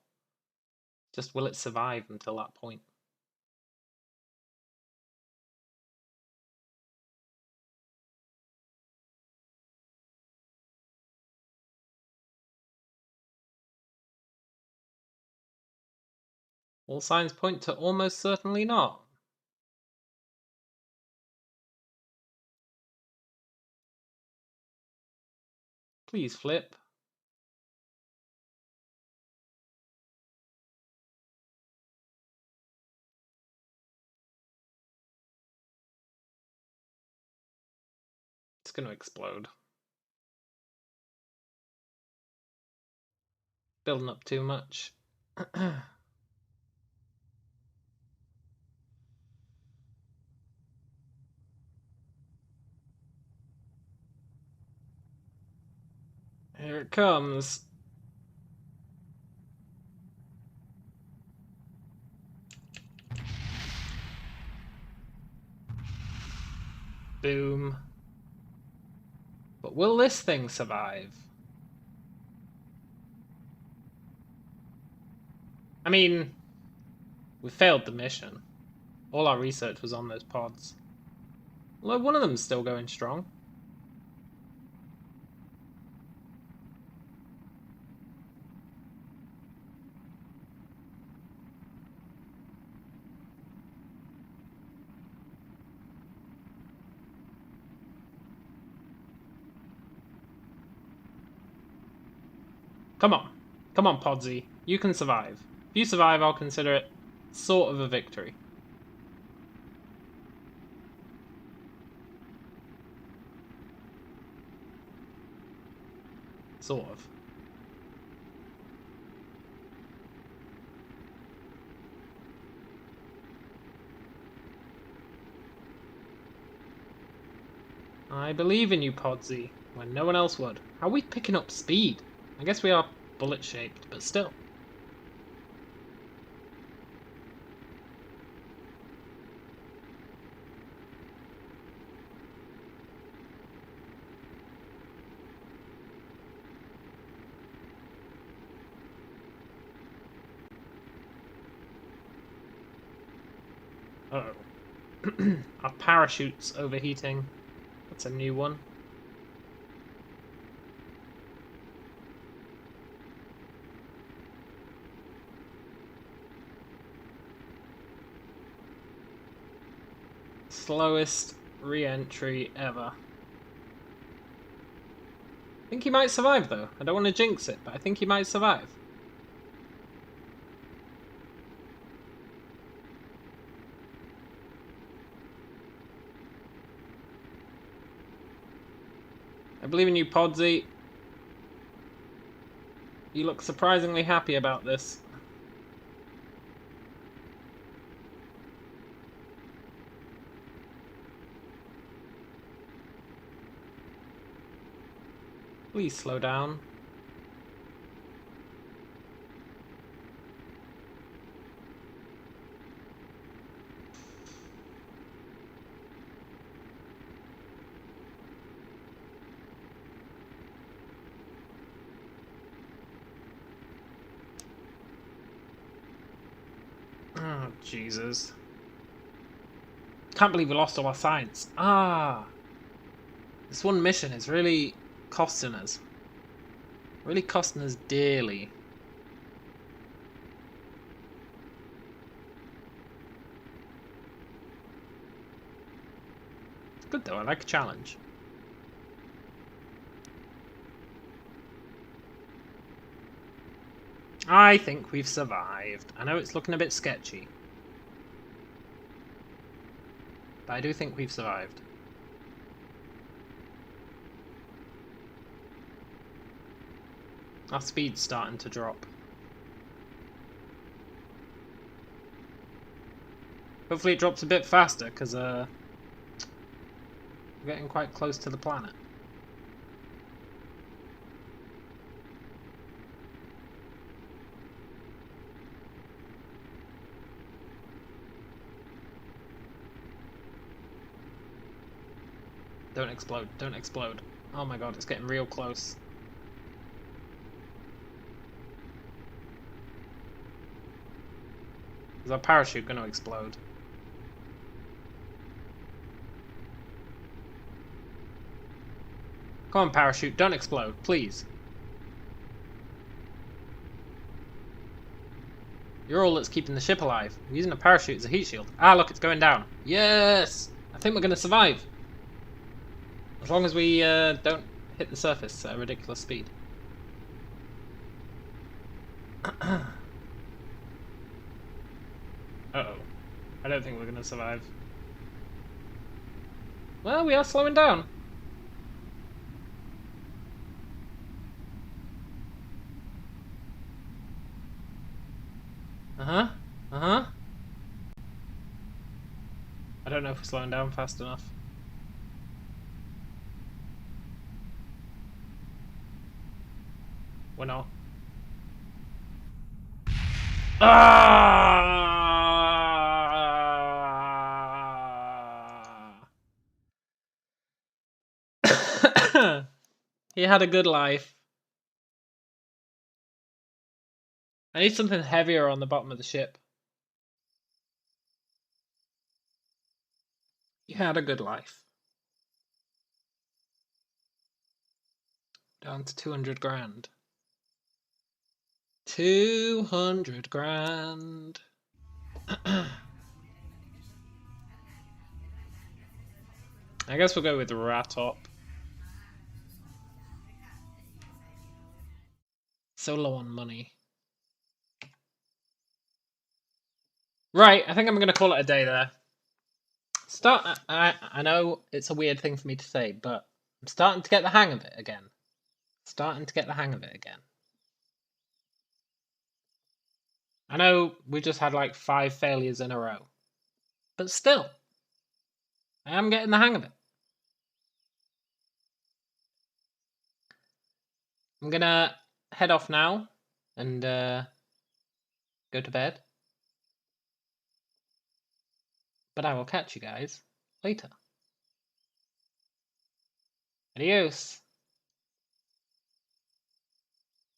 Just will it survive until that point? All signs point to almost certainly not. Please flip. It's going to explode. Building up too much. Here it comes. Boom. But will this thing survive? I mean, we failed the mission. All our research was on those pods. Although one of them's still going strong. Come on. Come on, Podsy. You can survive. If you survive, I'll consider it sort of a victory. Sort of. I believe in you, Podsy, when no one else would. How are we picking up speed? I guess we are bullet-shaped, but still. Uh-oh. Our parachute's overheating. That's a new one. Slowest re-entry ever. I think he might survive though. I don't want to jinx it, but I think he might survive. I believe in you, Podsy. You look surprisingly happy about this. Please slow down. Oh, Jesus. Can't believe we lost all our science. Ah! This one mission is really costing us. Really costing us dearly. It's good though, I like a challenge. I think we've survived. I know it's looking a bit sketchy. But I do think we've survived. Our speed's starting to drop. Hopefully it drops a bit faster, because we're getting quite close to the planet. Don't explode, don't explode. Oh my god, it's getting real close. Is our parachute going to explode? Come on, parachute, don't explode, please. You're all that's keeping the ship alive. We're using a parachute as a heat shield. Ah, look, it's going down. Yes! I think we're going to survive. As long as we don't hit the surface at a ridiculous speed. Uh-oh. I don't think we're going to survive. Well, we are slowing down. Uh-huh. Uh-huh. I don't know if we're slowing down fast enough. We're not. Ah! He had a good life. I need something heavier on the bottom of the ship. He had a good life. Down to 200 grand. 200 grand. I guess we'll go with Ratop. So low on money. Right, I think I'm going to call it a day there. I know it's a weird thing for me to say, but I'm starting to get the hang of it again. I know we just had like 5 failures in a row. But still, I am getting the hang of it. I'm gonna head off now and go to bed. But I will catch you guys later. Adios.